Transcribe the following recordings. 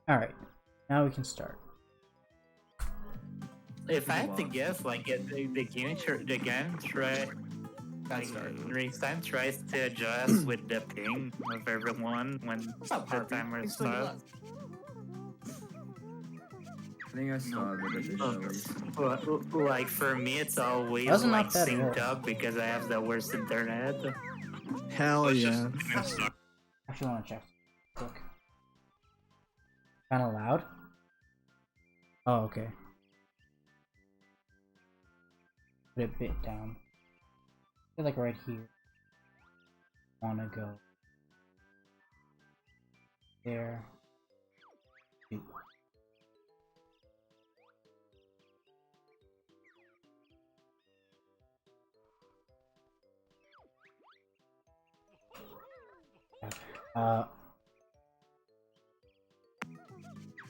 Alright, now we can start. If I had to guess, like the game Restime tries to adjust with the ping of everyone when the timer starts. I think I saw the video. Like for me, it's always Wasn't like not bad synced roll. up because I have the worst internet. Hell yeah. Actually, want to check. Quick. Kind of loud? Oh, okay. Put it a bit down. I feel like right here. Wanna go there. I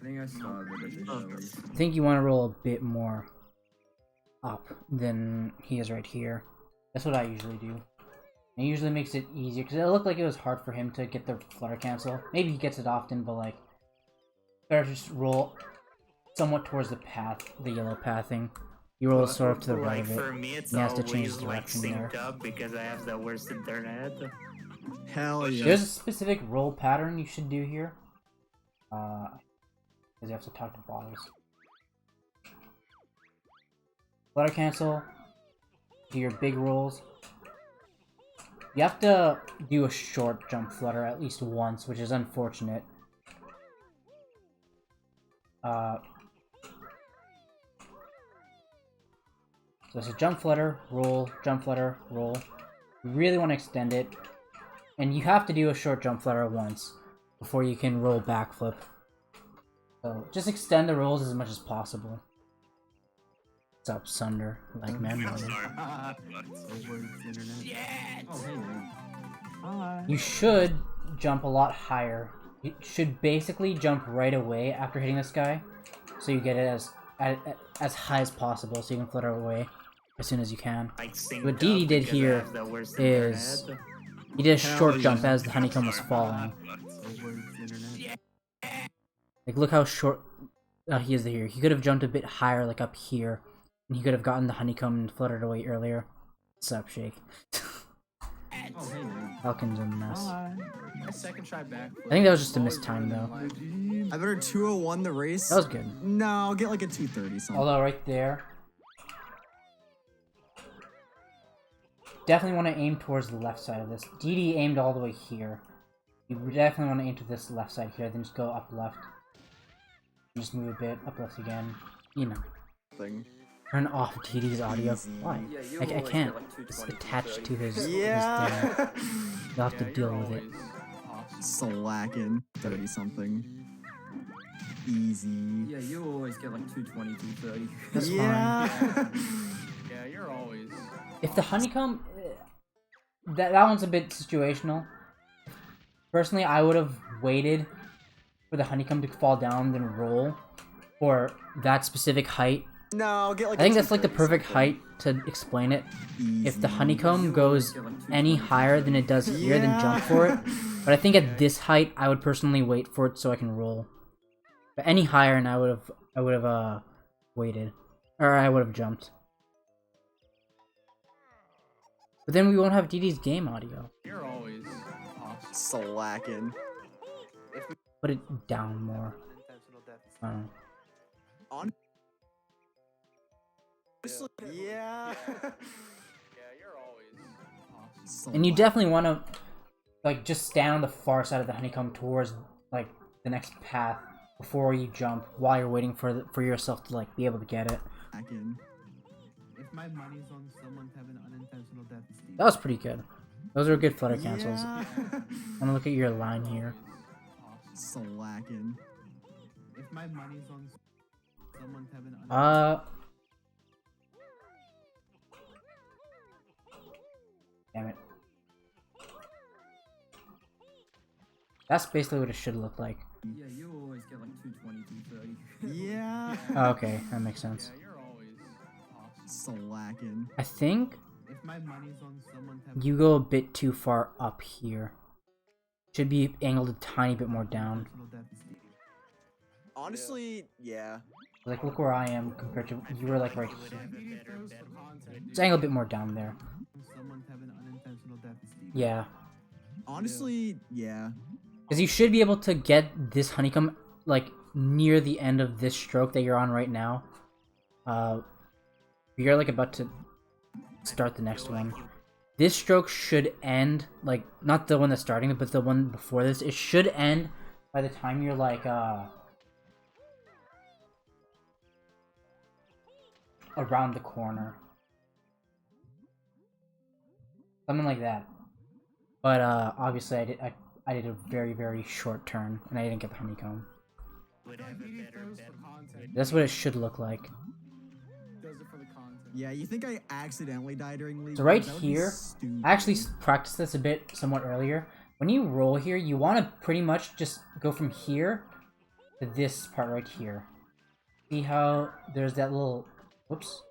think I saw the video. I think you want to roll a bit more up than he is right here. That's what I usually do. It usually makes it easier because it looked like it was hard for him to get the flutter cancel. Maybe he gets it often, but like, better just roll somewhat towards the path, the yellow pathing. You roll sort of to the right of it. For me, it's he has to change always the like direction there. synced up because I have the worst internet. Hell yeah. There's a specific roll pattern you should do here. Because you have to talk to bottles. Flutter cancel. Do your big rolls. You have to do a short jump flutter at least once, which is unfortunate. So it's a jump flutter, roll, jump flutter, roll. You really want to extend it. And you have to do a short jump flutter once before you can roll backflip. So just extend the rolls as much as possible. What's up, Sunder? Like man. You should jump a lot higher. You should basically jump right away after hitting this guy, so you get it as high as possible, so you can flutter away as soon as you can. What DD did here is he did a short jump as the honeycomb was falling. Like, look how short he is here. He could have jumped a bit higher, like up here, and he could have gotten the honeycomb and fluttered away earlier. What's up, Shake? Falcon's a mess. My second try back. I think that was just a missed time, though. I better 201 the race. That was good. No, I'll get like a 230 something. Although right there, definitely want to aim towards the left side of this. DD aimed all the way here. You definitely want to aim to this left side here, then just go up left. And just move a bit, up left again. You know. Thing. Turn off DD's audio. Why? I can't. It's attached to his thing. You'll have to deal with it. Slacking. 30 something. Easy. Yeah, you always get like 220, 230. That's fine. Yeah, you're always. If the honeycomb... That one's a bit situational. Personally, I would have waited for the honeycomb to fall down, then roll for that specific height. No, I'll get like I think that's like the perfect height to explain it. If the honeycomb goes any higher than it does here, then jump for it. But I think at this height, I would personally wait for it so I can roll. But any higher, and I would have waited, or I would have jumped. But then we won't have DD's game audio. You're always awesome. Slacking. Put it down more. On. Yeah. You're always awesome. And you definitely want to, like, just stand on the far side of the honeycomb towards, like, the next path before you jump, while you're waiting for yourself to, like, be able to get it. If my money's on someone to have an unintentional death, That was pretty good. Those are good flutter cancels. Yeah. I'm gonna look at your line here. Slacking. If my money's on someone to have an Damn it. That's basically what it should look like. Yeah, you always get like 220, 230. Yeah. Oh, okay, that makes sense. Yeah, you're always awesome. Slacking. I think If my money's on someone to have you go a bit too far up here. Should be angled a tiny bit more down. unintentional death, Honestly, yeah. Like, look where I am compared to you were like right Would here. have a better bet. Just angle a bit more down there. Someone have an unintentional death is Speedrun. Yeah. Honestly, yeah. Because you should be able to get this honeycomb, like, near the end of this stroke that you're on right now. You're, like, about to start the next one. This stroke should end, like, not the one that's starting it, but the one before this. It should end by the time you're, like, around the corner. Something like that. But, obviously I did a very, very short turn, and I didn't get the honeycomb. Would have a better bet. That's what it should look like. Does it for the content. Yeah, you think I accidentally died during League? So right That would be here, stupid. I actually practiced this a bit somewhat earlier. When you roll here, you want to pretty much just go from here to this part right here. See how there's that little... Whoops.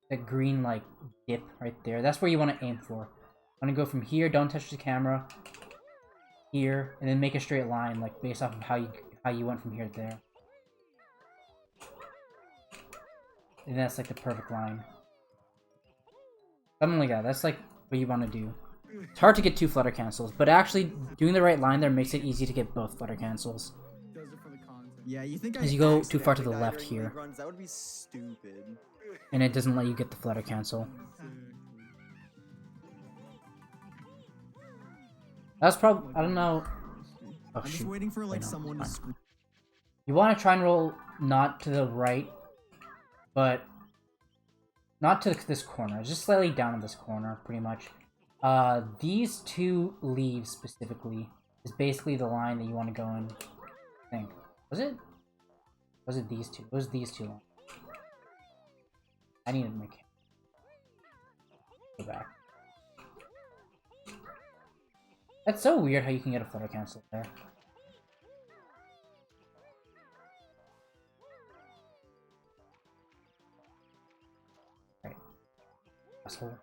That green, like, dip right there. That's where you want to aim for. Want to go from here, don't touch the camera. Here, and then make a straight line, like, based off of how you went from here to there. And that's, like, the perfect line. Something like that. That's, like, what you want to do. It's hard to get 2 flutter cancels, but actually doing the right line there makes it easy to get both flutter cancels. Does it for the content. Yeah, you think I As you go too far to the accidentally died left during here. League runs? That would be stupid. And it doesn't let you get the flutter cancel. That's probably... I don't know... Oh, I'm just shoot. waiting for like Wait, no, someone to fine. scream. You want to try and roll not to the right, but not to this corner. Just slightly down in this corner, pretty much. These 2 leaves specifically is basically the line that you want to go in. I think. Was it? Was it these 2? It was these 2 lines. I need to make... Go back. That's so weird how you can get a flutter cancel there. Right. Asshole.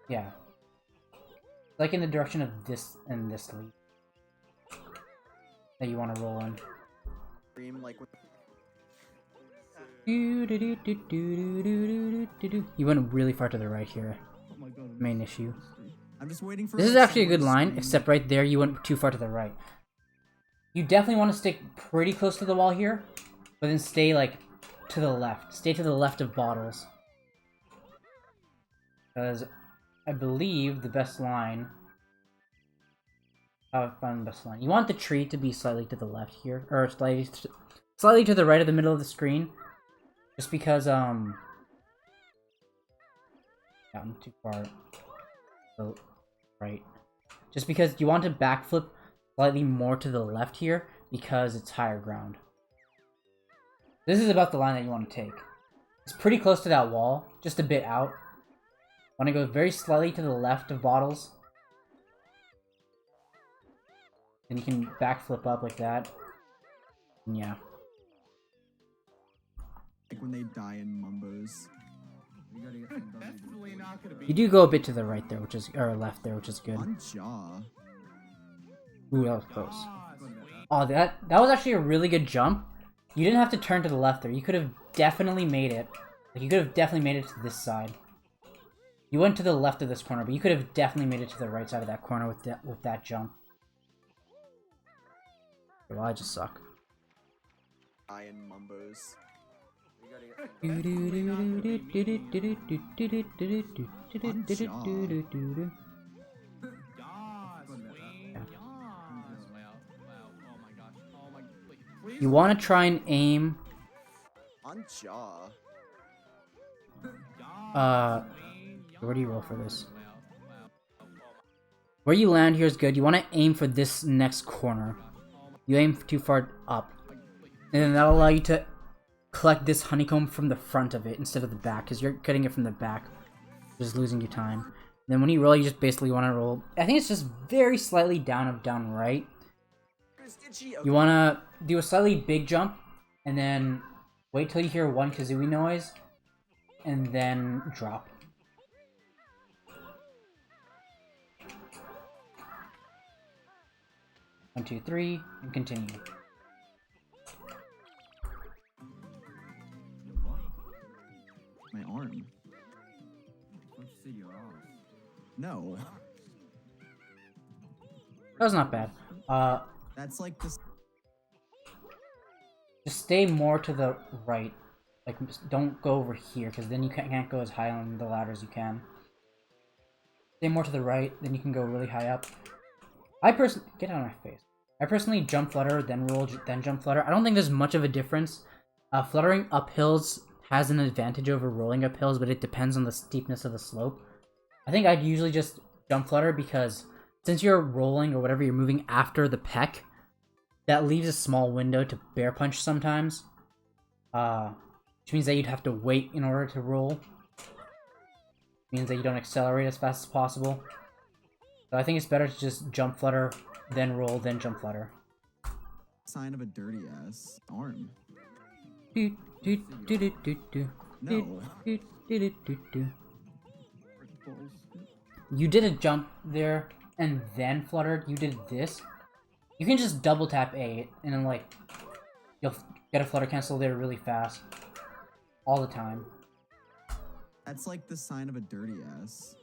Yeah. Like in the direction of this and this lead. That you want to roll in. Scream like with You went really far to the right here. Oh my god. Main issue. I'm just waiting for This is like, actually a good someone to line, scream. except right there you went too far to the right. You definitely want to stick pretty close to the wall here, but then stay like to the left. Stay to the left of bottles. Because I believe the best line... I found the best line. You want the tree to be slightly to the left here, or slightly to the right of the middle of the screen. Just because, yeah, I'm too far. So, right. Just because you want to backflip slightly more to the left here, because it's higher ground. This is about the line that you want to take. It's pretty close to that wall, just a bit out. Want to go very slightly to the left of bottles. Then you can backflip up like that. And yeah. Like when they die in Mumbos. Definitely not gonna be. You do go a bit to the right there, which is, or left there, which is good. On jaw. Ooh, that was close. Ah, sweet. Oh, that was actually a really good jump. You didn't have to turn to the left there. You could have definitely made it. Like, you could have definitely made it to this side. You went to the left of this corner, but you could have definitely made it to the right side of that corner with that jump. Well, I just suck. Die in Mumbos. Yas, wait, yas. Wow, oh my gosh, oh my, please. You want to try and aim. On jaw. Where do you roll for this? Where you land here is good. You want to aim for this next corner. You aim too far up. And then that'll allow you to collect this honeycomb from the front of it instead of the back, because you're getting it from the back. Just losing you time. And then when you roll, you just basically want to roll... I think it's just very slightly down right. You want to do a slightly big jump, and then wait till you hear one Kazooie noise, and then drop. One, two, three, and continue. My arm. Don't you say your arms? No. That was not bad. That's like this. Just stay more to the right. Like, don't go over here, because then you can't go as high on the ladder as you can. Stay more to the right, then you can go really high up. Get out of my face. I personally jump flutter, then roll, then jump flutter. I don't think there's much of a difference. Fluttering up hills has an advantage over rolling up hills, but it depends on the steepness of the slope. I think I'd usually just jump flutter because since you're rolling or whatever, you're moving after the peck, that leaves a small window to bear punch sometimes. Which means that you'd have to wait in order to roll. Means that you don't accelerate as fast as possible. So I think it's better to just jump flutter, then roll, then jump flutter. Sign of a dirty ass arm. Do do do do do do. No. Do do do do do. You did a jump there and then fluttered. You did this. You can just double tap A and then like you'll get a flutter cancel there really fast. All the time. That's like the sign of a dirty ass.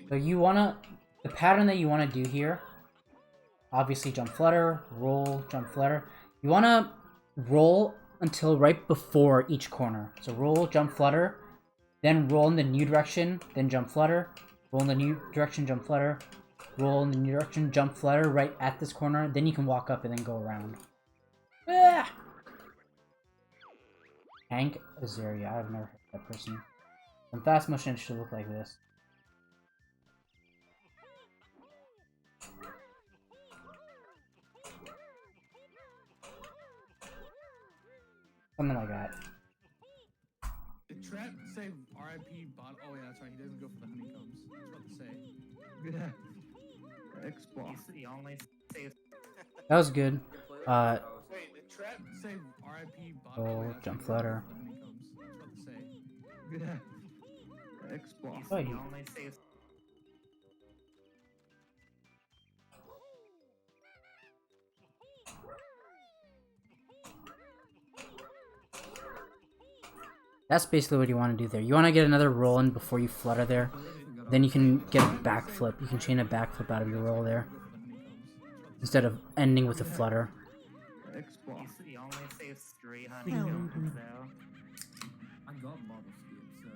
So you wanna, the pattern that you wanna do here, obviously jump flutter, roll, jump flutter. You wanna roll until right before each corner. So roll, jump flutter, then roll in the new direction, then jump flutter, roll in the new direction, jump flutter, roll in the new direction, jump flutter right at this corner, then you can walk up and then go around. Ah! Hank Azaria, I've never heard that person. In fast motion, it should look like this. Something like that. Did Trap say RIP bot? Oh yeah, that's right. He doesn't go for the honeycombs. I was about to say. Yeah. Xbox. He only saves. That was good. Wait, did Trap say RIP bot? Oh, yeah, that's jump right. flutter. He doesn't go for the honeycombs. I was about to say. Yeah. Xbox. Oh, He you- only saves. That's basically what you want to do there. You want to get another roll in before you flutter there. Then you can get a backflip. You can chain a backflip out of your roll there. Instead of ending with a flutter. Xbox. He only saves 3 honeycombs though. I got bottle skip, so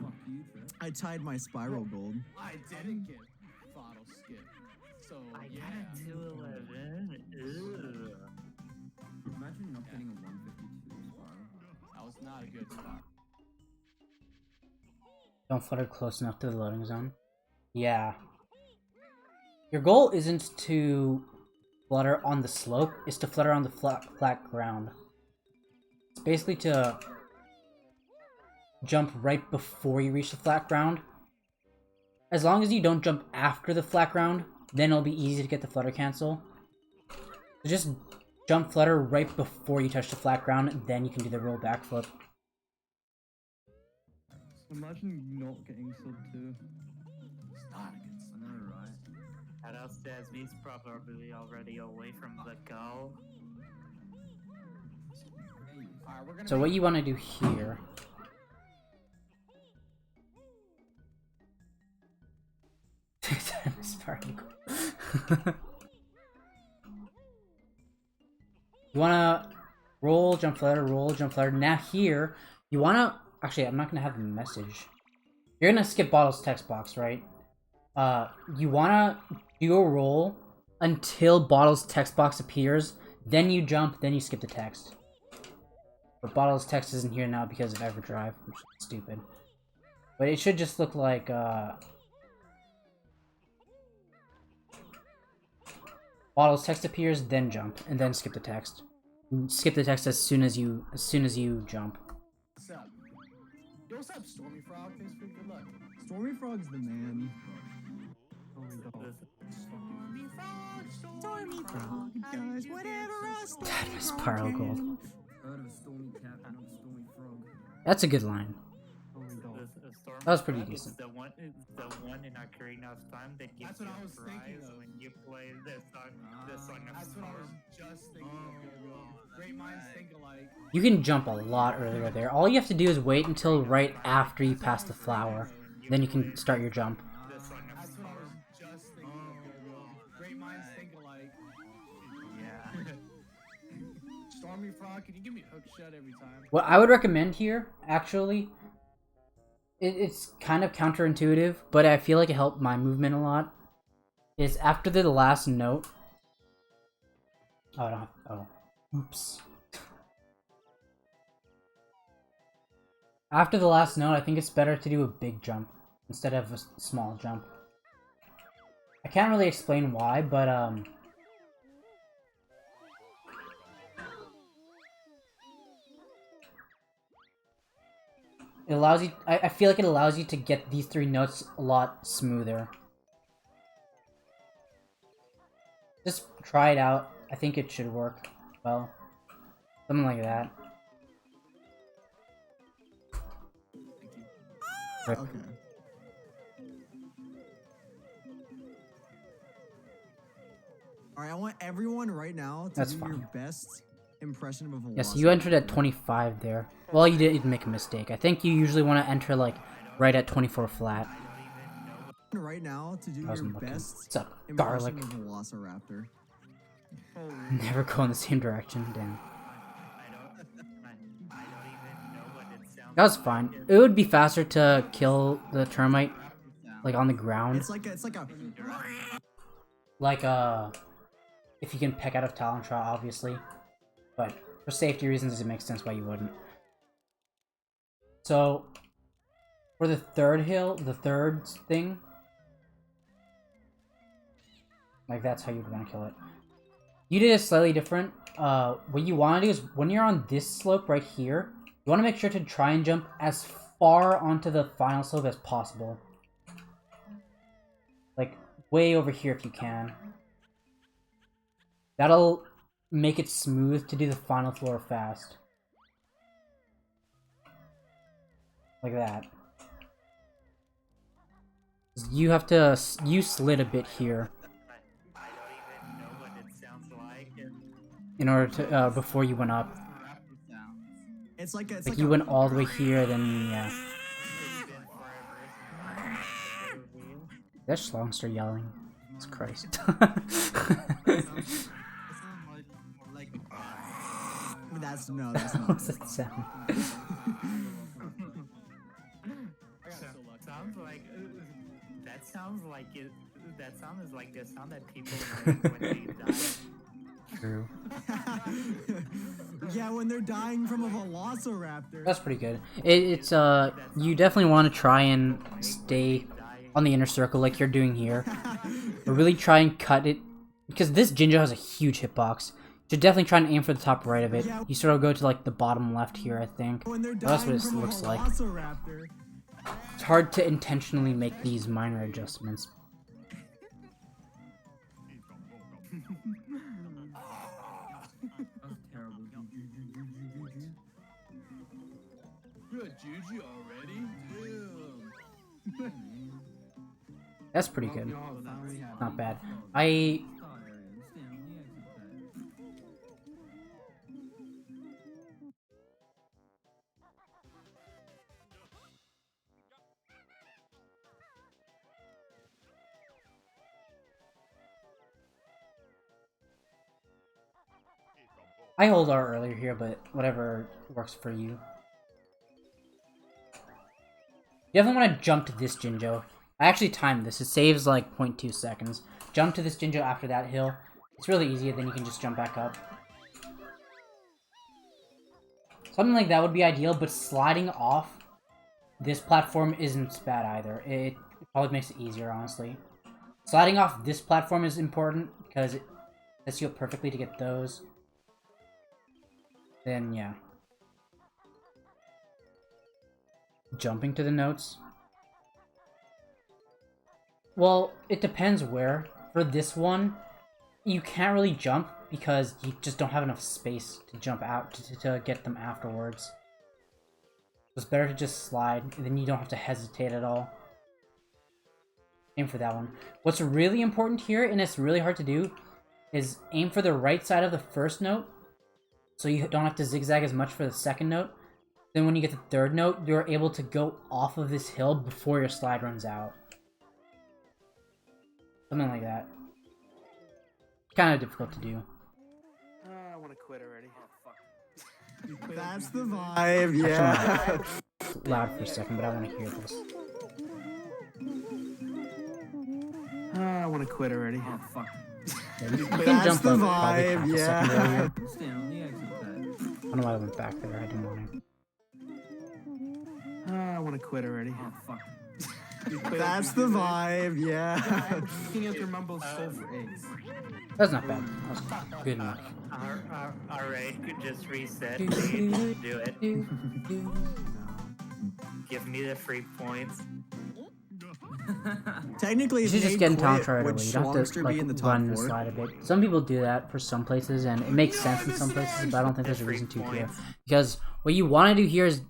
fuck you, Trap. I tied my spiral gold. I didn't get bottle skip, so I yeah. got a 211. Ew. Imagine not getting a 152 spiral. That was not a good spot. Don't flutter close enough to the loading zone. Yeah. Your goal isn't to flutter on the slope, it's to flutter on the flat ground. It's basically to jump right before you reach the flat ground. As long as you don't jump after the flat ground, then it'll be easy to get the flutter cancel. So just jump flutter right before you touch the flat ground, and then you can do the roll backflip. Imagine not getting sub 2. It's not a good sub. I know, right? That upstairs means probably already away from the goal. Alright, we're gonna So what you want to do here... You wanna roll, jump flutter, roll, jump flutter. Now here, you wanna... Actually, I'm not gonna have the message. You're gonna skip Bottle's text box, right? You wanna do a roll until Bottle's text box appears, then you jump, then you skip the text. But Bottle's text isn't here now because of Everdrive, which is stupid. But it should just look like, Bottle's text appears, then jump, and then skip the text. Skip the text as soon as you jump. What's up? Yo, what's up, Stormy Frog? Thanks for good luck. Stormy Frog's the man. Oh my god. Stormy Frog does whatever a That was Spiral Gold. That's a good line. Storm That was pretty Frog, decent. It's the one in Ocarina of Time that gives That's what you I a was thinking prize of. when you play the song of That's what I was Storm. just thinking of, Gabriel. Great minds think alike. You can jump a lot earlier there. All you have to do is wait until right after you pass the flower. Then you can start your jump. The song of That's what I was Storm. just thinking of, Gabriel. Great minds think alike. Yeah. Stormy Frog, can you give me hook shot every time? What I would recommend here, actually, it's kind of counterintuitive, but I feel like it helped my movement a lot, is after the last note... Oh, I don't have... Oh. Oops. After the last note, I think it's better to do a big jump instead of a small jump. I can't really explain why, but it allows you... I feel like it allows you to get these 3 notes a lot smoother. Just try it out. I think it should work well. Something like that. Rip. Okay. Alright, I want everyone right now to That's do fine. your best impression of a velocity. Yes, you entered at 25 there. Well, you did make a mistake. I think you usually want to enter, like, right at 24 flat. Right now to do I your wasn't looking. best What's up, impression garlic? of a velociraptor. Never go in the same direction, damn. That was fine. It would be faster to kill the termite, like, on the ground. It's like a Like, if you can peck out of Talon Shot, obviously. But for safety reasons, it makes sense why you wouldn't. So, for the third hill, the third thing, like, that's how you'd want to kill it. You did it slightly different. What you want to do is, when you're on this slope right here, you want to make sure to try and jump as far onto the final slope as possible. Like, way over here if you can. That'll make it smooth to do the final floor fast. Like that. You have to... You slid a bit here. I don't even know what it sounds like. In order to... before you went up. it's like a, it's Like, like you a, went all the way here, then... Yeah. That Schlongster yelling. Jesus Christ. that's not. What's that sound? Sounds like that sounds like it. That sound is like the sound that people make when they die. True. Yeah, when they're dying from a velociraptor. That's pretty good. It's you definitely want to try and stay on the inner circle like you're doing here. But really try and cut it, because this Jinjo has a huge hitbox. You should definitely try and aim for the top right of it. You sort of go to like the bottom left here, I think. When they're Well, that's dying what it from a looks like. velociraptor. It's hard to intentionally make these minor adjustments. Good Juju already? Damn. That's pretty good. Not bad. I hold R earlier here, but whatever works for you. You definitely want to jump to this Jinjo. I actually timed this. It saves like 0.2 seconds. Jump to this Jinjo after that hill. It's really easy, then you can just jump back up. Something like that would be ideal, but sliding off this platform isn't bad either. It probably makes it easier, honestly. Sliding off this platform is important, because it sets you up perfectly to get those. Then, yeah. Jumping to the notes. Well, it depends where. For this one, you can't really jump because you just don't have enough space to jump out to get them afterwards. It's better to just slide, and then you don't have to hesitate at all. Aim for that one. What's really important here, and it's really hard to do, is aim for the right side of the first note, so you don't have to zigzag as much for the second note. Then when you get the third note, you're able to go off of this hill before your slide runs out. Something like that. Kind of difficult to do. I want to quit already. Oh, fuck. That's the vibe, yeah. Loud for a second, but I want to hear this. I want to quit already. Oh, fuck. Yeah, you can That's jump the like probably vibe, half a second yeah. earlier. Stand on the exit pad. I don't know why I went back there. I didn't want to. I want to quit already. Oh, fuck. That's the vibe, yeah. Picking out your mumbles soul for eggs. That's not bad. That was good enough. Alright, could just reset. Do it. Give me the free points. Technically, You if should just Nate get in talent quit, right would away. You don't have to Schlongster like be in the top run the 4? slide a bit. Some people do that for some places, and it makes sense in some places, but I don't think there's a reason to here. Because what you want to do here is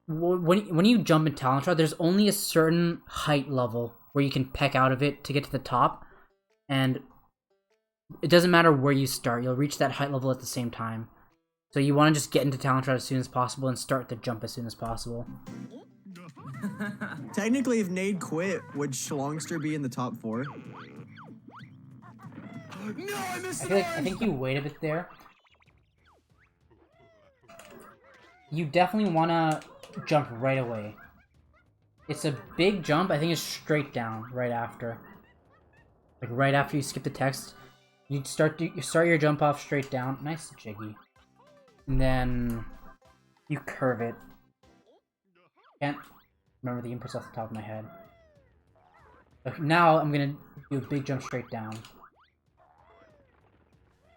when you jump in Talentron, there's only a certain height level where you can peck out of it to get to the top, and it doesn't matter where you start. You'll reach that height level at the same time. So you want to just get into Talentron as soon as possible and start the jump as soon as possible. Technically, if Nate quit, would Schlongster be in the top 4? No, I missed I think you wait a bit there. You definitely want to jump right away. It's a big jump. I think it's straight down right after. Like right after you skip the text, you start your jump off straight down. Nice jiggy. And then you curve it. Can't remember the inputs off the top of my head. Okay, now I'm gonna do a big jump straight down.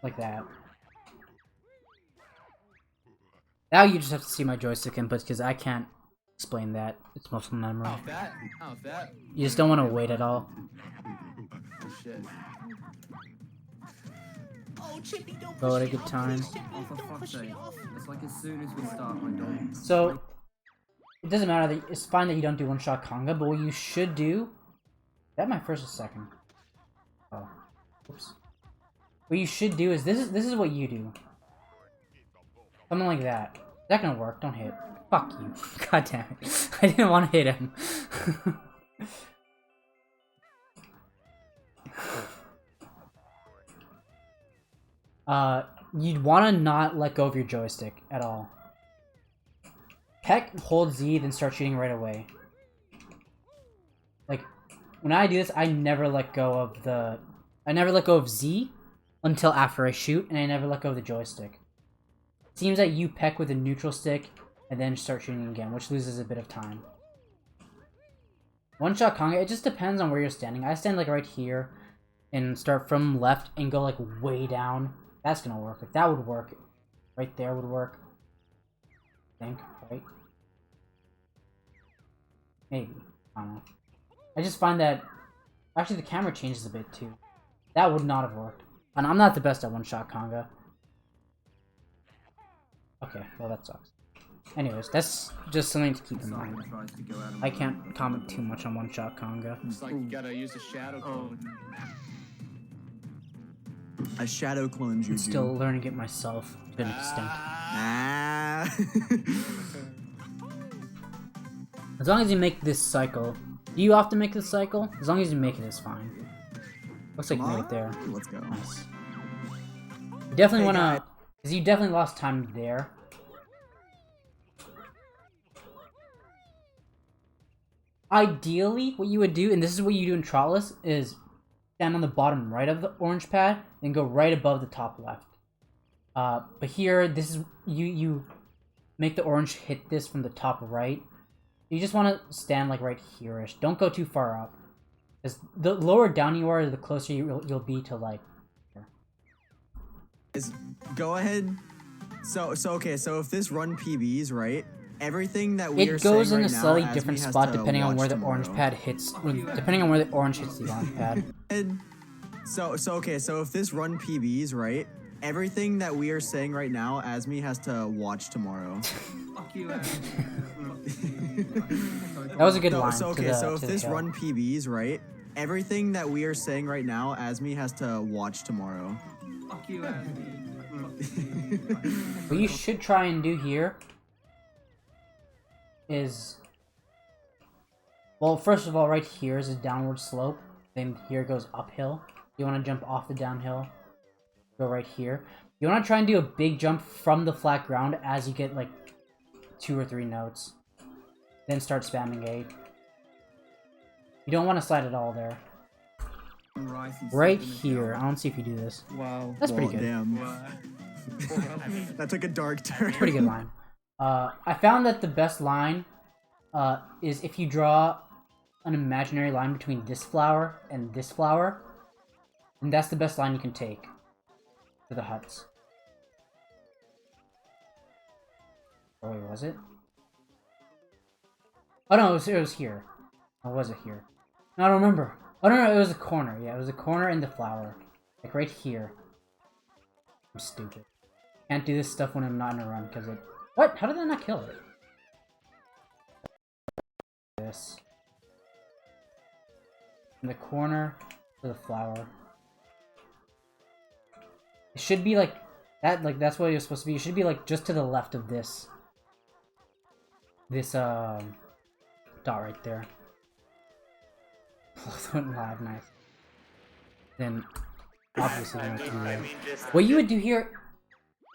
Like that. Now you just have to see my joystick inputs because I can't explain that. It's muscle memory. Off that. Off that. You just don't want to wait at all. Oh, shit. Oh, Chippy, don't Go at a good time. Oh, for fuck's sake. It's like as soon as we start, my dog. So, it doesn't matter. That it's fine that you don't do one-shot conga, but what you should do... Is that my first or second? Oh. Oops. What you should do is... This is what you do. Something like that. Is that gonna work? Don't hit. Fuck you. God damn it. I didn't want to hit him. You'd want to not let go of your joystick at all. Peck, hold Z, then start shooting right away. Like, when I do this, I never let go of the... I never let go of Z until after I shoot, and I never let go of the joystick. It seems that you peck with a neutral stick, and then start shooting again, which loses a bit of time. One-shot conga, it just depends on where you're standing. I stand like right here, and start from left, and go like way down. That's gonna work. If that would work, right there would work. I think, right? Maybe. I don't know. I just find that... Actually, the camera changes a bit, too. That would not have worked. And I'm not the best at one-shot conga. Okay, well that sucks. Anyways, that's just something to keep in mind. I can't comment too much on one-shot conga. It's like you gotta use a shadow clone. A shadow clone juju. I'm still learning it myself to an extent. Ah. As long as you make this cycle. Do you often make this cycle? As long as you make it, it's fine. Looks like you made it there. Let's go. Nice. You definitely Hey, wanna... guys. Because you definitely lost time there. Ideally, what you would do, and this is what you do in Trollless, is stand on the bottom right of the orange pad, and go right above the top left. But here, this is... You make the orange hit this from the top right. You just want to stand like right here-ish. Don't go too far up. Because the lower down you are, the closer you'll be to like... Go ahead. So okay, so if this run PBs, right? Everything that we are It goes saying in right a now, slightly Asmi different has spot to depending on watch where the tomorrow. orange pad hits. Depending on where the orange hits the orange pad. So okay, so if this run PBs, right? everything that we are saying right now, Asmi has to watch tomorrow. Fuck you, That was a good No, line. so to okay, the, so to if the this hill. run PBs, right? Everything that we are saying right now, Asmi has to watch tomorrow. Fuck you, What you should try and do here is, well, first of all, right here is a downward slope. Then here goes uphill. You want to jump off the downhill. Go right here. You want to try and do a big jump from the flat ground as you get like 2 or 3 notes. Then start spamming A. You don't want to slide at all there. Right here. I want to see if you do this. Wow. That's pretty good. Damn. That took a dark turn. Pretty good line. I found that the best line is if you draw an imaginary line between this flower and this flower, and that's the best line you can take to the huts. Oh wait, was it? Oh no, it was here. Or was it here? No, I don't remember. Oh no, it was a corner. Yeah, it was a corner in the flower. Like right here. I'm stupid. Can't do this stuff when I'm not in a run, because it... What? How did that not kill it? This. In the corner to the flower. It should be like... that. Like, that's what you're supposed to be. It should be like just to the left of this. This, dot right there. Went live, nice. Then, obviously, you have to do that. What you would do here...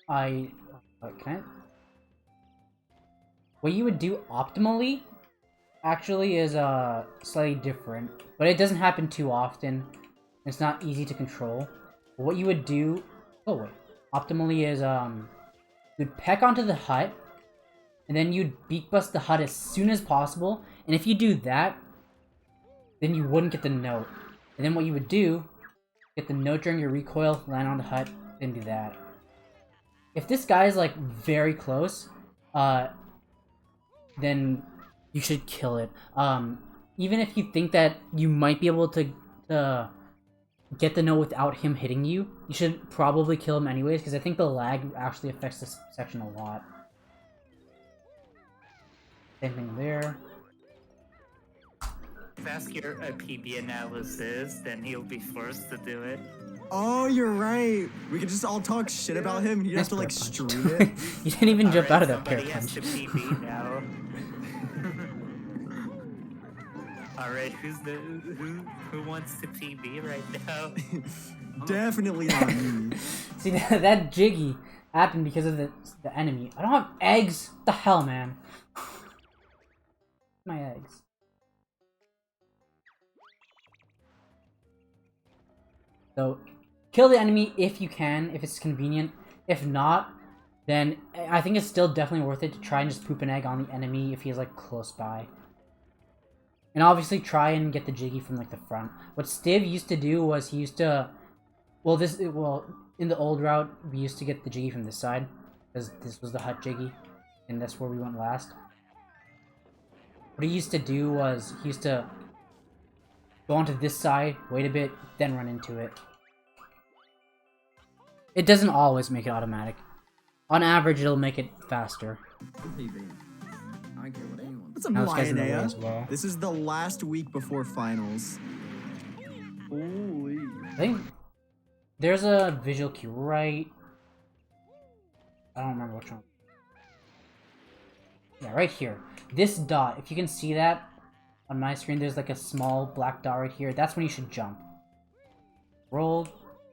can I... What you would do optimally, actually, is, slightly different. But it doesn't happen too often. It's not easy to control. But what you would do... Oh, wait. Optimally is, you'd peck onto the hut, and then you'd beak bust the hut as soon as possible. And if you do that, then you wouldn't get the note. And then what you would do, get the note during your recoil, land on the hut, then do that. If this guy is, like, very close, then you should kill it. Even if you think that you might be able to get the note without him hitting you, you should probably kill him anyways, because I think the lag actually affects this section a lot. Same thing there. If ask your PB analysis, then he'll be forced to do it. Oh, you're right. We could just all talk shit about him and you have to like Nice stream punch. it. You didn't even jump out of that somebody pair has punch. to PB now. Alright, who wants to PB right now? Definitely not me. See, that jiggy happened because of the enemy. I don't have eggs. What the hell, man? My eggs. So, kill the enemy if you can, if it's convenient. If not, then I think it's still definitely worth it to try and just poop an egg on the enemy if he's like close by. And obviously try and get the jiggy from like the front. What Stiv used to do was he used to... Well, in the old route, we used to get the jiggy from this side. Because this was the hut jiggy. And that's where we went last. What he used to do was he used to go onto this side, wait a bit, then run into it. It doesn't always make it automatic. On average, it'll make it faster. PB. I don't care what anyone. What's up, Now this guy's in the way Lionea? as well. This is the last week before finals. Holy. I think there's a visual cue right... I don't remember which one. Yeah, right here. This dot, if you can see that on my screen, there's like a small black dot right here. That's when you should jump. Roll,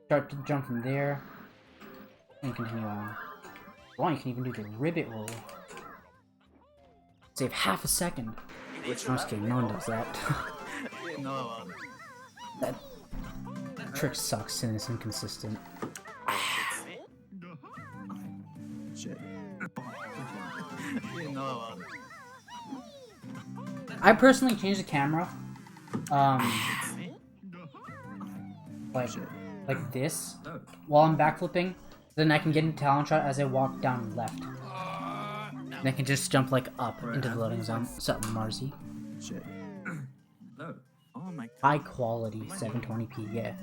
start to jump from there, and continue on. Well, you can even do the ribbit roll. Save half a second. I'm just kidding, no one does that. that trick sucks and it's inconsistent. Shit. I personally changed the camera. Like this, while I'm backflipping, then I can get into talent shot as I walk down left. And I can just jump like up into the loading zone. Something Marzi. Shit. Oh my. High quality 720p, yeah.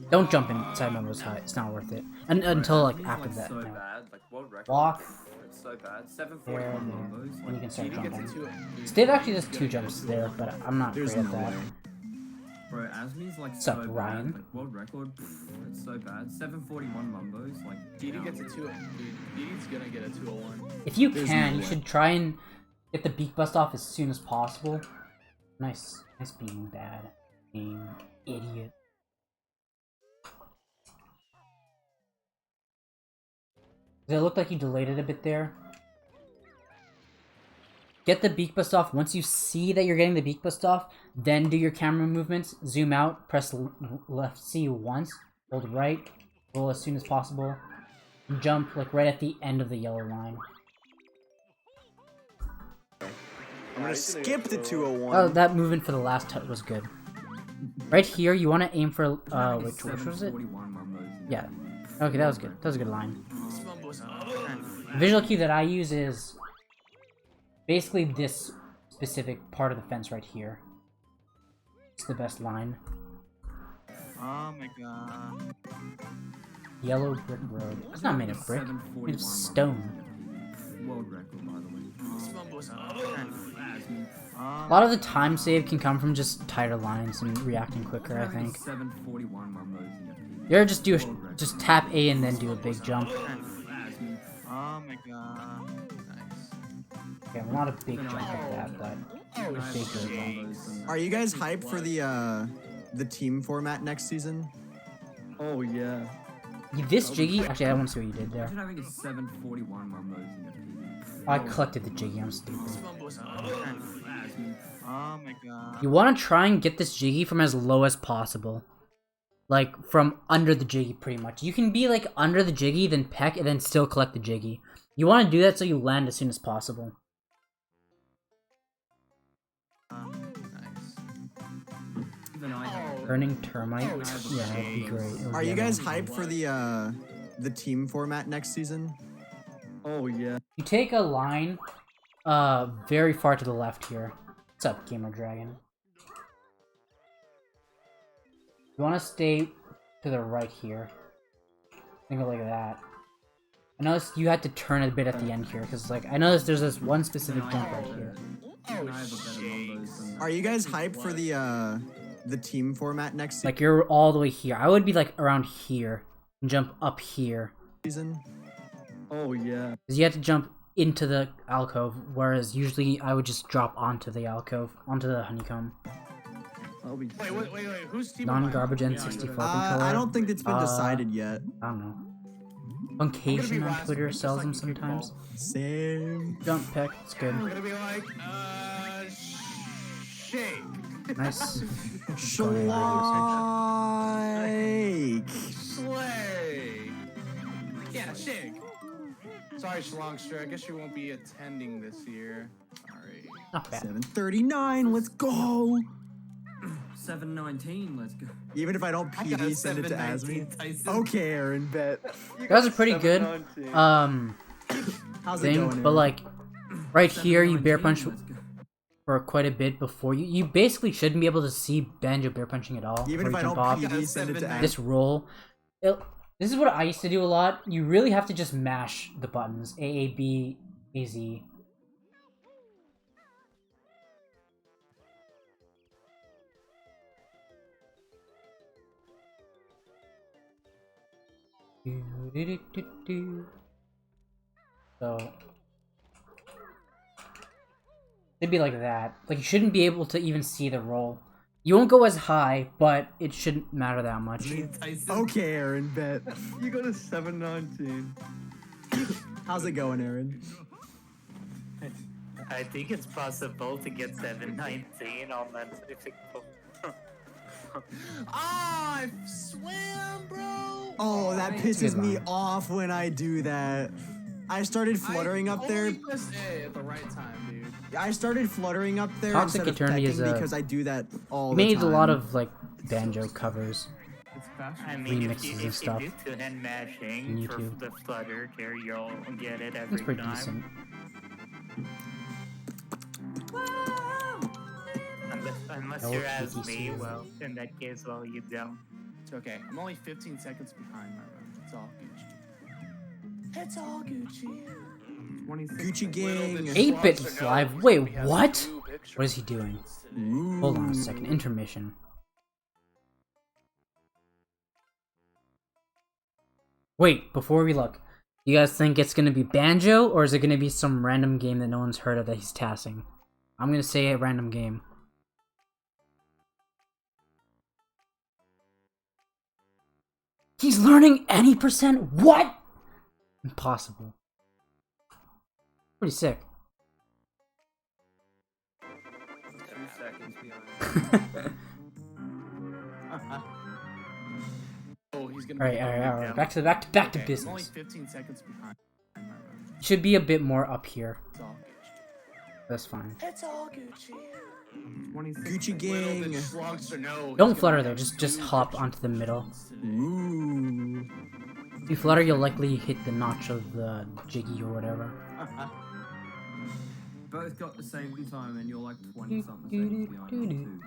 Don't jump inside Memo's hut, it's not worth it. until like Asmi's, after that. so no. bad. Like world record. Walk. It's so bad. There, 741 Mumbos. and you can start GD gets a jumping. 2. Steve actually does 2 jumps there, but I'm not There's great no at that. way. Bro, Asmi's like What's so up, bad. Ryan? Like world record. It's so bad. 741 Mumbos. Like GD gets a 2. Dude, GD's gonna get a 201. If you There's can, no you way. should try and get the beak bust off as soon as possible. Nice being bad. Being idiot. Does it look like you delayed it a bit there? Get the beak bust off. Once you see that you're getting the beak bust off, then do your camera movements. Zoom out, press left C once, hold right, roll as soon as possible, and jump like right at the end of the yellow line. I'm gonna skip the 201. Oh, that movement for the last touch was good. Right here, you want to aim for, which was it? 741 Mumbos. Yeah. Okay, that was good. That was a good line. This Mumbo's The visual cue that I use is basically this specific part of the fence right here. It's the best line. Oh my god. Yellow brick road. It's not made of brick. It's stone. World record, by the way. This Mumbo's Asmi. A lot of the time save can come from just tighter lines and reacting quicker, I think. 741 Mumbos. You ever just tap A and then do a big jump. Asmi. Oh my god. nice. Okay, well, not a big jump like that, but Oh, bigger. Are you guys hyped for the team format next season? Oh yeah. This Jiggy, actually, I want to see what you did there. Imagine having a 741 Mumbos. I collected the Jiggy, I'm stupid. This Mumbo's Asmi. Oh my god. You want to try and get this Jiggy from as low as possible. Like, from under the Jiggy, pretty much. You can be, like, under the Jiggy, then peck, and then still collect the Jiggy. You want to do that so you land as soon as possible. nice. Even I have Earning Termite? Yeah, that'd be great. It would Are be you guys amazing. hyped for the team format next season? Oh yeah. You take a line, very far to the left here. What's up, Gamer Dragon? You want to stay to the right here. Think of it like that. I noticed you had to turn a bit at the end here, because, like, I noticed there's this one specific jump right here. Even I have a better Mumbos than Are you guys hyped for the team format next Like, you're all the way here. I would be, like, around here, and jump up here. season? Oh yeah. Because you have to jump into the alcove, whereas usually I would just drop onto the alcove, onto the honeycomb. That'll be Wait, who's team? am I on? Non-garbage Yeah, N64 controller. I don't think it's been decided yet. I don't know. Funcation on last Twitter one, just sells like them the sometimes. Same. Jump peck, it's good. I'm gonna be like, shake. Nice. Schleich. Slay. Yeah, shake. Sorry, Shalongster. I guess you won't be attending this year. Sorry. Not bad. 739. Let's go. 719. Let's go. Even if I don't I got a PD, send it to 719 Asmi. Tyson. Okay, Aaron, bet. You That was got a pretty good, 719. How's it going, thing, Aaron? but like, right here you bear 719, punch let's go. for quite a bit before you basically shouldn't be able to see Banjo bear punching at all. Even before if you I jump don't off. PD, send it to Asmi. This roll, this is what I used to do a lot. You really have to just mash the buttons. A, B, A, Z. So it'd be like that. Like, you shouldn't be able to even see the roll. You won't go as high, but it shouldn't matter that much. Tyson. Okay, Aaron, bet. You go to 719. How's it going, Aaron? I think it's possible to get 719 on that difficult. I swam, bro. Oh, that Good pisses me line. off when I do that. I started fluttering up there. Only pressed A at the right time, dude. I started fluttering up there Toxic instead of Eternity is pecking a- because I do that all He the made time. a lot of like Banjo covers. It's fashion. I mean, Remixes and if you stuff do two-hand mashing on for YouTube. the flutter, there you'll get it every That's pretty time. decent. Unless No you're as PTC. me, well, in that case, well, you don't. It's okay. I'm only 15 seconds behind my run. It's It's all Gucci. It's all Gucci. 26 Gucci gang. 8-bit fly. Wait, what? What is he doing? Ooh. Hold on a second. Intermission. Wait, before we look, you guys think it's gonna be Banjo, or is it gonna be some random game that no one's heard of that he's tassing? I'm gonna say a random game. He's learning any percent? What? Impossible. Pretty sick. 2 seconds behind. Oh, he's gonna. Alright. Back to Okay, I'm only business. 15 seconds behind. Should be a bit more up here. It's all Gucci. That's fine. It's all Gucci. 26 Gucci Little did gang. Schlogster know Don't he's flutter gonna there, have just two hop pictures onto the middle. today. Ooh. If you flutter, you'll likely hit the notch of the jiggy or whatever. Both got the same time and you're like 20 something seconds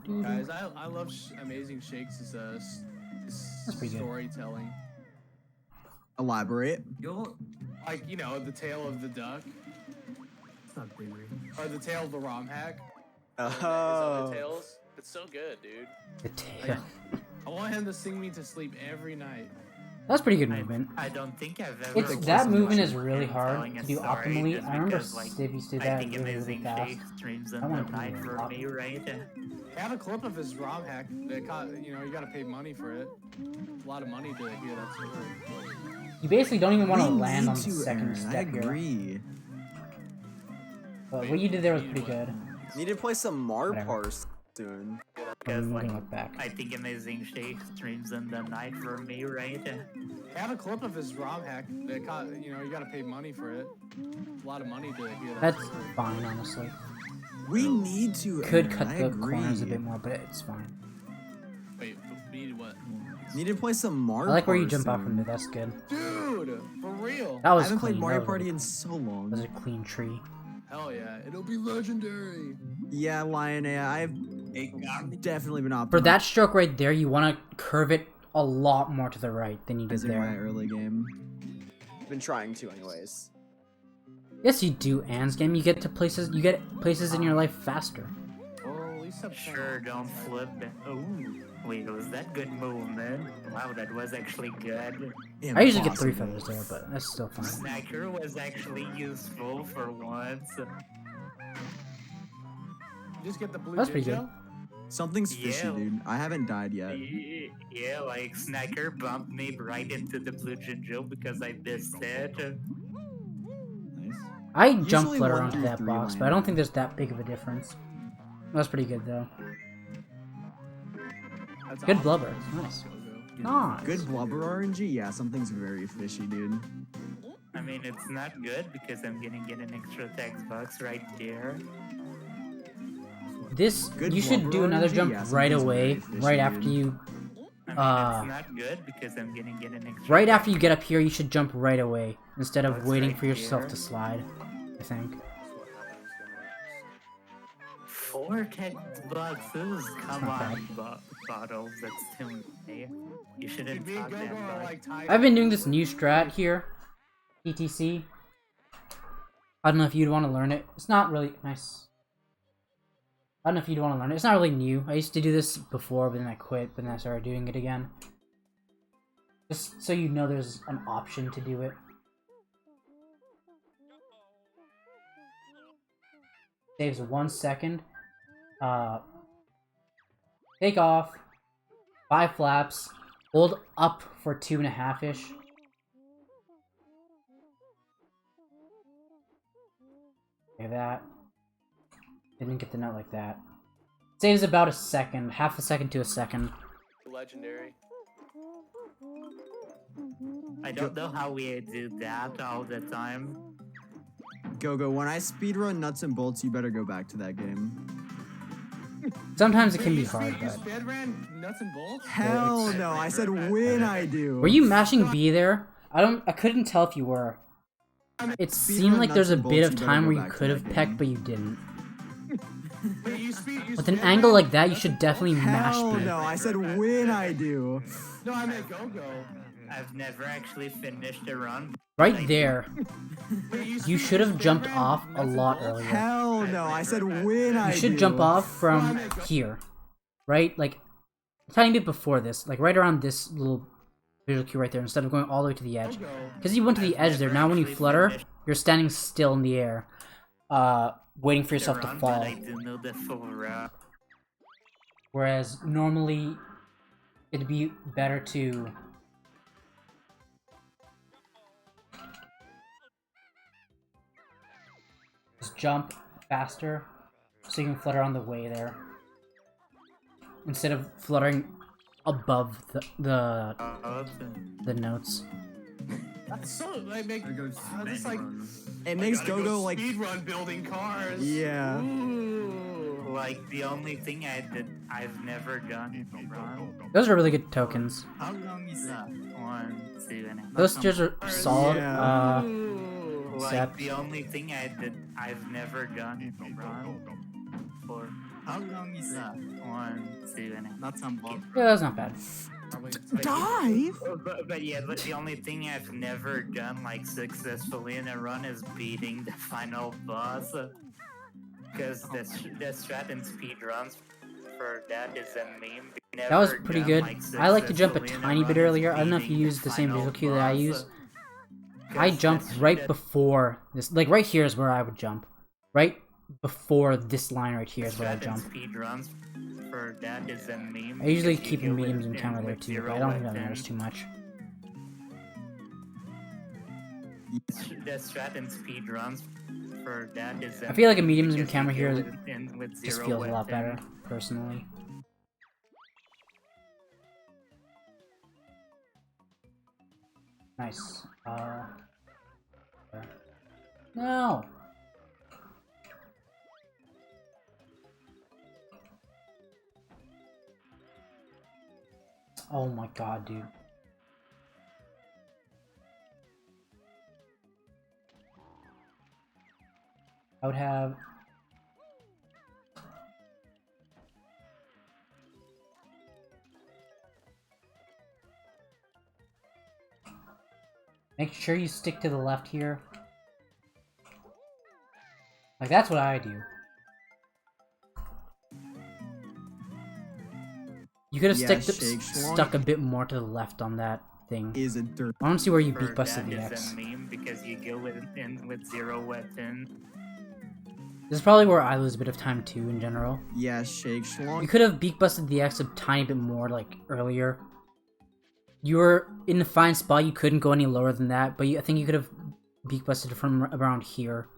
behind. Guys, I love Amazing Shakes' pretty good. storytelling. Elaborate. You're Like, you know, the tale of the duck, not big. or the tale of the ROM hack. His Oh. other tales. It's so good, dude. The tail. I want him to sing me to sleep every night. That's pretty good movement. I don't think I've ever. It's watched that movement is him really hard telling to a do story optimally. just I remember because, like, Steve used to do I that think really, really Amazing fast. Shake streams I in the wanna do night it a for lot. me, right? I have a clip of his ROM hack. That you know, you gotta pay money for it. A lot of money to hear that story. You basically don't even want to We land need on the to, second Aaron, step I here. agree. But what you did there was pretty good. Need to play some Whatever. Marpars soon. Because I'm like, gonna look back. I think Amazing Shake streams in the night for me, right? I have a clip of his ROM hack. That you know, you gotta pay money for it. A lot of money to hear that That's story. fine, honestly. We need to. Could Aaron, cut I the agree. corners a bit more, but it's fine. Wait, we need what? Need to play some Marpars. I like where you jump soon. out from there. That's good. Dude, for real? That I was haven't clean. played Mario that was Party really- in so long. That was a clean tree. Hell yeah, it'll be legendary. Yeah, Lion A, I've definitely been optimized. For that stroke right there, you want to curve it a lot more to the right than you did in my there. early game. Been trying to, anyways. Yes, you do, Anne's game. You get places in your life faster. Well, at least I'm Sure, don't flip it. Oh, wait, was that good move, man? Wow, that was actually good. I usually get 3 Impossible. feathers there, but that's still fine. Snacker was actually useful for once. Just get the blue That's pretty Jinjo? Something's fishy, Yeah. dude. I haven't died yet. Yeah, like Snacker bumped me right into the blue Jinjo because I missed it. Nice. I jump Usually flutter 1 onto through that 3 box, but I don't think there's that big of a difference. That's pretty good though. That's Good awesome. blubber. Nice. Nice. Good blubber RNG? Yeah, something's very fishy, dude. I mean, it's not good because I'm gonna get an extra text box right there. This Good you should blubber do another RNG? jump Yeah, right something's away, very fishy, right after dude. you I mean, Uh, it's not good because I'm gonna get an extra. right after you get up here. You should jump right away instead of That's waiting right for yourself here. to slide. I think. 4 text boxes? Come not on, bottles. That's too many. You shouldn't Me and talk Gogo that are much. like tied. I've been doing this new strat here, ETC. I don't know if you'd want to learn it. It's not really nice. I don't know if you'd want to learn it. It's not really new. I used to do this before, but then I quit, but then I started doing it again. Just so you know there's an option to do it. Saves 1 second. Take off. 5 flaps. Hold up for 2.5-ish. Like that. Didn't get the note like that. Saves about a second. Half a second to a second. Legendary. I don't know how we do that all the time. Go, when I speedrun Nuts and Bolts, you better go back to that game. Sometimes it can be You hard, speed- you but... speedran Nuts and Bolts? Hell it's- no, I said when I do. Were you mashing B there? I couldn't tell if you were. It seemed like there's a bit of time where you could have pecked, but you didn't. Wait, you With an speedran angle like that, you Nuts should and definitely Bolts? mash Hell B. no, I said when I do. No, I meant Go-Go. I've never actually finished a run. Right there. Wait, You should have jumped off a lot earlier. Hell no! I said when I You should do. jump off from here. Right? Like, a tiny bit before this. Like, right around this little visual cue right there, instead of going all the way to the edge. Because you went to the edge there, now when you flutter, you're standing still in the air. Waiting for yourself to Run, fall. but I do know the full route. Whereas, normally, it'd be better to... just jump faster, so you can flutter on the way there. Instead of fluttering above the notes. That's so like make I go that's like speedrun. It makes gotta Go-Go like speedrun building cars. yeah. Ooh. Like the only thing I've never done in a run. Those are really good tokens. How long is that? 1, 2, and Those steers are solid. Yeah. Ooh. like Except- the only thing I've never done in a run. For How long is that? 1, 2, and Not some bug. Yeah, that's not bad. Dive. but yeah, but the only thing I've never done like successfully in a run is beating the final boss. Because the strat in speedruns for that is a meme. That was Never pretty done, good. like, I like to jump a successfully in tiny bit run is earlier. I don't know if you beating use the same final visual cue that I boss. use. I jumped right before this. Like, right here is where I would jump. Right before this line right here is where I Strat in jump. speedruns for that is a meme. I usually because you keep go mediums in in camera there with too, but zero I don't think that weapon. matters too much. The strat in speedruns for that is I feel like a mediums in because you camera go here in with just zero feels a lot weapon. better, personally. Nice. No! Oh my god, dude. I would have... Make sure you stick to the left here. Like, that's what I do. You could have Yeah, Shake stuck a bit more to the left on that thing. Is a dirt. I want to see where you For beat busted that the is X. a meme because you go in with zero weapon. This is probably where I lose a bit of time too, in general. Yeah, Shake You Schlong. could have beat busted the X a tiny bit more, like, earlier. You were in a fine spot, you couldn't go any lower than that, but I think you could have beat busted from around here.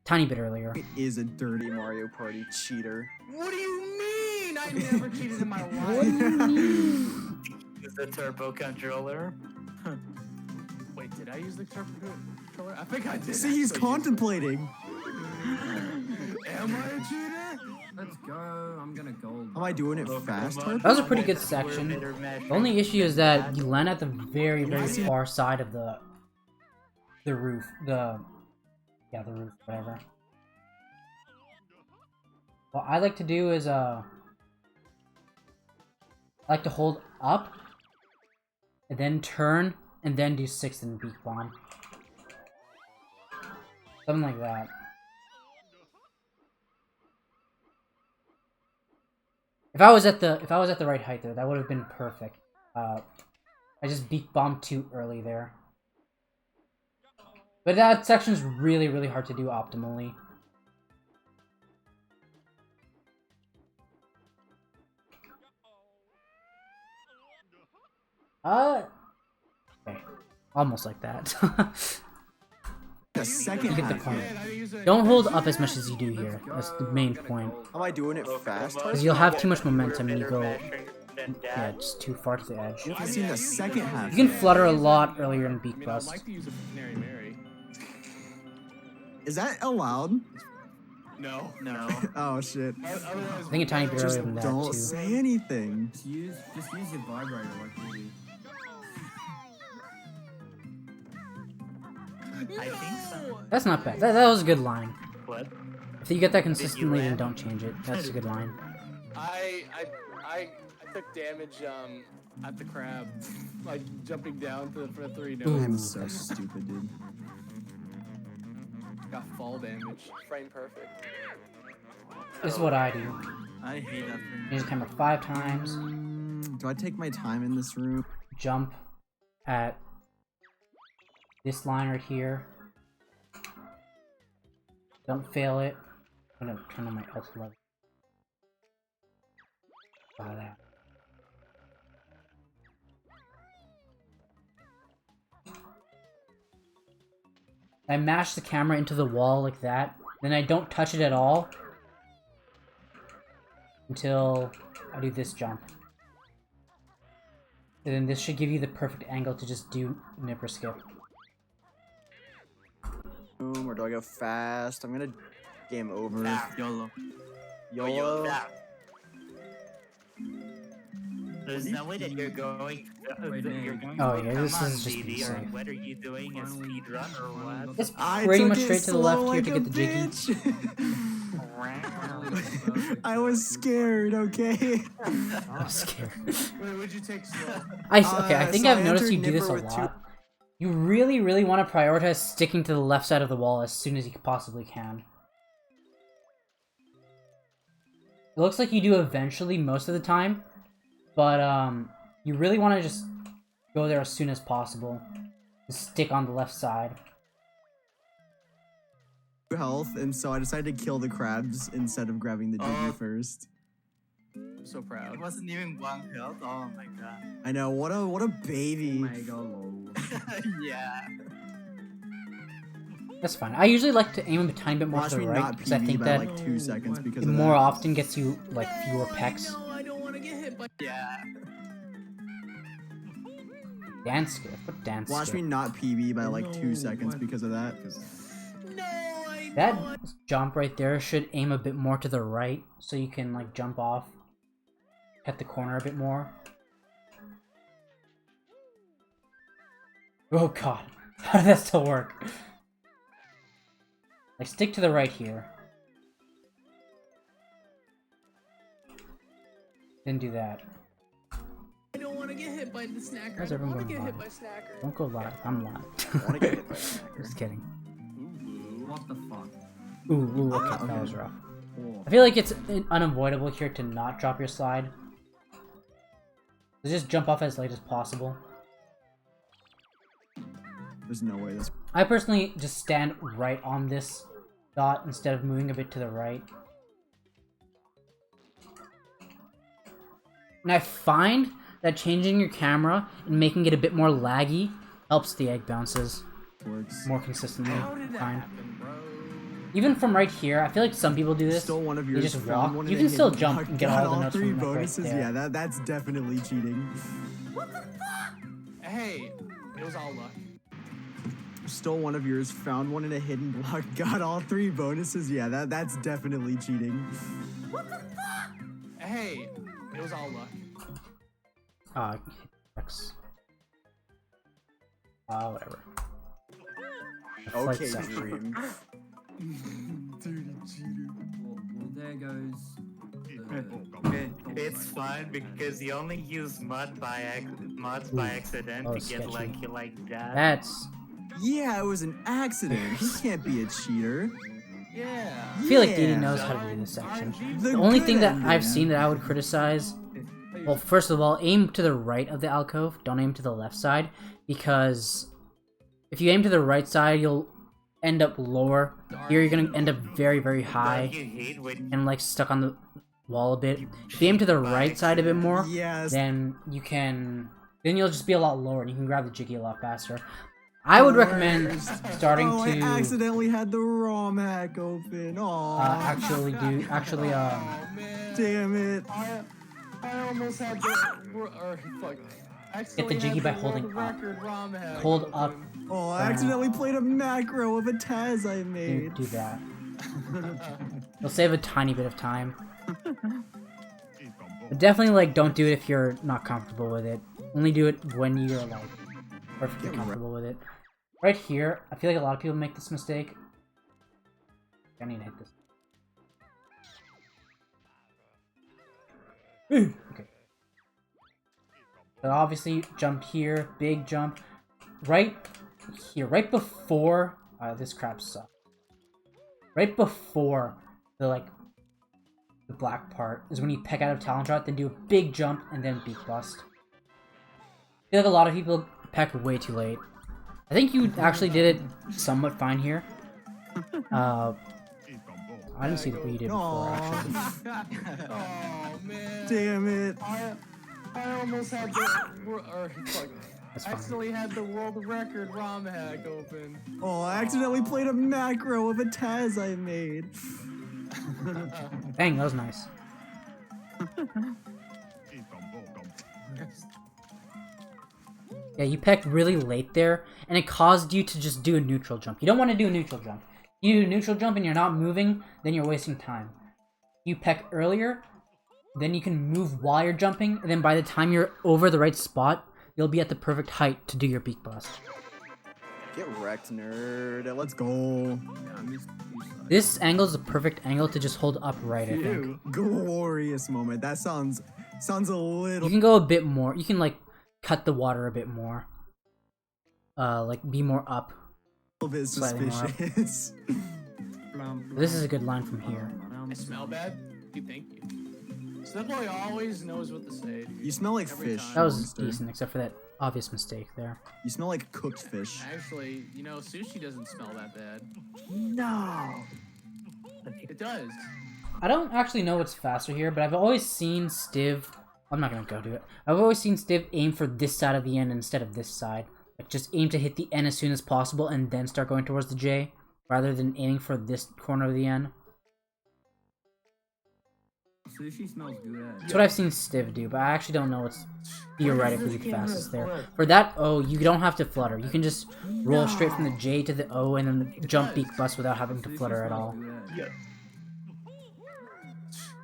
Tiny bit earlier. Is a dirty Mario Party cheater. What do you mean? I never cheated in my life. What do you mean? Use the turbo controller. Wait, did I use the turbo controller? I think I did. See, he's actually. contemplating. Am I a cheater? Let's go. I'm gonna gold. Am I doing it fast? That was a pretty good section. The only issue is that you land at the very, very far side of the roof. The roof, whatever. What I like to do is, I like to hold up, and then turn, and then do 6 and beak bomb. Something like that. If I was at the right height there, that would have been perfect. I just beak bombed too early there. But that section's really, really hard to do optimally. Okay. Almost like that. The second You get the half. point. I didn't use it. Don't hold up as much as you do here. That's the main point. Am I doing it fast? Because you'll have too much momentum and you go, yeah, just too far to the edge. You haven't seen the second half. You can flutter a lot earlier in I beak mean, I'd bust. like to use a Canary Mary. Is that allowed? No. No. Oh shit. Otherwise, I think a tiny bit Just earlier than that don't too. say anything. Just use your vibrator, like really. I think so. That's not bad. That was a good line. What? If you get that consistently, then land? don't change it. That's a good line. I took damage at the crab, like jumping down for 3 Ooh. notes. I'm so stupid, dude. Got fall damage. Frame perfect. This is what I do. I hate that thing. Use the camera 5 times. Do I take my time in this room? Jump at this line right here. Don't fail it. I'm gonna turn on my ult level. That. I mash the camera into the wall like that, then I don't touch it at all until I do this jump. And then this should give you the perfect angle to just do nip or skip. Boom, or do I go fast? I'm gonna game over. Nah. YOLO. YOLO. Nah. There's no way that you're going. Wait, You're Dave. going Oh, to yeah, come this on, is just DD, insane. or what are you doing? A speedrun or what? It's I pretty took much it straight to the slow left like here to a get the jiggy. bitch. I was scared, okay? I'm scared. Wait, would you take slow? Okay, I think so I've I noticed entered you do this a Nipper with two- lot. You really want to prioritize sticking to the left side of the wall as soon as you possibly can. It looks like you do eventually most of the time, but you really want to just go there as soon as possible. Just stick on the left side. Health, and so I decided to kill the crabs instead of grabbing the jiggy first. I'm so proud. It wasn't even 1 health. Oh my god. I know, what a baby. Mega low. Yeah. That's fine. I usually like to aim a tiny bit more Watch to the me right not because I PB think by that like 2 seconds because it of more that. often gets you like fewer pecs. No, I don't want to get hit by. Yeah. Dance skip. What dance Watch skip? me not PB by like 2 No, seconds what? because of that. No, I. That jump right there should aim a bit more to the right, so you can like jump off, cut the corner a bit more. Oh god, how did that still work? Like stick to the right here. Then do that. I don't want to get hit by the snacker. How's I don't everyone want to going get hit live? by snacker. Don't go live. I'm live. I wanna get hit by a snacker. Just kidding. What the fuck? Ooh, okay, that was rough. Oh. I feel like it's unavoidable here to not drop your slide. So just jump off as late as possible. There's no way this. I personally just stand right on this dot instead of moving a bit to the right. And I find that changing your camera and making it a bit more laggy helps the egg bounces Works. more consistently. How did that Fine. happen, bro? Even from right here, I feel like some people do this. Stole one of They yours. just found walk. one You in can a still hidden jump block, and get got all the notes 3 from, like, right bonuses. there. Yeah, that's definitely cheating. Hey, it was all luck. Stole one of yours, found one in a hidden block, got all 3 bonuses. Yeah, that's definitely cheating. Hey, it was all luck. X. Whatever. Flight Okay, set. Dream. Dirty cheater. Well, there goes. It's fine because you only use mods by accident Oh, to get sketchy. lucky like that. That's. Yeah, it was an accident. He can't be a cheater. Yeah. I feel like Yeah. Didi knows how to do this section. RNG. The only good thing that ending. I've seen that I would criticize, well, first of all, aim to the right of the alcove. Don't aim to the left side, because if you aim to the right side, you'll end up lower. Here, you're gonna end up very high Don't you hate when and like stuck on the wall a bit. If you aim to the right side a bit more, Yes. then you can. Then you'll just be a lot lower, and you can grab the jiggy a lot faster. I would recommend starting Oh, I to accidentally had the ROM hack open. Oh, actually. Oh, man. damn it. I almost had the. Or, fuck. Get the jiggy by holding up. Hold up. Oh, I accidentally played a macro of a Taz I made. Do that. It'll save a tiny bit of time. But definitely, like, don't do it if you're not comfortable with it. Only do it when you're, like, perfectly comfortable with it. Right here, I feel like a lot of people make this mistake. I need to hit this. Okay. But obviously, jump here, big jump. Right here, right before... this crap sucks. Right before the black part is when you peck out of Talon Trot, then do a big jump, and then beak bust. I feel like a lot of people peck way too late. I think you actually did it somewhat fine here. I didn't see what you did before, actually. Oh man. Damn it. I almost had That's fine. accidentally had the world record ROM hack open. Oh, I accidentally played a macro of a Taz I made. Dang, that was nice. Yeah, you pecked really late there, and it caused you to just do a neutral jump. You don't want to do a neutral jump. You do a neutral jump and you're not moving, then you're wasting time. You peck earlier, then you can move while you're jumping, and then by the time you're over the right spot, you'll be at the perfect height to do your beak bust. Get wrecked, nerd. Let's go. Yeah, I missed two sides. This angle is the perfect angle to just hold upright, I think. Ew, glorious moment. That sounds a little... You can go a bit more. You can, like, cut the water a bit more. Like, be more up. A bit Slightly more up. suspicious. This is a good line from here. I smell bad? Dude, thank you. That boy always knows what to say. You smell like Every fish. time. That was Monster. decent, except for that obvious mistake there. You smell like cooked fish. Actually, you know, sushi doesn't smell that bad. No. It does. I don't actually know what's faster here, but I've always seen Stiv... I'm not gonna go do it. I've always seen Stiv aim for this side of the end instead of this side. Like, just aim to hit the N as soon as possible and then start going towards the J, rather than aiming for this corner of the N. Sushi smells good. That's what I've seen Stiv do, but I actually don't know what's theoretically the fastest there. For that O, you don't have to flutter. You can just roll straight from the J to the O and then jump beak bust without having to flutter at all.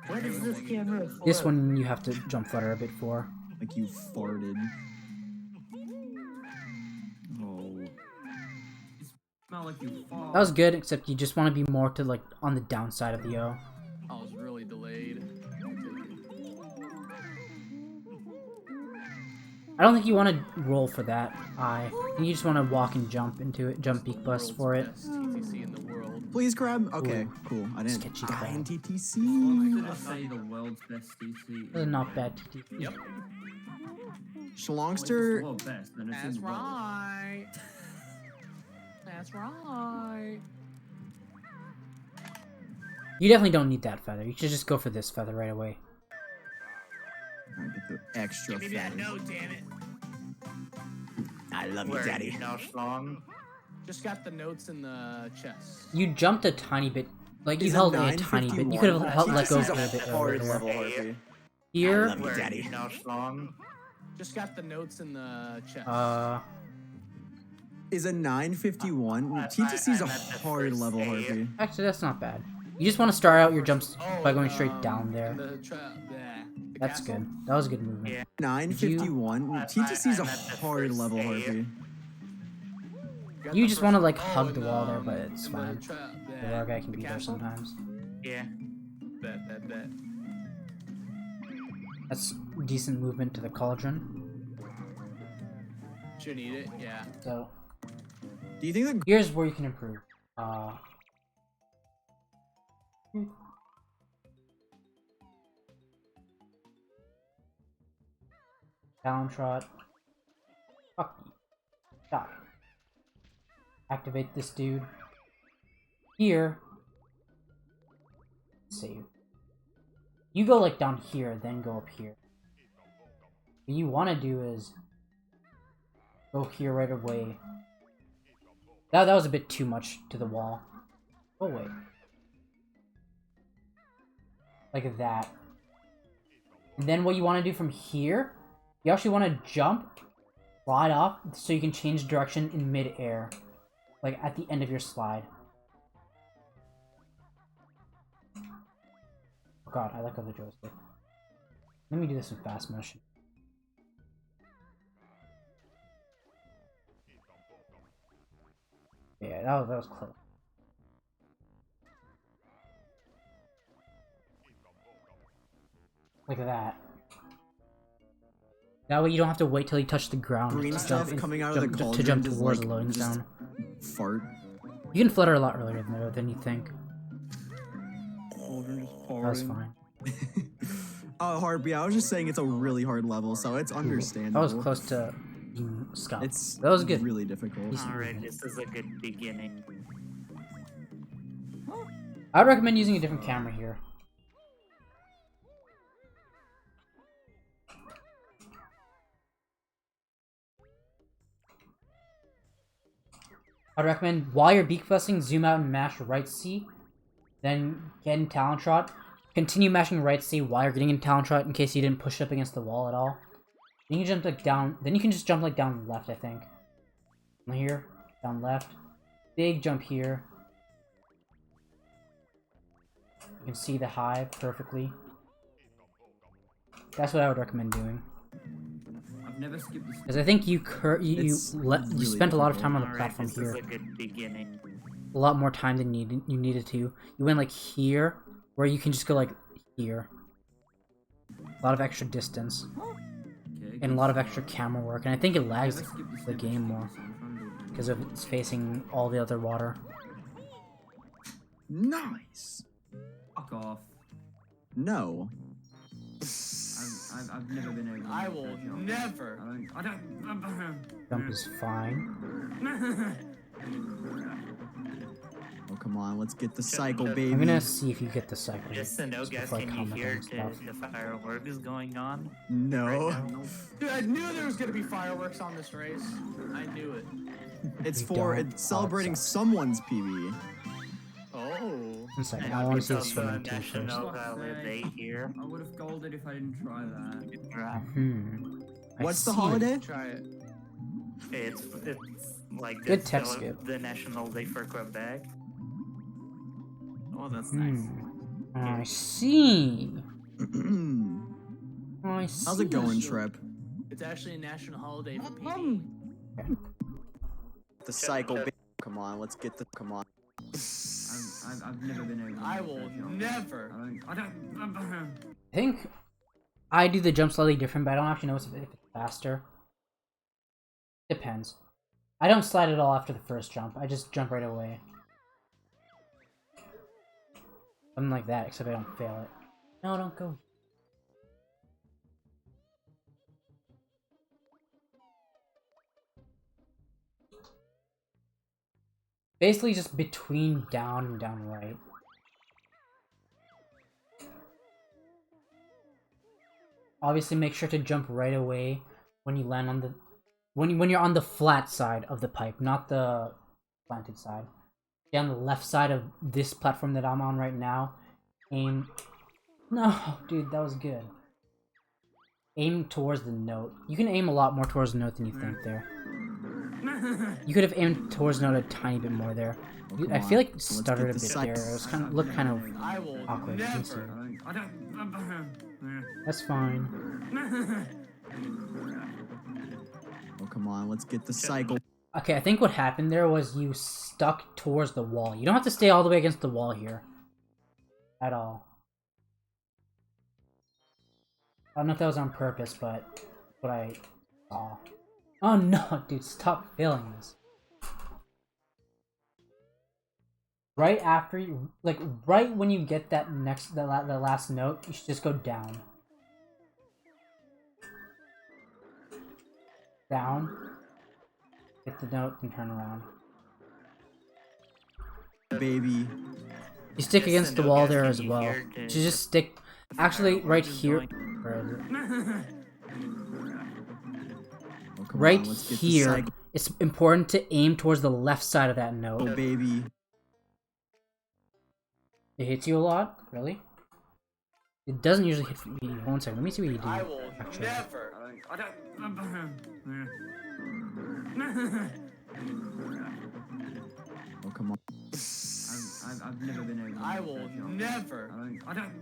What is this camera for? This one you have to jump flutter a bit for. Like you farted. Oh. You smell like you fall. That was good, except you just want to be more to like on the downside of the O. I was really delayed. I don't think you want to roll for that I think you just want to walk and jump into it, jump beak bust for it. Best TTC in the world. Please, crab. Okay, cool. I didn't Sketchy die in crab. TTC. Wanted to say the world's best DC. This is not bad TTC. Yep. Shalongster. Well, best, then it's That's in the world. right. That's right. You definitely don't need that feather. You should just go for this feather right away. Alright, get the extra Give me that feather. note, damn it. I love Where you, daddy. you know strong. Just got the notes in the chest. You jumped a tiny bit. Like, you Is it held A a tiny bit. You could have 951? let go TTC's for a bit Hard earlier. level, Harvey. Here, love you, Where daddy. you know strong. Just got the notes in the chest. Is a 951? TTC's a I'm at the hard first level, A. Harvey. actually, that's not bad. You just want to start out your jumps Oh, by going straight down there. The That's castle? good. That was a good movement. Yeah. 951? TTC's a I'm at the hard first level, A. Harvey. Got You the just want to first- like oh, hug the and, wall there, but it's and the fine. The war guy can be there castle? sometimes. Yeah. Bet. That's decent movement to the cauldron. Should need it, yeah. So Do you think that here's where you can improve. Down trot. Fuck you. Die. Activate this dude. Here. Save. You go like down here, then go up here. What you want to do is go here right away. That was a bit too much to the wall. Oh wait. Like that. And then what you want to do from here, you actually want to jump, slide off, so you can change direction in mid-air. Like at the end of your slide. Oh god, I let go of the joystick. Let me do this in fast motion. Yeah, that was close. Look at that. That way you don't have to wait till you touch the ground Green to stuff jump, coming out of the to cauldron jump just, towards like, the loading just zone. fart. You can flutter a lot earlier than you think. Cauldron just That was pouring. fine. Oh, hard. Yeah, I was just saying it's a really hard level, so it's That understandable. was close to being Scott. It's That was good. really difficult. Alright, this is a good beginning. I would recommend using a different camera here. I'd recommend while you're beak busting, zoom out and mash right C, then get in talent shot. Continue mashing right C while you're getting in talent shot in case you didn't push up against the wall at all. Then you can jump like down. Then you can just jump like down left, I think. From here, down left. Big jump here. You can see the hive perfectly. That's what I would recommend doing. I've never skipped this. Because I think you It's really spent a lot of time on the Alright, platform this here. is a good beginning. A lot more time than you needed to. You went like here, where you can just go like here. A lot of extra distance Okay, and a lot of extra camera work, and I think it lags Never skipped this the episode, game more so I'm trying to do it. because of it's facing all the other water. Nice. Fuck off. No. I've never been able to I make will that jump. never. I don't. Jump is fine. Oh, come on. Let's get the Just- cycle, just- baby. I'm gonna see if you get the cycle. Just to know, guys, before I can you comment hear on stuff. the fireworks going on? No. Right now? Dude, I knew there was gonna be fireworks on this race. I knew it. It's We for don't it's celebrating outside. someone's PB. Oh. One second, And I want to see the also swimming too first. national holiday here. I would have golded if I didn't try that. Right. I What's the see. holiday? Try it. It's like Good the tech skip. the national day for Quebec. Oh, that's nice. I see. I see. How's it going, Trip? It's actually a national holiday for PD. The cycle, baby. Come on. Let's get the. Come on. I've never been able to I make will that jump. never. I don't. I think I do the jump slightly different, but I don't actually know if it's faster. Depends. I don't slide at all after the first jump. I just jump right away. Something like that, except I don't fail it. No, don't go. Basically just between down and down right. Obviously make sure to jump right away when you land on the when you're on the flat side of the pipe, not the planted side. Stay on the left side of this platform that I'm on right now. Aim. No, dude, that was good. Aim towards the note. You can aim a lot more towards the note than you think there. You could have aimed towards the note a tiny bit more there. Oh, I come feel on. like you Let's stuttered a get bit the there. It was kind of looked kind of I will awkward. Let me see. never. I don't. That's fine. Oh, come on. Let's get the cycle. Okay, I think what happened there was you stuck towards the wall. You don't have to stay all the way against the wall here. At all. I don't know if that was on purpose, but what I saw. Oh no, dude, stop failing this. Right after you, like, right when you get that the last note, you should just go down. Down. Get the note and turn around. Baby. You stick Just against to the know, wall guys, there can as you well. hear You the- should just stick. Actually, right fireworks here. going? Where is it? Oh, come Right on. Let's get the here. cycle. It's important to aim towards the left side of that note. Oh, baby. It hits you a lot? Really? It doesn't usually hit me. One second, let me see what you do. I will Actually. never. I don't. Oh, come on. I've never been able to I make will that jump. never. I don't.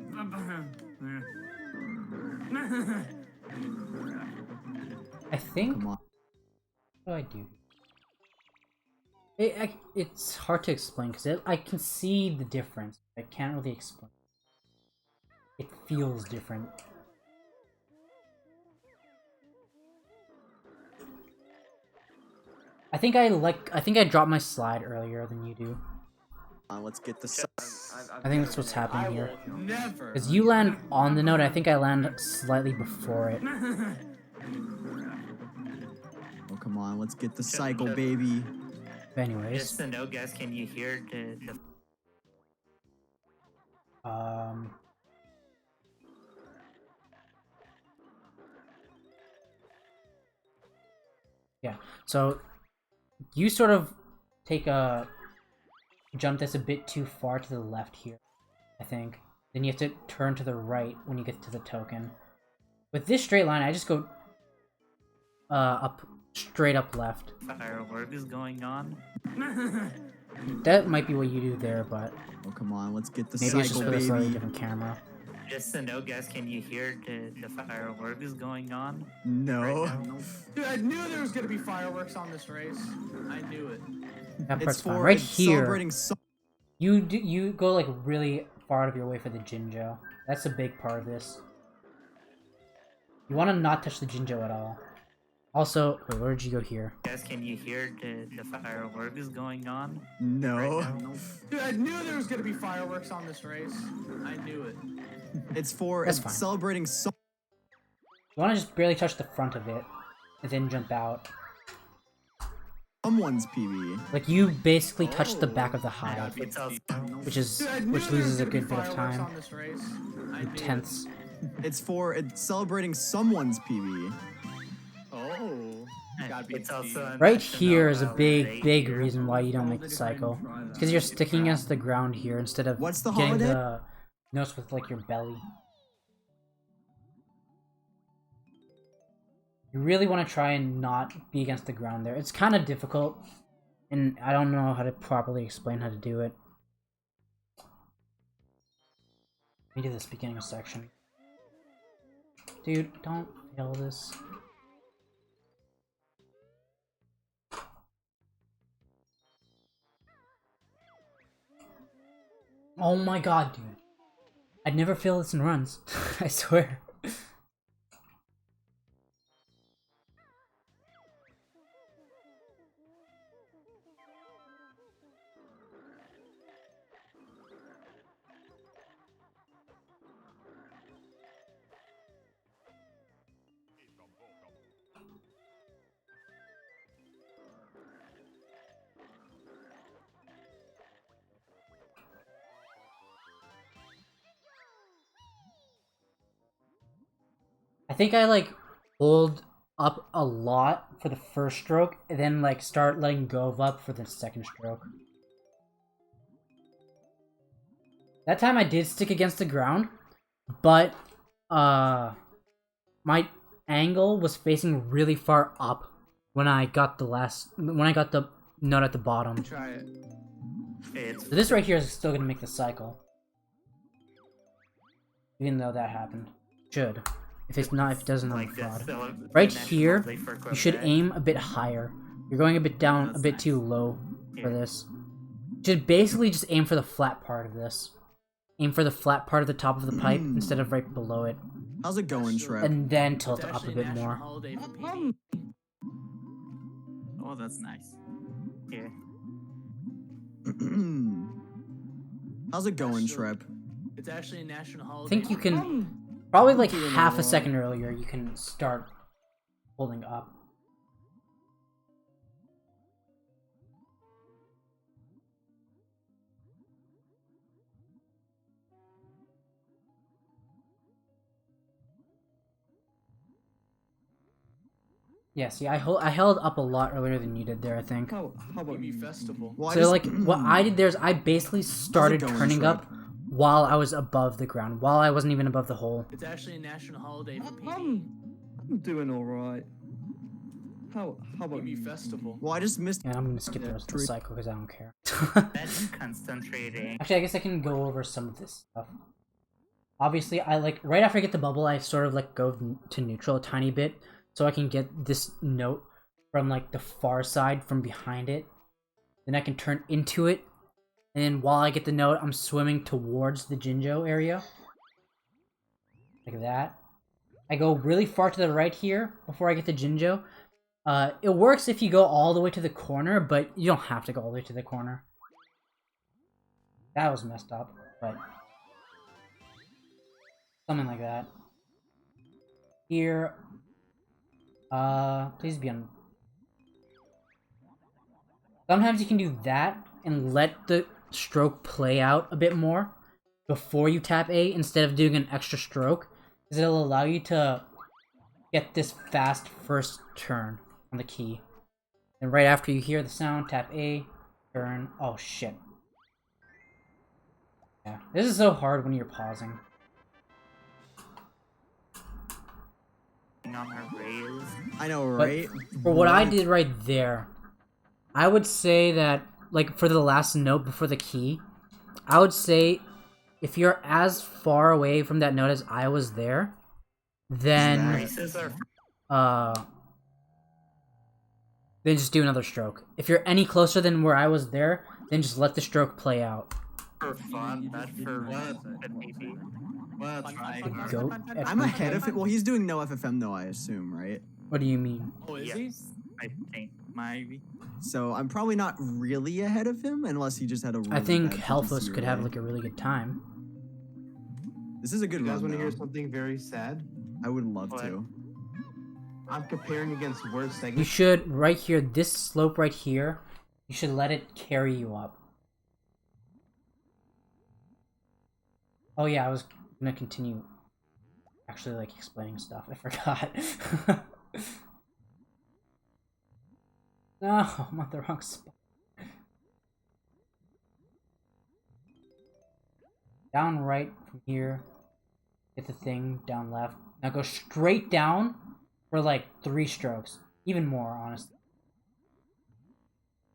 I think. Come on. What do I do? It's hard to explain because I can see the difference. I can't really explain. It feels different. I think I dropped my slide earlier than you do. Let's get the. I think that's what's happening here. Never. Because you land on the note, I think I land slightly before it. Oh, come on. Let's get the cycle, baby. But anyways. Just to know, guys, can you hear the Yeah, so you sort of take a jump that's a bit too far to the left here, I think. Then you have to turn to the right when you get to the token. With this straight line, I just go up, straight up left. fireworks going on? That might be what you do there, but Oh, come on. Let's get the maybe it's just cycle, with a slightly baby. different camera. Just to know, guys, can you hear the fireworks going on? No. Dude, I knew there was gonna be fireworks on this race. I knew it. That part's It's fine. for Right it's here, celebrating you go like really far out of your way for the Jinjo. That's a big part of this. You want to not touch the Jinjo at all. Also, wait, where did you go here? Guys, can you hear the fireworks going on? No. Dude, I knew there was gonna be fireworks on this race. I knew it. It's for That's it's fine. celebrating You want to just barely touch the front of it, and then jump out. someone's PB. Like you basically touch the back of the hive, It's also which Dude, I knew which there was loses a gonna be good bit of fireworks time. on this race. I knew it. Tenths. It's celebrating someone's PB. Oh. Gotta be it's also a Right national here is a big, holiday big here. reason why you don't make the cycle. It's because you're sticking against the ground here instead of What's the getting holiday? the notes with like your belly. You really want to try and not be against the ground there. It's kind of difficult, and I don't know how to properly explain how to do it. Let me do this beginning section. Dude, don't fail this. Oh my god, dude. I'd never fail this in runs. I swear. I think I like hold up a lot for the first stroke and then like start letting go of up for the second stroke. That time I did stick against the ground, but my angle was facing really far up when I got the note at the bottom. Try it. It's So this right here is still gonna make the cycle. Even though that happened. Should. If it's not, if it doesn't, I'm like fraud. this, so Right national here, holiday for you should Quebec. aim a bit higher. You're going a bit down, a bit too low for Yeah. this. Just basically just aim for the flat part of this. Aim for the flat part of the top of the pipe instead of right below it. How's it going, Shrek? And then It's tilt up a actually bit national more. holiday for PB. Oh, that's nice. Here. How's it going, Shrep? It's actually a national I holiday. think you for can, probably like Doing half a alright. second earlier, you can start holding up. Yeah, see, I held up a lot earlier than you did there, I think. How about PB Festival. Well, I So just- like what I did there is I basically started going, turning Shrek? up while I was above the ground, while I wasn't even above the hole. It's actually a national holiday for PB. I'm doing all right. How about PB you? Festival. Well, I just missed. And I'm gonna skip the rest of the True. cycle because I don't care. Imagine concentrating. Actually, I guess I can go over some of this stuff. Obviously, I like right after I get the bubble, I sort of like go to neutral a tiny bit so I can get this note from like the far side from behind it. Then I can turn into it, and then while I get the note, I'm swimming towards the Jinjo area. Like that. I go really far to the right here before I get to Jinjo. It works if you go all the way to the corner, but you don't have to go all the way to the corner. That was messed up, but something like that. Here, please be on. Sometimes you can do that and let the stroke play out a bit more before you tap A instead of doing an extra stroke, because it'll allow you to get this fast first turn on the key. And right after you hear the sound, tap A, turn. Oh shit. Yeah, this is so hard when you're pausing. On her rails. I know, right? For what I did right there, I would say that, like, for the last note before the key, I would say if you're as far away from that note as I was there, then then just do another stroke. If you're any closer than where I was there, then just let the stroke play out. For fun, not for maybe. Goat? I'm ahead of him. Well, he's doing no FFM though, I assume, right? What do you mean? Oh, is he? Yes, I think maybe. So I'm probably not really ahead of him unless he just had a really I think bad Helpless PTC could have array. like a really good time. This is a good You guys run, want to hear though. something very sad? I would love What? to. I'm comparing against worst You segments. should, right here, this slope right here, you should let it carry you up. Oh yeah, I was gonna continue actually like explaining stuff. I forgot. No, I'm on the wrong spot. Down right from here. Hit the thing, down left. Now go straight down for like 3 strokes. Even more, honestly.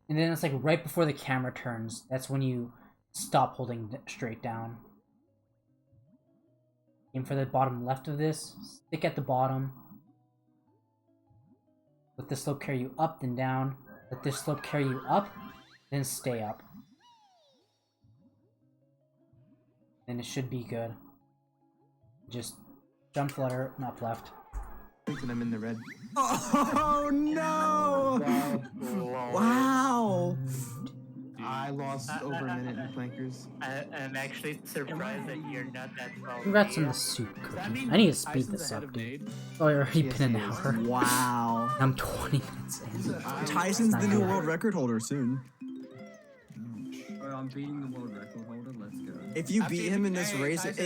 And then it's like right before the camera turns. That's when you stop holding straight down. Aim for the bottom left of this. Stick at the bottom. Let this slope carry you up, then down. Let this slope carry you up, then stay up. Then it should be good. Just jump flutter, not left. And I'm in the red. Oh no! Wow! I lost over a minute in flankers. I'm actually surprised that you're not that far. Congrats on away. the soup Does that cookie. mean I need to speed Tyson's this ahead up, of dude. Nade? Oh, it's already Yes, been an he is. hour. Wow! I'm 20 minutes in. Tyson's the new world record holder soon. Oh, I'm beating the world record holder. Let's go. If you beat him in this race, Tyson,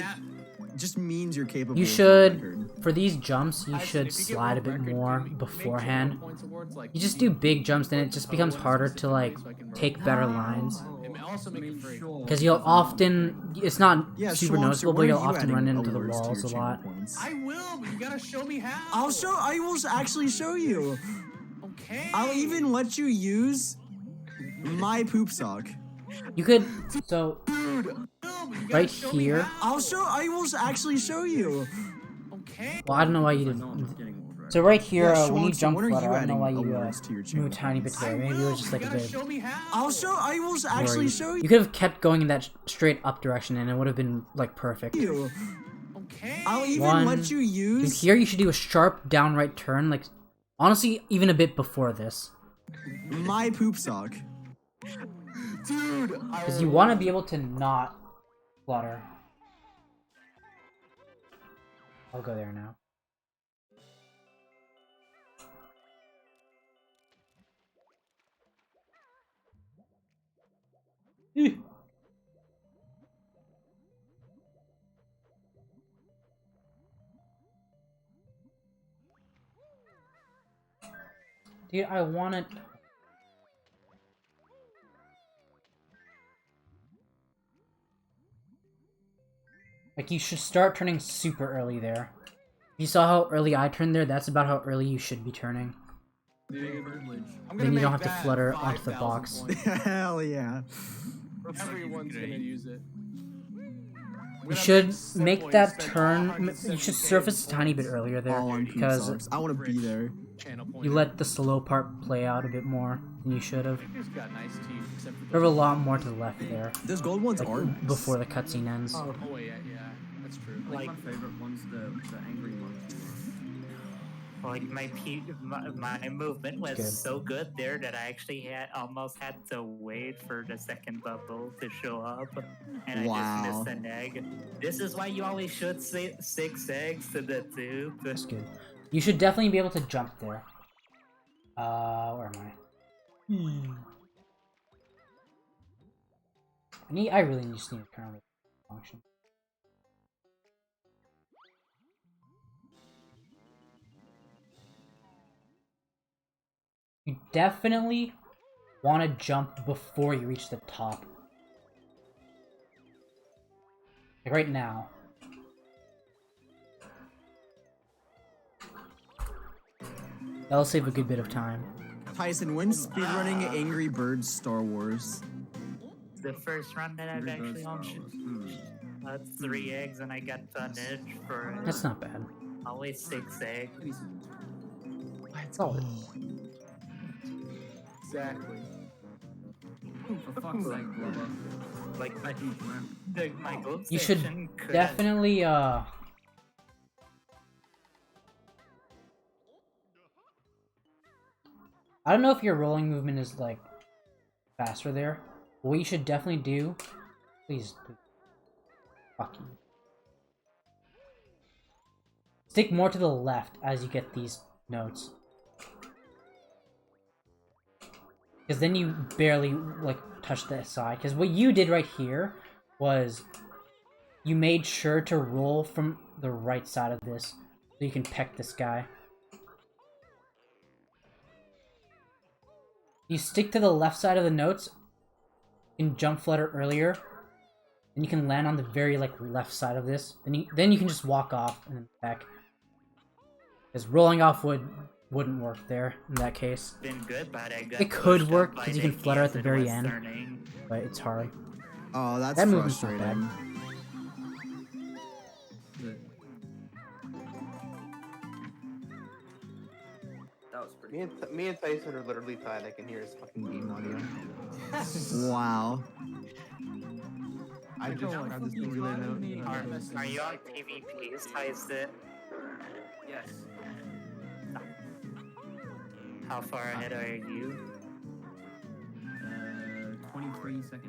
it just means you're capable. You of world should, record. for these jumps, you Tyson, should if you get slide a world bit record, more can we make beforehand. channel points awards, like, You just do big jumps, then it just becomes harder to like take better lines. And also make it free. Because you'll often, it's not Yeah, super Schwamster, noticeable, but when are you'll you often adding run into the awards to walls a your lot. channel points? I will, but you gotta show me how. I will actually show you. Okay. I'll even let you use my poop sock. You could, so Dude, no, but you gotta right show me here, how. I will actually show you. Okay. well, I don't know why you I know I'm didn't. getting world record. So right here, Yeah, when you Schwamster, jump when are flutter, you I don't know why adding you awards to your channel move a tiny bit points? there. Maybe it was just like a you gotta bit. show me how. I will actually blurry. show You could have kept going in that straight up direction, and it would have been like perfect. you. Okay. I'll even One, let you Dude, use here you should do a sharp down right turn, like honestly, even a bit before this, my poop sock. Dude, because you want to be able to not flutter. I'll go there now. Dude, I want it. Like, you should start turning super early there. You saw how early I turned there? That's about how early you should be turning. Big privilege. I'm Then gonna you don't make have to that flutter onto the 5,000 box. points. Hell yeah. Everyone's gonna use it. You should make that turn. You should surface a tiny bit earlier there, All on poop because socks. I want to be there. you let the slow part play out a bit more than you should have. He's got nice teeth, except for There's a lot more to the left there, Those gold ones like are nice. before the cutscene ends. Oh, yeah, yeah, that's true. I think my favorite one's the angry monkey one. I'm gonna make that 5,000 points. It's like, I'm gonna make Like my movement was Good. so good there that I actually almost had to wait for the second bubble to show up, and I Wow. just missed an egg. This is why you always shoot 6 eggs to the tube. That's good. You should definitely be able to jump there. Where am I? I really just need to turn on the function. You definitely want to jump before you reach the top. Like right now. That'll save a good bit of time. Tyson, when's speedrunning Angry Birds Star Wars? The first run that I've actually on, that's 3 eggs, and I got tonnage for it. That's not bad. Always 6 eggs. Let's go. Exactly. For fuck's sake, Glover. Like my gold You should section could definitely I don't know if your rolling movement is like faster there. But what you should definitely do, please. Fuck you. Stick more to the left as you get these notes. Because then you barely, like, touch the side. Because what you did right here was you made sure to roll from the right side of this so you can peck this guy. You stick to the left side of the notes, you can jump flutter earlier, and you can land on the very, like, left side of this. Then you can just walk off and then peck. Because rolling off wouldn't work there in that case. been good, but I got It could pushed work up by because you can the flutter at the keys very and end, was turning. but it's hard. Oh, that's That movement's not frustrating. That was pretty. Me and Tyson are literally tied. I can hear his fucking game audio. Wow. I just grabbed this thing relay note. Are you on PvPs, Tyson? Yes. How far ahead are you? 23 seconds.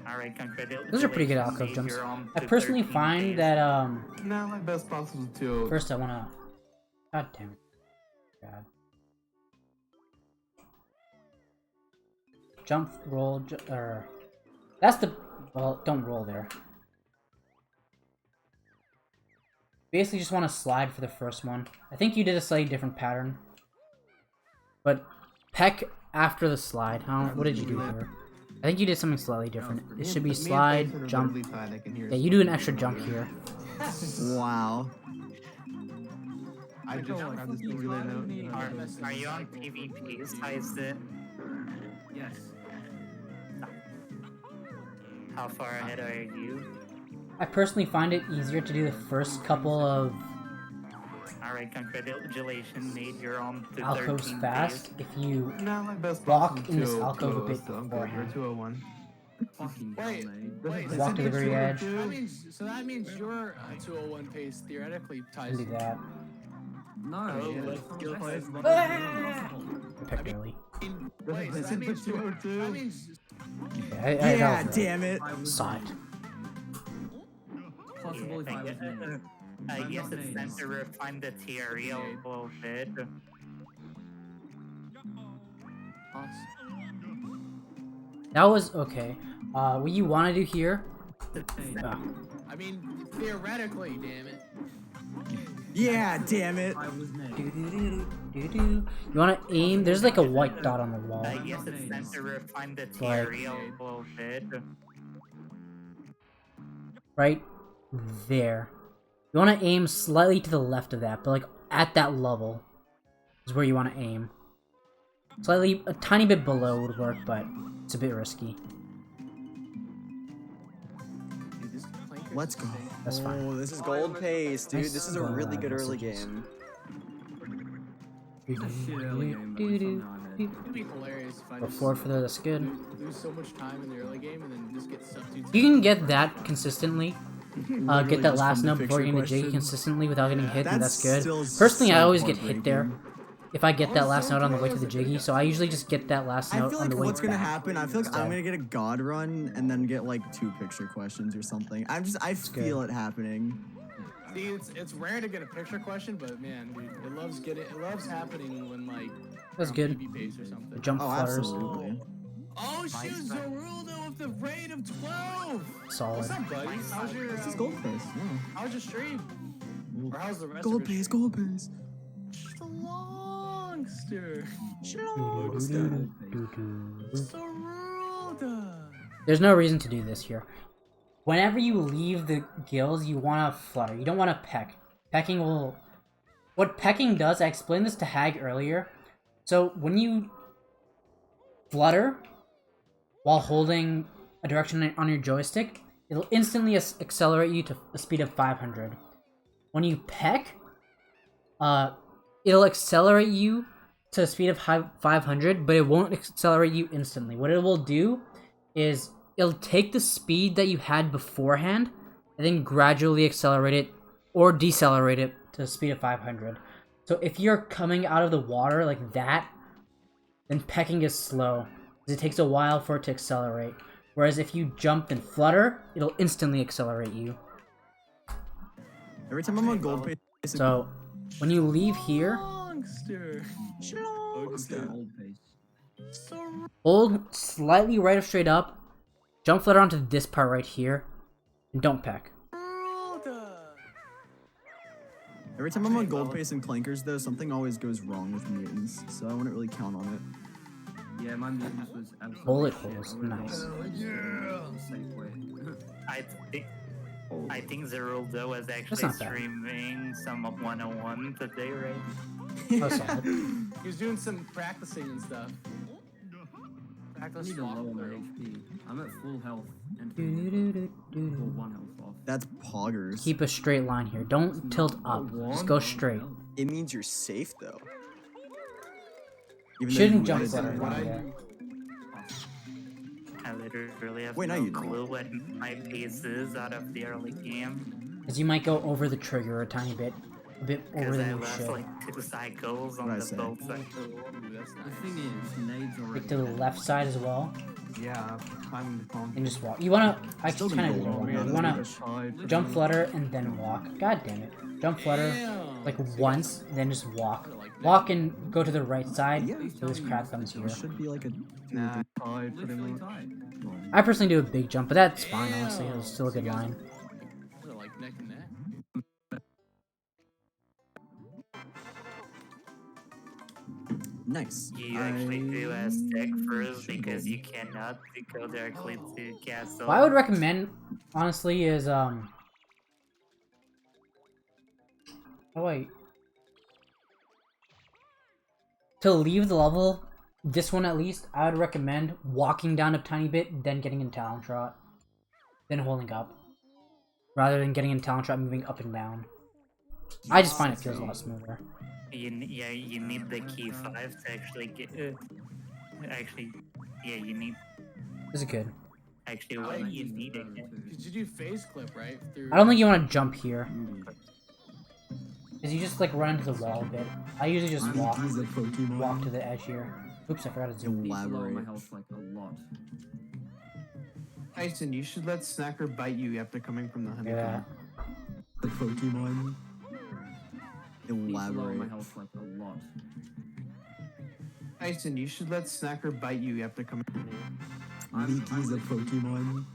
Alright, congratulations. Those are pretty good alcove Dave, jumps. you're on I to personally 13 find days. that, No, my best possible is 2. first I wanna... God damn it. God. Jump, roll, or... That's the... Well, don't roll there. Basically just want to slide for the first one. I think you did a slightly different pattern. But peck after the slide. What did you do here? I think you did something slightly different. It should be slide, jump. Yeah, you do an extra jump here. Wow. I just grabbed this thing relay note. Are you on PvPs, Tyson? Yes. How far ahead are you? I personally find it easier to do the first couple of Alright, congratulations, Nate. You're on to alcoves 13 fast days. if you No, my best walk possible in this 2. alcove a bit So I'm good. beforehand. We're 201. Fucking hell, Wait, mate. wait. Walk to the very edge. That means your 201 pace theoretically ties. do that. No, Oh, yeah, let's fucking go. best Let's- best. I pecked early. Wait, so that means your, that 202. means Yeah, damn it. I was Saw it. possible if I was me. I I'm guess not it's made. time to refine the TRE a little bit. That was okay. What you want to do here? I mean, theoretically, damn it. Yeah, damn it. I was me. You want to aim? There's like a white dot on the wall. I guess it's time to refine the TRE a little bit. Right there. You want to aim slightly to the left of that, but like at that level is where you want to aim. Slightly, a tiny bit below would work, but it's a bit risky. Dude, this Clanker's Let's go. insane. That's fine. Oh, this is gold pace, dude. Nice This is a really good early messages. game. It's a shit early game, but somehow I had. It'd be hilarious if I Go just forward for that's good. lose so much time in the early game and then just get sucked into. You can get that consistently. Literally get that just last from the note before picture getting the jiggy questions. consistently without getting hit, and that's good. still Personally, I so always get hit there heartbreaking. if I get that last note on the way to the jiggy, so I usually just get that last I note feel on like the way what's gonna back. happen, I feel like I'm instead. gonna get a god run and then get like 2 picture questions or something. I feel it happening. See, it's rare to get a picture question, but man, dude, it loves happening when like That's you're on good. PB pace or something. Jump Oh, flutters. absolutely. Oh shit, Zeruldo with the rate of 12! Solid. What's up, buddy? How's your This is gold face. Yeah. how's your stream? Or how's the rest Gold of your pace, stream? gold pace. Schlongster. Zeruldo. There's no reason to do this here. Whenever you leave the gills, you want to flutter. You don't want to peck. Pecking will... What pecking does, I explained this to Hag earlier. So, when you flutter while holding a direction on your joystick, it'll instantly accelerate you to a speed of 500. When you peck, it'll accelerate you to a speed of 500, but it won't accelerate you instantly. What it will do is it'll take the speed that you had beforehand and then gradually accelerate it or decelerate it to a speed of 500. So if you're coming out of the water like that, then pecking is slow, because it takes a while for it to accelerate. Whereas if you jump and flutter, it'll instantly accelerate you. Every time I'm on gold pace. So when you leave here, Schlongster. Old pace. hold slightly right or straight up, jump flutter onto this part right here, and don't peck. Every time I'm on gold pace and clankers though, something always goes wrong with mutants, so I wouldn't really count on it. Yeah, my mutants was absolutely Bullet shit. holes, I would've nice. gone the safe way. I think Zeruldo was actually not bad. streaming some of 101 today, right? Oh, solid. He was doing some practicing and stuff. I Practice need to lower my walkthrough. HP. I'm at full health and full 1 health off. That's poggers. Keep a straight line here. Don't tilt up. Just go straight. It means you're safe though. Even though Shouldn't you jump wanted to. flutter around there. I literally have Wait, no, no you don't. clue what my pace is out of the early game. Because you might go over the trigger a tiny bit. A bit over Because I than you left should. like 2 cycles on What'd I the say? boat side. Ooh, that's The nice. thing is, nades already. Stick to the left side as well. Yeah, climbing the phone. And just walk. You wanna... I Still kind of gonna go low. long, You wanna jump flutter and then walk. God damn it. Jump flutter Damn. like once, then just walk. Walk and go to the right side Yeah. so this crab comes here. It should be like a Nah, Literally tied. I personally do a big jump, but that's fine, honestly. It was still a good line. They're like neck and neck. nice. You actually do a stick first because you cannot go directly to castle. What I would recommend, honestly, is, Oh, wait. To leave the level, this one at least, I would recommend walking down a tiny bit, then getting in Talon Trot. Then holding up. Rather than getting in Talon Trot, moving up and down. I just find it feels a lot smoother. Yeah, you need the key 5 to actually get. Actually, yeah, you need. This is good. Actually, what you need it. Did you do phase clip, right? Through... I don't think you want to jump here. Because you just, like, run into the wall a bit. I usually just walk. He's a Pokemon. Walk to the edge here. Oops, I forgot to zoom. Needs to lower my Elaborate. health like a lot. Tyson, you should let Snacker bite you after coming from the honeycomb. Yeah. The Pokemon. Needs to lower Elaborate. my health like a lot. Tyson, you should let Snacker bite you after coming from Leaky's a Pokemon.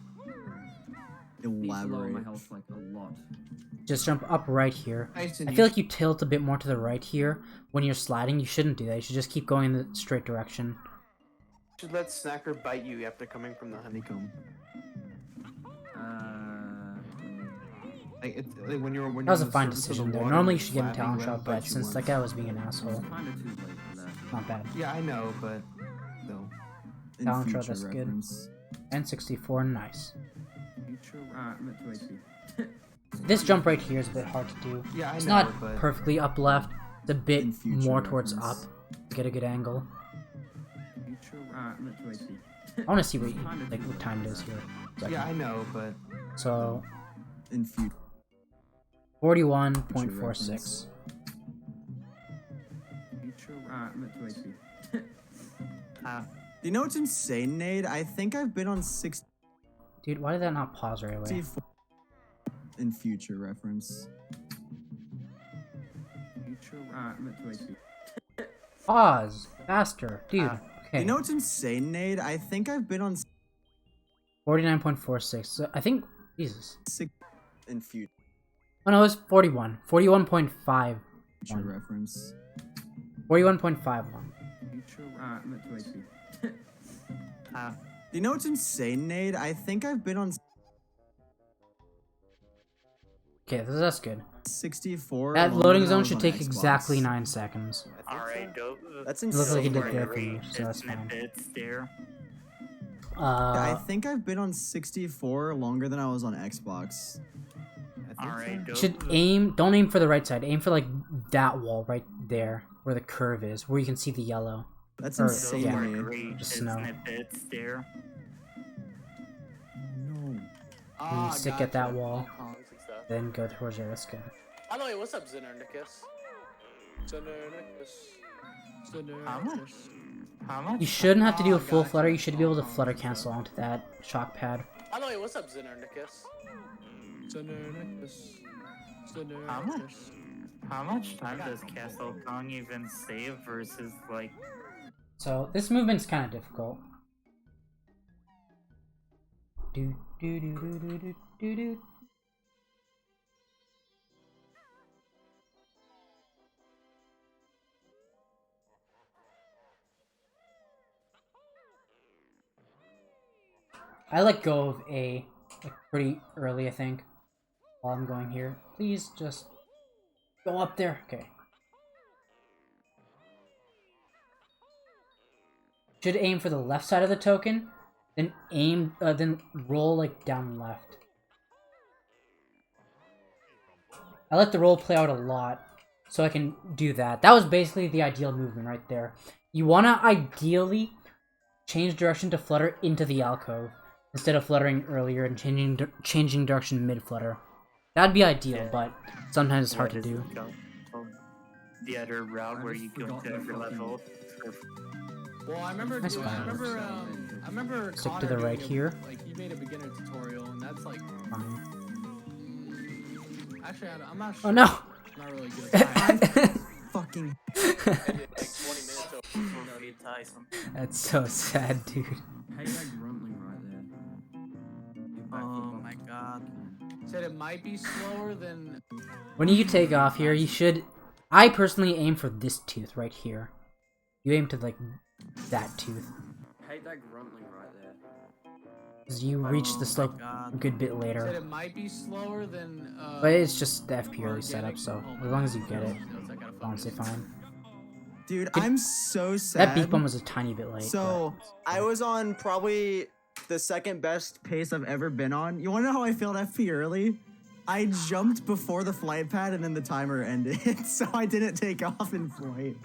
Needs to lower my Elaborate. health like a lot. Just jump up right here. Tyson, I feel like you tilt a bit more to the right here. When you're sliding, you shouldn't do that. You should just keep going in the straight direction. should let Snacker bite you after coming from the honeycomb. Like, it's, like when you're That was a on the fine surface of decision the there. water, Normally you it's should get in flapping, Talon let Shot, it but bite you since once. that guy was being an asshole, It's kinda too late for that. not bad. Yeah, I know, but no. In Talon Trot, future that's good. reference. N64, nice. Alright, I'm at 280. This jump right here is a bit hard to do. Yeah, I It's know, not but perfectly up left. It's a bit In future more towards up reference. to get a good angle. Alright, I'm at 280. I want to see what time it is here. yeah, I know, but So in future. 41.46. I'm at 2 HP. You know what's insane, Nate? I think I've been on 60 Dude, why did that not pause right away? in future reference. I'm at 2 HP. Pause! Faster! Dude, okay. You know what's insane, Nate? I think I've been on 49.46. So I think... Jesus. 6 in future Oh no, it was 41. 41.5. reference. 41.51. I'm at 2 HP. You know what's insane, Nate? I think I've been on Okay, that's good. 64. That longer loading than I zone was should on take Xbox. exactly 9 seconds. Alright, dope. That's It looks like insane. it did there for you, so that's fine. Snippets there. I think I've been on 64 longer than I was on Xbox. Alright, dope. Should aim... Don't aim for the right side. Aim for, like, that wall right there, where the curve is, where you can see the yellow. That's Or- insane, yeah. Nate. Great Just snow. snippets there. No. Ah, stick at that wall. Oh, Then go towards there. That's good. by the way, what's up, Zinnernicus? Zinnernicus. How much? How much? You shouldn't have to do a full gotcha. flutter. You should be able to flutter cancel onto that shock pad. By the way, what's up, Zinnernicus? Zinnernicus. How much? How much time does Castle Kong even save versus like? So this movement's kind of difficult. Do do do do do do do do. I let go of A like pretty early, I think. While I'm going here, please just go up there. Okay. Should aim for the left side of the token, then aim, then roll like down left. I let the roll play out a lot, so I can do that. That was basically the ideal movement right there. You want to ideally change direction to flutter into the alcove instead of fluttering earlier and changing direction mid flutter. That'd be ideal, but sometimes it's hard to do. The other route where you go forgot to the every fucking- level. Well, I remember. Nice I fire. remember. Stick to Connor the right doing here. Like he made a beginner tutorial, and that's like. Fine. Actually, I'm not sure. Oh no! I'm not really good at that. Fucking. I did like 20 minutes over. That's so sad, dude. Hey, that gruntling right there. Oh my god. Said it might be slower than. When you take off here, you should... I personally aim for this tooth right here. You aim to, like, that tooth. Hey, that gruntling right there. Because you reach the slope a good bit Said later. it might be slower than. But it's just the FP early setup, so as long as you get it, I gotta honestly focus. fine. Dude, I'm so sad. That beat bump was a tiny bit late. So, I was on probably the second best pace I've ever been on. You wanna know how I failed FP early? I jumped before the flight pad and then the timer ended, so I didn't take off in flight.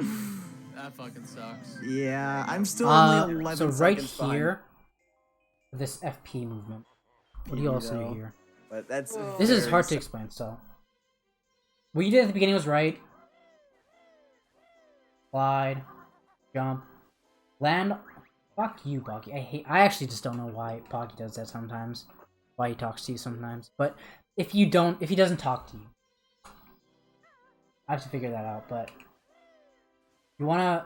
That fucking sucks. Yeah, I'm still only 11 so right seconds behind. here, this FP movement. What do you also do though. here? But that's This is very hard to sad. explain, so. What you did at the beginning was right. Slide. Jump. Land. Fuck you, Boggy. I actually just don't know why Boggy does that sometimes. Why he talks to you sometimes. But if he doesn't talk to you. I have to figure that out, but. You wanna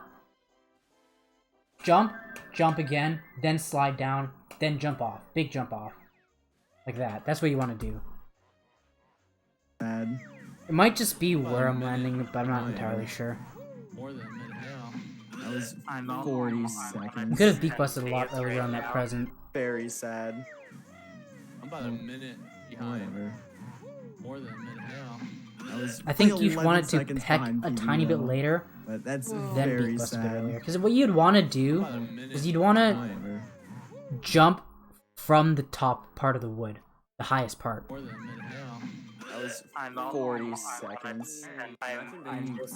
jump again, then slide down, then jump off. Big jump off. Like that. That's what you wanna do. Bad. It might just be where I'm landing, but I'm not entirely sure. More than a minute now. That was I'm all- 40 You seconds. could have beat busted a lot earlier on that present. Very sad. I'm about a minute behind. Whatever. More than a minute now. That was I think probably you 11 wanted to seconds peck behind a PB tiny bit though. later, But that's then very beat busted a bit sad. earlier. Because what you'd want to do About a minute. is you'd want to Whatever. jump from the top part of the wood, the highest part. More than a minute now. That was I'm all- 40 seconds. I'm just.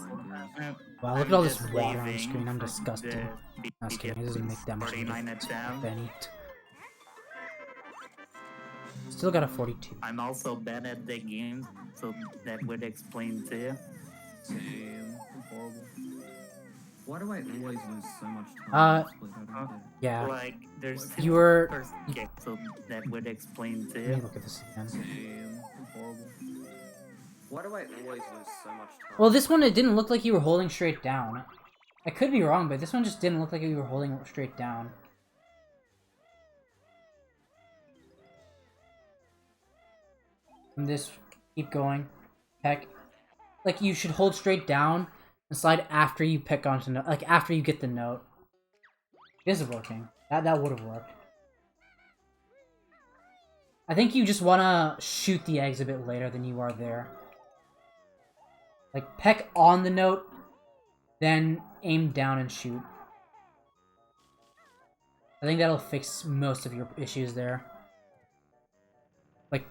Wow, look at all this water on the screen. I'm disgusted. The I was kidding. It doesn't make that much of 49 a attempts. penny. Still got a 42. I'm also bad at the game, so that would explain too. Same. I'm horrible. Why do I always lose so much time? in Split? I don't get it. Yeah. Like, there's You were. first game, so that would explain Let me too. look at this again. Same. I'm horrible. Why do I always lose so much time? Well, this one it didn't look like you were holding straight down. I could be wrong, but this one just didn't look like you were holding straight down. And this, keep going, peck. Like you should hold straight down and slide after you pick onto note, like after you get the note. This is working. That would have worked. I think you just wanna shoot the eggs a bit later than you are there. Like peck on the note, then aim down and shoot. I think that'll fix most of your issues there. Like,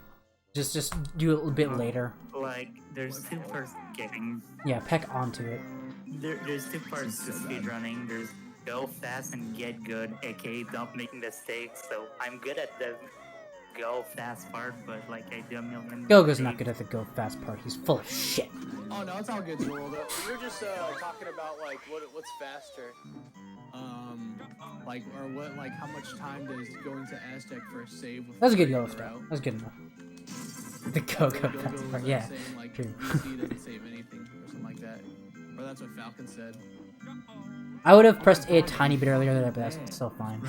just do it a bit later. Like, there's two parts getting. Yeah, peck onto it. There's two parts to speedrunning. There's go fast and get good, aka don't make mistakes. So I'm good at the go fast part, but like I do a million. Gogo's not good at the go fast part. He's full of shit. Oh no, it's all good, Zorld. We were just talking about like what's faster. Like or what? Like how much time does going to Aztec for a save? With That was a good Fire yellow Route? stuff. That was good enough. The go fast part, yeah. Saying, like, True. DC doesn't save anything or something like that. Or that's what Falcon said. I would have pressed A a tiny bit earlier, but that's still fine.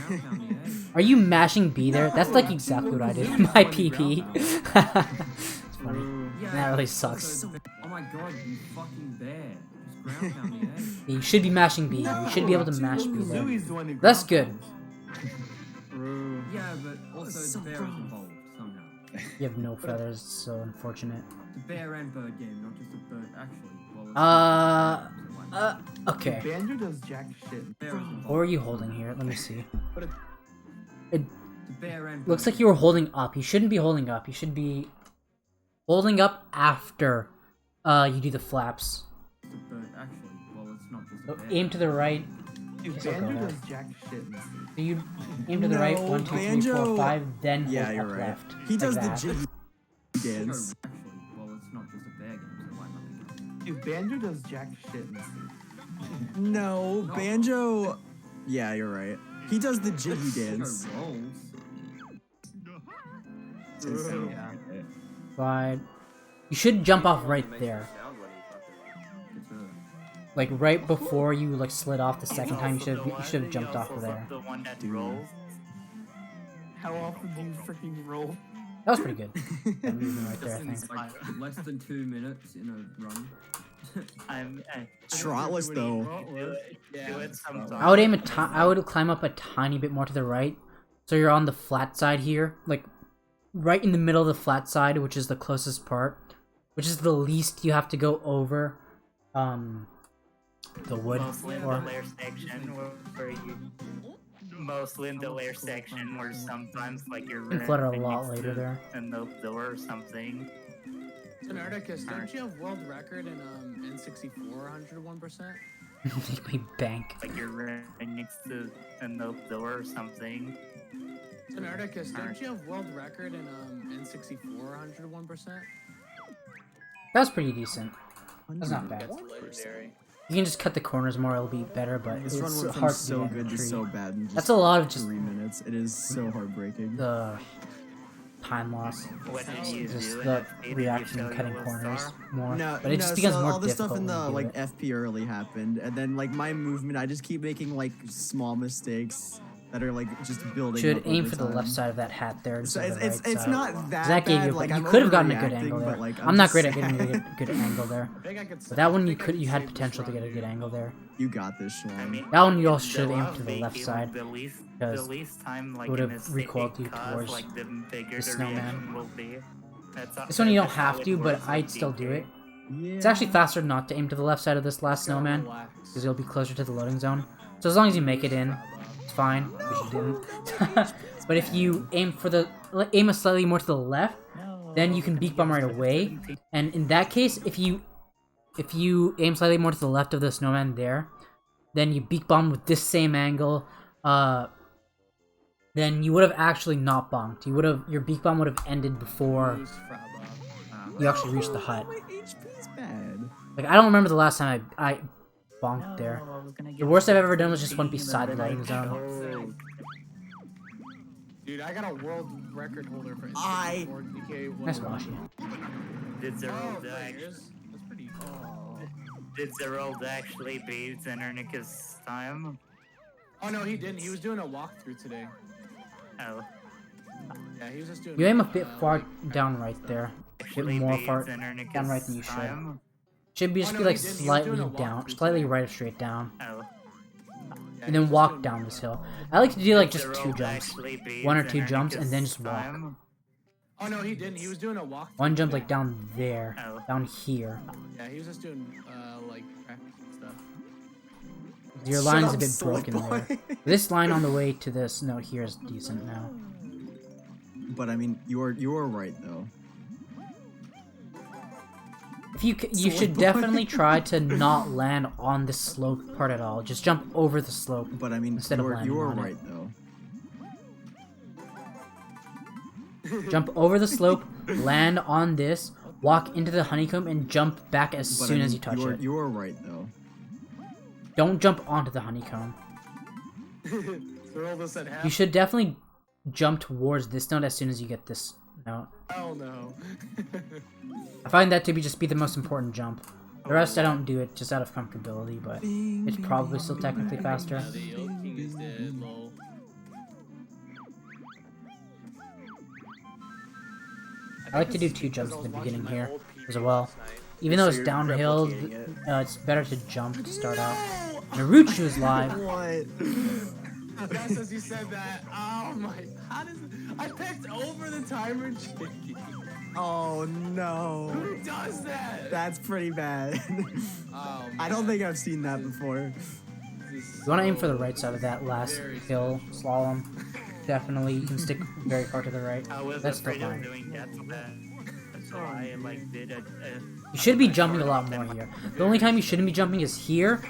Are you mashing B there? That's like exactly what I did in my PP. It's funny. That really sucks. Oh my god, you fucking bear. Just ground pound me, eh? You should be mashing B. You should be able to mash B there. Kazooie's the one who That's ground good. pounds. Yeah, but also the bear is involved somehow. You have no feathers, so unfortunate. It's a bear and bird game, not just a bird. Actually, well, it's Okay. Banjo does jack shit. bear is involved. What were you holding here? Let me see. It The bear and looks bird like you were holding up. You shouldn't be holding up. You should be holding up after you do the flaps. is a bird. Actually, well, it's not just a So bear. aim to the right. Dude, Guess I'll go Banjo there. does jack shit. So you aim to the right. No, 1, 2, 3, 4, Banjo- 5. Then hold Yeah, up you're right. left. He does like the that. jiggy No, dance. actually, well, it's not just a bear game, so why not? Dude, Banjo does jack shit. No, Banjo. Yeah, you're right. He does the jiggy dance. Rolls. But you should jump off right there. Like right before you like slid off the second time. You should have jumped off of there. The one that Dude. rolls. How often do you freaking roll? That was pretty good. That movement right there, I think. It's like less than 2 minutes in a run. Trotless though. Do it sometimes. I would aim I would climb up a tiny bit more to the right, so you're on the flat side here, like right in the middle of the flat side, which is the closest part, which is the least you have to go over, the wood. Mostly in the Or layer section where you. Mostly in the layer section where sometimes like you're. can flutter a right lot next later to there. an open door or something. So Nerdicus, don't you have world record in N64 101%? Make me bank. Like you're right next to an open door or something. So Nerdicus, don't you have world record in N64 101%? That was pretty decent. That's not bad. That's legendary. You can just cut the corners more; it'll be better. But This it's run went from hard to so do good to entry. so bad in just That's a lot of just 3 minutes. It is so heartbreaking. the time loss. What did you Just do? the in FP? Did you reaction show and cutting your corners star? more. No, But it no, just becomes so more all the stuff difficult in the when you do like it. FP early happened, and then like my movement, I just keep making like small mistakes that are like just building. Should up aim over for the time. left side of that hat there So instead of the right it's side. not that, That gave bad. you, Like, you I'm could have gotten a good overreacting, angle there. but, like, I'm not great just at getting a sad. good angle there. I think I could. But that one I you think I could, you had save this potential to run, get a good dude. angle there. You got this, Sean. I mean, That one you all the should aim left to the make left you, side, The because least time, like, it would in have a stick recoiled it you costs, towards like, the bigger the the snowman. reaction will be. This one you don't that's how have it to, but works I'd with still do DK. it. Yeah. It's actually faster not to aim to the left side of this last Gotta snowman, relax. because it'll be closer to the loading zone. So as long as you make it in, it's fine. Which you didn't. But if you aim aim slightly more to the left, then you can beak bomb right away. And in that case, if you aim slightly more to the left of the snowman there, then you beak bomb with this same angle, then you would have actually not bonked. Your beak bomb would have ended before you actually reached the hut. My HP's bad. Like, I don't remember the last time I bonked there. The worst I've ever done was just went beside the landing zone. Dude, I got a world record holder for I- DK. Nice Washi. Did Zerold That's pretty cool. Did Zerold actually beat Zenernicus time? Oh no, he didn't. He was doing a walkthrough today. Oh. Yeah, he was just doing. You aim a bit far down right there. A bit Actually more beat far Zenernicus down right than you should. time? Should be just Oh, be no, like he didn't. He was slightly doing a down, walkthrough slightly today. right or straight down, Oh. Yeah, and he then was walk doing down this hill. I like to do like just Did 2 Zerold jumps, actually beat 1 or 2 jumps, and then Zenernicus just walk. time? Oh no, he didn't. He was doing a walkthrough. One jump today. like down there, Oh. down here. Yeah, he was just doing like practice and stuff. Your Shut line's up, a bit Slip broken Boy. there. This line on the way to this note here is decent now. But I mean, you are right though. If you Slip should Boy. definitely try to not land on the slope part at all. Just jump over the slope. But I mean, Instead of you landing are on it. right though. Jump over the slope, land on this, walk into the honeycomb, and jump back as But soon I as mean, you touch it. You are right though. Don't jump onto the honeycomb. Zerold said half. You should definitely jump towards this note as soon as you get this note. Hell no. I find that to be the most important jump. The rest I don't do it just out of comfortability, but it's probably still technically faster. Yeah, the Oak King is dead, lol. I like to do 2 jumps at the beginning here as well. Even though it's you're downhill, replicating it. it's better to jump to start out. Naruto is live. What? That's as you said that. Oh my. How does I picked over the timer, Chicky. Oh no. Who does that? That's pretty bad. Oh, I don't think I've seen that before. You want to aim for the right side of that last hill slalom. Definitely, you can stick very far to the right. I was That's still afraid of fine. doing that, so I like did a You should be jumping a lot more here. The only time you shouldn't be jumping is here,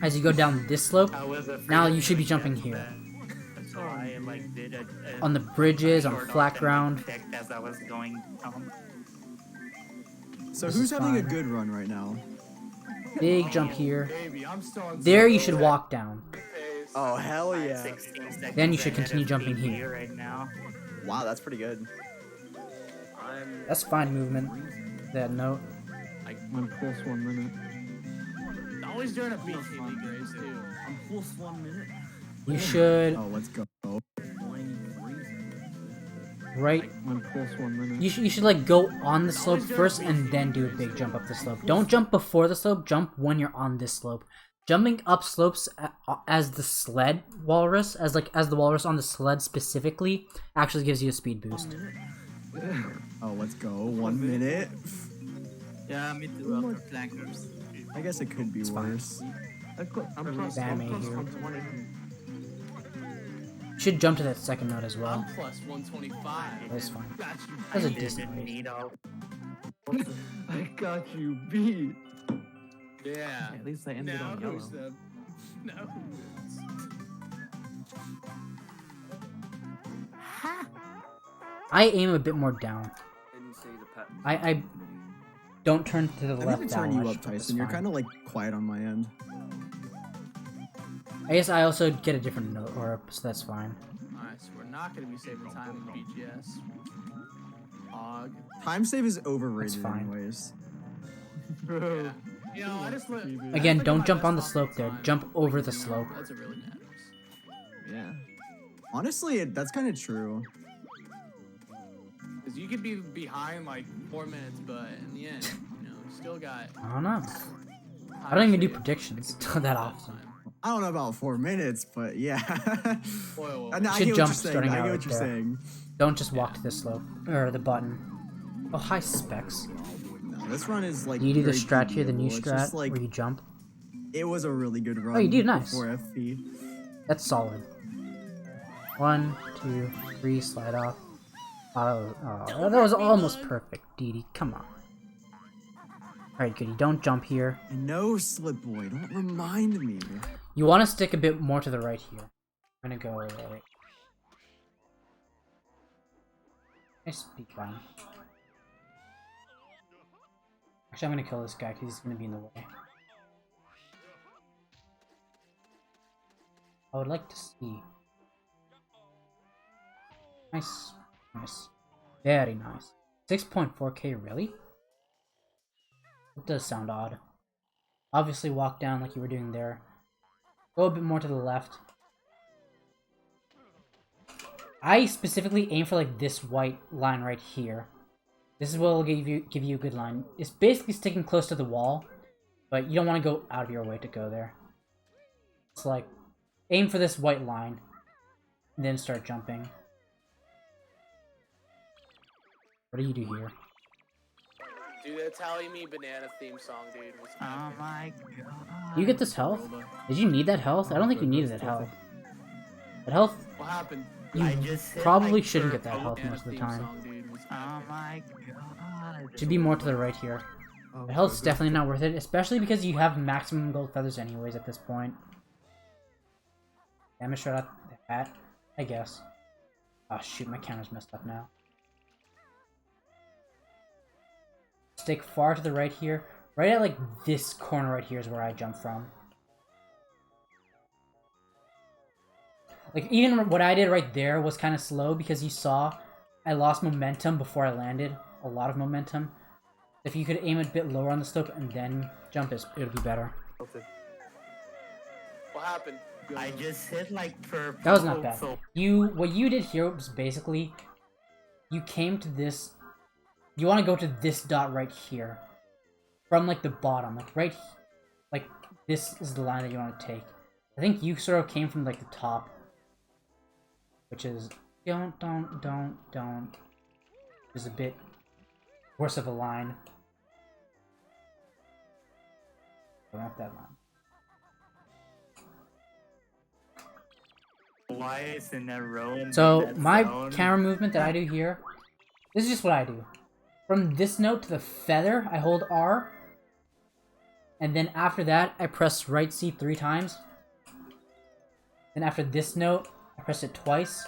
as you go down this slope. I was afraid Now of you should be doing jumping that, here. So I like did a On the bridges, on short flat off ground. and checked as I was going down. So This who's is having a fine. good run right now? Big jump here. baby, I'm still on There you should walk down. pace. Oh hell I'm yeah! 16 seconds Then you should ahead continue of jumping PG here. right now. Wow, that's pretty good. I'm That's fine movement. That note. I'm plus 1 minute. Always during a BKB grace too. I'm plus 1 minute. You should Oh, let's go. 93. right. I'm plus 1 minute. You should like go on the slope first and then do a big jump up the slope. Don't jump before the slope. Jump when you're on this slope. Jumping up slopes as the sled walrus, as the walrus on the sled specifically, actually gives you a speed boost. Oh, let's go. 1 minute. Yeah, me too, after flankers. I guess it could be worse. I'm plus Bammy I'm plus here. 120. You should jump to that second note as well. I'm plus 125. That's fine. Got you. That's a Didn't decent race. need all. I got you beat. Yeah. At least I ended Now on yellow. who's the? Now who's? I aim a bit more down. I don't turn to the I left need to that turn you much, up, but that's Tyson. You're fine. kind of like quiet on my end. I guess I also get a different note or so that's fine. Alright, so we're not gonna be saving time in BGS. Og. Time save is overrated, fine. anyways. Yeah. You know, I just Again, don't jump on the slope there. Jump over the slope. That's what really matters. Yeah. Honestly, that's kind of true. Because you could be behind like 4 minutes, but in the end, you know, you still got. I don't know. I don't even do predictions that often. I don't know about 4 minutes, but yeah. Whoa. I, know, I should get what jump you're saying. starting I out get right what you're there. saying. Don't just walk to the slope or the button. Oh, hi specs. No, this run is like. Do you do the very strat here, the new PBable. It's just, strat, like, where you jump? it was a really good run. Oh, you do nice. Before FP. That's solid. 1, 2, 3, slide off. Oh, that was almost perfect, Didi. Come on. Alright, goody. Don't jump here. No, Slip Boy. Don't remind me. You want to stick a bit more to the right here. I'm gonna go right Nice speedrun. Actually, I'm gonna kill this guy because he's gonna be in the way. I would like to see. Nice. Nice. Very nice. 6.4k, really? It does sound odd. Obviously walk down like you were doing there. Go a bit more to the left. I specifically aim for like this white line right here. This is what will give you a good line. It's basically sticking close to the wall, but you don't want to go out of your way to go there. It's like, aim for this white line, and then start jumping. What do you do here? Dude, that's how you mean banana theme song, dude. Oh my god. You get this health? Did you need that health? I don't think you needed that health. That health, What happened? you I just hit, probably like, shouldn't get that purple health most of the Theme time. song, dude. Oh my god. Should be more to the right here. Oh, The health's good. definitely not worth it, especially because you have maximum gold feathers anyways at this point. Damage shot at that, I guess. Oh shoot, my camera's messed up now. Stick far to the right here. Right at like this corner right here is where I jump from. Like even what I did right there was kind of slow because you saw I lost momentum before I landed. A lot of momentum. If you could aim a bit lower on the slope and then jump, it would be better. What happened? I just hit like purple. That was not bad. So What you did here was basically, you came to this, you want to go to this dot right here. From like the bottom, like this is the line that you want to take. I think you sort of came from like the top. Which is, don't. Is a bit worse of a line. I want that line. twice in a row. In So that my zone. camera movement that I do here, this is just what I do. From this note to the feather, I hold R. And then after that, I press right C 3 times. Then after this note, I press it twice.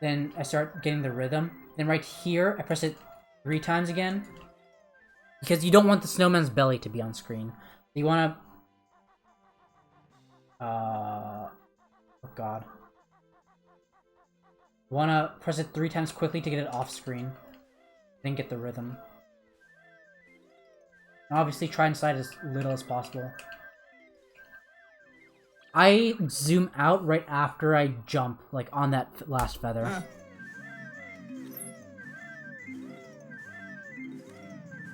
Then I start getting the rhythm. Then right here, I press it 3 times again. Because you don't want the snowman's belly to be on screen. You want to... oh god. You want to press it 3 times quickly to get it off screen. Then get the rhythm. And obviously try and slide as little as possible. I zoom out right after I jump, like on that last feather.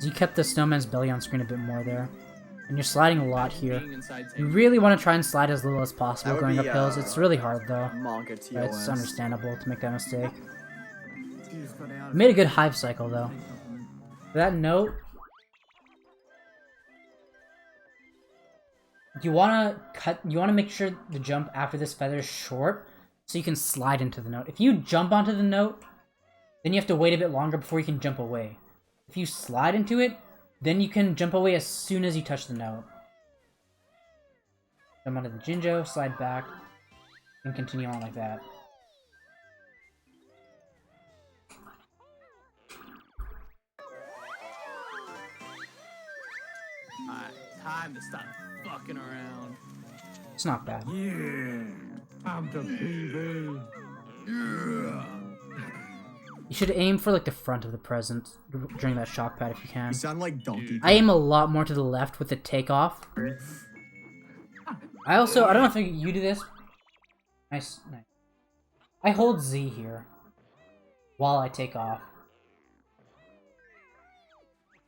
You kept the snowman's belly on screen a bit more there. And you're sliding a lot here. You really want to try and slide as little as possible That would going up be, hills. It's really hard though. Monka But it's TOS. understandable to make that mistake. You just got out. You made a good hive cycle though. For that note, you want to make sure the jump after this feather is short so you can slide into the note. If you jump onto the note, then you have to wait a bit longer before you can jump away. If you slide into it, then you can jump away as soon as you touch the note. Jump onto the Jinjo, slide back, and continue on like that. Alright, time to stop fucking around. It's not bad. I'm the PB. Yeah. You should aim for like the front of the present during that shock pad if you can. You sound like Donkey. I aim a lot more to the left with the takeoff. I don't know if you do this. Nice. I hold Z here while I take off.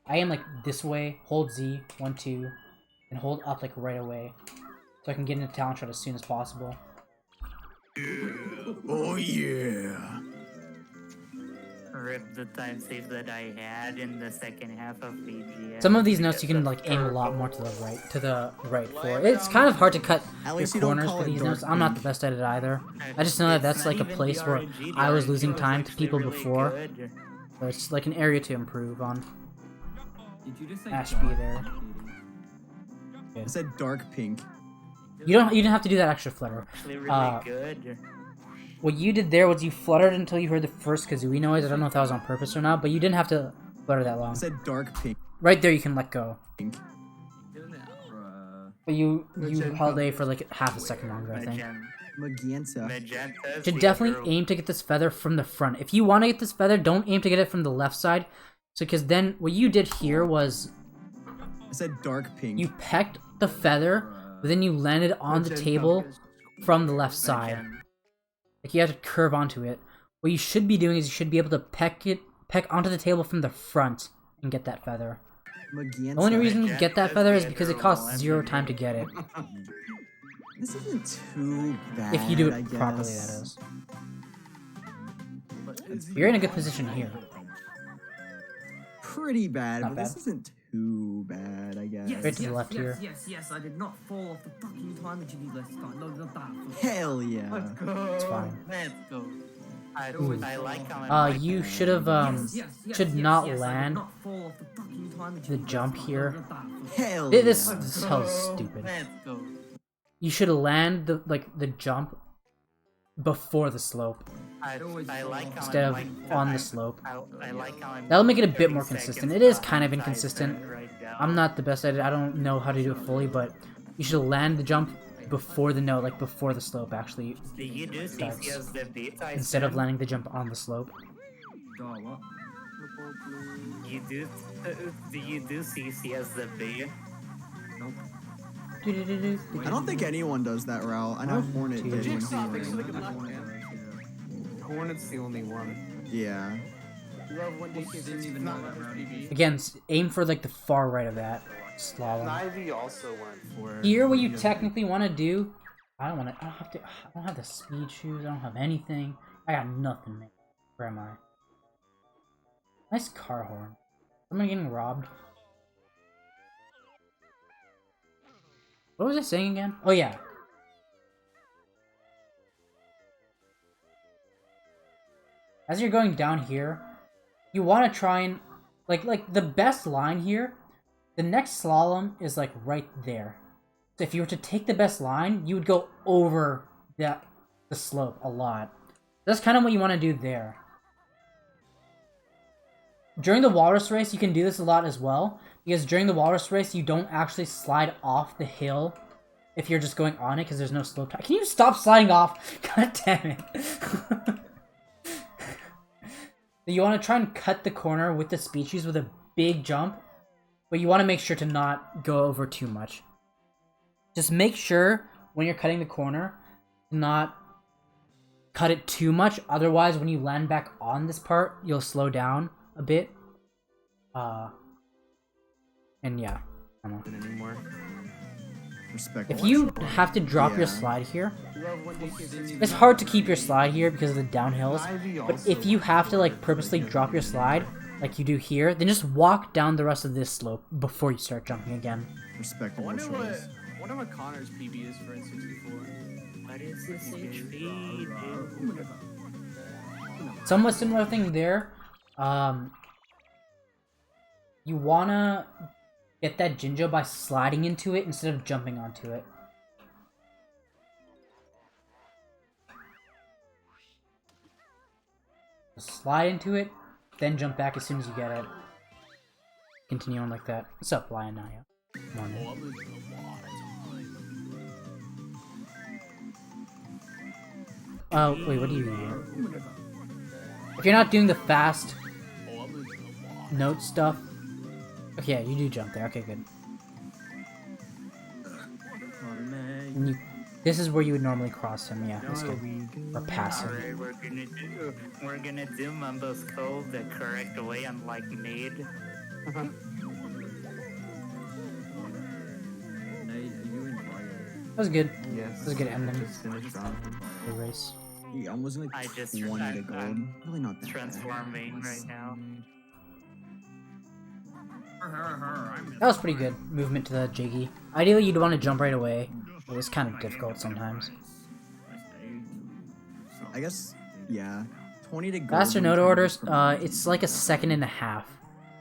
I aim like this way, hold Z, 1, 2, and hold up like right away. So I can get into talent shot as soon as possible. Oh yeah. Rip the time save that I had in the second half of BGS. Some of these notes you can like aim a lot more to the right for. It's kind of hard to cut At your least you don't corners call for it these dark notes. I'm not the pink. best at it either. I just know that that's like a place where I was losing time to people before. So it's like an area to improve on. Did you just say Ash dark? B there. I said dark pink. You didn't have to do that extra flutter. Actually really Uh, good. what you did there was you fluttered until you heard the first Kazooie noise. I don't know if that was on purpose or not, but you didn't have to flutter that long. I said dark pink. Right there, you can let go. Good now. But you held A for like half a second longer, I think. Magenta. Magenta. You should definitely aim to get this feather from the front. If you want to get this feather, don't aim to get it from the left side. So, because then what you did here was I said dark pink. you pecked the feather, but then you landed on the table from the left side. Like you had to curve onto it. What you should be doing is you should be able to peck onto the table from the front and get that feather. Magenta. The only reason you get that feather is because it costs 0 time to get it. This isn't too bad. If you do I it properly, guess. that is. You're in a good position here. Pretty bad, Not but this bad. isn't too bad, I guess. Right to the left here. Yes, I did not fall off the fucking time machine last time. No, not that. Hell yeah. It's fine. Let's go. I like how You should have should not land fall off the fucking time the machine jump last time. here. No, not that. Hell This yeah. is hell stupid. Let's go. You should land the jump before the slope I like how instead I'm of like, on the slope. I like how I'm That'll make it a bit 30 more consistent. seconds It is kind behind of inconsistent. Tyson right now. I'm not the best at it. I don't know how to do it fully, but you should land the jump before the like before the slope actually, Do you do starts. CC as the beat, Tyson? instead of landing the jump on the slope. What? You do CC as the beat? Nope. I don't think anyone does that route. I know Hornet did when he Jigsaw ran. makes it like a black man. Hornet's the only one. Yeah. You have one DK Didn't even not know that, first right? PB. Again, aim for like the far right of that slalom. Ivy also went for Here, what you technically want to do, I don't have the speed shoes. I don't have anything. I got nothing, man. Where am I? Nice car horn. Someone getting robbed. What was I saying again? Oh yeah. As you're going down here, you want to try and like the best line here. The next slalom is like right there. So if you were to take the best line, you would go over the slope a lot. That's kind of what you want to do there. During the walrus race, you can do this a lot as well, because during the walrus race, you don't actually slide off the hill if you're just going on it, because there's no slope time. Can you stop sliding off? God damn it. You want to try and cut the corner with the speed shoes with a big jump, but you want to make sure to not go over too much. Just make sure when you're cutting the corner to not cut it too much, otherwise when you land back on this part, you'll slow down a bit. And yeah, I don't know. anymore. Respect. If you have to drop your Yeah. slide here, You have one DK it's hard to keep your slide here because of the downhills. Ivy But also if you went have to for like purposely drop your slide, like you do here, then just walk down the rest of this slope before you start jumping again. I Respectable wonder choice. what Connor's PB is for N64. What is this HP, dude? Somewhat similar thing there. You wanna get that Jinjo by sliding into it instead of jumping onto it. Slide into it, then jump back as soon as you get it. Continue on like that. What's up, Lion Naya? Morning. Oh, wait, what do you do? If you're not doing the fast note stuff. Okay, yeah, you do jump there. Okay, good. And this is where you would normally cross him. Yeah, that's good. Or pass him. Alright, we're gonna do Mumbo's Cove the correct way, unlike Made. That was good. Yes. That was a good ending Just finished on him. to the race. Yeah, almost like I 20 just- to gold. I'm Really not that bad. Transforming right now. That was pretty good. Movement to the Jiggy. Ideally, you'd want to jump right away. It was kind of difficult sometimes. I guess, yeah. 20 to gold. Faster note orders, it's like a second and a half.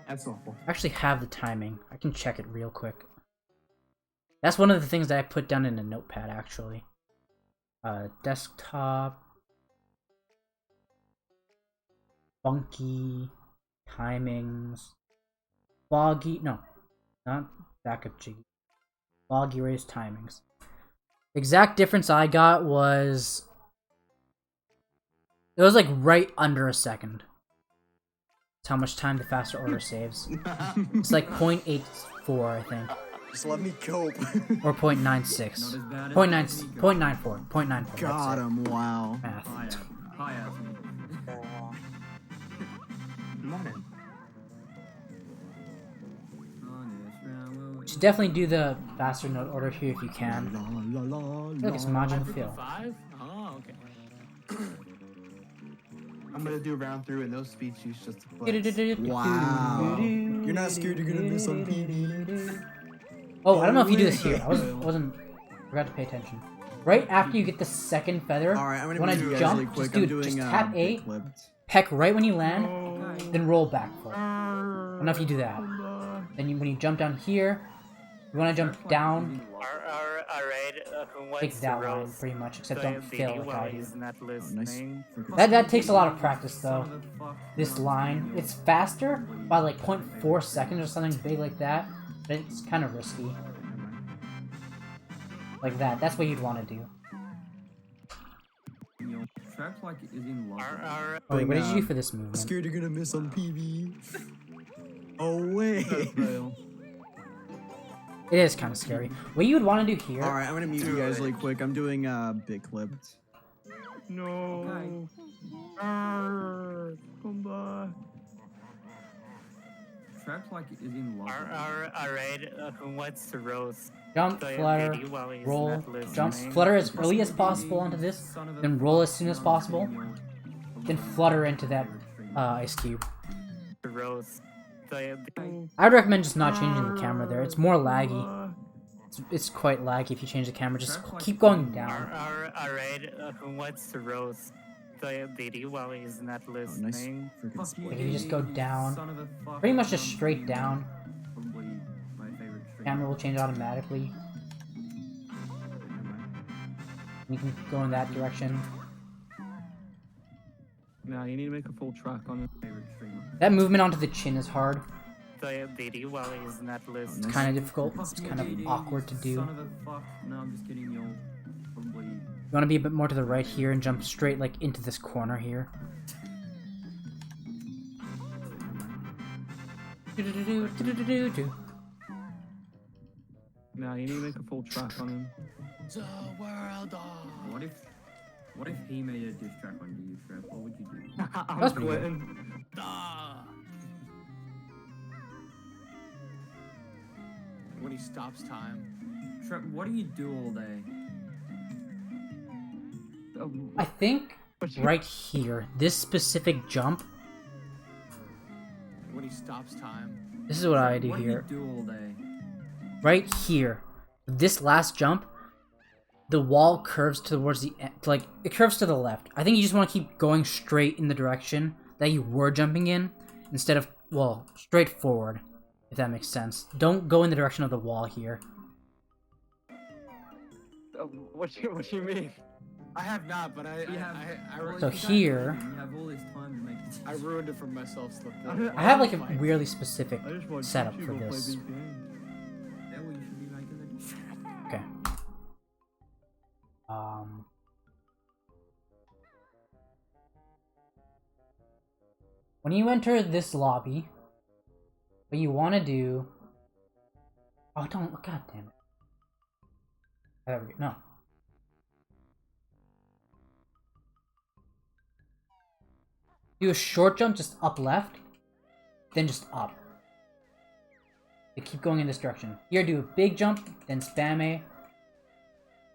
That's awful. I actually have the timing. I can check it real quick. That's one of the things that I put down in a notepad, actually. Desktop. funky timings, foggy. No, not backup jiggy. Foggy race timings. The exact difference I got was it was like right under a second. That's how much time the faster order saves. It's like 0.84, I think. Just let me cope. Or 0.96. 0.94. 0.94. Got him. Wow. Math. Hi, Anthony. Morning. Should definitely do the faster note order here if you can. Look, it's Majin Phil. 5? Oh, okay. I'm gonna do a round through and no speed sheets just to flex. Wow. You're not scared you're gonna miss on PB. Oh, I don't know if you do this here. Forgot to pay attention. Right after you get the second feather, Alright, I'm gonna when I mute you guys jump, really quick. just do I'm it. Just doing tap A, big flip. peck right when you land, then roll back for it. I don't know if you do that. Then when you jump down here, you want to jump down, Alright, who take wants to that line roast? pretty much, except So don't fail like while I do. he's not Oh, nice. listening. That takes a lot of practice though. This line, it's faster by like 0.4 seconds or something big like that, but it's kind of risky. Like that. That's what you'd want to do. Trap like is in love. Oh, wait, what did you do for this movement? Scared you're gonna miss on PB. Oh wait. It is kind of scary. What you would want to do here? Alright, I'm gonna mute you guys really quick. I'm doing big clip. No. Come back. Trap like is in love. Alright, who wants to roast? Jump, So flutter, while he's roll, not listening. jump, flutter as early as possible onto this, then roll as soon as possible, then flutter into that ice cube. Roast. So I would recommend just not changing the camera there. It's more laggy. It's quite laggy if you change the camera. Just keep going down. Alright, who wants to roast? So while he's not Oh, nice. listening. Freaking split. If you just go down, Son of a fuck. pretty much just straight down. Probably my favorite stream. Camera will change automatically. You can go in that direction. No, you need to make a full track on it. Favorite streamer. That movement onto the chin is hard. So while he's not listening. It's kind of difficult. It's kind of awkward to do. Son of a fuck. No, I'm just kidding. You'll probably. You want to be a bit more to the right here and jump straight like into this corner here. No, you need to make a full track on him. The world What if he made a diss track on you, Trap? What would you do? That's pretty good. quitting. When he stops time. Trap, what do you do all day? I think right here, this specific jump, When he stops time. this is what I do What here. do you do all day? Right here, this last jump, the wall curves towards the end, like it curves to the left. I think you just want to keep going straight in the direction that you were jumping in, instead of, well, straight forward, if that makes sense. Don't go in the direction of the wall here. What you mean? I have not, but I So here, You have all this time to make it. I ruined it for myself. So I have like a weirdly specific I just want setup you for to play this. these games. That way you should be making a diss track. Okay. When you enter this lobby, what you want to do... Oh, don't... God damn it. There we go. No. Do a short jump, just up left, then just up. You keep going in this direction. Here, do a big jump, then spam A.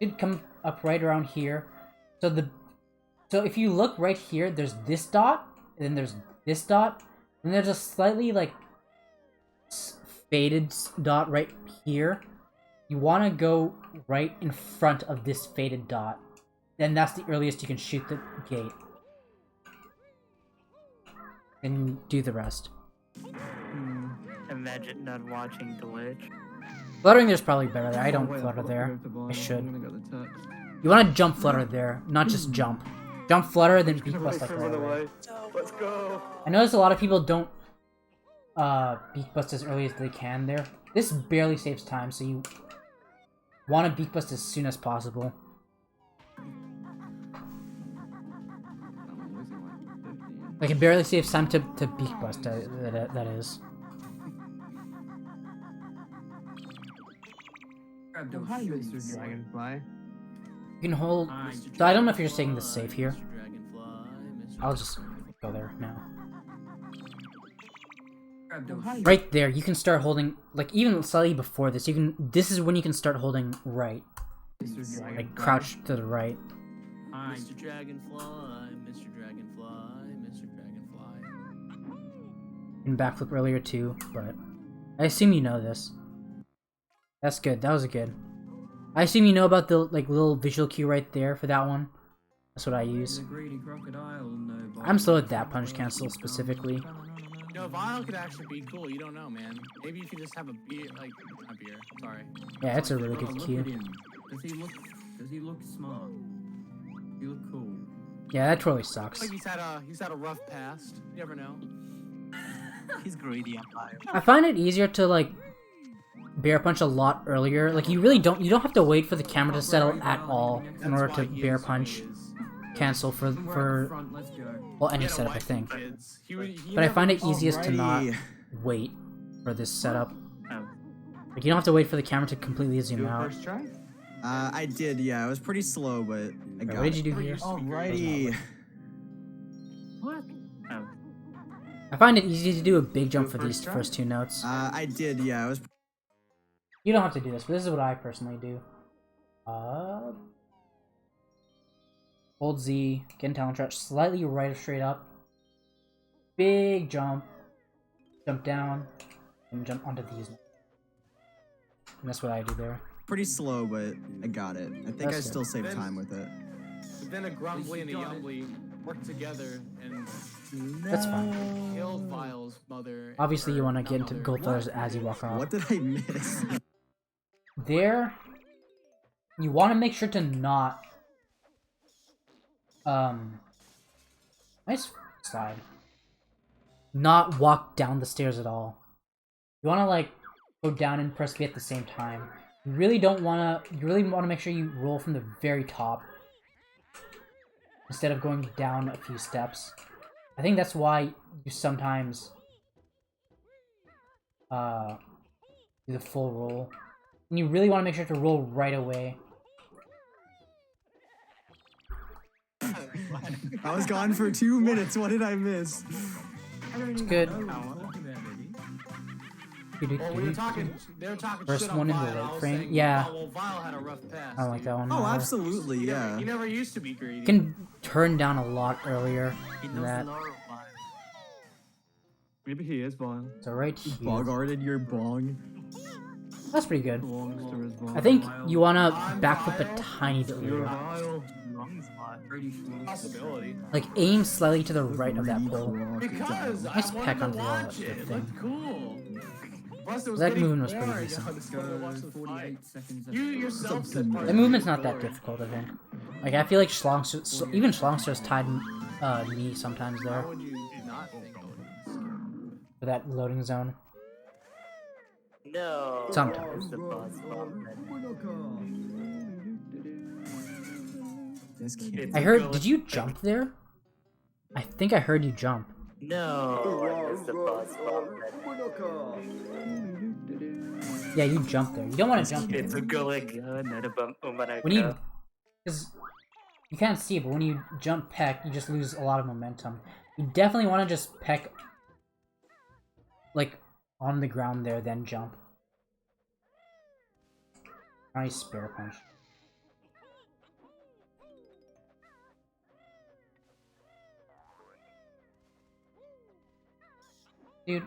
Should come up right around here. So if you look right here, there's this dot, and then there's this dot, and there's a slightly like faded dot right here. You want to go right in front of this faded dot. Then that's the earliest you can shoot the gate. And do the rest. Imagine not watching glitch. Fluttering there's probably better there. I don't Wait, flutter I'll there. go to the bottom. I should. I'm gonna get the text. You want to jump flutter there, not just jump. Jump flutter, then beak Everybody bust like run right away. away. Let's go. I notice a lot of people don't beak bust as early as they can there. This barely saves time, so you want to beak bust as soon as possible. Like, it barely saves time to beak bust, that is. Grab Hi, those Mr. shoes. Dragonfly. You can hold... Mr. So I don't know if you're just taking this safe here. Mr. Dragonfly, Mr. I'll just go there now. Grab those Hi. Right there, you can start holding... Like, even slightly before this, you can... This is when you can start holding right. Mr. Dragonfly. Like, crouch to the right. Hi. Mr. Dragonfly, Mr. Dragonfly, Mr. Dragonfly. And backflip earlier too, but... I assume you know this. That's good, that was good. I assume you know about the, like, little visual cue right there for that one. That's what I use. The greedy crocodile, no I'm slow at that punch cancel specifically. You know, Vile could actually be cool. You don't know, man. Maybe if you just have a beer, like, not beer. Sorry. Yeah, it's a really Oh, good look at cue. him. Does he look smart? He look cool. Yeah, that totally sucks. Like he's had a rough past. You never know. He's greedy on fire. I find it easier to, like, bear punch a lot earlier. Like, you don't have to wait for the camera to settle at all in order to bear punch cancel for Front, let's go. well, any He had a setup, I wife think. and kids. He But I never find it was- easiest to not Alrighty. wait for this setup. Oh. Like, you don't have to wait for the camera to completely zoom Do it out. first try? I did, yeah. It was pretty slow, but I Wait, got what did it. you do here? Alrighty. What? Oh. I find it easy to do a big jump for Do it these first try? first two notes. I did, yeah. It was You don't have to do this, but this is what I personally do. Hold Z, get in talent stretch, slightly right or straight up. Big jump. Jump down, and jump onto these. And that's what I do there. pretty slow, but I got it. I think That's I good. still saved time with it. But then a Grumbly and a Yumbly worked together and That's fine. killed Vile's mother. Obviously, you or want to not get into mother. gold feathers as you walk off. What did I miss? There, you want to make sure to not, nice slide. Not walk down the stairs at all. You want to, like, go down and press B at the same time. You really don't want to, you really want to make sure you roll from the very top instead of going down a few steps. I think that's why you sometimes, do the full roll. And you really want to make sure to roll right away. I was gone for 2 minutes. What did I miss? It's good. Well, we were talking. They were talking First shit on one in the Vile. late I was frame. saying, Yeah. Well, Vile had a rough past. I don't like that one. Oh, either. absolutely, yeah. He never used to be greedy. You can turn down a lot earlier than that. Maybe he is Vile. So right here. Bogarted your bong. That's pretty good. Belongs to his Vile. I think you want to backflip a tiny bit You're later. Vile. Possibility. Like, aim slightly to the right of that pole. Because I Nice wanted peck to onto the watch it. It thing. looked cool. Plus, it was That getting movement was pretty boring. decent. I just wanted to watch the fight. 48 seconds. You yourself said part The of it movement's was not that boring. difficult, I think. Like, I feel like even Schlongster's tied me sometimes Why there would you not think it was scary? for that loading zone. No. Sometimes. The boss bomb. This kid. It's I a heard. go- Did you jump there? I think I heard you jump. No. It's the boss bomb. Yeah, you jumped there. You don't want to jump there. It's a Goliath, not a bump. When you, because you can't see it, but when you jump peck, you just lose a lot of momentum. You definitely want to just peck, like, on the ground there, then jump. Nice spare punch. Dude.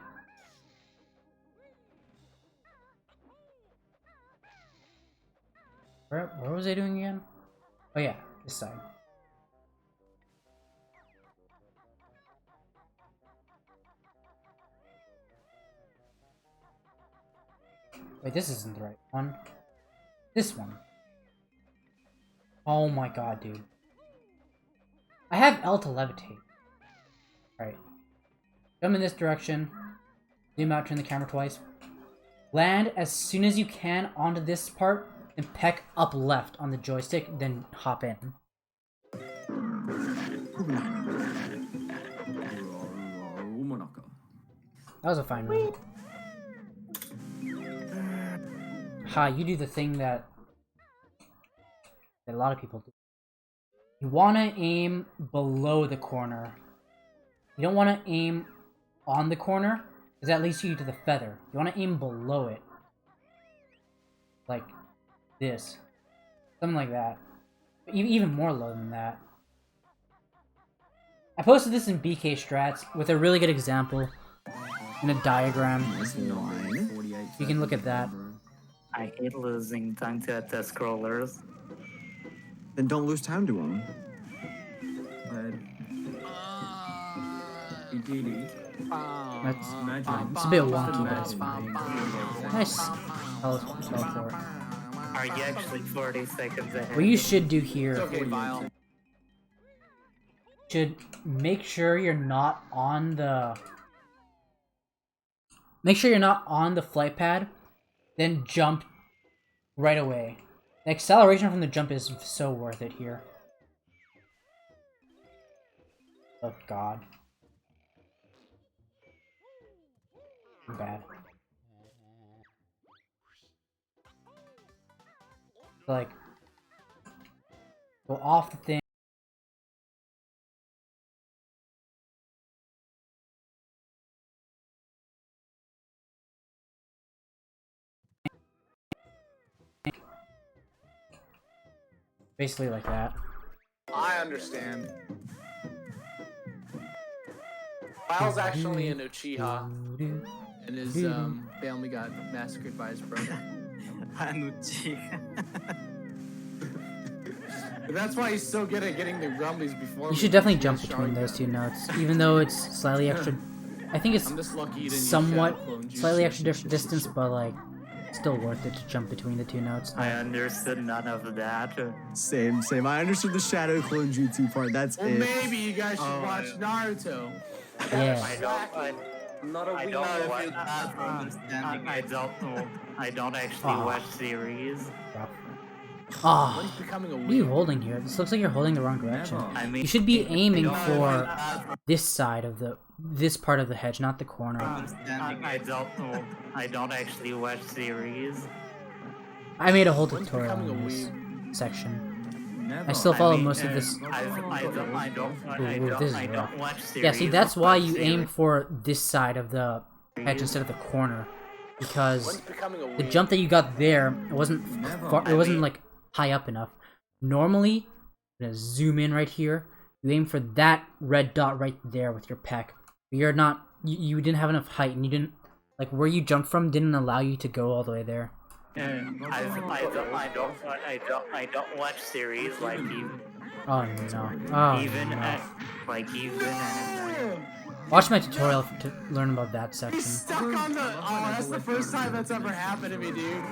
Where was I doing again? Oh yeah, this side. Wait, this isn't the right one. This one. Oh my god, dude. I have L to levitate. Alright. Jump in this direction. Zoom out, turn the camera twice. Land as soon as you can onto this part, and peck up left on the joystick, then hop in. That was a fine move. Ha, you do the thing that a lot of people do. You want to aim below the corner. You don't want to aim on the corner, because that leads you to the feather. You want to aim below it. Like this. Something like that. Even more low than that. I posted this in BK Strats with a really good example in a diagram. You can look at that. I hate losing time to the scrollers. Then don't lose time to them. That's it's a bit wonky, but it's fine. Nice. Teleport. Are you actually 40 seconds ahead? What you should do here, It's okay, Vile. should make sure you're not on the flight pad, then jump right away. The acceleration from the jump is so worth it here. Oh god. Bad. Like, go off the thing. Basically like that. I understand. Vile's actually an Uchiha. And his family got massacred by his brother. But that's why he's so good at getting the grumblies before. You should definitely jump between those two notes, even though it's slightly extra. I think it's I'm just lucky you didn't use somewhat Shadow Clone Juice. slightly extra distance, but like still worth it to jump between the two notes. I understood none of that. Same. I understood the Shadow Clone Jutsu part. That's Well, it. maybe you guys should watch Naruto. Yeah. I don't actually watch series. Ah, He's becoming a what are you weeb. holding here? This looks like you're holding the wrong direction. I mean, You should be aiming for this side of this part of the hedge, not the corner. I don't actually watch series. I made a whole One's tutorial becoming on a this weeb. section. I still follow most of this. I don't watch series. Yeah, see, that's why you aim for this side of the hedge instead of the corner, because One's becoming a the weeb. jump that you got there, it wasn't far, it wasn't like high up enough. Normally, I'm gonna zoom in right here. You aim for that red dot right there with your peck. But you're not. You didn't have enough height, and you didn't like where you jumped from didn't allow you to go all the way there. I don't watch series like you. Oh no! Oh Even no! Watch my tutorial to learn about that He's section. stuck on the. Oh, that's the first time that's ever happened to me, dude.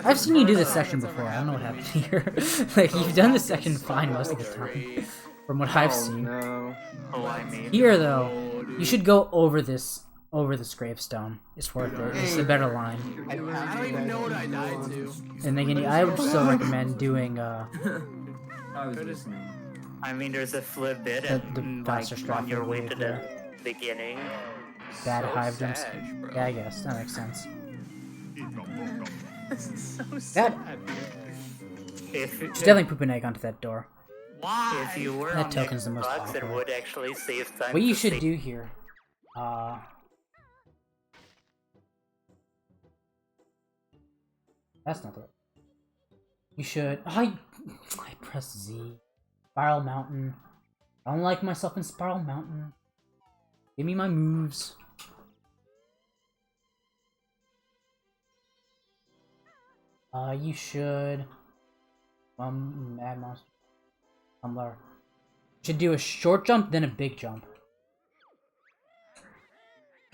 I've seen you do this section before. I don't know what happened here. Like you've done this section fine most of the time, from what I've seen. No. Here though, you should go over this gravestone. It's worth it. It's a better line. I don't even know what I died to. And then I would still recommend doing I was listening. I mean, there's a flip bit the faster strat on your way to the there. beginning. Bad So hive jumps. sad, bro. Yeah, I guess that makes sense. This is so That sad. If should definitely poop an egg onto that door. Why? if you were That on token's the most Xbox, it popular. would actually save time. What you to should save- do here, that's not the right. You should. I press Z. Spiral Mountain. I don't like myself in Spiral Mountain. Give me my moves. You should. Mad Monster. Tumblr. Should do a short jump, then a big jump.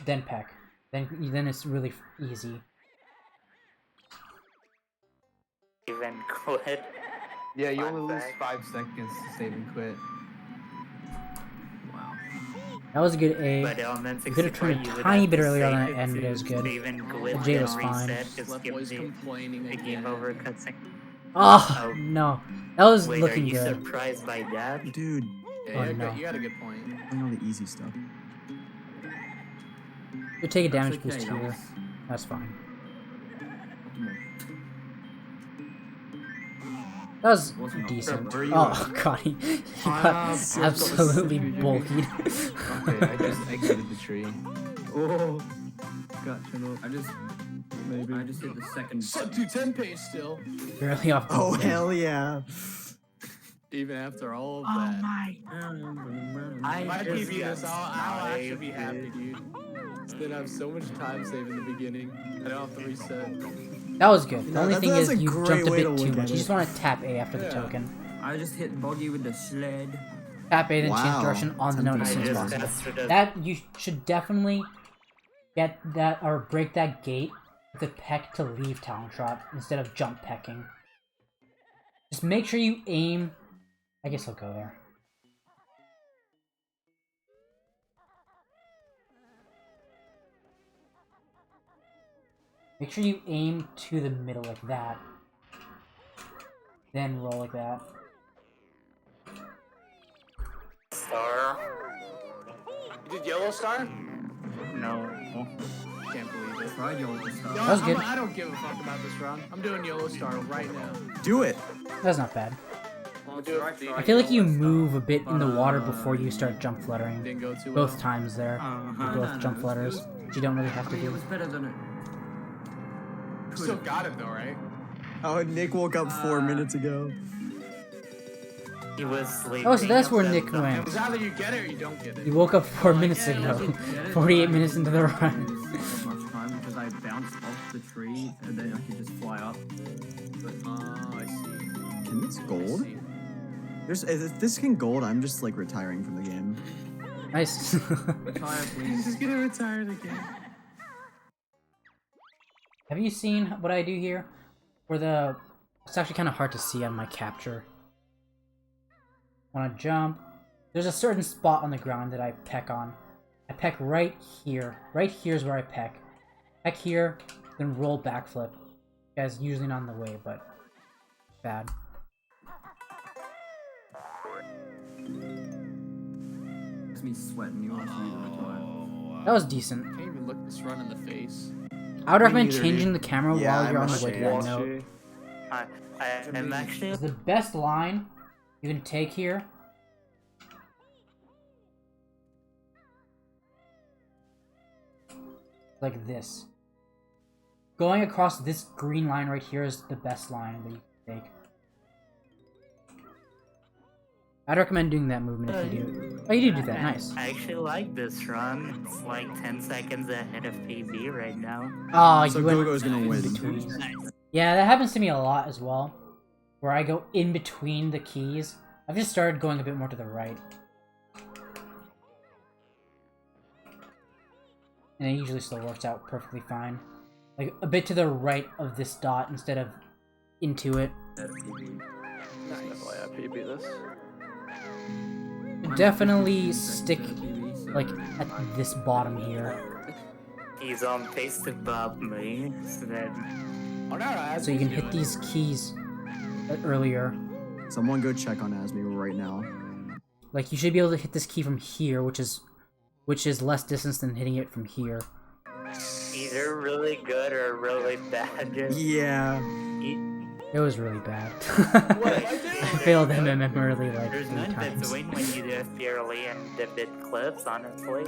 Then peck. Then it's really easy. Even quit. Yeah, you Fun only lose fact. 5 seconds to save and quit. Wow. That was a good A. But on You could have N64, turned you a would tiny have bit to earlier on save that it end, but it to was good. save and quit The J and was fine. reset to Slap skip boys the complaining game again. over cutscene. Oh, Oh. no. That was Wait, are looking you good. surprised by that? Dude, Yeah, Oh, you, no. got, you got a good point. I know the easy stuff. You take a That's damage okay, boost that here. was That's fine. optimal. That was Wasn't decent. Where are you Oh, God. He got so absolutely stupid. bulkied. Okay, I just exited the tree. Oh, gotcha. No, I just hit the second Sub button. 210 pace still. Barely off the Oh, bulk. hell yeah. Even after all of Oh that. my. If I just PB this, got I'll actually be sniped, happy, dude. Then I have so much time saved in the beginning. I don't have to reset. That was good. The No, only thing that's is a you great jumped a way to bit too look much. at You it. just want to tap A after the Yeah. token. I just hit Boggy with the sled. Tap A, then change Wow. direction on the note as I soon as just possible. got through the That, you should definitely get that, or break that gate with a peck to leave talent shot instead of jump pecking. Just make sure you aim. I guess I'll go there. Make sure you aim to the middle like that. Then roll like that. star. You did yellow star? No. Can't believe it. Tried your stuff. No, That was good. I don't give a fuck about this run. I'm doing yellow star right now. Do it. That's not bad. I'll do it. I feel like you move a bit in the water before you start jump fluttering. Didn't go too well. Both times there. Both jump flutters. Which you don't really have I to mean, it do. was better than it. Still got it though, right? Oh, Nick woke up 4 minutes ago. He was sleeping. Oh, so that's where at Nick the went. It's either you get it or you don't get it. You woke up 4 minutes ago. 48 minutes into the run. As much time because I bounced off the tree and then I could just fly up. But Oh, I see. Can this I gold? see. If this can gold, I'm just like retiring from the game. Nice. retire, He's please. just gonna retire again. Have you seen what I do here? Where the... It's actually kind of hard to see on my capture. When I jump, there's a certain spot on the ground that I peck on. I peck right here. Right here is where I peck. Peck here, then roll backflip. Guys, usually not in the way, but bad. It's me sweating. You want to retire. That was decent. Can't even look this run in the face. I would recommend neither, changing dude. the camera Yeah, while you're I'm on the way to that ashamed. note. I'm actually The best line you can take here like this. Going across this green line right here is the best line that you can take. I'd recommend doing that movement if you do it. Oh, you do that. Nice. I actually like this run. It's like 10 seconds ahead of PB right now. Oh, So you went Gogo's gonna in win. between. Nice. Yeah, that happens to me a lot as well. Where I go in between the keys. I've just started going a bit more to the right. And it usually still works out perfectly fine. Like, a bit to the right of this dot instead of into it. Definitely I PB this. Definitely stick, like, at this bottom here. He's on pace to bop me. So that Oh, no, So you can hit these keys earlier. Someone go check on Asmi right now. Like, you should be able to hit this key from here, which is less distance than hitting it from here. either really good or really bad. Yeah. It was really bad. What, I failed MMM early like There's 3 none times. between when you do FPRly and the bit clips, honestly.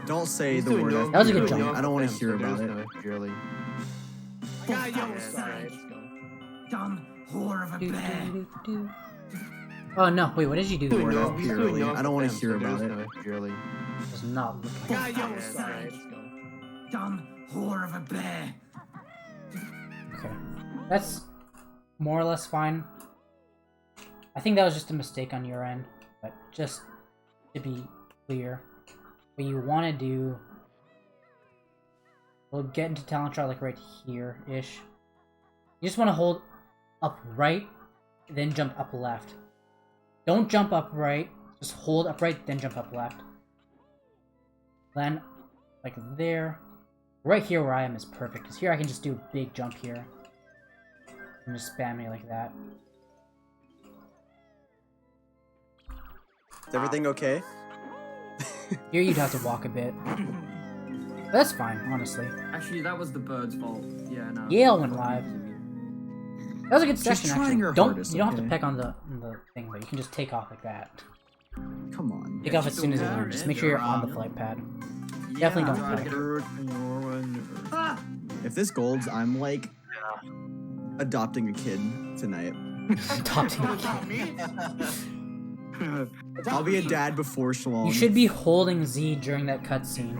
Don't say He's the doing word. no- That was a he's good doing jump. no I don't want to offense, hear so about there's it. no Purely. Got yellow Yeah, star. right. Let's go. Dumb whore of a bear. Oh no, wait, what did you do? Doing Word no- of- he's Purely. doing no I don't wanna offense, hear so about there's it. no Purely. Does not look Got yellow Yeah, star. right. Let's go. Dumb whore of a bear. okay. That's more or less fine. I think that was just a mistake on your end, but just to be clear, what you want to do, we'll get into talent shot like right here-ish. You just want to hold up right then jump up left. Don't jump up right. Just hold upright, then jump up left. Then, like there. Right here where I am is perfect, because here I can just do a big jump here. And just spam it like that. Is everything okay? Here you'd have to walk a bit. That's fine, honestly. Actually, that was the bird's fault. Yeah, no. Yale went live. That was a good She's session, trying actually. her You don't hardest, have to okay? peck on the thing, though. You can just take off like that. Come on. Take off as soon as you learn. Just make sure you're on the flight pad. Definitely don't peck. Ah! If this golds, I'm like adopting a kid tonight. Adopting a kid. I'll be a dad before Shalom. You should be holding Z during that cutscene.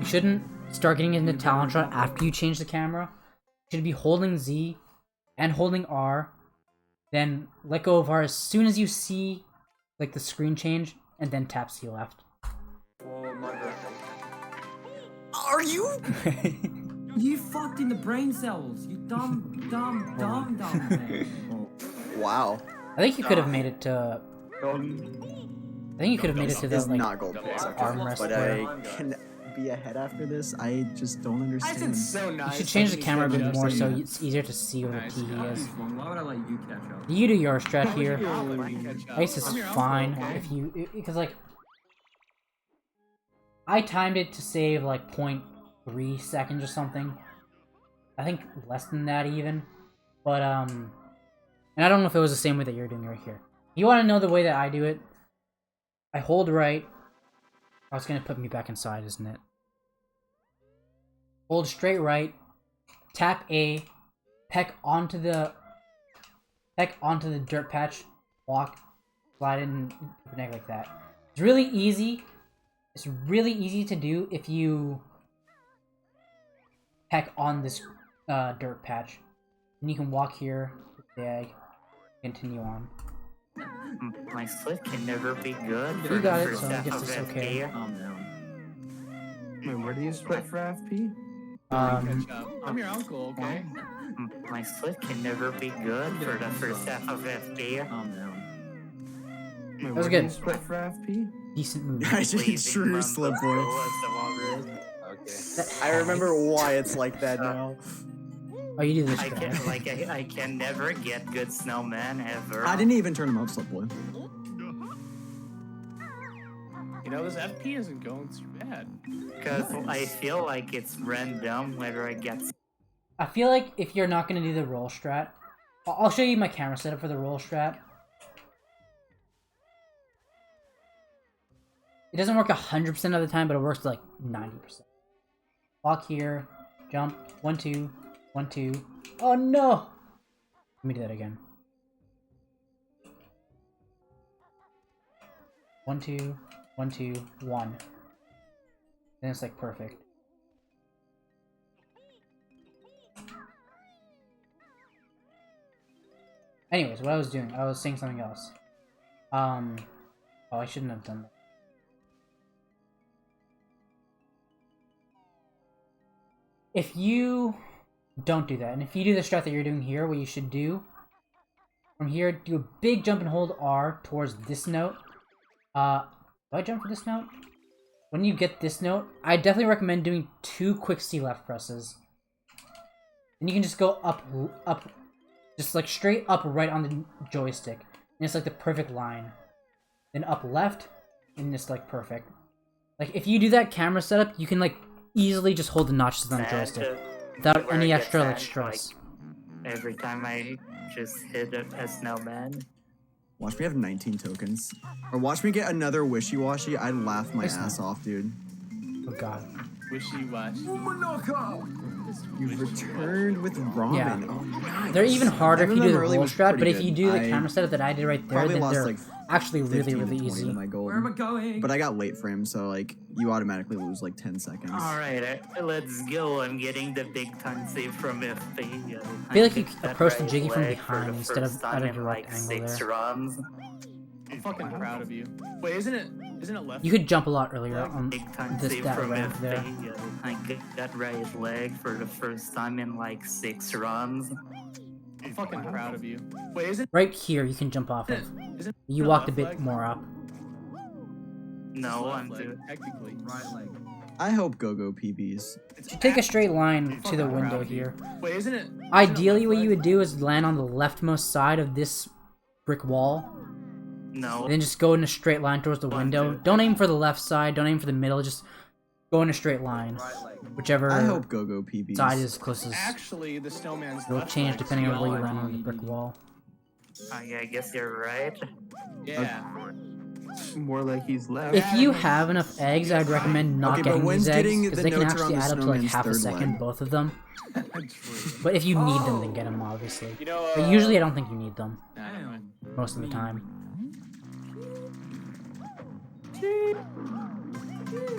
You shouldn't start getting into talent shot after you change the camera. You should be holding Z and holding R, then let go of R as soon as you see like the screen change, and then tap C left. Are you? You fucked in the brain cells. You dumb man. Wow. I think you could have made it to. I think you could have made it to the It's like not gold plus, armrest but there. I can be ahead after this. I just don't I understand. said so nice. You should change the camera a bit Just more so so you- it's easier to see where the Nice. T is. Why would I let you catch up? You do your strat here. Catch up. Ice is I'm your fine uncle, okay? if you because like I timed it to save like 0.3 seconds or something. I think less than that even. But and I don't know if it was the same way that you're doing right here. You want to know the way that I do it? I hold right. Oh, it's gonna put me back inside, isn't it? Hold straight right. Tap A. Peck onto the dirt patch. Walk. Slide in the neck like that. It's really easy. It's really easy to do if you peck on this dirt patch. And you can walk here, dag, continue on. My split can never be good. You for got the it, first so I half guess of it's okay. FP. Calm down. Wait, where do you split for FP? Catch up. I'm your uncle, okay? My split can never be good for the first half of FP. Calm down. Wait, was where do good. you split for FP? Decent move. I just Leaving true Mumbo slip boy. was the walrus. Okay. I remember why it's like that now. Oh, you do this. I strat. can I can never get good snowman ever. I didn't even turn him up, slip boy. You know, this FP isn't going too bad. Because I feel like it's random whether I get. I feel like if you're not gonna do the roll strat, I'll show you my camera setup for the roll strat. It doesn't work 100% of the time, but it works like 90%. Walk here, jump, 1, 2, 1, 2. Oh no! Let me do that again. 1, 2, 1, 2, 1. Then it's like perfect. Anyways, what I was doing, I was saying something else. Oh, I shouldn't have done that. If you don't do that, and if you do the strat that you're doing here, what you should do, from here, do a big jump and hold R towards this note. Do I jump for this note? When you get this note, I definitely recommend doing 2 quick C left presses. And you can just go up, just like straight up right on the joystick. And it's like the perfect line. Then up left, and it's like perfect. Like if you do that camera setup, you can like easily just hold the notches on the joystick without where any I get extra like sad, stress. Every time I just hit a snowman. Watch me have 19 tokens. Or watch me get another wishy-washy. I'd laugh my It's ass not. off, dude. Oh god. Wishy-washy. You've returned with ramen. Yeah. Oh, nice. They're even harder if you do Remember the early roll was strat, but pretty if you good. do the I camera setup that I did right there, Probably then lost they're like actually 15 really, to really 20 easy. to my gold. Where am I going? But I got late frame, so like you automatically lose like 10 seconds. Alright, let's go. I'm getting the big time save from FP. I feel like you hit that approach the right jiggy from leg for behind the instead of first at time a in, direct like angle 6 there. runs. I'm fucking proud of you. Wait, isn't it left? You could jump a lot earlier on Big time this save that from ramp there. FP. I get that right leg for the first time in like 6 runs. I'm fucking proud of you. Wait, isn't Right here, you can jump off of. isn't You the walked a left bit leg? more up. No, Left I'm leg, doing. technically. Right leg. I hope go-go PBs. Take a straight line to Fucking the proud window of you. here. Wait, isn't it? Ideally, what you would do is land on the leftmost side of this brick wall, No. and then just go in a straight line towards the window. Don't aim for the left side, don't aim for the middle, just go in a straight line. Right leg. Whichever I hope go-go PBs. side is closest. Actually, the snowman's It'll left change leg. depending on where you Yeah, land on the I brick wall. Yeah, I guess you're right. Yeah. More like he's left. If you have enough eggs, I'd recommend not Okay, but getting when's these eggs, getting because the they can notes actually around the add up to like snowman's half a third second, leg? both of them. True. But if you need them, then get them, obviously. You know, But usually I don't think you need them, Damn. most of the time.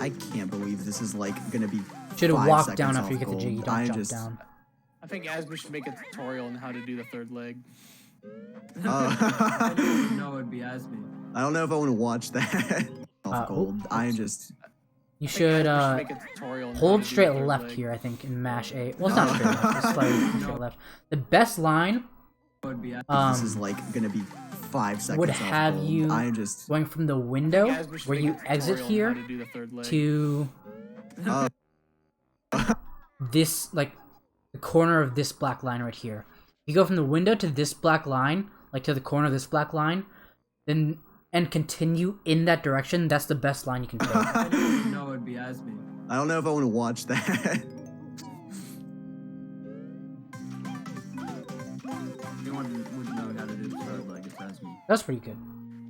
I can't believe this is like gonna be. Should have 5 walked down seconds after you off get the goal. jiggy, don't I jump just- down. I think Asby should make a tutorial on how to do the third leg. I didn't even know it'd be Asmi. I don't know if I want to watch that. Off gold. I just. You should Make a tutorial on how hold to do the straight third left leg. here, I think, and mash A. Well, it's not straight left, it's slightly straight left. The best line It'd be Asmi. This is like gonna be 5 seconds would off have gold. you I just. going from the I window think Asby should where make you a exit tutorial on here how to do the third leg. to Uh, this, like, the corner of this black line right here. You go from the window to this black line, like to the corner of this black line, then and continue in that direction. That's the best line you can take. I didn't even know it'd be Asmi. I don't know if I want to watch that. Anyone would know how to do the third leg, it's Asmi. That was pretty good.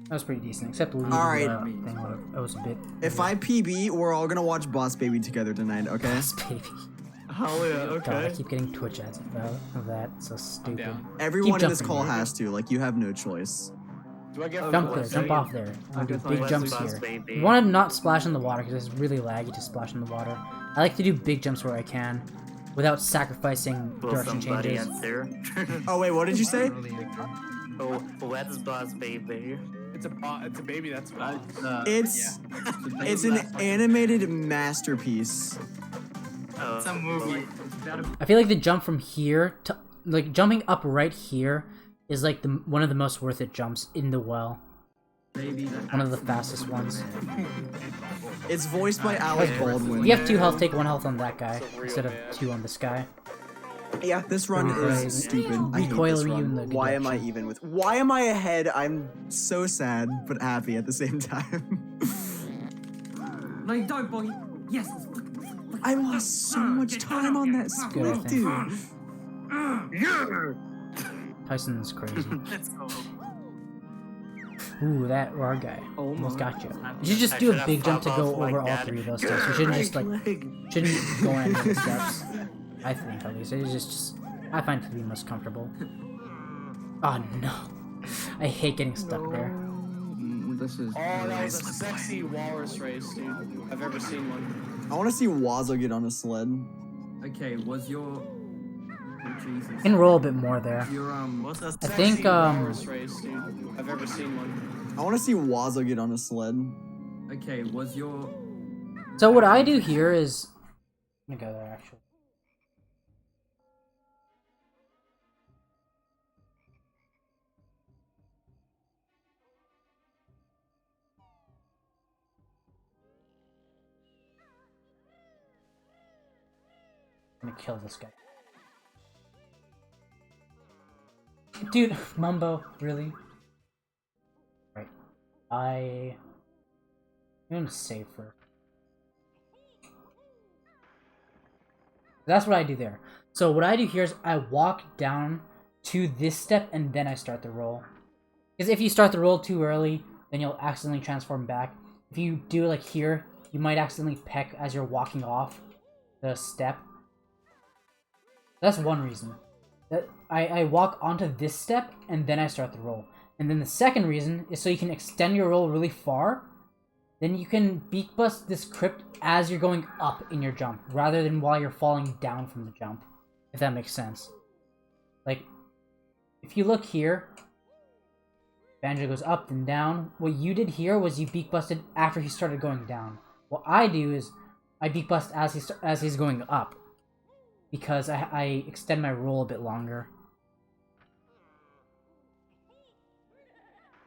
That was pretty decent, except the lead Alright. thing was a bit. If I PB, we're all gonna watch Boss Baby together tonight, okay? Yes, baby. Oh yeah, God, I keep getting Twitch ads of that. So I'm stupid. down. Everyone in this jumping, call man. has to. Like, you have no choice. Do I get Jump full there, set? jump off there. And do guess big I'll jumps Buzz here. Baby. You want to not splash in the water because it's really laggy to splash in the water. I like to do big jumps where I can, without sacrificing Will direction somebody changes. answer? Oh, wait, what did you say? Oh, what's Buzz Baby? It's a baby that's boss. It's it's an animated masterpiece. Oh, It's a movie. I feel like the jump from here to like jumping up right here is like one of the most worth it jumps in the well. Baby, One of the fastest ones. It's voiced by Alec Baldwin. If you have 2 health, take 1 health on that guy It's a real instead of man. 2 on this guy. Yeah, this run Recoil. is stupid. I hate Recoil this you run. in the good Why am I direction. even with? Why am I ahead? I'm so sad but happy at the same time. No, you don't, boy. Yes. I lost so much time on that Good, I split, think. dude. Tyson's crazy. Let's go. Ooh, that raw guy. Almost got you. You should just I do a should've big jump to popped go off like over all that. 3 of those steps. You shouldn't just like shouldn't go on any of the steps. I think at least. It's just I find it to be most comfortable. Oh no. I hate getting stuck there. This is. Oh, that was a sexy walrus race, dude. I've ever seen one. I want to see Wazo get on a sled. Okay, was your. Oh, Jesus. You can roll a bit more there. Your What's that? I think Sexy walrus race, dude. I've ever seen one. I want to see Wazo get on a sled. Okay, was your. So what I do here is let me go there actually. I'm gonna kill this guy. Dude, Mumbo, really? Right. I'm gonna save for. That's what I do there. So what I do here is I walk down to this step and then I start the roll. Because if you start the roll too early, then you'll accidentally transform back. If you do it like here, you might accidentally peck as you're walking off the step. That's one reason. That I walk onto this step and then I start the roll. And then the second reason is so you can extend your roll really far. Then you can beak bust this crypt as you're going up in your jump, rather than while you're falling down from the jump. If that makes sense. Like, if you look here, Banjo goes up and down. What you did here was you beak busted after he started going down. What I do is I beak bust as he's going up, because I extend my roll a bit longer.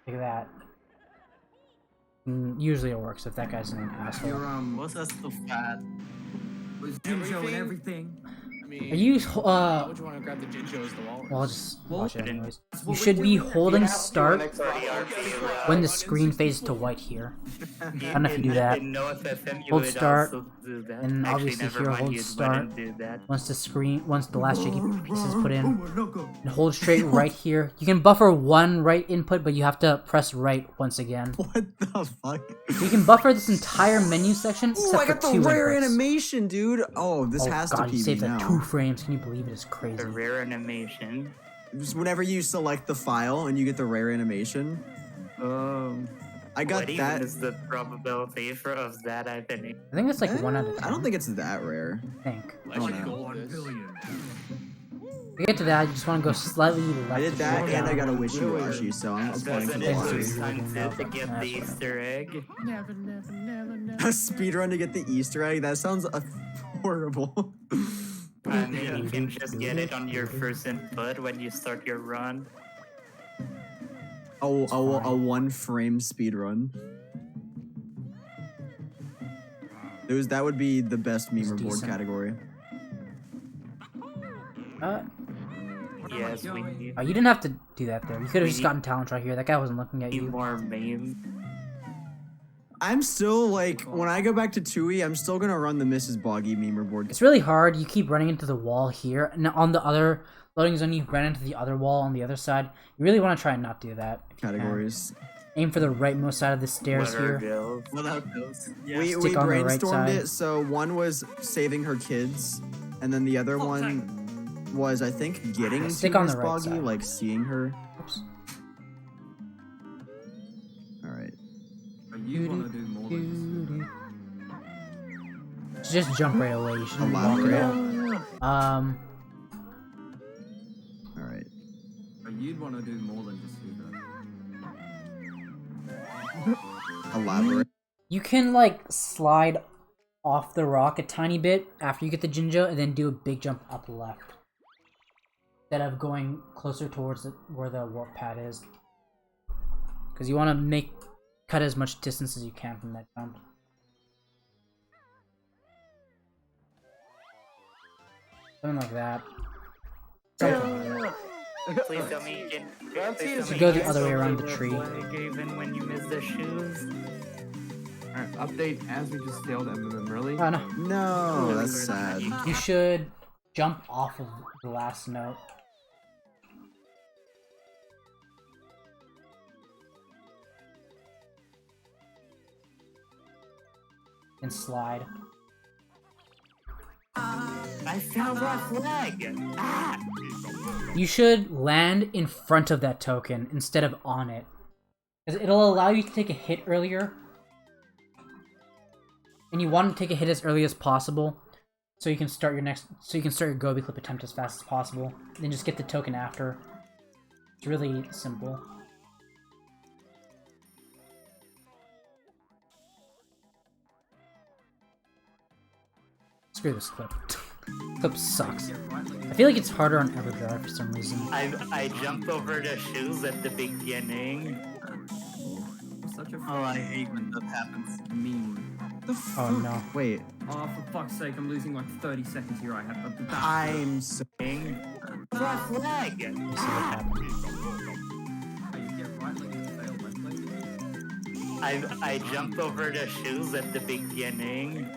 Like that. Usually it works if that guy's an asshole. Your What's that so fat? was Jinjo and everything. I mean, Are you why would you want to grab the Jinjo as the walrus? well, I'll just watch it anyways. That's You what should we're be doing. holding start RP, when the screen fades to white here. I don't know if you do that. In no FFM, you Hold would start, also do that. and Actually, obviously never here mind, hold you start. wouldn't do that. Once the last shaky piece is put in, and hold straight right here. You can buffer one right input, but you have to press right once again. What the fuck? You can buffer this entire menu section Ooh, except I got for the 2 rare inputs. animation, dude. Oh, this Oh has god, to you PB saved now. that 2 frames. Can you believe it? It's crazy. The rare animation. Just whenever you select the file and you get the rare animation. I got What even that. is the probability of that, I think? I think it's like 1 out of 10. I don't think it's that rare. I think. I should no. gold this. To get to that, you just want to go slightly left. I did to that go and I down. got a wishy-washy, so I'm applying for Doesn't the it lottery. make sense to That's get the whatever. Easter egg? Never, never, never, never. A speedrun to get the Easter egg? That sounds horrible. I mean, you can just get it on your first input when you start your run. A 1-frame speedrun. That would be the best meme It's board decent. category. Yes, we need Oh, you didn't have to do that there. You could have just gotten talent right here. That guy wasn't looking at you. more memes. I'm still like, when I go back to Tui, I'm still gonna run the Mrs. Boggy meme board. It's really hard. You keep running into the wall here, and on the other loading zone, you run into the other wall on the other side. You really want to try and not do that. If you can. Categories. Aim for the rightmost side of the stairs What are here. those? Without those. Yeah. We Stick on the right brainstormed side. it, so one was saving her kids, and then the other one was, I think, getting Stick to on Miss the right Boggy, side. like seeing her. Oops. Alright. You want to do more than Just jump right away. You shouldn't walk Elaborate. around. Alright. You'd want to do more than just do that. Elaborate. You can like slide off the rock a tiny bit after you get the Jinjo, and then do a big jump up left. Instead of going closer towards where the warp pad is. Because you want to cut as much distance as you can from that jump. Something like that. Please tell me you can. Please tell So me go you the can other way still around do the tree. flag even when you miss the shoes. Alright, update as we just failed MMM early. Oh no. No, that's sad. You should jump off of the last note. And slide. I found that flag! Ah! You should land in front of that token instead of on it. Because it'll allow you to take a hit earlier. And you want to take a hit as early as possible. So you can start your Gobi clip attempt as fast as possible. Then just get the token after. It's really simple. Screw this clip. Clip sucks. I feel like it's harder on Everdrive for some reason. I jumped over the shoes at the beginning. Such a Oh, I hate when that happens. mean. The fuck? Oh no. Wait. Oh, for fuck's sake, I'm losing like 30 seconds here. I have to. I'm so. That flag! See what happens. You get right, like it's failed. Let's play. I jumped over the shoes at the beginning.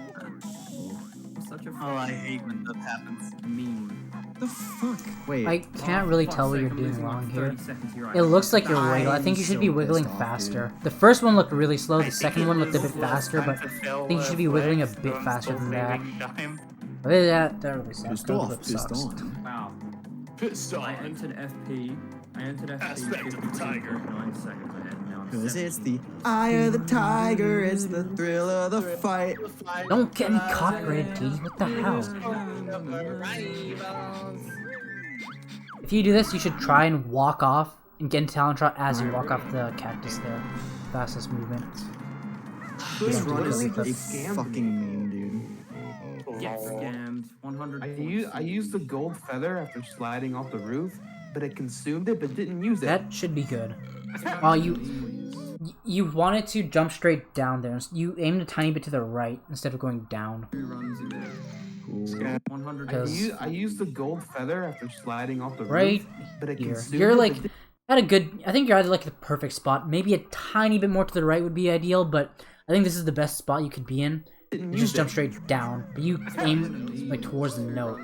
Such a Oh, I hate when that happens. mean. The fuck? Wait. I can't Oh, really for tell fuck's what you're sake, I'm doing losing, like, wrong 30 here. seconds here. I It have looks to- like you're wiggling. I think you should be so wiggling pissed off, faster. The first one looked really slow. The second one looked a bit It was faster, but time to fill I think you should the be wiggling a flags, bit so I'm faster still than that. saving time. Other than that really sucks. Pissed The off. clip Pissed sucks. on. Wow. Pissed I on. entered FP. I entered FP. Aspect of the tiger. 9 seconds ahead. Now I'm Cause it's 17. the eye of the tiger, it's the thrill of the fight. Don't get me copyrighted, dude. What the hell? If you do this, you should try and walk off and get into talent shot as you walk off the cactus there. Fastest movement. This Yeah, run is really a scammed fucking meme, dude. Get scammed. 100 I used the gold feather after sliding off the roof, but it consumed it, but didn't use it. That should be good. Oh, you You wanted to jump straight down there. You aimed a tiny bit to the right instead of going down. Runs in there. Yeah. 100. I used the gold feather after sliding off the Right roof, but it here. consumed You're it, like but at a good. I think you're at like the perfect spot. Maybe a tiny bit more to the right would be ideal, but I think this is the best spot you could be in. didn't You use just jump it. straight down, but you aim like towards the note.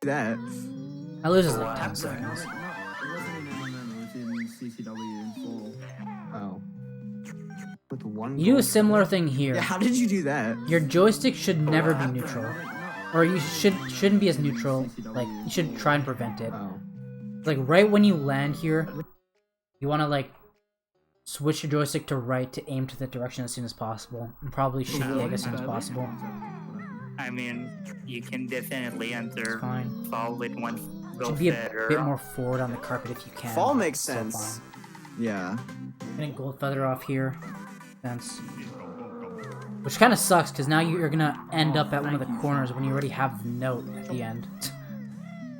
That. I loses like 10 No, it seconds. wasn't in MMM, it was in CCW in 4. Oh. With one. You do a gold similar thing here. Yeah, how did you do that? Your joystick should never be neutral, or you shouldn't be as neutral. Like you should try and prevent it. feather. Oh. Like right when you land here, you want to like switch your joystick to right to aim to the direction as soon as possible, and probably shoot the egg as soon as possible. I mean, you can definitely enter Fine. fall with one go Should be a feather. bit more forward on the carpet if you can. Fall makes Still sense. Yeah. fine. Getting gold feather off here. Sense. Which kind of sucks because now you're gonna end up at one of the corners when you already have the note at the end.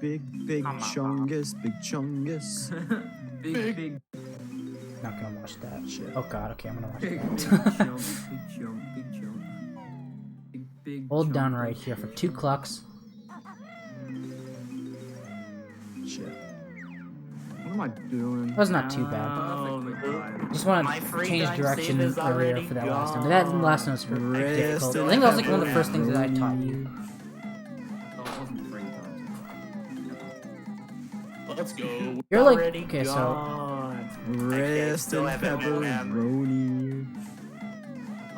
Big chungus, big chungus. Big Not gonna watch that shit. Oh god, okay, I'm gonna watch big that. jump, big jump, big jump. Big Hold jump, down big right here for 2 clucks. Shit. What am I doing? That was not too bad. Oh, Just want my to free change time direction save is earlier already for that last time. gone. That last one was pretty difficult. I think that was like one of the first things that I taught you. Oh, it wasn't 3 times. Let's go. You're like, Already okay, so gone. Rest still and have it with them. pepperoni.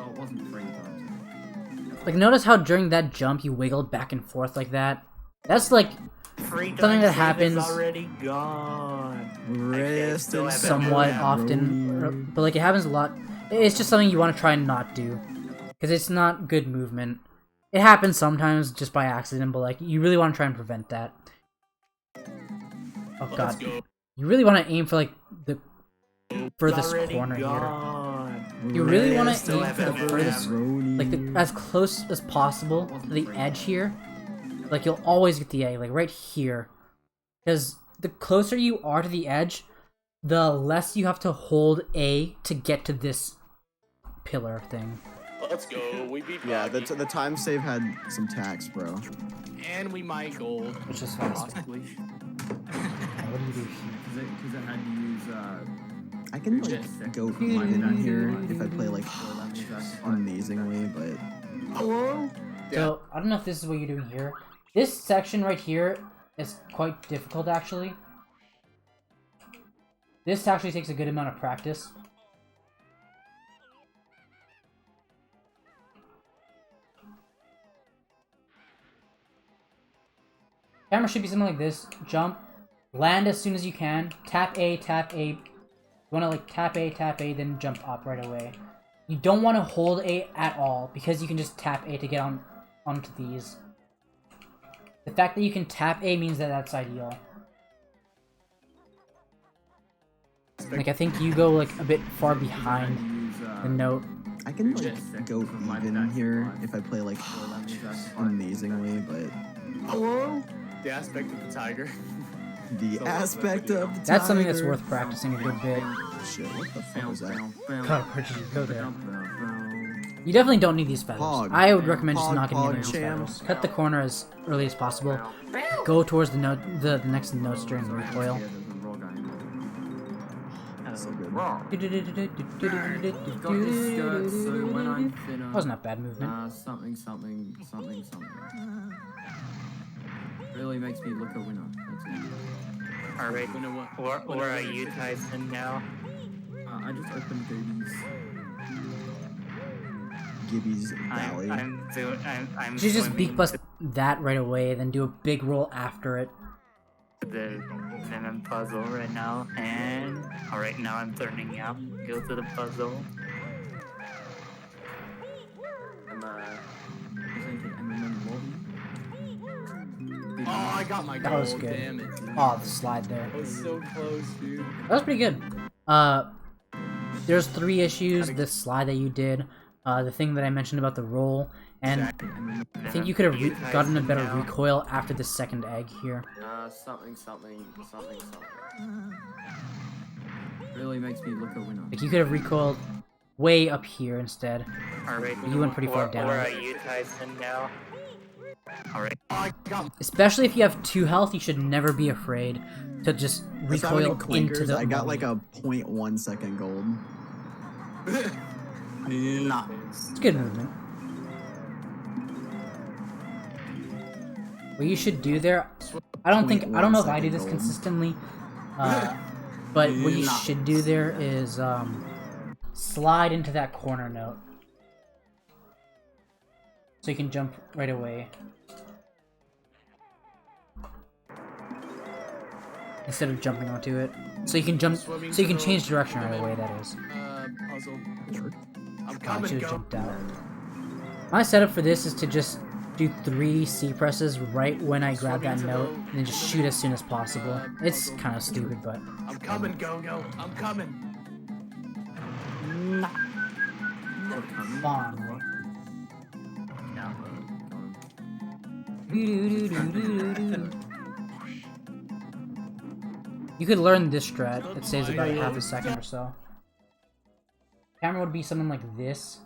Oh, it wasn't 3 times. like notice how during that jump you wiggled back and forth like that. That's like Free something time that save happens is already gone. Rest still and have it somewhat with them. often, but like it happens a lot. It's just something you want to try and not do because it's not good movement. It happens sometimes just by accident, but like you really want to try and prevent that. Oh god, you really want to aim for like the furthest Already corner here. gone. You really want Rest to still aim have for the it with furthest, pepperoni. like as close as possible to the edge here. Like you'll always get the egg, like right here, because the closer you are to the edge, the less you have to hold A to get to this pillar thing. Let's go. We beat Yeah, Bobby. the time save had some tax, bro. And we might gold. Which is faster. Possibly. What do you do here? Because it had to use, I can Just like go second. even here if I play like well, that was actually amazingly, but Hello? So I don't know if this is what you're doing here. This section right here is quite difficult actually. This actually takes a good amount of practice. Camera should be something like this. Jump, land as soon as you can, tap A, tap A. You want to like tap A, then jump up right away. You don't want to hold A at all because you can just tap A to get onto these. The fact that you can tap A means that that's ideal. Like I think you go like a bit far behind the note. I can like Just go second from even my here back. if I play like well, that was actually amazingly, but Hello? The aspect of the tiger. the aspect of the That's something that's tiger- worth practicing a good bit. Shit, what the fuck was that? God, where did you go there? You definitely don't need these feathers. Pog. I would recommend just Pog, not getting pog, any of these champ. feathers. Cut the corner as early as possible. Go towards the note, the next notes during the recoil. So good. Got this skirt, so when I'm thinner. That was not bad movement. Something. Really makes me look a winner. That's it. Alright, You know what? where are you, Tyson, now? I just opened Gobies. Gibby's Valley. I'm You should just beak swimming bust that right away, then do a big roll after it. to the venom puzzle right now, and alright, now I'm turning up. Go to the puzzle. I'm presenting MMM lobby. Oh, I got my gold. That was good. Damn it. Oh, the slide there. I was so close, dude. That was pretty good. There's 3 issues. The slide that you did, the thing that I mentioned about the roll, and I think you could have gotten a better recoil after the second egg here. Something. really makes me look a winner. Like you could have recoiled way up here instead. Alright. You went pretty far down. Where are you Tyson now? Alright. Especially if you have 2 health, you should never be afraid to just That's why when recoil in into Clinkers, the I got mummy. like a 0.1 second gold. It's good movement. What you should do there, I don't know if I do this consistently, but what you should do there is slide into that corner note, so you can jump right away instead of jumping onto it. So you can jump, so you can change direction right away. That is. Puzzle. I'm I coming, should have go. jumped out. My setup for this is to just do 3 C presses right when I grab that note, and then just shoot as soon as possible. It's kind of stupid, but I'm coming, go. I'm coming. fun. You could learn this strat. It saves about half a second or so. Camera would be something like this.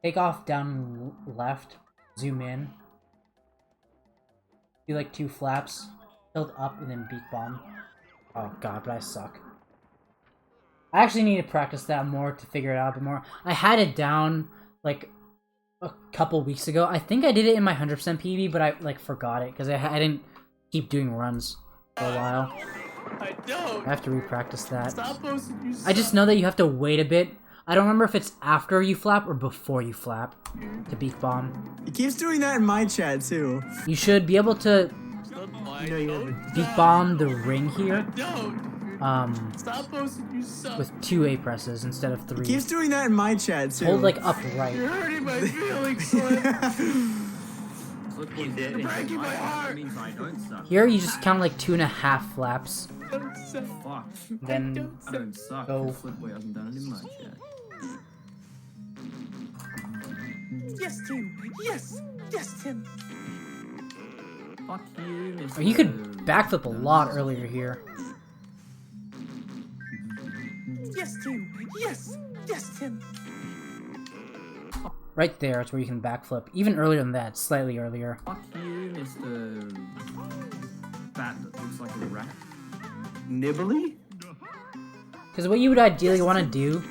Take off down left, zoom in. Do like 2 flaps, tilt up, and then beak bomb. Oh god, but I suck. I actually need to practice that more to figure it out a bit more. I had it down like a couple weeks ago. I think I did it in my 100% PB, but I like forgot it because I didn't keep doing runs for a while. I don't. I have to re-practice that. Stop posting, you I just know that you have to wait a bit. I don't remember if it's after you flap or before you flap to beak bomb. He keeps doing that in my chat too. You should be able to Don't. beak bomb the ring here. Don't. Stop posting, you suck. With 2 A presses instead of 3. He keeps doing that in my chat too. Hold like upright. You're hurting my feelings, Slim. You did. You're breaking my heart. That means I don't suck. Here you just count like 2.5 flaps. Don't suck. Fuck. Then I don't suck. Go. Flipboy hasn't done it in my chat. Yes, Tim. Yes, Tim. Fuck you, Mr. or you could backflip a lot earlier here. Yes, Tim. Yes, Tim. Right there is where you can backflip. Even earlier than that, slightly earlier. Fuck you, Mr. Bat that looks like a rat. Nibbly? Because what you would ideally want to do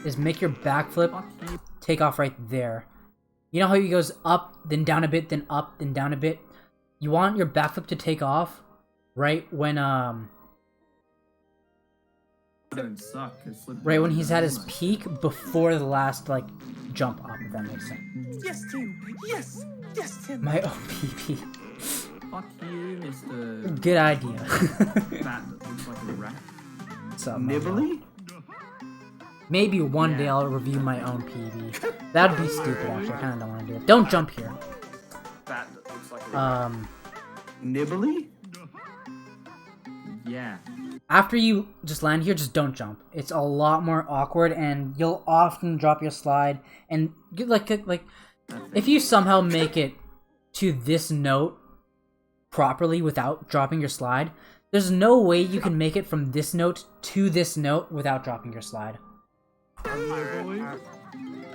is make your backflip Fuck you. take off right there. You know how he goes up, then down a bit, then up, then down a bit? You want your backflip to take off right when I don't suck. 'Cause Flipboy right when hasn't he's done at it his in my peak before the last like jump up, if that makes sense. Yes, Tim. Yes, Tim. My OPP. Fuck you, Mr. Good idea. Bat that looks like a rat. So, Nibbly? maybe one day I'll review my own PB. That'd be stupid actually, I kinda don't wanna do it. Don't jump here. Bat that looks like a rat. Nibbly? Yeah. After you just land here, just don't jump. It's a lot more awkward and you'll often drop your slide and like if you somehow make it to this note properly without dropping your slide, there's no way you can make it from this note to this note without dropping your slide.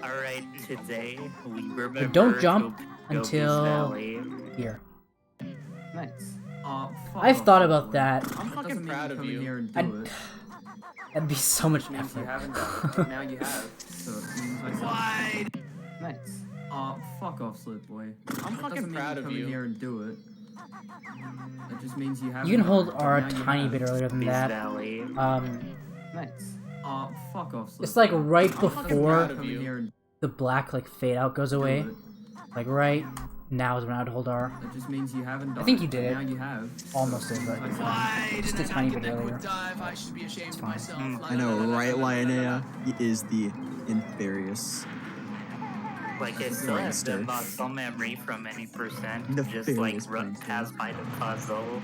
Alright, today we remember So don't jump Gobi's until Valley. here. Nice. Fuck I've off, thought Flipboy. about that. I'm That fucking doesn't mean proud you of come in you. here and I'd- do it. That'd be so much Means you effort. haven't done it. Now you have. So it means I suck. Why? Nice. Fuck off, Slipboy. I'm That fucking doesn't mean proud you of come you. in here and do it. That just means you haven't. You can done hold it. R a Now you tiny have. bit earlier than Gobi's that. Valley. Nice. Fuck off, Slipboy. It's like right fucking proud before of Come in you. here and the black like fade out goes do away. it. Like right now is when I would hold R. That just means you haven't done think you it. did it. Now you have. Almost did, but Why Just did a I tiny not bit get that earlier. quick dive? I should be ashamed of fine. myself. I know, right, Lionea? He is the inferious. Like I still have the Monster. muscle memory from any percent. The Just like fairest run monster. past by the puzzle.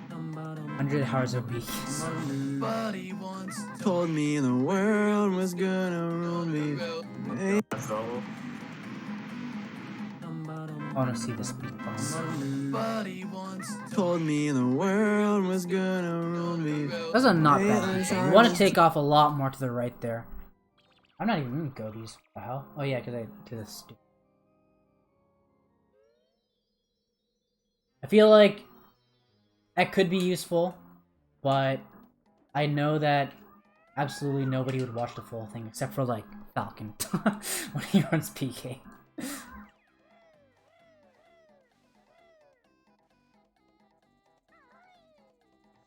100 hours a week. Buddy wants to Told me the world was gonna rule me. go. Hey. Puzzle. I want to see the speed bump. Somebody once Told me the world was gonna ruin me. That's a not bad beat. You want to take off a lot more to the right there. I'm not even in goatees. What the hell? Oh yeah, because I did this. I feel like that could be useful, but I know that absolutely nobody would watch the full thing except for like Falcon when he runs PK.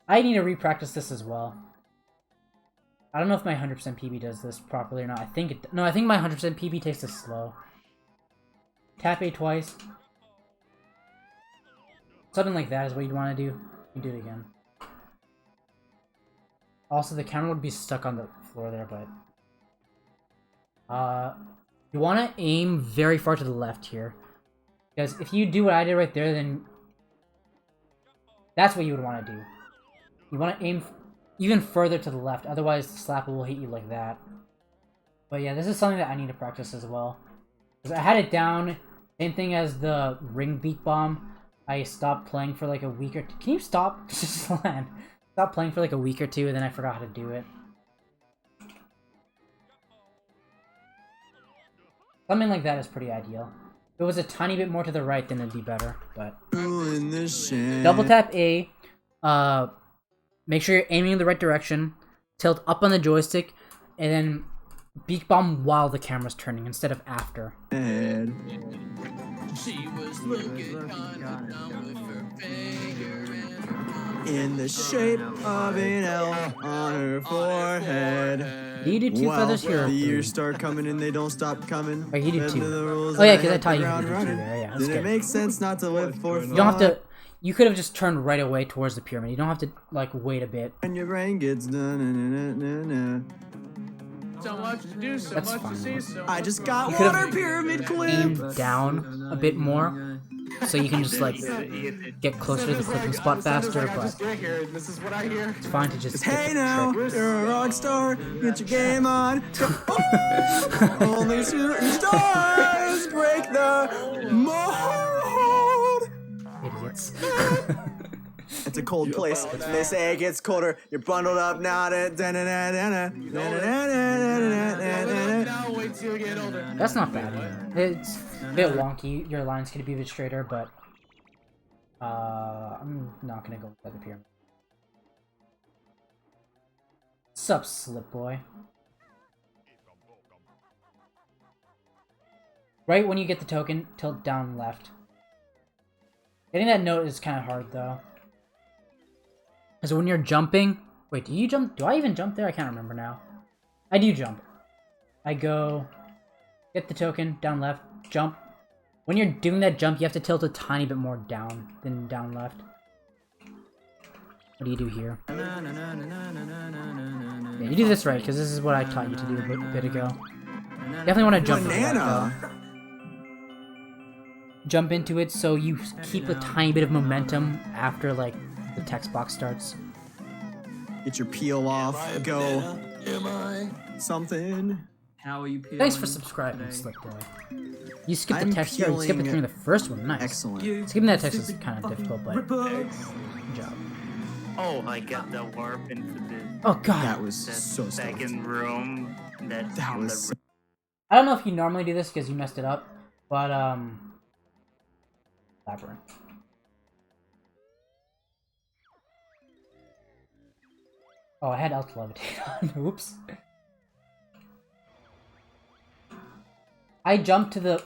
I need to repractice this as well. I don't know if my 100% PB does this properly or not. I think it. No, I think my 100% PB takes this slow. Tap A twice. Something like that is what you'd want to do. You do it again. Also, the camera would be stuck on the floor there, but... you want to aim very far to the left here. Because if you do what I did right there, then... that's what you would want to do. You want to aim even further to the left, otherwise the slapper will hit you like that. But yeah, this is something that I need to practice as well. Because I had it down, same thing as the ring beak bomb. I stopped playing for like a week or two. Can you stop? Just land. Stopped playing for like a week or two, and then I forgot how to do it. Something like that is pretty ideal. If it was a tiny bit more to the right, then it'd be better, but... double tap A, make sure you're aiming in the right direction, tilt up on the joystick, and then beak bomb while the camera's turning instead of after. she was looking kinda dumb with her finger In the shape of an L on her forehead. Do you do two feathers here? Or The three? years start coming and they don't stop coming. Oh, you do Bend two. to the rules Oh yeah, and because I hit taught the you how to ground do two running. there. Yeah, that's Did it good. make sense not to live for fun? You don't have to. You could have just turned right away towards the pyramid. You don't have to like wait a bit. And your brain gets done. so much to do, so That's much fine. to see, so I much just to got You could've water pyramid clip. Aim down a bit more, so you can just like get closer to the clipping spot faster. I But just get here, and this is what I hear. it's fine to just. skip Hey the now, trick. you're a rock star. Get your game on. Only shooting stars break the mold. Idiots. It's a cold place. They say it gets colder. You're bundled up now. Now wait till you get older. That's not bad either. It's a bit wonky. Your lines could be a bit straighter, but I'm not gonna go with the pyramid. Sup, Slip Boy? Right when you get the token, tilt down left. Getting that note is kind of hard though. Because when you're jumping... Wait, do you jump? Do I even jump there? I can't remember now. I do jump. I go... Get the token, down left, jump. When you're doing that jump, you have to tilt a tiny bit more down than down left. What do you do here? Yeah, you do this right, because this is what I taught you to do a bit ago. Definitely want to jump into that, though. Jump into it so you keep a tiny bit of momentum after, like, the text box starts. Get your peel off. Go. Something. How are you peeling Thanks for subscribing, today? Slip Boy. You skipped I'm the text here, you skipped it peeling during the first one, nice. Excellent. Skipping that text is kind of difficult, but good job. Oh, I got the warp into the Oh god! That was that so stoked. second room. That was so- I don't know if you normally do this because you messed it up, but Labyrinth. Oh, I had Alt Levitate on. Oops. I jumped to the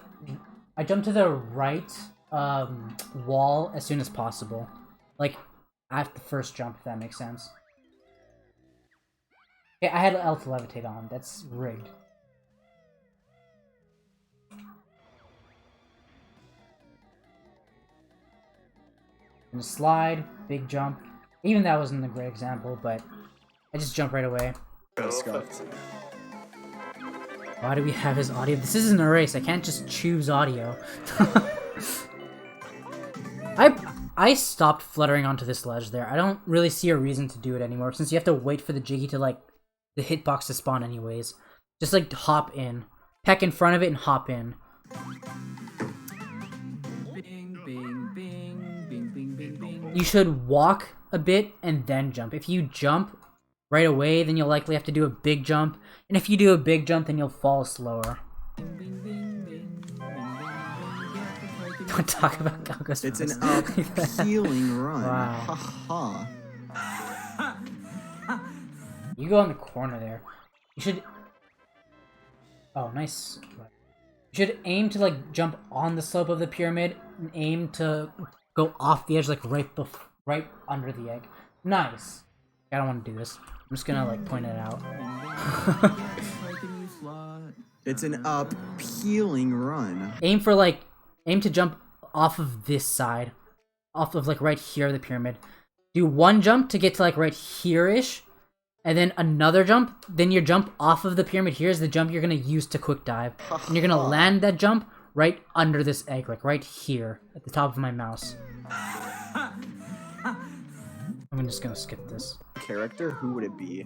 right wall as soon as possible, like at the first jump, if that makes sense. Yeah, I had Alt Levitate on. That's rigged. And slide, big jump. Even that wasn't a great example, but I just jumped right away. Why do we have his audio? This isn't a race. I can't just choose audio. I stopped fluttering onto this ledge there. I don't really see a reason to do it anymore, since you have to wait for the Jiggy to, like, the hitbox to spawn anyways. Just, like, hop in. Peck in front of it and hop in. you should walk a bit and then jump. If you jump right away, then you'll likely have to do a big jump. And if you do a big jump, then you'll fall slower. Don't talk about Galgo's. It's an appealing run. Wow. Haha. You go in the corner there. You should... Oh, nice. You should aim to, like, jump on the slope of the pyramid and aim to go off the edge, like, right under the egg. Nice. I don't want to do this. I'm just gonna, like, point it out. It's an appealing run. Aim to jump off of this side. Off of, like, right here of the pyramid. Do one jump to get to, like, right here-ish. And then another jump. Then your jump off of the pyramid here is the jump you're gonna use to quick dive. And you're gonna land that jump right under this egg. Like, right here. At the top of my mouse. I'm just gonna skip this. Character? Who would it be?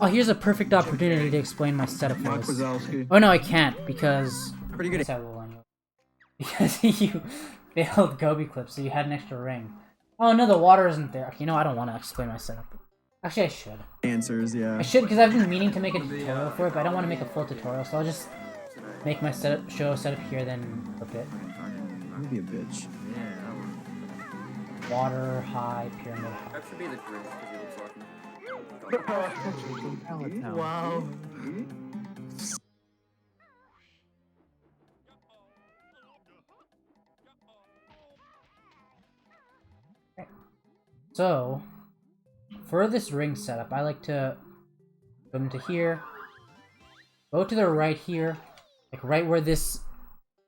Oh, here's a perfect opportunity to explain my setup for this. Oh no, I can't, because... Pretty good. Yes, I will anyway. Because you failed Gobi Clip, so you had an extra ring. Oh no, the water isn't there. You know, I don't want to explain my setup. Actually, I should. Answers, yeah. I should, because I've been meaning to make a tutorial for it, but I don't want to make a full tutorial, so I'll just make my setup here, then flip it. I'm gonna be a bitch. Water, high, pyramid, high. That should be the grid, because he looks like... Wow. So, for this ring setup, I like to go into here, go to the right here, like right where this,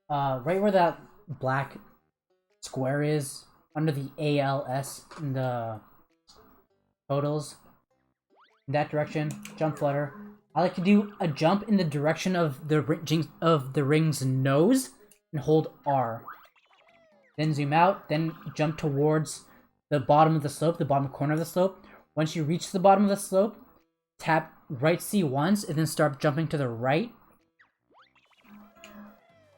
right where that black square is, under the ALS in the totals, in that direction, jump flutter. I like to do a jump in the direction of the ring's nose, and hold R. Then zoom out, then jump towards the bottom of the slope, the bottom corner of the slope. Once you reach the bottom of the slope, tap right C once, and then start jumping to the right.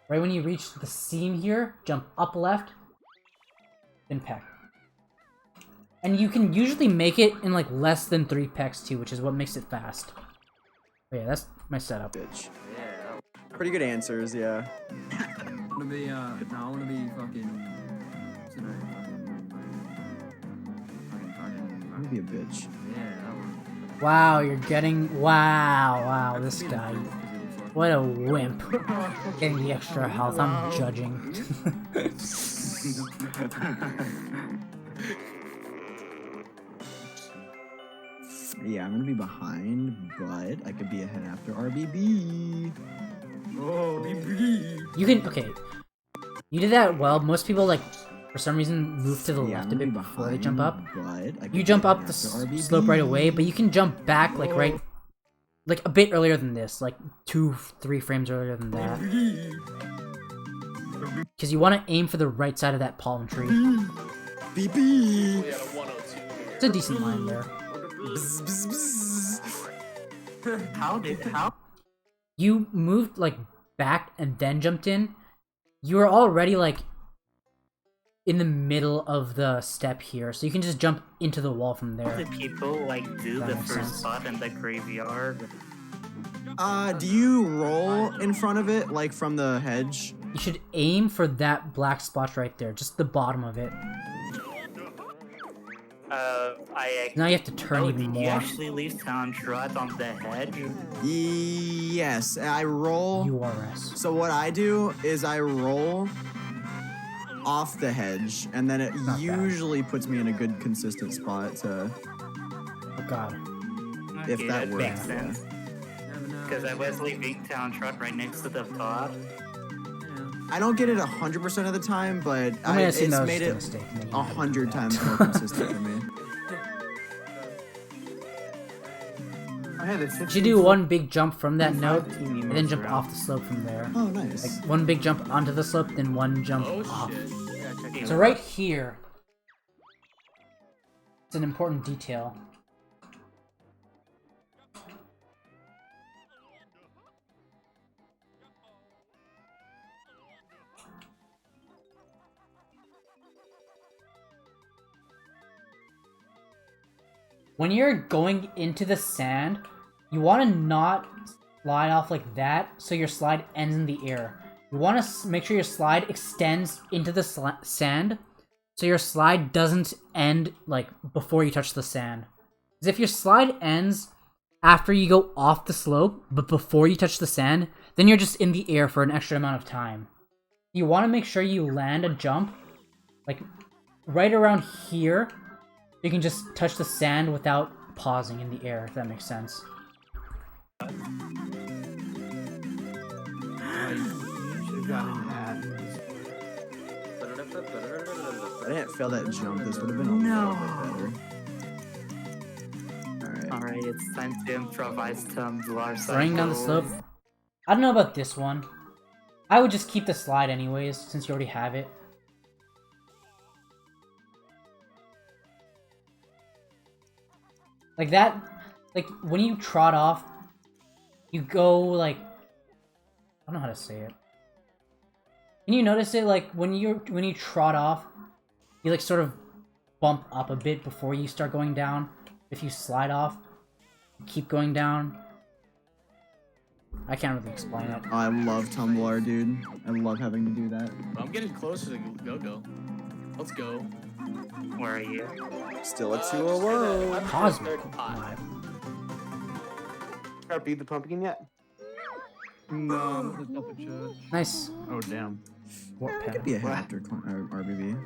Right when you reach the seam here, jump up left, then peck. And you can usually make it in like less than 3 pecks too, which is what makes it fast. But yeah, that's my setup. Bitch. Pretty good answers, yeah. I wanna be, I wanna be fucking... I'm gonna be a bitch. Wow, you're getting... Wow, this guy. What a wimp. Getting the extra health, I'm judging. Yeah, I'm gonna be behind, but I could be ahead after RBB. Oh, You can... Okay. You did that well. Most people, like, for some reason, move to the left a bit before they jump up. You jump up the slope right away, but you can jump back, like, right... Like, a bit earlier than this. Like, 2-3 frames earlier than that. Because you want to aim for the right side of that palm tree. BB! It's a decent line there. How? You moved, like, back and then jumped in. You were already, like, in the middle of the step here, so you can just jump into the wall from there. The people, like, do That the makes first sense. spot in the graveyard. Do you roll in front of it, like from the hedge? You should aim for that black spot right there, just the bottom of it. Now you have to turn even did you more. actually leave town trot on the hedge? Yes, I roll. URS. So what I do is I roll off the hedge, and then it Not bad. usually puts me in a good consistent spot to... Oh god. If Okay, that works, makes yeah. sense. Because I was leaving town trot right next to the pot. I don't get it 100% of the time, but I'm gonna assume it's that was made just a it mistake. and then you 100 had to do times that. more consistent for me. You should do one big jump from that note, and then jump off the slope from there. Oh, nice. Like, one big jump onto the slope, then one jump off. So right here, it's an important detail. when you're going into the sand, you want to not slide off like that, so your slide ends in the air. You want to make sure your slide extends into the sand, so your slide doesn't end like before you touch the sand. Because if your slide ends after you go off the slope, but before you touch the sand, then you're just in the air for an extra amount of time. You want to make sure you land a jump, like, right around here. You can just touch the sand without pausing in the air, if that makes sense. I should have gotten that. I didn't fail that jump. This would have been a little bit better. Alright. Alright, it's time to improvise Tumblr. Running down the slope. I don't know about this one. I would just keep the slide anyways, since you already have it. Like that, like when you trot off, you go like, I don't know how to say it. Can you notice it, like when you trot off, you like sort of bump up a bit before you start going down. If you slide off, you keep going down. I can't really explain it. I love Tumblr, dude. I love having to do that. I'm getting closer to Go-Go. Let's go. Where are you? Still a Just 2 hit it. whoa. I'm Cosmic third pot. Live. Try to beat the pumpkin yet? No, the top of church. Nice. Oh damn. Warp It could pen. be a Hector RBB.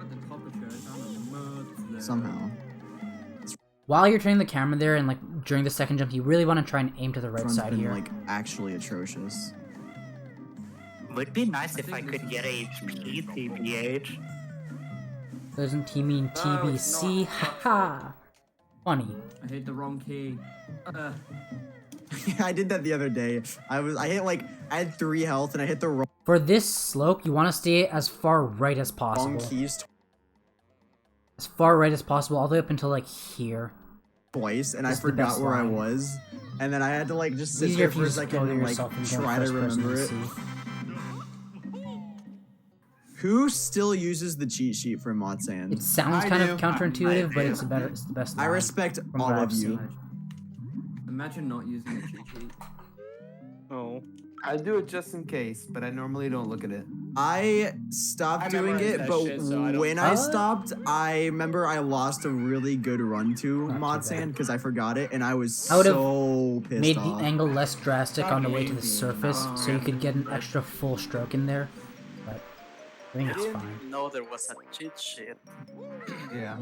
At the top of church, I'm a mud. Somehow. While you're turning the camera there and like during the second jump, you really want to try and aim to the right Front's side been here. like actually atrocious. Would be nice if I could get HP, TBH. Doesn't T mean TBC? Haha. Funny. I hit the wrong key. I did that the other day. I had 3 health and I hit the wrong For this slope, you want to stay as far right as possible. keys As far right as possible, all the way up until like here. twice and I This is the forgot best where I line. was. And then I had to like just sit Easier there if for you a just second go to and like yourself and go try to first person remember to it. see. Who still uses the cheat sheet for Mod Sand? It sounds I kind do. of counterintuitive, but do. it's the best I line respect from all what of I've you. seen. Imagine not using the cheat sheet. Oh. I do it just in case, but I normally don't look at it. I stopped I doing memorized it, that but shit, so I don't- when I stopped, I remember I lost a really good run to Not Mod too bad. Sand because I forgot it, and I was I would've so pissed Made off. the angle less drastic on the way to the Amazing. surface, so you could get an extra full stroke in there. But I think it's fine. know there was a cheat sheet. Yeah.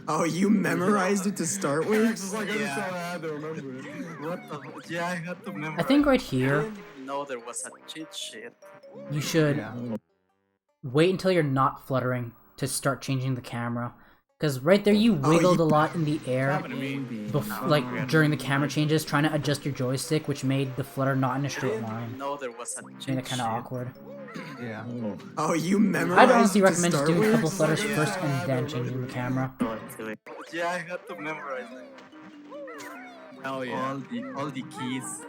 Oh, you memorized it to start with? It's like I just had to remember it. What the? Yeah, I had to remember. I think right here, know there was a cheat sheet. you should Yeah. wait until you're not fluttering to start changing the camera. Because right there you wiggled a lot in the air, Happened to me. like during the camera changes, trying to adjust your joystick, which made the flutter not in a straight line. Know there was a cheat Made it kind of awkward. Yeah. Oh, you memorized I'd honestly it to recommend just start doing a couple with? flutters first and then changing the camera. Yeah, I had to memorize it. Hell yeah. All the keys.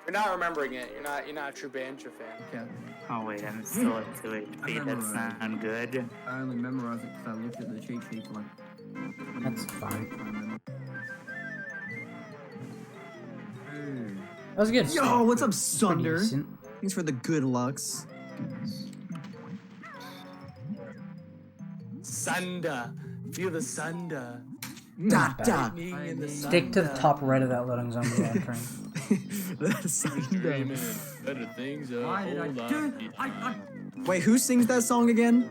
You're not remembering it. You're not a true Banjo fan. Okay. Oh wait, I'm still at 2 HP. That sound good. I only memorize it because I looked at the cheat sheet for like. That's fine. Hey. That was good. Yo, what's up, Pretty Sunder? decent. Thanks for the good lucks. Sunda. Feel the Sunda. Da, bad. da. Lightning in the Stick to the Sunda. top right of that loading zone you're entering. The Who's Sunda. dreaming better things are Why did I hold do on. it? I Wait, who sings that song again?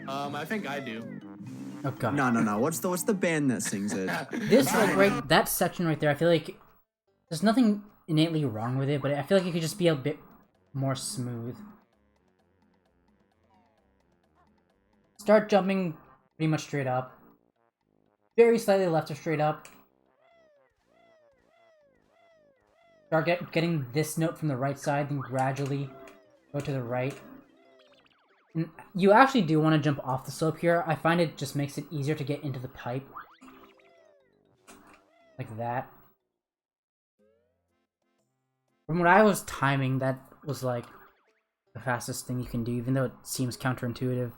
I think I do. Oh god. No. What's the band that sings it? This like right that section right there, I feel like there's nothing innately wrong with it, but I feel like it could just be a bit more smooth. Start jumping pretty much straight up. Very slightly left or straight up. Start getting this note from the right side, then gradually go to the right. And you actually do want to jump off the slope here. I find it just makes it easier to get into the pipe. Like that. From what I was timing, that was like the fastest thing you can do, even though it seems counterintuitive.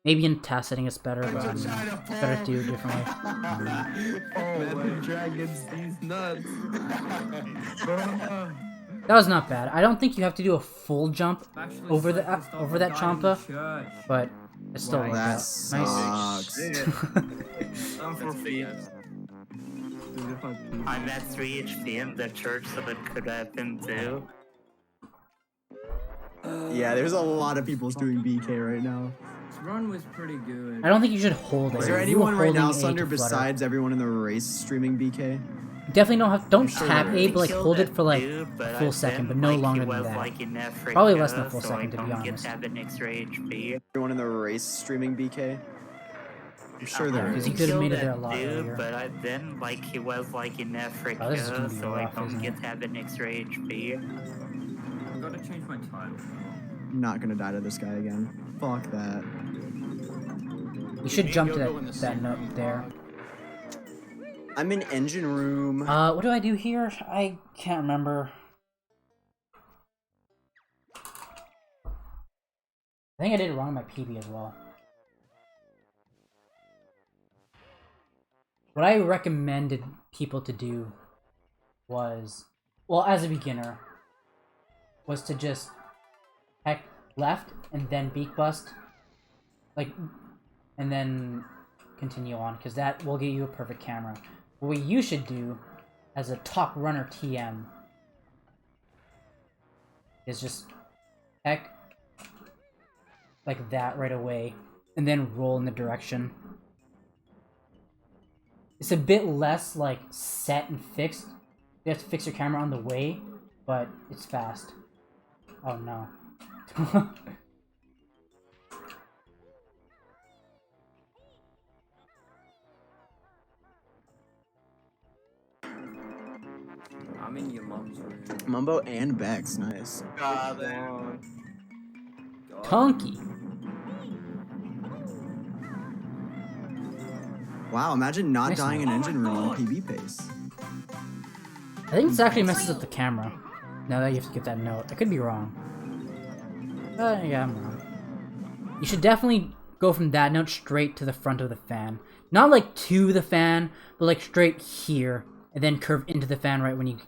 Maybe in task setting it's better, but It's better to do it differently. Man, dragons, these nuts. That was not bad. I don't think you have to do a full jump Actually, over it's the like the over that guy in the champa, church. but it's still Wow, worked That out. sucks. I'm for feet. I'm at 3 HP in the church, so it could have been 2. Yeah, there's a lot of people doing BK right now. This run was pretty good. I don't think you should hold it. Is there You were anyone right now, holding A Sunder, to flutter. besides everyone in the race streaming BK? Definitely don't sure tap there A, is. but like hold it for like Dude, but a full I second, but didn't no like longer he than was that. like in Africa, Probably less than a full so second, I to be don't get honest. to have an extra HP. Everyone in the race streaming BK? I'm sure there Because is. you could have Killed made it that there a lot dude, earlier. But I then like he was like in Africa, Oh, this is gonna be so I rough, don't isn't get it? to have an extra HP. I gotta change my title. I'm not gonna die to this guy again. Fuck that. You should jump to Go in the that same note room, there. dog. I'm in engine room. What do I do here? I can't remember. I think I did it wrong in my PB as well. What I recommended people to do was, well, as a beginner, was to just heck left and then beak bust, like, and then continue on, because that will get you a perfect camera. What you should do as a top runner TM is just heck like that right away, and then roll in the direction. It's a bit less like set and fixed. You have to fix your camera on the way, but it's fast. Oh no. I'm in your mom's room. Mumbo and Bex, nice. God damn. Tonky. Wow, imagine not Nice dying in one. engine room on PB pace. I think this actually messes up the camera. Now that you have to get that note. I could be wrong. Yeah, I'm wrong. You should definitely go from that note straight to the front of the fan. Not like to the fan, but like straight here, and then curve into the fan right when you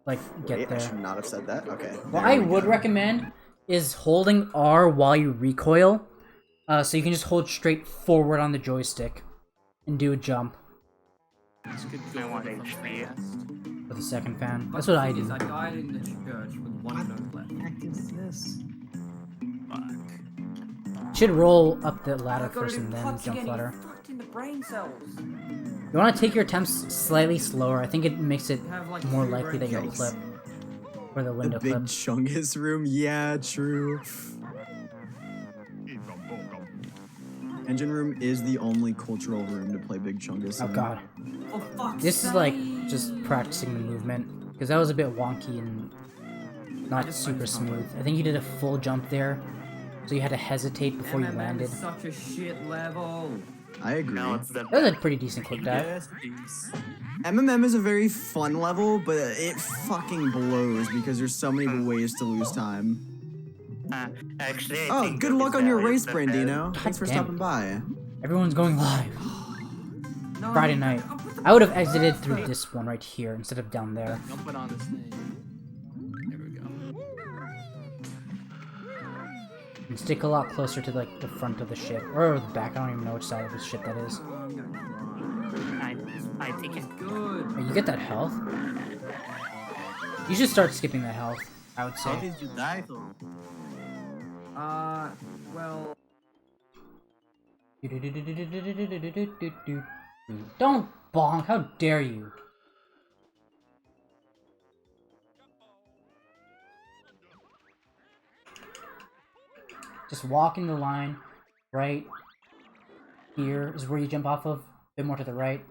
like get Wait, I there. should not have said that. Okay. What there I we would go. recommend is holding R while you recoil, so you can just hold straight forward on the joystick and do a jump This could I go want over from HP. fast. with the second fan. But That's the what I thing is, do. I died in the church with one note left. You should roll up the ladder I gotta first do and then putts jump again, flutter. you fucked in the brain cells. You want to take your attempts slightly slower. I think it makes it Have, like, more 3 likely that brain you'll cells. clip. Or the The window big clip. Chungus room? Yeah, true. Engine room is the only cultural room to play Big Chungus Oh in. god. For fuck's This is like sake. just practicing the movement. Because that was a bit wonky and not super smooth. I think you did a full jump there. So you had to hesitate before you MMM landed. is such a shit level. I agree. No, it's the That was a pretty decent quick dive. MMM is a very fun level, but it fucking blows because there's so many ways to lose time. actually. I Oh, think good luck on your Goofy race, Valley is the Brandino. Thanks for damn stopping it. by. Everyone's going live. No, Friday night. what the I would have exited through this one right here instead of down there. Jumping on this thing. There we go. And stick a lot closer to like the front of the ship. Or the back, I don't even know which side of the ship that is. Oh, I'm gonna cry. I think it's Good. Hey, you get that health? You should start skipping that health, I would How say. did you die though? Well, Don't bonk, how dare you? Just walk in the line, right here is where you jump off of, a bit more to the right.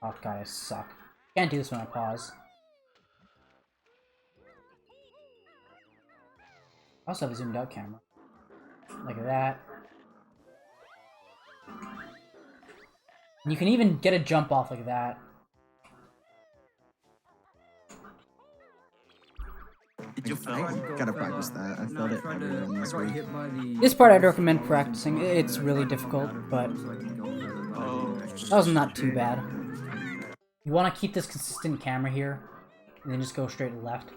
Oh god, I suck. Can't do this when I pause. I also have a zoomed out camera. Like that. And you can even get a jump off like that. Gotta practice that. I failed it every run this week. This part I'd recommend practicing. It's really difficult, but that was not too bad. You want to keep this consistent camera here, and then just go straight left.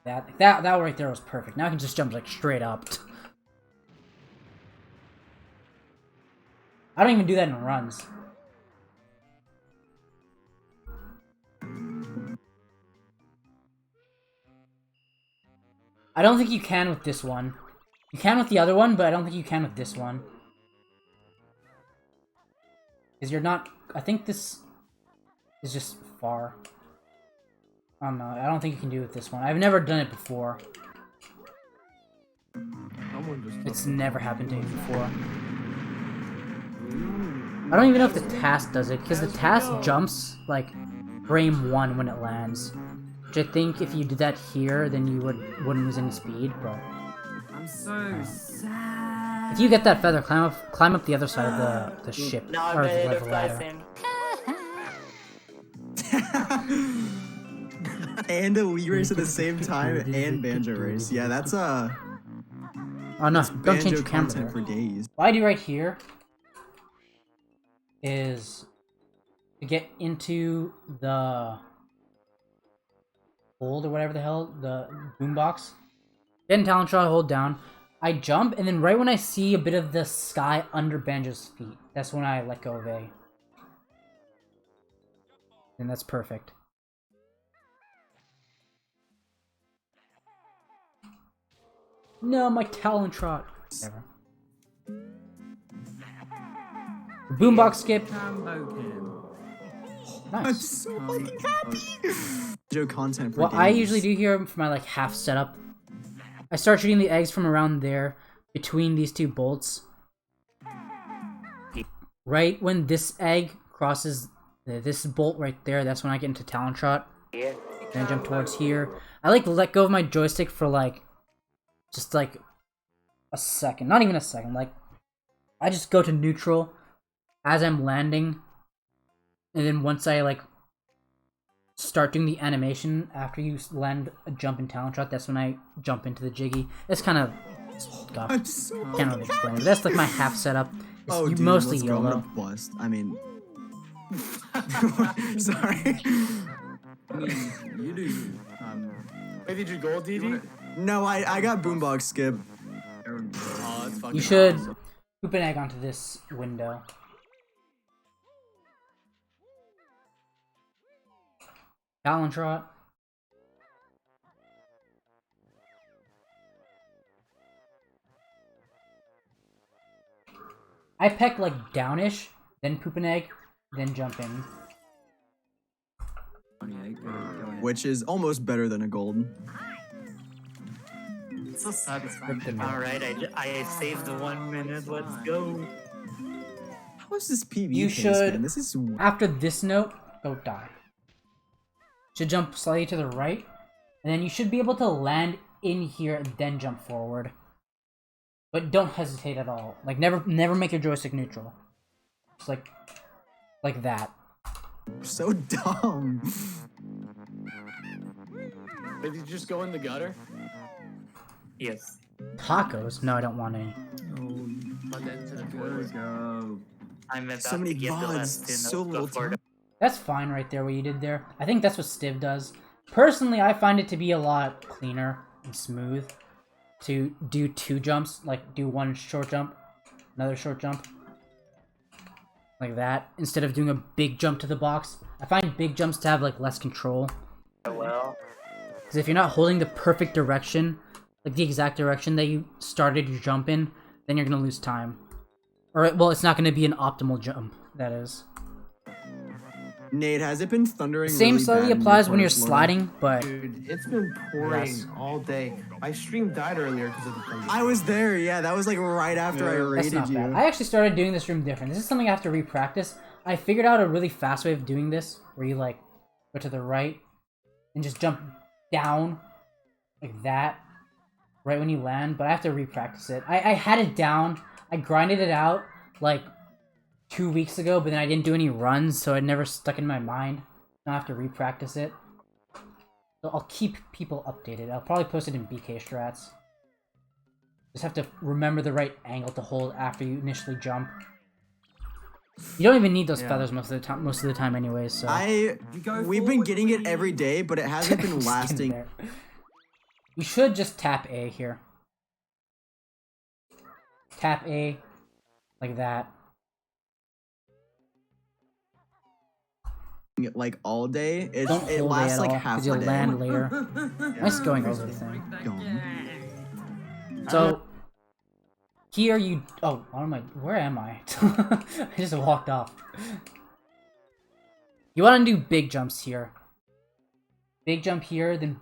That right there was perfect. Now I can just jump like straight up. I don't even do that in runs. I don't think you can with this one. You can with the other one, but I don't think you can with this one. Because you're not... I think this is just far. I don't know. I don't think you can do it with this one. I've never done it before. It's never happened to me before. I don't even know if the task does it, because the task jumps, like, frame 1 when it lands. Which I think if you did that here, then you wouldn't lose any speed, but... I'm so sad. If you get that feather, climb up the other side of the ship, or the ladder. And a Wii race at the same time, and Banjo race. Yeah, that's Oh no, don't change your camera content for days. What I do right here is to get into the hold or whatever the hell, the boombox. Get in talent shot, hold down. I jump, and then right when I see a bit of the sky under Banjo's feet, that's when I let go of A. And that's perfect. No, my talent trot. Whatever. Boombox skip. I'm Nice. so fucking happy! Banjo content for What days. I usually do here for my like half setup, I start shooting the eggs from around there between these two bolts. Right when this egg crosses this bolt right there, that's when I get into talent shot. Then I jump towards here. I like let go of my joystick for like just like a second, not even a second. Like I just go to neutral as I'm landing, and then once I like start doing the animation after you land a jump in talent shot, that's when I jump into the jiggy. It's kind of I'm so can't really explain it. That's like my half setup. It's Oh, dude, mostly let's go. I'm YOLO. gonna bust. I mean... Sorry. You do. Wait, did you gold, DD? No, I got boombox skip. Oh, that's fucking You should awesome. poop an egg onto this window. Talon trot. I peck like downish, then poop an egg, then jump in. Which is almost better than a golden. It's so satisfying. Rip the map. Alright, I saved 1 minute, let's go. How is this PB You pace, should- man? This is... After this note, go die. Should jump slightly to the right, and then you should be able to land in here and then jump forward. But don't hesitate at all. Like never make your joystick neutral. Just like that. So dumb. Wait, did you just go in the gutter? Yes. Tacos? No, I don't want any. Go. I'm about So many to get the VODs, last in so little before time. That's fine right there, what you did there. I think that's what Stiv does. Personally, I find it to be a lot cleaner and smooth to do 2 jumps. Like, do 1 short jump, another short jump. Like that, instead of doing a big jump to the box. I find big jumps to have, like, less control. well. Because if you're not holding the perfect direction, like the exact direction that you started your jump in, then you're going to lose time. Or, well, it's not going to be an optimal jump, that is. Nate, has it been thundering Same really slightly bad in applies when you're Florida? sliding, but Dude, it's been pouring Yes. all day. My stream died earlier because of the thunder. I was there, yeah. That was like right after I that's raided not you. bad. I actually started doing this room different. This is something I have to re-practice. I figured out a really fast way of doing this, where you like go to the right and just jump down like that right when you land, but I have to re-practice it. I had it down. I grinded it out like 2 weeks ago, but then I didn't do any runs, so it never stuck in my mind. Now I have to re-practice it. So So I'll keep people updated. I'll probably post it in BK strats. Just have to remember the right angle to hold after you initially jump. You don't even need those feathers most of the time anyways, so we've been getting it every day, but it hasn't been lasting. You should just tap A here. Tap A like that. Like all day. It Don't lasts like all, half a you'll day. land later. Nice going over the thing. So here you where am I? I just walked off. You want to do big jumps here. Big jump here, then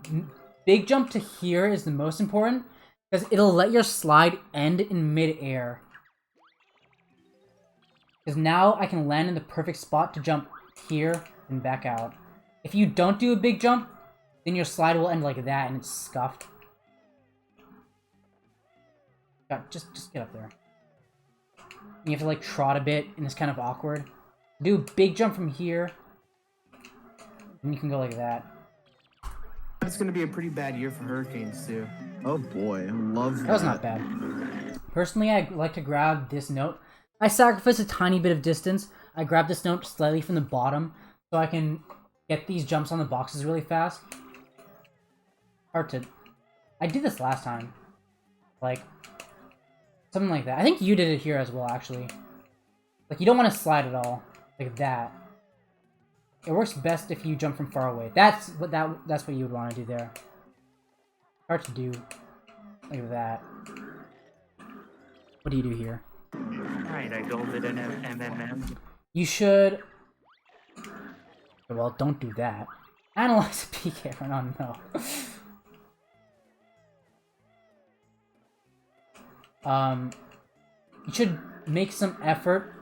big jump to here is the most important because it'll let your slide end in mid-air. Because now I can land in the perfect spot to jump here and back out. If you don't do a big jump, then your slide will end like that and it's scuffed. God, just get up there. You have to like trot a bit and it's kind of awkward. Do a big jump from here. And you can go like that. It's gonna be a pretty bad year for hurricanes too. Oh boy, I love that. That was not bad. Personally, I like to grab this note. I sacrifice a tiny bit of distance. I grab this note slightly from the bottom so I can get these jumps on the boxes really fast. Hard to... I did this last time. Like, something like that. I think you did it here as well, actually. Like, you don't want to slide at all. Like that. It works best if you jump from far away. That's what you would want to do there. Hard to do. Like that. What do you do here? Alright, I golded an MMM. You should... Well, don't do that. Analyze a PK run on no. You should make some effort.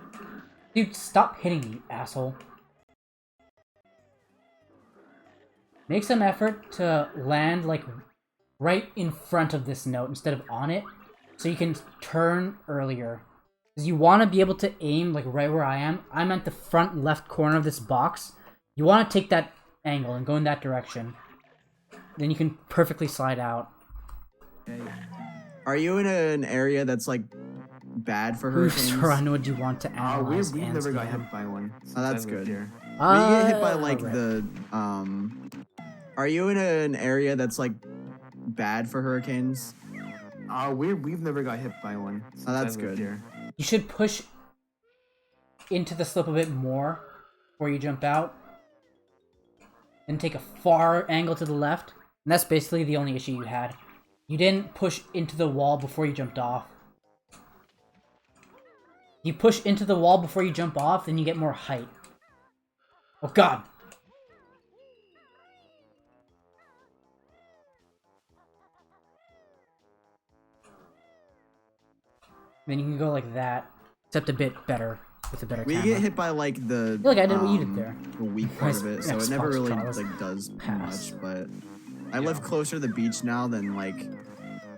Dude, stop hitting me, asshole. Make some effort to land, like, right in front of this note instead of on it, so you can turn earlier. Because you want to be able to aim, like, right where I am. I'm at the front left corner of this box. You want to take that angle and go in that direction. Then you can perfectly slide out. Okay. Are you in an area that's, like, bad for hurricanes? Run, would you want to analyze? We've never got hit by one. Oh, that's good. Here. We get hit by, like, right. the, Are you in an area that's, like, bad for hurricanes? We've never got hit by one. Oh, that's good. Here. You should push into the slope a bit more before you jump out. Then take a far angle to the left. And that's basically the only issue you had. You didn't push into the wall before you jumped off. You push into the wall before you jump off, then you get more height. Oh god! Then you can go like that, except a bit better, with a better camera. We get hit by, like, the... Look, I did what you did there. The weak part of it, so it never really, like, does Pass. much, but... I live closer to the beach now than, like,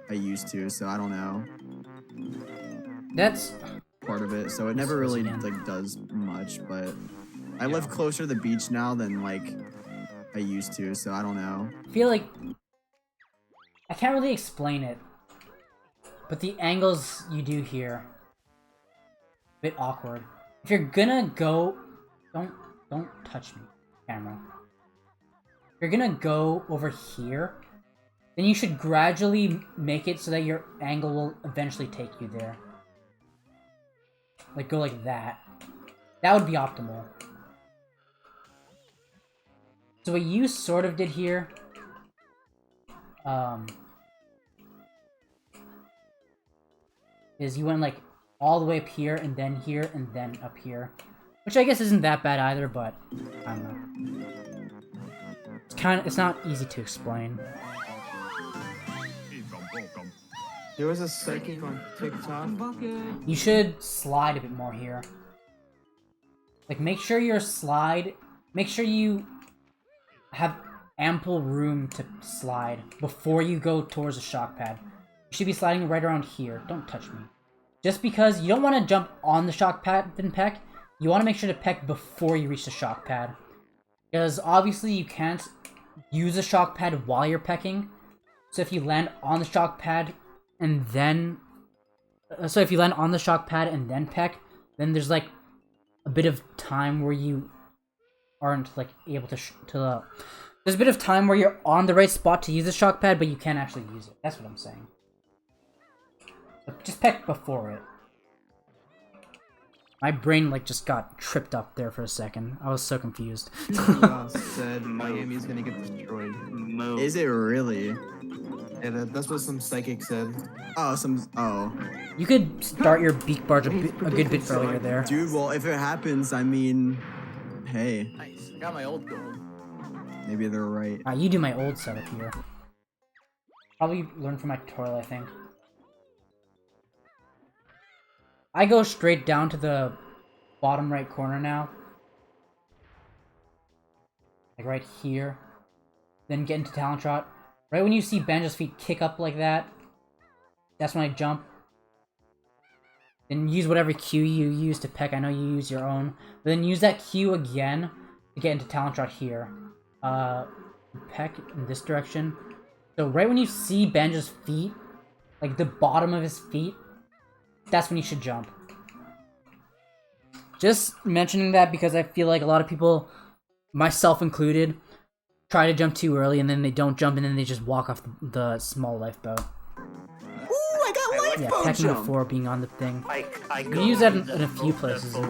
I used to, so I don't know. That's... Part of it, so it never really, like, does much, but... I live closer to the beach now than, like, I used to, so I don't know. I feel like... I can't really explain it. But the angles you do here... A bit awkward. If you're gonna go... Don't touch me, camera. If you're gonna go over here, then you should gradually make it so that your angle will eventually take you there. Like, go like that. That would be optimal. So what you sort of did here... is you went, like, all the way up here, and then up here. Which I guess isn't that bad either, but... I don't know. It's not easy to explain. There was a psychic on TikTok. You should slide a bit more here. Like, make sure you have ample room to slide before you go towards the shock pad. You should be sliding right around here. Don't touch me. Just because you don't want to jump on the shock pad and peck, you want to make sure to peck before you reach the shock pad. Because obviously you can't use the shock pad while you're pecking. So if you land on the shock pad and then peck, then there's like a bit of time where you aren't like able to there's a bit of time where you're on the right spot to use the shock pad, but you can't actually use it. That's what I'm saying. So just peck before it. My brain like just got tripped up there for a second. I was so confused. Said Miami's gonna get destroyed. Is it really? Yeah, that's what some psychic said. Oh. You could start your beak barge a good bit earlier there. Dude, well, if it happens, I mean, hey, Nice. I got my old gold. maybe they're right. You do my old setup here. Probably learn from my tutorial, I think. I go straight down to the bottom right corner now. Like right here. Then get into Talon Trot. Right when you see Banjo's feet kick up like that, that's when I jump. Then use whatever Q you use to peck. I know you use your own. But then use that Q again to get into Talon Trot here. Peck in this direction. So right when you see Banjo's feet, like the bottom of his feet, that's when you should jump. Just mentioning that because I feel like a lot of people, myself included, try to jump too early and then they don't jump and then they just walk off the small lifeboat. Ooh, I got lifeboat Yeah, pecking jump. before being on the thing. You use that in a few places in the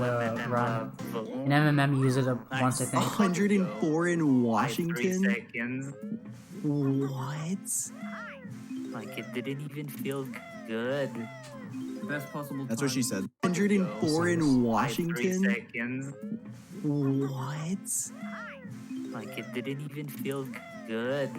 run. In MMM, you use it once, I think. 104 in Washington. 3 seconds. What? Like it didn't even feel good. Best possible. That's what time. she said. 104 in 3 Washington. seconds. What? Like it didn't even feel good.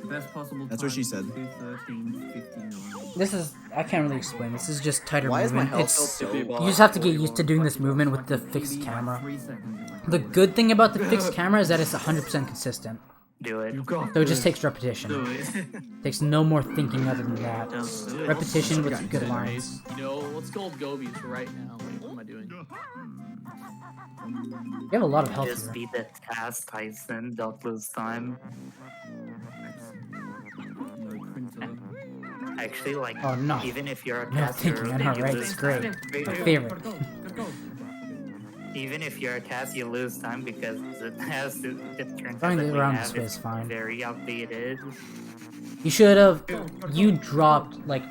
Best possible. That's what she said. 2:13:59. This is, I can't really explain. This is just tighter Why is my movement. health so You low? just have to get used to doing this movement with the fixed camera. 3 seconds. The good thing about the fixed camera is that it's 100% consistent. Do it. So it just takes repetition. Takes no more thinking other than that. Repetition with good lines. You know, let's go old gobies right now. Wait, what am I doing? You have a lot of health Just here. beat the task, Tyson. Don't lose time. No printer. Actually, like, Oh, no. even if you're a No tasker, thinking, I then know, you right? lose It's great. time. My favorite. Gotta go. Gotta go. Even if you're a task, you lose time because the task, the turn Going that we around have this way is fine. very outdated. You should have. You dropped, like,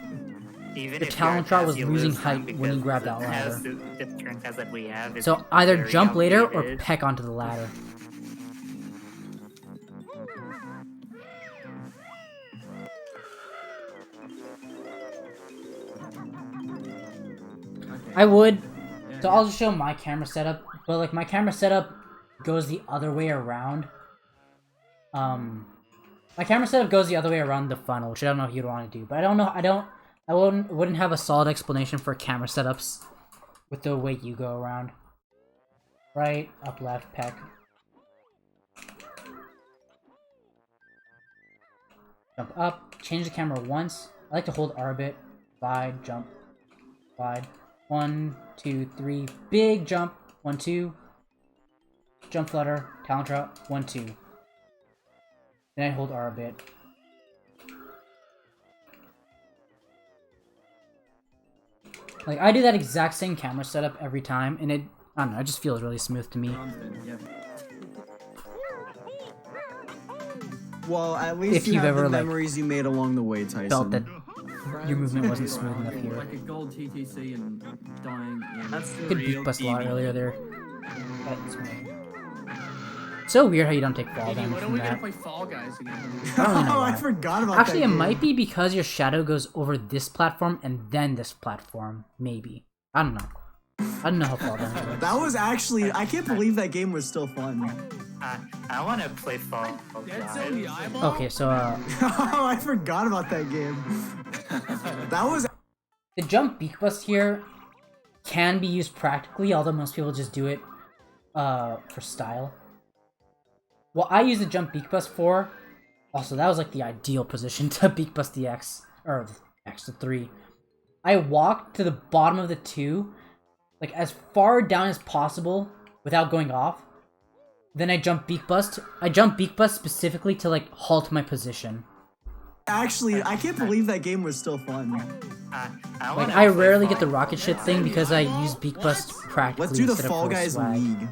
Even the if Talon you're a Trot task, was you losing lose time height when you because grabbed the that ladder. task- The turn task that we have is So either very jump later or outdated. peck onto the ladder. I would. So I'll just show my camera setup, but like my camera setup goes the other way around. My camera setup goes the other way around the funnel, which I don't know if you'd want to do, but I wouldn't have a solid explanation for camera setups with the way you go around. Right, up, left, peck. Jump up, change the camera once. I like to hold R a bit. Slide, jump, slide. 1, 2, 3, big jump. 1, 2. Jump flutter, Talon Trot, 1, 2. Then I hold R a bit. Like, I do that exact same camera setup every time, and it, I don't know, it just feels really smooth to me. Yeah. Well, at least If you you've have ever, the like, memories you made along the way, Tyson. Felt that your movement wasn't smooth enough here. Like a gold TTC and dying in. That's the Good real beat bust a lot TV. earlier there. That's weird. So weird how you don't take fall Maybe damage when are from we gonna that. play Fall Guys again? I don't know Oh, I why. forgot about Actually, that it game. might be because your shadow goes over this platform and then this platform. Maybe. I don't know. I don't know how fall damage works. That was actually, I can't believe that game was still fun. I want to play Fall Dead Zone the Guys. eyeball? Okay, so Oh, I forgot about that game. That was the jump beak bust here can be used practically, although most people just do it for style. What I use the jump beak bust for, also that was like the ideal position to beak bust the X, or X to 3. I walked to the bottom of the 2, like as far down as possible without going off, Then I jump beak bust. I jump beak bust specifically to like halt my position. Actually, I can't believe that game was still fun. Like I rarely get the rocket shit thing because I use beak bust practically. Let's do the instead of Fall for Guys swag. League.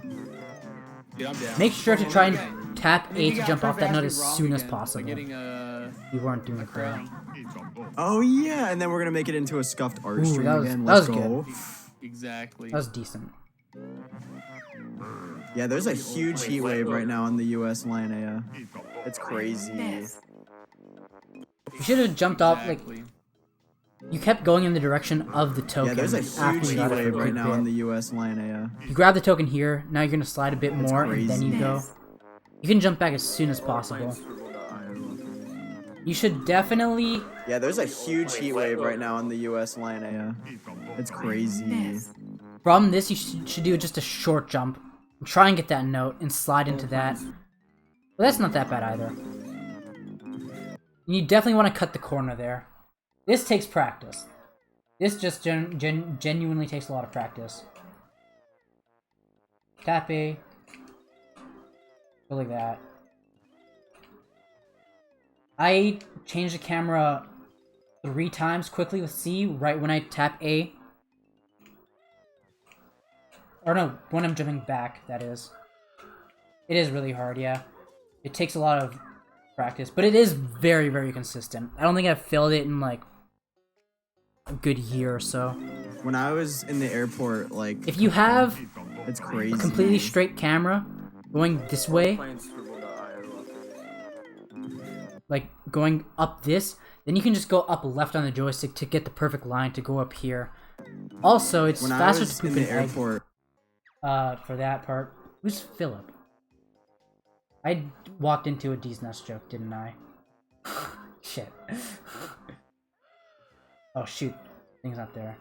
Dude, I'm down. Make sure to try and tap A to jump off that note as Wrong soon as again by possible. getting, You weren't doing it there. Oh yeah, and then we're gonna make it into a scuffed art Ooh, stream that was- again. that Let's was go. Exactly. That was decent. Yeah, there's a huge heat wave right now in the U.S. Lionea. It's crazy. You should have jumped off like you kept going in the direction of the token. Yeah, there's a after huge you heat got it for wave a right good now bit. in the U.S. Lionea. You grab the token here. Now you're gonna slide a bit It's more, and then you crazy. go. You can jump back as soon as possible. You should definitely. Yeah, there's a huge heat wave right now in the U.S. Lionea. It's crazy. From this, you should do just a short jump. Try and get that note and slide into that. But that's not that bad either. You definitely want to cut the corner there. This takes practice. This just genuinely takes a lot of practice. Tap A. Go like that. I changed the camera 3 times quickly with C right when I tap A. Or no, when I'm jumping back, that is. It is really hard, yeah. It takes a lot of practice, but it is very, very consistent. I don't think I've failed it in like a good year or so. When I was in the airport, like, If you have it's crazy. a completely straight camera going this way, like going up this, then you can just go up left on the joystick to get the perfect line to go up here. Also, it's When I faster was to poop in an the egg. airport, For that part. Who's Philip? I walked into a D's Nuts joke, didn't I? Shit. Oh shoot. Thing's not there.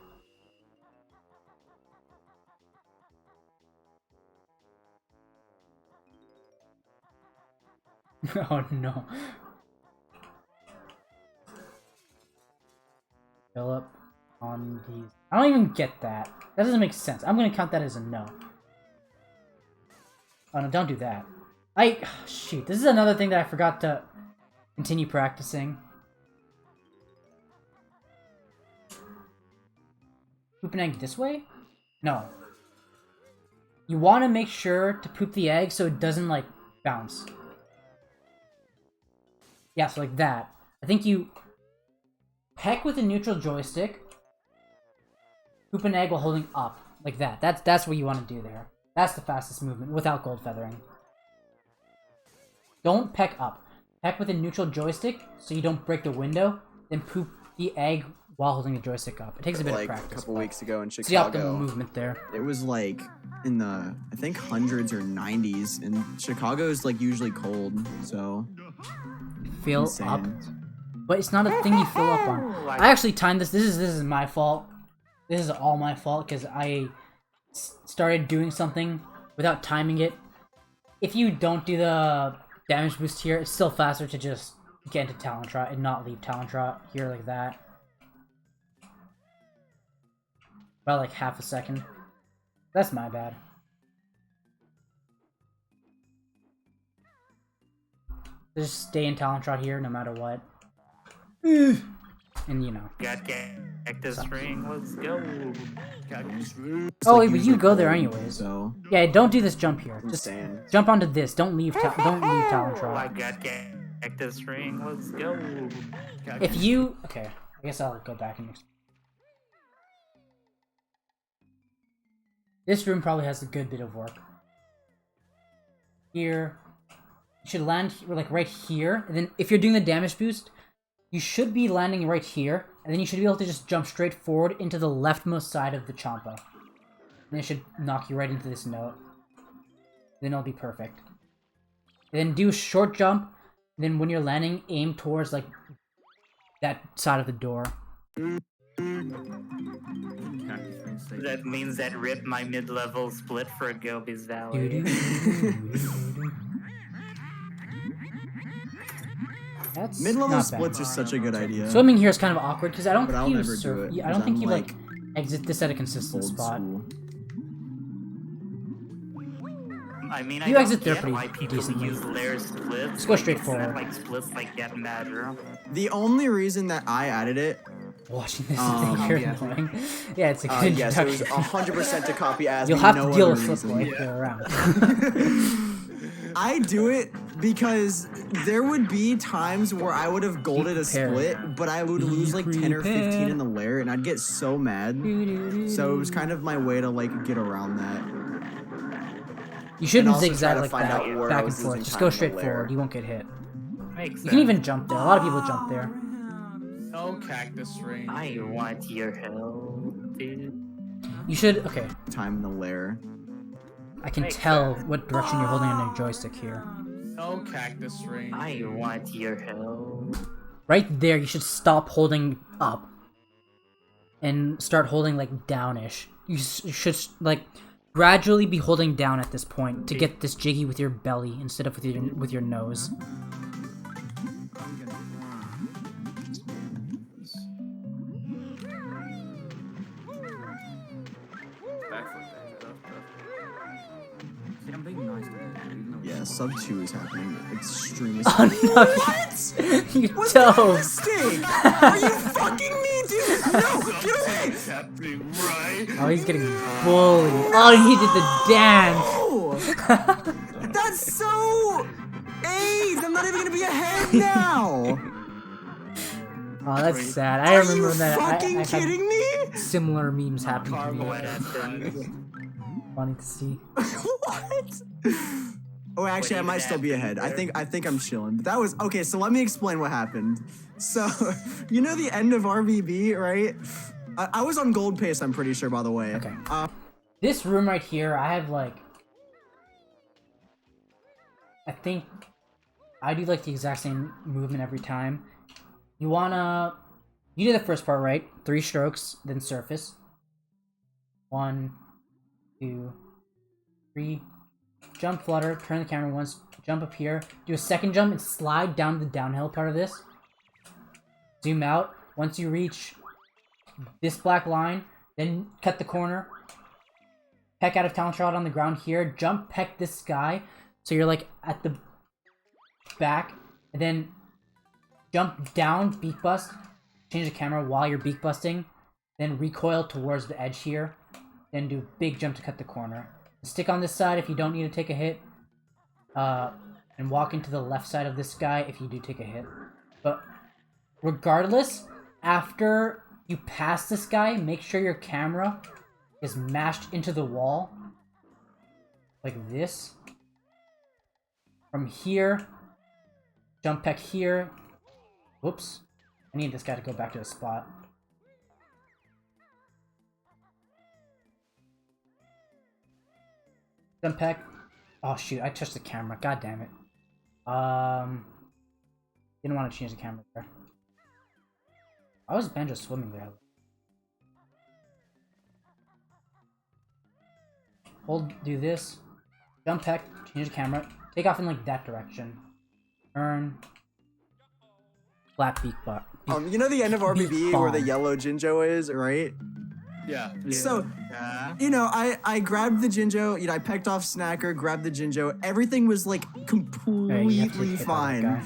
Oh no. Philip on these. I don't even get that. That doesn't make sense. I'm gonna count that as a no. Oh no, don't do that. Shoot, this is another thing that I forgot to continue practicing. Poop an egg this way? No. You want to make sure to poop the egg so it doesn't, like, bounce. Yeah, so like that. I think you peck with a neutral joystick, poop an egg while holding up, like that. That's what you want to do there. That's the fastest movement without gold feathering. Don't peck up. Peck with a neutral joystick so you don't break the window, then poop the egg while holding the joystick up. It takes a bit of practice. a couple weeks ago in It's the Chicago, optimal movement there. it was like in the, I think, hundreds or 90s, and Chicago's like usually cold, so Fill insane. up. But it's not a thing you fill up on. I actually timed this. This is my fault. This is all my fault because I started doing something without timing it. If you don't do the damage boost here, it's still faster to just get into Talon Trot and not leave Talon Trot here like that. About like half a second. That's my bad. Just stay in Talon Trot here no matter what. And you know. Got cactus ring, let's go. Oh wait, but you go there anyways. So Yeah, don't do this jump here. Just insane. jump onto this. Don't leave Talon I Trot. got cactus ring, let's go. If you okay, I guess I'll go back and this room probably has a good bit of work. Here, you should land like right here, and then if you're doing the damage boost, you should be landing right here, and then you should be able to just jump straight forward into the leftmost side of the Champa. And it should knock you right into this note. Then it'll be perfect. And then do a short jump, and then when you're landing, aim towards like that side of the door. That means that ripped my mid-level split for Gobi's Valley. Doo-doo-doo-doo-doo-doo. That's Mid-level not splits bad. are such a good idea. Swimming here is kind of awkward because I don't But I'll think you never do it, I don't 'cause think I'm, you like, exit this at a consistent old spot. school. I mean, You I exit don't there get pretty why people decently. use layer splits. Just go straight it's not forward. like splits like that matter. The only reason that I added it, Watching this Um, you're yeah. annoying. Yeah, it's a good yes, it was introduction. 100% to copy as You'll me, have no to deal other with reason. Flipboy if you're around. I do it because there would be times where I would have golded a prepared. split, but I would Be lose like 10 or 15 prepared. in the lair, and I'd get so mad. So it was kind of my way to like get around that. You shouldn't also try zigzag to like find that, out where I back and was forth. losing Just time go in the straight lair. forward. You won't get hit. Makes You sense. can even jump there. A lot of people jump there. Oh, cactus ring. I want your help, dude. You should. Okay, Time in the lair. I can Makes tell what direction you're holding on your joystick here. Oh, cactus ring. I want your help. Right there, you should stop holding up and start holding like downish. You should like gradually be holding down at this point to get this jiggy with your belly instead of with your nose. See, I'm being nice to you, even though- Yeah, sub 2 is happening extremely. Oh no! What? You Was that a dove! mistake? Are you fucking me, dude? No, get away! happening right. Oh, he's getting bullied. Oh, he did the dance! Oh, that's so AIDS. I'm not even gonna be ahead now. Oh, that's sad. I Are remember you that. fucking I kidding me? had similar memes happening to me. What happened? Funny to see. What? Oh, actually, I even might still be happened ahead. there? I think I'm chilling. But that was okay. So let me explain what happened. So, you know the end of RVB, right? I was on gold pace. I'm pretty sure, by the way. Okay. This room right here, I have like, I think I do like the exact same movement every time. You do the first part, right? 3 strokes, then surface. 1, 2, 3. Jump, flutter, turn the camera once, jump up here, do a second jump and slide down the downhill part of this. Zoom out. Once you reach this black line, then cut the corner. Peck out of talent shot on the ground here. Jump, peck this guy. So you're like at the back. And then jump down, beak bust. Change the camera while you're beak busting. Then recoil towards the edge here. Then do big jump to cut the corner. Stick on this side if you don't need to take a hit. And walk into the left side of this guy if you do take a hit. But regardless, after you pass this guy, make sure your camera is mashed into the wall. Like this. From here, jump peck here. Whoops. I need this guy to go back to his spot. Jump peck. Oh shoot, I touched the camera. God damn it. Didn't want to change the camera there. Why was Banjo swimming there? Hold, do this. Jump peck, change the camera. Take off in like that direction. Turn. Flat beak butt. You know the end of RBB where the bomb. yellow Jinjo is, right? Yeah. So, you know, I grabbed the Jinjo, you know, I pecked off Snacker, grabbed the Jinjo. Everything was like Hey, you have to completely get hit by that fine. guy.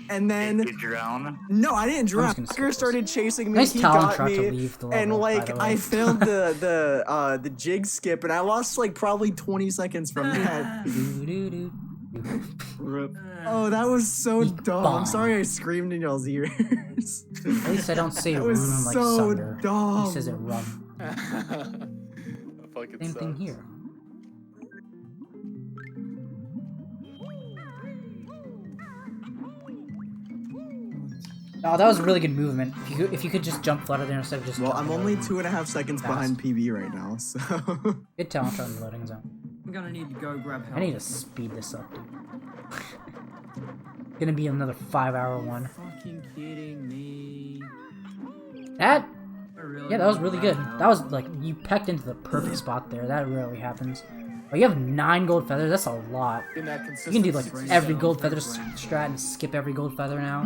And then, Did you drown? no, I didn't drown. gonna skip Snacker this. started chasing me. Nice He talent got shot to me. leave the And level, by like the I way. failed the jig skip, and I lost like probably 20 seconds from that. Doo-doo-doo. Oh, that was so Beak dumb. bomb. I'm sorry I screamed in y'all's ears. At least I don't say That rum was like so Sunder. dumb. He says it rum. Fucking Same thing sucks. here. Oh, that was really good movement. If you could just jump flutter there instead of just. Well, I'm jumping only over. 2.5 seconds Fast. behind PB right now, so. Good talent shot in the loading zone. I'm gonna need to go grab help. I need to speed this up, dude. Gonna be another 5-hour one. Fucking kidding me. That, I really yeah, that was need really grab good. help. That was like you pecked into the perfect spot there. That rarely happens. Oh, you have 9 gold feathers. That's a lot. In that You can do like consistency every zone. gold feather strat and skip every gold feather now.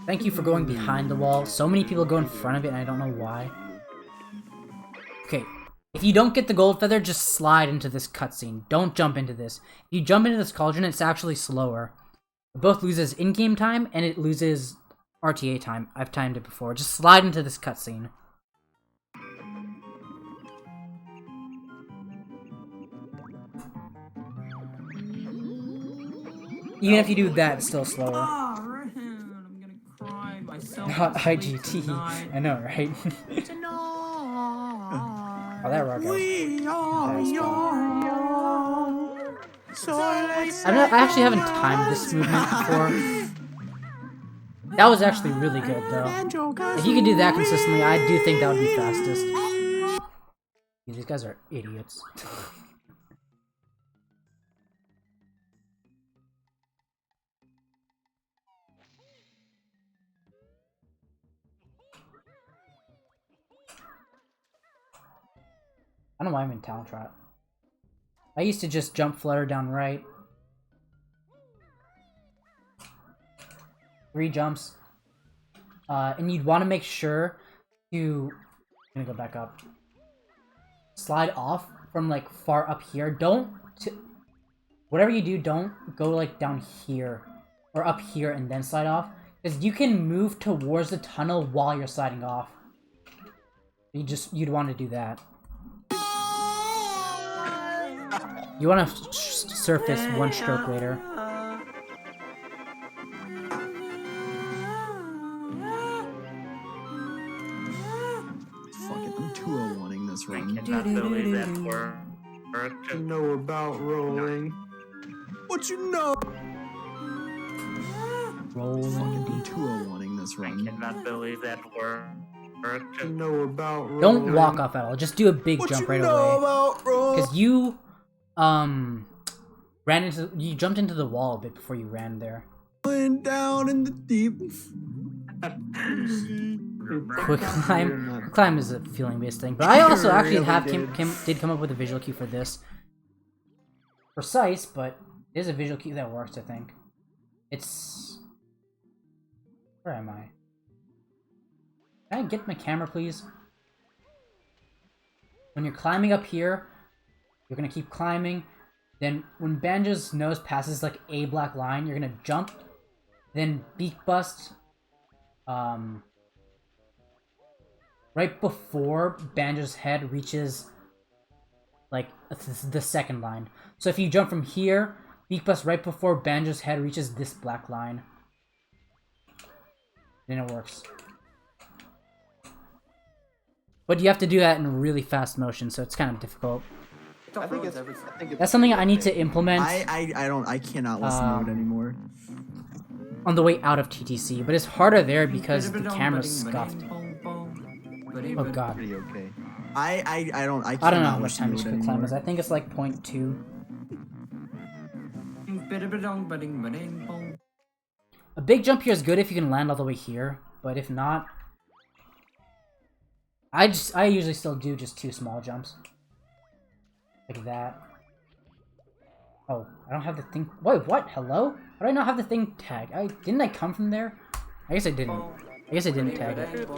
Thank you for going behind the wall. So many people go in front of it and I don't know why. Okay, if you don't get the gold feather, just slide into this cutscene. Don't jump into this. If you jump into this cauldron, it's actually slower. It both loses in-game time, and it loses RTA time. I've timed it before. Just slide into this cutscene. Even if you do that, it's still slower. Ah, Ren, I'm gonna cry myself. Not IGT. I know, right? Oh, that rock I actually haven't timed this movement before. That was actually really good, though. If you could do that consistently, I do think that would be fastest. These guys are idiots. I don't know why I'm in Talent Trot. I used to just jump flutter down right. 3 jumps. And you'd want to make sure to... I'm gonna go back up. Slide off from like far up here. Don't... Whatever you do, don't go like down here. Or up here and then slide off. Because you can move towards the tunnel while you're sliding off. You'd want to do that. You want to surface 1 stroke later. Fuck it, I'm 201ing this run. I cannot believe that worked. You know about rolling. What you know? Rolling. I'm 201ing this I run. cannot believe that worked. You know about rolling. Don't walk off at all. Just do a big jump right away. Because you, you jumped into the wall a bit before you ran there. Down in the deep. Quick climb. Quick climb is a feeling-based thing, but I also actually did come up with a visual cue for this. Precise, but it is a visual cue that works, I think. It's... Where am I? Can I get my camera, please? When you're climbing up here, you're gonna keep climbing. Then, when Banjo's nose passes like a black line, you're gonna jump. Then beak bust. Right before Banjo's head reaches like the second line. So if you jump from here, beak bust right before Banjo's head reaches this black line. Then it works. But you have to do that in really fast motion, so it's kind of difficult. I think it's That's something I need to implement. I cannot listen to it anymore. On the way out of TTC, but it's harder there because the camera's scuffed. Oh god. Pretty okay. I don't know how much time this quick climb is. I think it's like 0.2. A big jump here is good if you can land all the way here, but if not, I usually still do just 2 small jumps. Like that. Oh, I don't have the thing. Wait, what? Hello? How do I not have the thing tagged? Didn't I come from there? I guess I didn't. I guess I didn't tag it.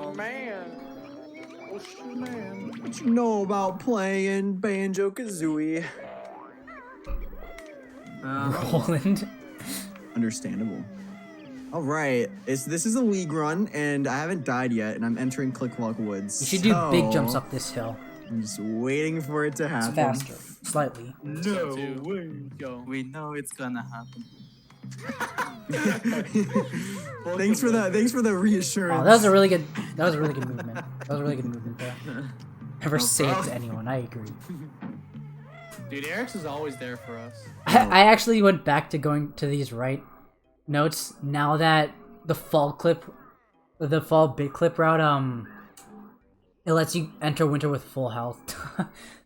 What you know about playing Banjo-Kazooie? Roland. Understandable. Alright, this is a league run, and I haven't died yet, and I'm entering Clicklock Woods. You should do big jumps up this hill. I'm just waiting for it to happen. It's faster. Slightly. No way. Go. We know it's gonna happen. Thanks for the reassurance. Oh, that was a really good movement. That was a really good movement there. Never say it to anyone, I agree. Dude, Eric's is always there for us. I actually went back to going to these right notes now that the fall bit clip route, it lets you enter winter with full health.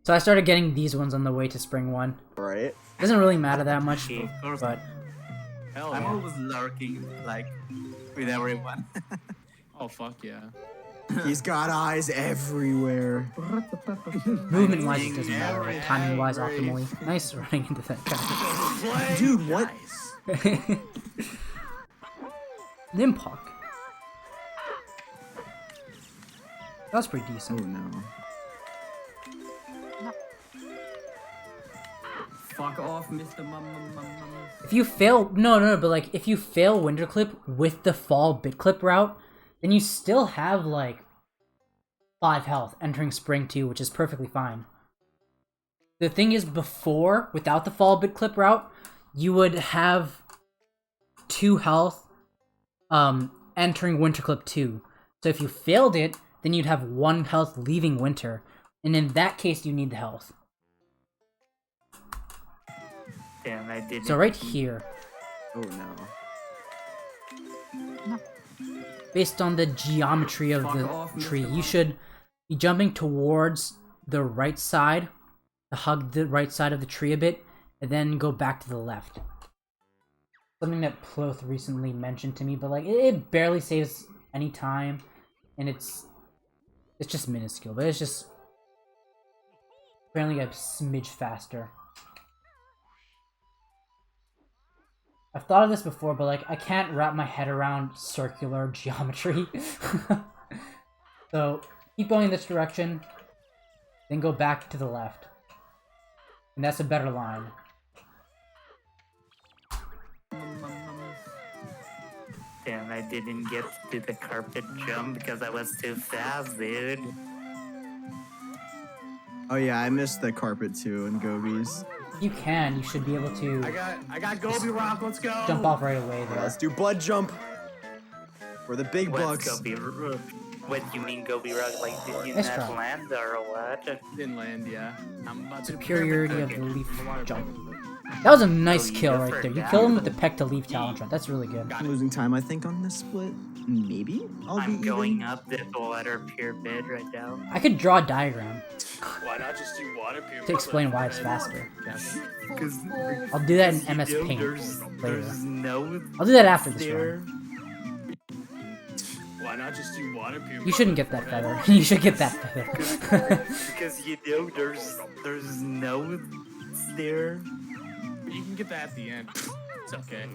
So I started getting these ones on the way to spring one. Right. Doesn't really matter that much, but... Hell I'm yeah. always lurking, like, with everyone. Oh, fuck yeah. He's got eyes everywhere. Movement-wise, it doesn't matter. Timing-wise, optimally. Nice running into that guy. Dude, what? Nimpock. That was pretty decent. Oh no. Fuck off, Mr. If you fail, no, but like if you fail Winter Clip with the fall Bit Clip route, then you still have like 5 health entering Spring 2, which is perfectly fine. The thing is, before, without the fall Bit Clip route, you would have 2 health entering Winter Clip 2. So if you failed it, then you'd have 1 health leaving Winter. And in that case, you need the health. Damn, I didn't. So right here, Oh no. based on the geometry of the tree, you should be jumping towards the right side, to hug the right side of the tree a bit, and then go back to the left. Something that Ploth recently mentioned to me, but like it barely saves any time, and it's just minuscule, but it's just apparently a smidge faster. I've thought of this before, but like I can't wrap my head around circular geometry. So keep going in this direction, then go back to the left. And that's a better line. Damn, I didn't get to do the carpet jump because I was too fast, dude. Oh yeah, I missed the carpet too in Gobies. If you can, you should be able to I got Gobi Rock. Let's go. jump off right away there. Let's do blood jump. For the big bucks. What do you mean, Gobi Rock? Like, did you Nice not try. land or what? Didn't land, yeah. I'm about to Superiority of the leaf jump. That was a nice Oh, you kill go right for there. You that. kill him with the peck to leaf talent. That's really good. I'm losing time, I think, on this split. Maybe I'll be I'm going even. up this water pyramid right now. I could draw a diagram Why not just do water pyramid? to explain why it's faster. Because I'll do that in MS Paint there's later. no I'll do that after this there. one. Why not just do water pyramid? You shouldn't get that feather. You should get that feather. Because you know there's no there. You can get that at the end. It's okay.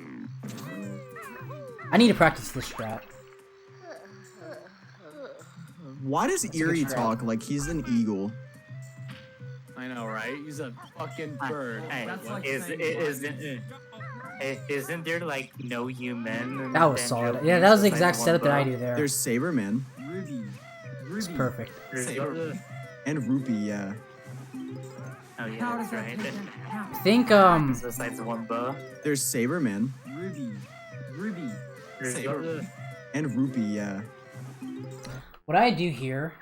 I need to practice this strat. Why does a good Eerie strat. talk like he's an eagle? I know, right? He's a fucking bird. Hey, That's like isn't there like no human? in That was Banjo solid. Yeah, that was the besides exact one setup that I bug? do there. There's Saberman Ruby. It's perfect. and Rupee, yeah. Oh yeah, that's right. I think, Besides one bug. There's Saberman Ruby. and Rupee, yeah. what I do here...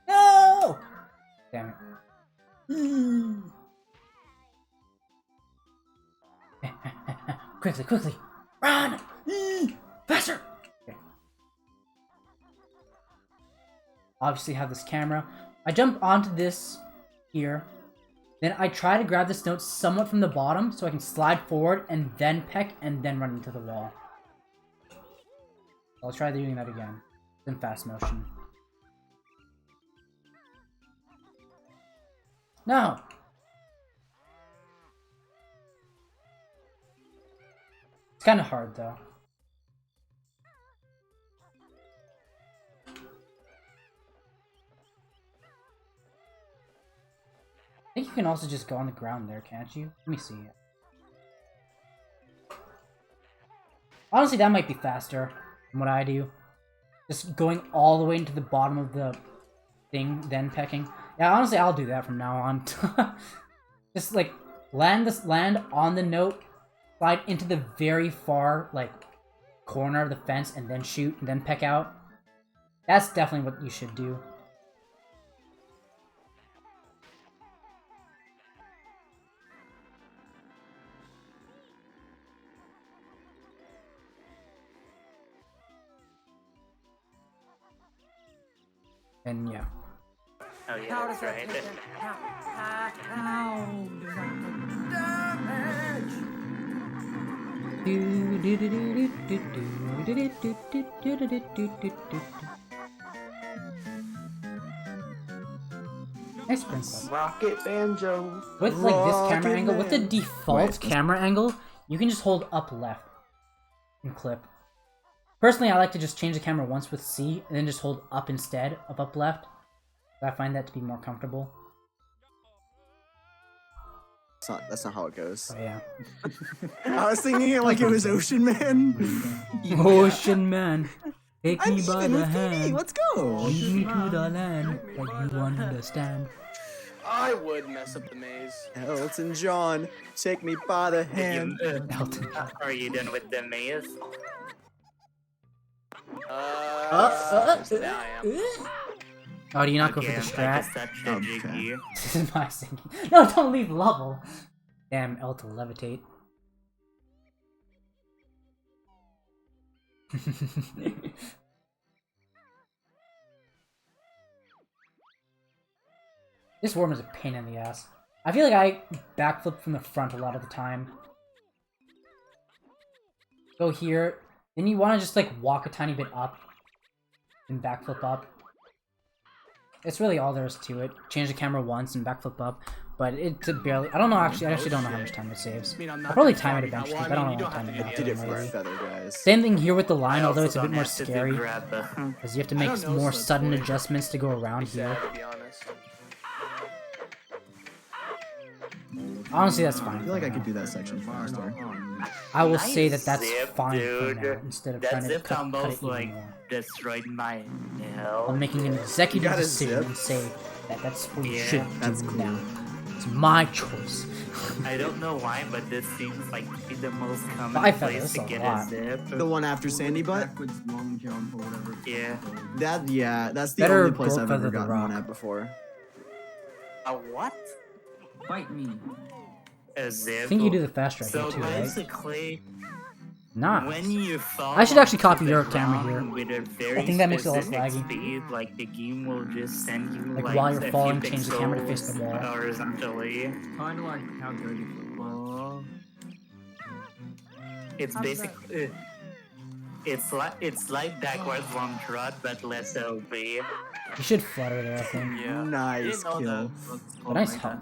No! Damn it. Quickly! Run! Faster! Okay. Obviously have this camera. I jump onto this here. Then I try to grab this note somewhat from the bottom so I can slide forward and then peck and then run into the wall. I'll try doing that again. In fast motion. No! It's kind of hard though. I think you can also just go on the ground there, can't you? Let me see it. Honestly, that might be faster than what I do. Just going all the way into the bottom of the thing, then pecking. Yeah, honestly, I'll do that from now on. Just like land on the note, slide into the very far like corner of the fence, and then shoot, and then peck out. That's definitely what you should do. And yeah. Oh yeah, that's right. Nice sprint club. Rocket Banjo. With like this camera Rocket angle, with the Man. default Wait, camera angle, you can just hold up left and clip. Personally, I like to just change the camera once with C and then just hold up instead of up left. I find that to be more comfortable. That's not how it goes. Oh yeah. I was thinking it like it was Ocean Man. Ocean Man, take me by even the with PD. hand, Let's go. lead me to the land that you understand. I would mess up the maze. Elton John, take me by the hand. Elton John. Are you done with the maze? Now I am. Oh, do you not go Okay, for the I strat? guess that's jiggy. This is my singing. No, don't leave level. Damn, L to levitate. This worm is a pain in the ass. I feel like I backflip from the front a lot of the time. Go here, then you want to just like walk a tiny bit up and backflip up. It's really all there is to it. Change the camera once and backflip up, but it barely. I don't know actually. I actually don't know how much time it saves. I mean, I'm not I'll probably that time it sorry. eventually, Well, but I don't you know don't what time have it to do is. Did it that. for a Really. feather, guys. Same thing here with the line, I although also it's a bit don't more have to do scary grab the- because you have to I make don't know, more so it's sudden like- adjustments to go around Be here. sad, to be honest. Honestly, that's I fine. feel like I could do that section faster. I will Nice say that that's zip, fine dude. for now, instead of That trying to zip cut it almost even like more. destroyed my hell. I'm making an executive got a decision zip? and say that that's what you Yeah, should that's do cool. now. It's my choice. I don't know why, but this seems like the most common Five place feathers, to a get lot. a zip. The one after Sandy Butt? Backwards long jump or whatever. it's Yeah. called. That's the Better only place gold I've feather ever the gotten one rock. at before. A what? Bite me. A zip. I think you do the fast right So here too, right? basically, Nice. when you fall I should actually onto copy the your camera ground here. with a very I think that makes it less specific laggy. speed, like the game will just send you Like, like while you're a few falling, change the camera to face pixels the wall. horizontally. Kind of like how Dirty was. It's basically it's like backwards long trot, but less OB. You should flutter there, I think. Yeah. Nice Didn't know kill. But nice help.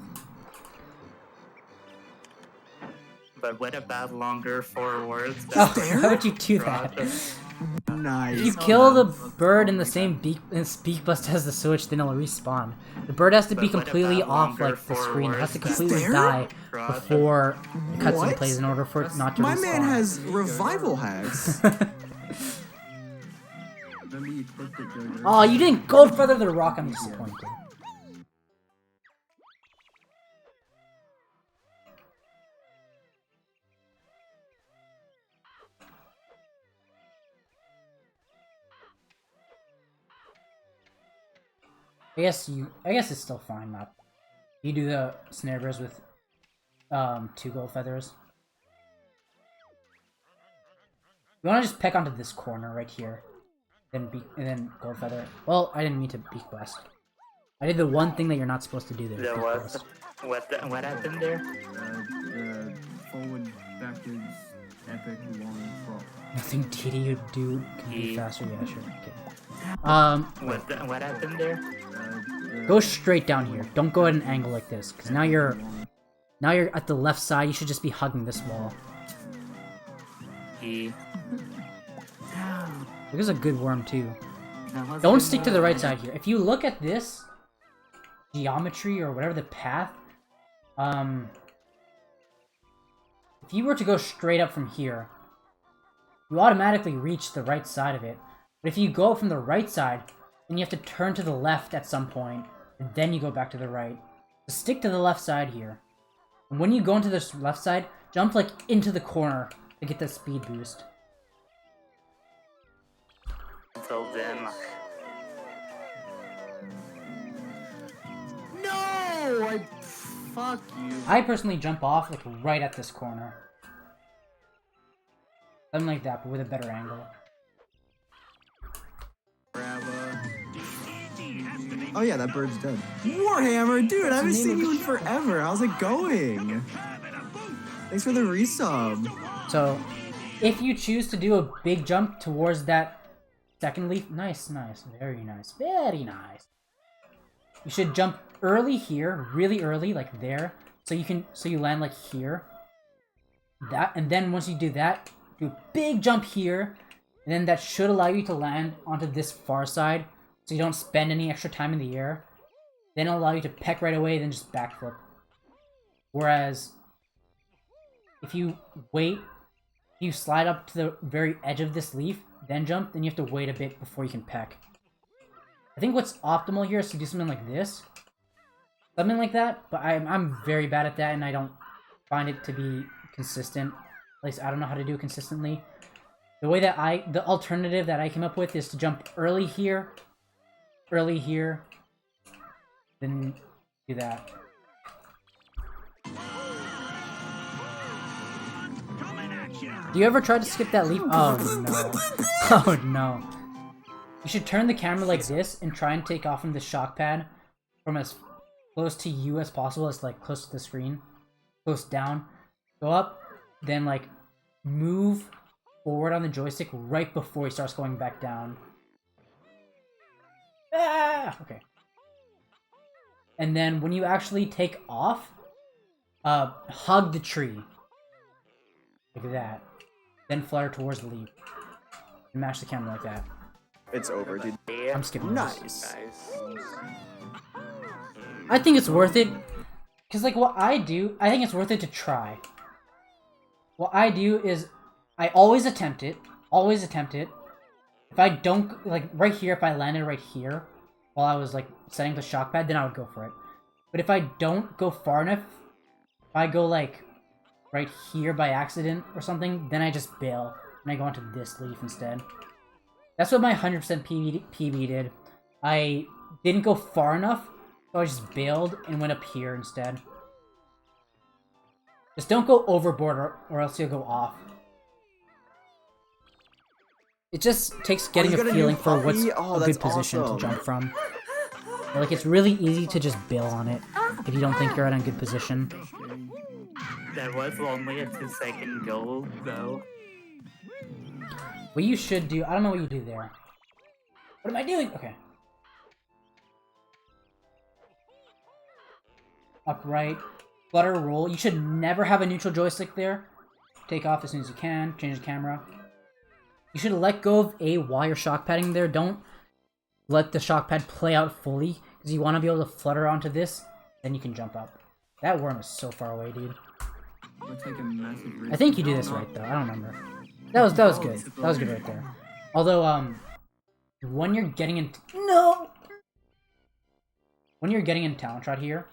But what about longer forwards? Oh, how would you do that? Nice. If you kill the bird in the same beak bust as the switch, then it'll respawn. The bird has to be But what completely about off longer like the screen. It has to forwards? completely There? die before the cutscene What? plays in order for it not to My respawn. man has revival hacks. Remember you clicked it, Jojo? Oh, you didn't gold feather the rock. I'm disappointed. I guess it's still fine. Not you do the snare bears with 2 gold feathers. You want to just peck onto this corner right here, then and then gold feather. Well, I didn't mean to beak bust. I did the one thing that you're not supposed to do there. There beak was bust. what happened there? Forward, backwards, epic, long frog. Nothing DD would do can be He- faster. Yeah, sure. Okay. What happened there? Go straight down here. Don't go at an angle like this, because now you're at the left side. You should just be hugging this wall. He. This is a good worm too. That was Don't good stick to the work. right side here. If you look at this geometry or whatever the path, if you were to go straight up from here, you automatically reach the right side of it. But if you go from the right side, then you have to turn to the left at some point, and then you go back to the right. So stick to the left side here. And when you go into this left side, jump like into the corner to get the speed boost. Until then. No! Fuck you. I personally jump off like right at this corner. Something like that, but with a better angle. Oh yeah, that bird's dead. Warhammer, dude, I haven't seen you in forever. How's it going? Thanks for the resub. So, if you choose to do a big jump towards that second leaf, nice, very nice, very nice. You should jump early here, really early, like there, so you land like here. that, and then once you do that, do a big jump here, and then that should allow you to land onto this far side, so you don't spend any extra time in the air. Then it'll allow you to peck right away, then just backflip. Whereas, if you wait, you slide up to the very edge of this leaf, then jump, then you have to wait a bit before you can peck. I think what's optimal here is to do something like this. Something like that, but I'm very bad at that, and I don't find it to be consistent. At least I don't know how to do it consistently. The way that the alternative that I came up with is to jump early here, then do that. Do you ever try to skip that leaf? Oh no. Oh no. You should turn the camera like this and try and take off from the shock pad from as close to you as possible, as like close to the screen. Close down. Go up, then like move forward on the joystick right before he starts going back down. Ah! Okay. And then when you actually take off, hug the tree. Like that. Then flutter towards the leaf. And mash the camera like that. It's over, dude. I'm skipping Nice. this. I think it's worth it. Because, like, what I do, I think it's worth it to try. What I do is, I always attempt it. Always attempt it. If I don't, like, right here, if I landed right here, while I was, like, setting the shock pad, then I would go for it. But if I don't go far enough, if I go, like, right here by accident or something, then I just bail. And I go onto this leaf instead. That's what my 100% PB did. I didn't go far enough, so I just bailed and went up here instead. Just don't go overboard or else you'll go off. It just takes getting a feeling for what's a good position to jump from. Like, it's really easy to just bail on it if you don't think you're at a good position. That was only a 2-second goal, though. What you should do, I don't know what you do there. What am I doing? Okay. Upright. Flutter roll. You should never have a neutral joystick there. Take off as soon as you can. Change the camera. You should let go of A while you're shock padding there. Don't let the shock pad play out fully, because you want to be able to flutter onto this, then you can jump up. That worm is so far away, dude. I think you do this right, though. I don't remember. That was good. That was good right there. Although, when you're getting in... No! When you're getting in talent shot here,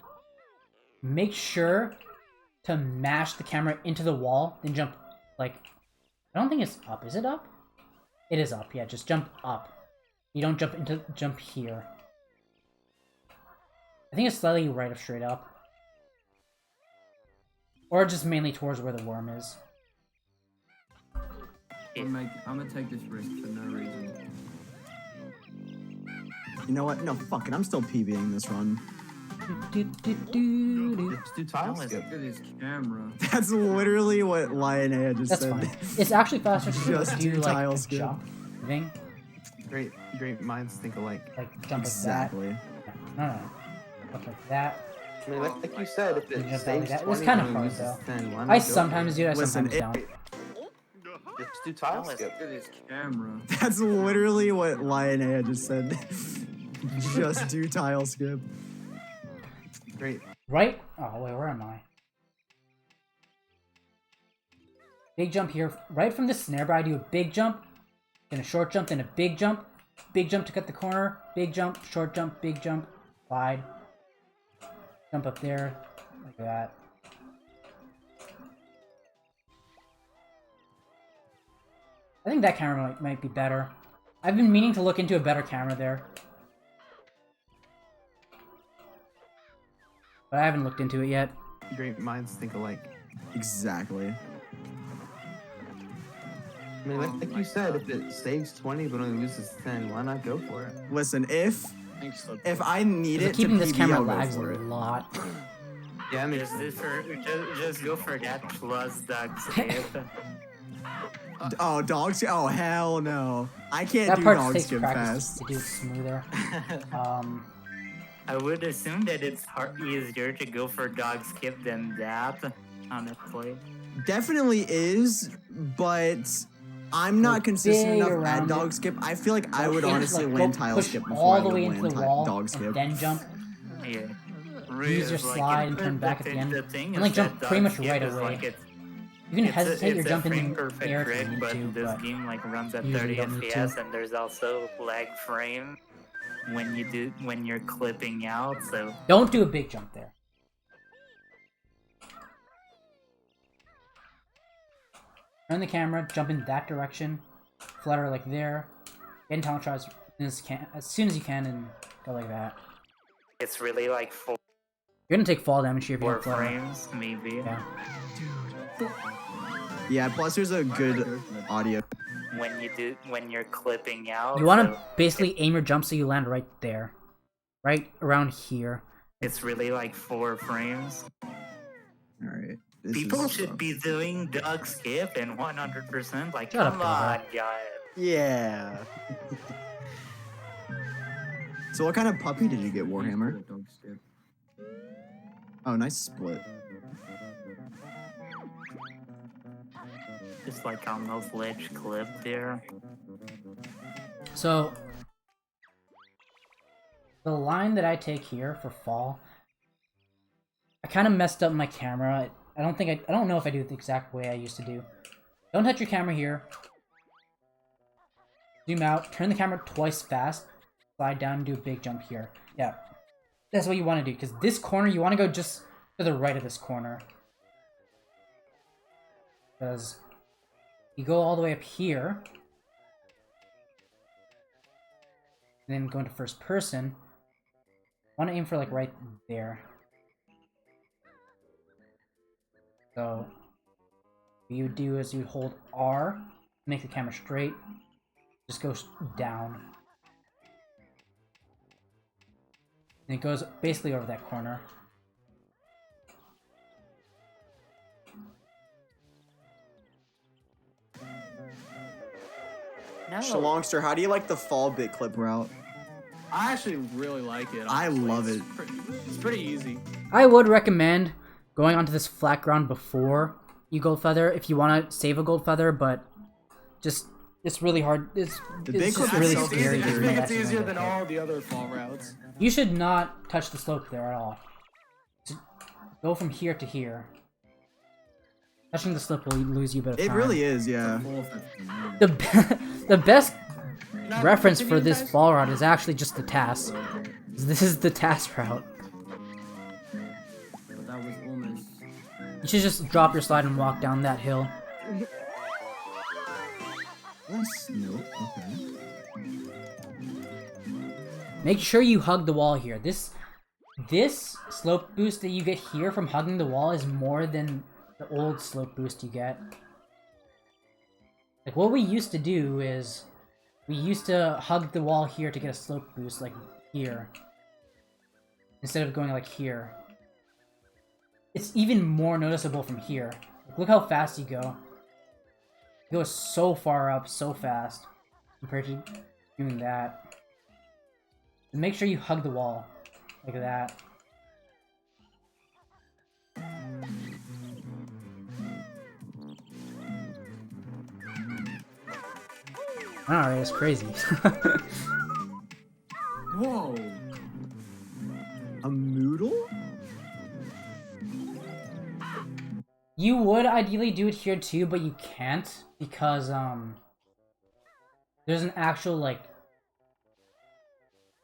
make sure to mash the camera into the wall, then jump, like... I don't think it's up. Is it up? It is up, yeah. Just jump up. You don't jump here. I think it's slightly right of straight up. Or just mainly towards where the worm is. I'm gonna take this risk for no reason. You know what? No, fuck it. I'm still PBing this run. Let's do tile skip. Look at this camera. That's literally what Lionea just That's said. fine. It's actually faster to Just do do like tile a skip. jump thing. Great minds think alike. Like jump Exactly. like that. No. Jump like that. I mean, like you said, if You it jump saves like that. 20, It's kind of then hard uses though. 10, why not I go sometimes for do it, I Listen, sometimes it? don't. Just do tile skip. Look at this camera. That's literally what Lionea just said. Just do tile skip. Great. Right? Oh wait, where am I? Big jump here. Right from the snare bar, I do a big jump, then a short jump, then a big jump. Big jump to cut the corner. Big jump, short jump, big jump, slide. Jump up there, like that. I think that camera might be better. I've been meaning to look into a better camera there. But I haven't looked into it yet. Great minds think alike. Exactly. I mean, like you said, if it saves 20 but only loses 10, why not go for it? Listen, if I need it Keeping to this PB, camera I'll go lags a for it. lot. Yeah, I mean, Just go for that plus dog skip. Oh, dog skip? Oh, hell no. I can't That do part dog takes skip practice fast. to do it smoother. I would assume that it's easier to go for dog skip than that, honestly. definitely is, but I'm not consistent big enough at around dog it. skip. I feel like I would Like, honestly go land tile push skip before all I the would way into land the wall dog skip. and then jump. Yeah. Use your slide and turn back at the end. And like jump pretty much right away. You can hesitate your jump in the air if you need but to, this but game like runs at usually 30 don't need FPS, to. and there's also lag frame when you're clipping out. So don't do a big jump there. Turn the camera, jump in that direction, flutter like there, get in talent tries as soon as you can, and go like that. it's really like You're gonna take fall damage here if you 4 don't flutter. frames, maybe. Yeah. Yeah, plus there's a good audio. When you're clipping out. You want to basically aim your jump so you land right there, right around here. It's really like 4 frames. All right. People should be doing dog skip and 100%. Like, Shut up, come on, Gilbert. guys. Yeah. So what kind of puppy did you get, Warhammer? Dog skip. Oh, nice split. Just like on those ledge clip there. So the line that I take here for fall, I kind of messed up my camera. I don't know if I do it the exact way I used to do. Don't touch your camera here. Zoom out, turn the camera twice fast, slide down and do a big jump here. Yeah. That's what you want to do, because this corner, you want to go just to the right of this corner. Because you go all the way up here, and then go into first person. I want to aim for like right there. So what you do is you hold R, make the camera straight, just goes down. And it goes basically over that corner. Shalongster, how do you like the fall bit clip route? I actually really like it. I honestly. love it. It's pretty easy. I would recommend going onto this flat ground before you gold feather if you want to save a gold feather, but just it's really hard. It's big just clip really itself is scary. easy. I to think do it's that easier on than the all the other fall routes. You should not touch the slope there at all. Just go from here to here. Touching the slope will lose you a bit of time. It really is, yeah. The best reference for this fall route is actually just the TAS. This is the TAS route. But that was almost. You should just drop your slide and walk down that hill. Nice. Nope. Okay. Make sure you hug the wall here. This slope boost that you get here from hugging the wall is more than the old slope boost you get. Like, what we used to do is we used to hug the wall here to get a slope boost, like here, instead of going like here. It's even more noticeable from here. Like, look how fast you go. You go so far up, so fast, compared to doing that. Make sure you hug the wall, like that. Alright, it's crazy. Whoa! A Moodle? You would ideally do it here too, but you can't because there's an actual like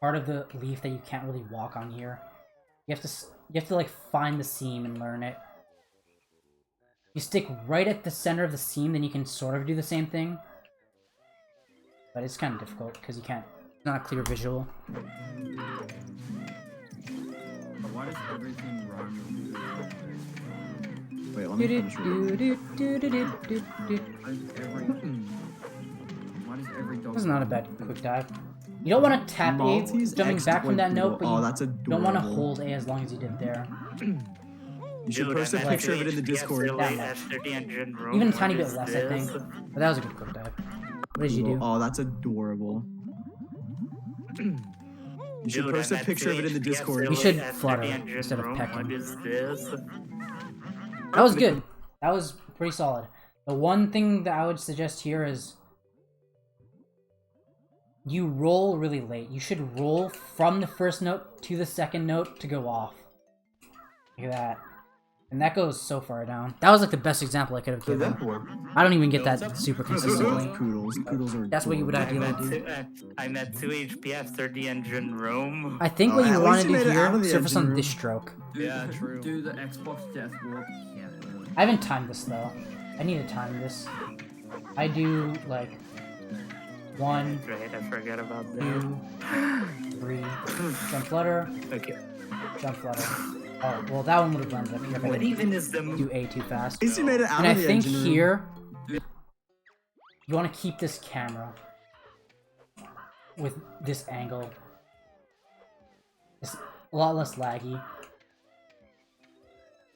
part of the leaf that you can't really walk on here. You have to like find the seam and learn it. You stick right at the center of the seam, then you can sort of do the same thing. But it's kind of difficult because you can't. It's not a clear visual. But why does everything rhyme with Wait, let me finish reading. Why does every dog? This is not a bad quick dive. You don't want to tap A Maltese jumping back from that note, but oh, you that's don't want to adorable. hold A as long as you did there. You should post a picture of it in the Discord. That much. Even a tiny bit less, I think. But that was a good quick dive. What did you do? Oh, that's adorable. You should post a picture of it in the Discord. You should flutter instead of pecking. What is this? That was good. That was pretty solid. The one thing that I would suggest here is you roll really late. You should roll from the first note to the second note to go off. Look at that. And that goes so far down. That was like the best example I could have given. I don't even get that super consistently. Kudos are That's what you would cool. ideally do. I'm at 2 HP after the engine room. I think what you at want least to you do made it out here of the is surface engine on room. this stroke. Yeah, true. Do the Xbox Death Warp. Yeah. I haven't timed this though. I need to time this. I do like 1, Great, I forgot about 2, that. 3, jump flutter, Okay. jump flutter. Oh, well that one would have landed up here if I What didn't even is the do A too fast. At least you made it out And I of the think engine room. here, you want to keep this camera with this angle. It's a lot less laggy.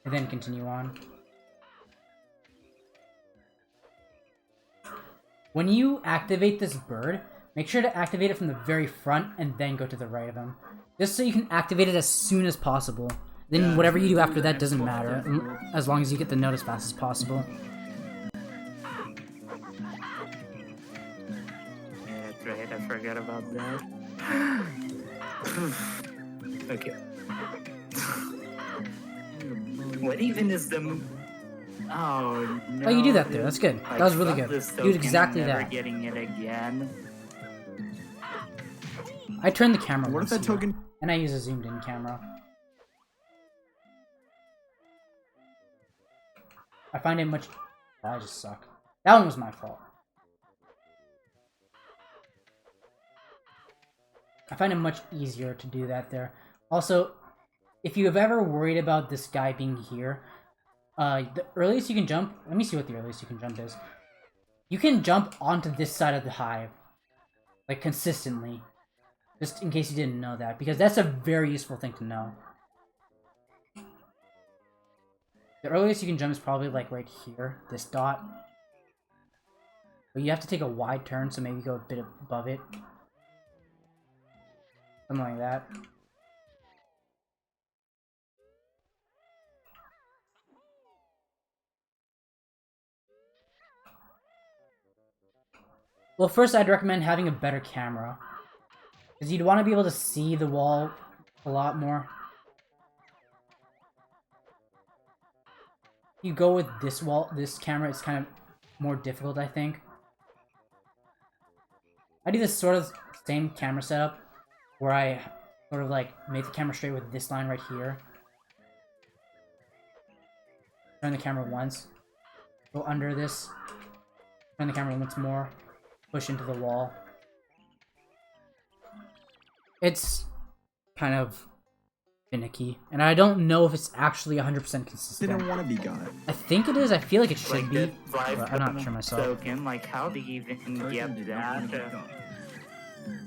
And then continue on. When you activate this bird, make sure to activate it from the very front and then go to the right of him. Just so you can activate it as soon as possible. Then whatever you do after that doesn't matter, as long as you get the note as fast as possible. Yeah, great, I forgot about that. Okay. What even is the... Oh, no. Oh, you do that there. That's good. That was really good. Do exactly never that. Getting it again. I turned the camera What if once that here, token? and I use a zoomed-in camera. I find it much... I just suck. That one was my fault. I find it much easier to do that there. Also, if you have ever worried about this guy being here, the earliest you can jump... Let me see what the earliest you can jump is. You can jump onto this side of the hive. Like, consistently. Just in case you didn't know that. Because that's a very useful thing to know. The earliest you can jump is probably, like, right here. This dot. But you have to take a wide turn, so maybe go a bit above it. Something like that. Well, first I'd recommend having a better camera. Because you'd want to be able to see the wall a lot more. If you go with this camera, it's kind of more difficult, I think. I do this sort of same camera setup, where I sort of like make the camera straight with this line right here. Turn the camera once. Go under this. Turn the camera once more. Push into the wall. It's kind of finicky, and I don't know if it's actually 100% consistent. Didn't want to be got. I think it is. I feel like it should Like be, that but I'm not sure myself. token, like how do you even get that?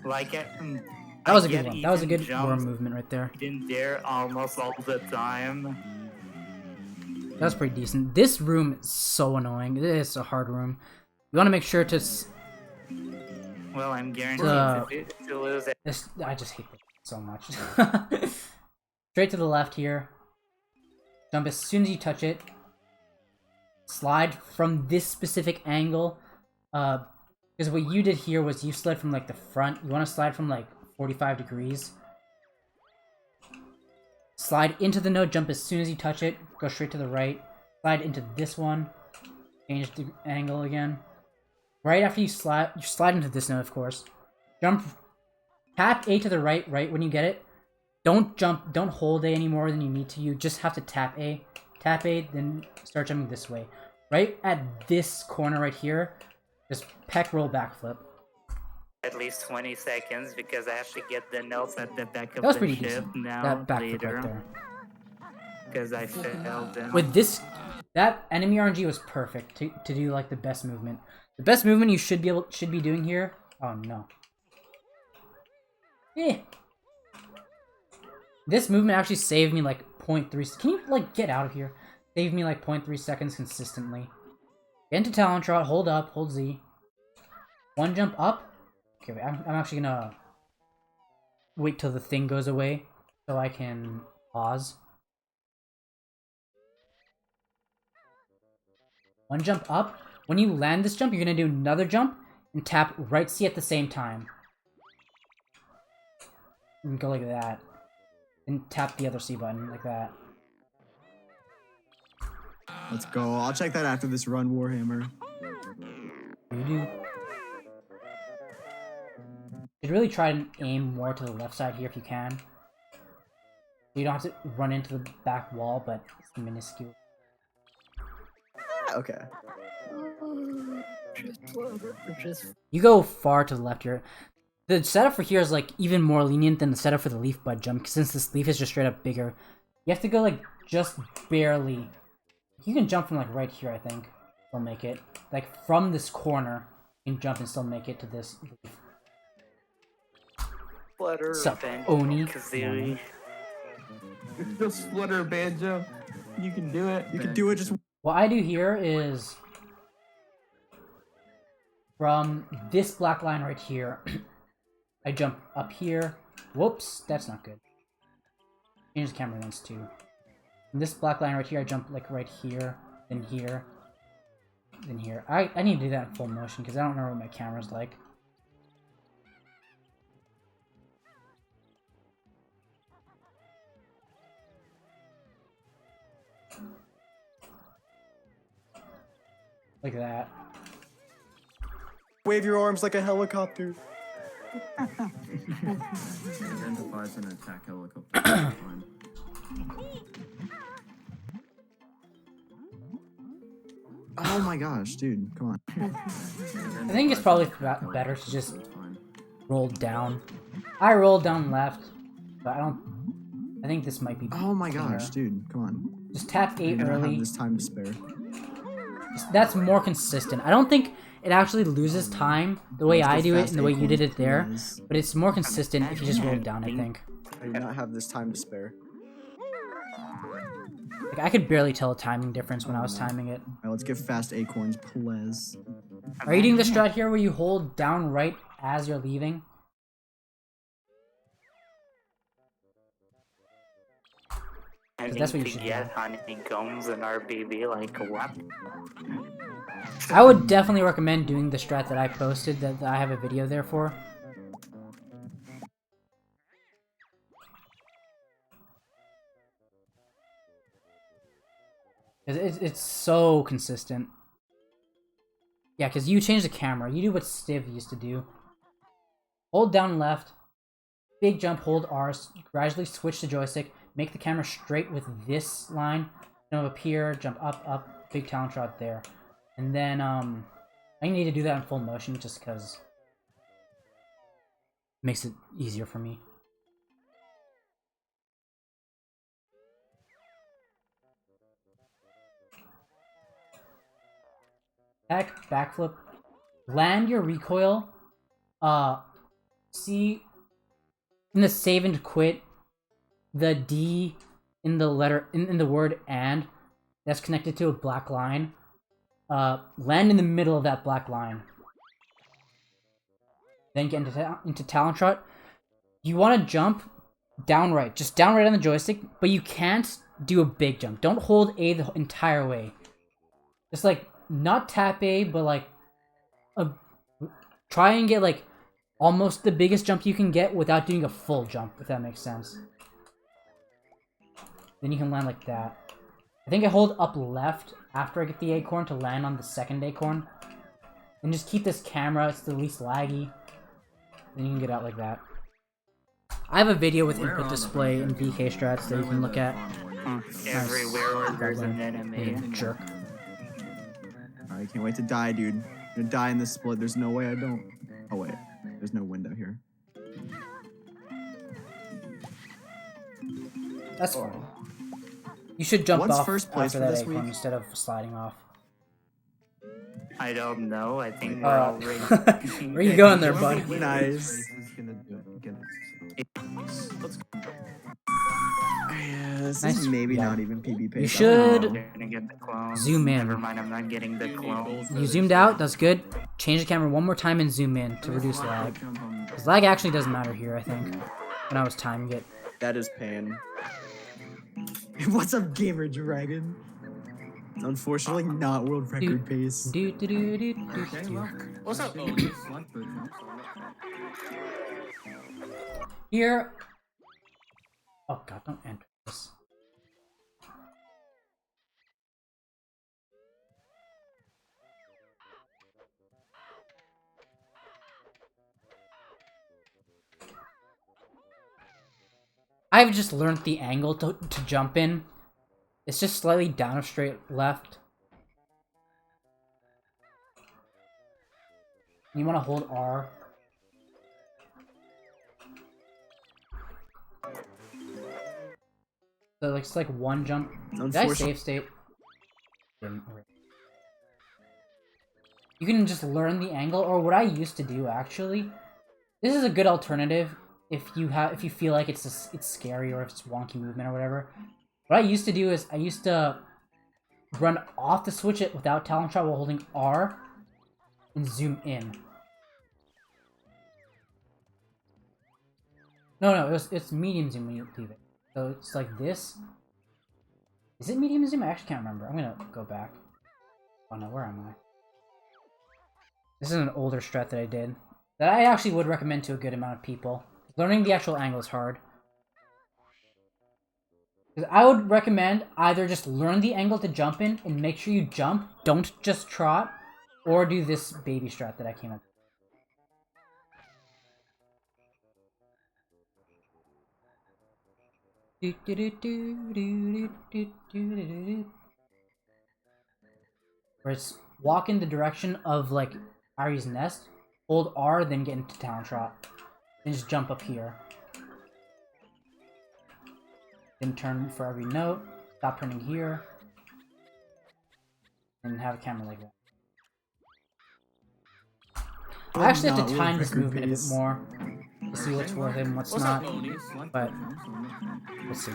Like, That was a good one. That was a good worm movement right there. in there almost all the time. That was pretty decent. This room is so annoying. It's a hard room. You want to make sure to... Well, I'm guaranteed to lose it. I just hate this so much. Straight to the left here. Jump as soon as you touch it. Slide from this specific angle. Because what you did here was you slid from like the front. You want to slide from like 45 degrees. Slide into the node, jump as soon as you touch it. Go straight to the right. Slide into this one. Change the angle again. Right after you slide into this node, of course. Jump, tap A to the right when you get it. Don't jump, don't hold A any more than you need to. You just have to tap A. Tap A, then start jumping this way. Right at this corner right here, just peck roll backflip. At least 20 seconds because I have to get the notes at the back of That was the pretty ship decent. now That backflip later. right there. Because I failed them. With this, that enemy RNG was perfect to do like the best movement. The best movement you should be doing here. Oh no. Eh. This movement actually saved me like 0.3. Can you like get out of here? Saved me like 0.3 seconds consistently. Get into Talon Trot. Hold up. Hold Z. One jump up. Okay, wait, I'm actually gonna wait till the thing goes away so I can pause. one jump up. When you land this jump, you're gonna do another jump and tap right C at the same time. And go like that. And tap the other C button like that. Let's go. I'll check that after this run, Warhammer. You do. Should really try and aim more to the left side here if you can. You don't have to run into the back wall, but it's minuscule. Okay. You go far to the left here. The setup for here is like even more lenient than the setup for the leaf bud jump, since this leaf is just straight up bigger. You have to go like just barely. You can jump from like right here, I think. Still make it. Like from this corner, you can jump and still make it to this leaf. Flutter, Sup, Oni? Kazooie. Just flutter, Banjo. You can do it. You can do it just... What I do here is from this black line right here, I jump up here. Whoops, that's not good. Change the camera once too. From this black line right here, I jump like right here, then here, then here. I need to do that in full motion because I don't know what my camera's like. Like that. Wave your arms like a helicopter. Identifies an attack helicopter. Oh my gosh, dude, come on. I think it's probably better to just roll down. I rolled down left, but I think this might be. Oh my cleaner. gosh, dude, come on. Just tap 8 I don't early. have this time to spare. That's more consistent. I don't think it actually loses time the way I do it and the way you did it there, but it's more consistent if you just roll down, I think. I do not have this time to spare. Like, I could barely tell a timing difference when I was timing it. Alright, let's get fast acorns, please. Are you doing the strat here where you hold down right as you're leaving? That's what you should get honeycombs and RBB like what? I would definitely recommend doing the strat that I posted that I have a video there for. It's so consistent. Yeah, because you change the camera. You do what Stiv used to do. Hold down left. Big jump, hold R. Gradually switch the joystick. Make the camera straight with this line. Jump up here, jump up, big talent shot there. And then, I need to do that in full motion just because it makes it easier for me. Backflip. Land your recoil. See in the save and quit, the D in the letter in the word "and" that's connected to a black line. Land in the middle of that black line. Then get into talent shot. You want to jump down right, just down right on the joystick, but you can't do a big jump. Don't hold A the entire way. Just like not tap A, but like try and get like almost the biggest jump you can get without doing a full jump, if that makes sense. Then you can land like that. I think I hold up left after I get the acorn to land on the second acorn. And just keep this camera, it's the least laggy. Then you can get out like that. I have a video with input display and VK strats that you can look at. Everywhere where there's an enemy. Jerk. Alright, can't wait to die, dude. I'm gonna die in this split. There's no way I don't. Oh wait, there's no window here. That's fine. You should jump What's off first place after for that this acorn week? instead of sliding off. I don't know. I think we're already. Where you going there, bud? Nice. Let's go. Yeah, this Nice. is maybe Yeah. not even PB pace. You should Gonna get the clone. zoom in. Never mind, I'm not getting the clone. You zoomed out, that's good. Change the camera one more time and zoom in to reduce lag. Because lag actually doesn't matter here, I think. When I was timing it. That is pain. What's up, Gamer Dragon? Unfortunately, not world record pace. Okay, well. What's up, I'll Odie? do this like version. Here. Oh god, don't enter this. I've just learned the angle to jump in. It's just slightly down or straight left. You want to hold R. So like, it's like one jump. Did I save state? You can just learn the angle, or what I used to do actually. This is a good alternative if you feel like it's scary or if it's wonky movement or whatever. What I used to do is I used to run off the switch it without talent shot while holding R and zoom in. No, it's medium zoom when you leave it. So it's like this. Is it medium zoom? I actually can't remember. I'm gonna go back. Oh no, where am I? This is an older strat that I did that I actually would recommend to a good amount of people. Learning the actual angle is hard. Because I would recommend either just learn the angle to jump in and make sure you jump, don't just trot, or do this baby strat that I came up with. Where it's walk in the direction of like Ari's nest, hold R, then get into talent trot. Then just jump up here. Then turn for every note, stop turning here, and have a camera like that. I actually have to time this movement a bit more to see what's worth it and what's not, but we'll see.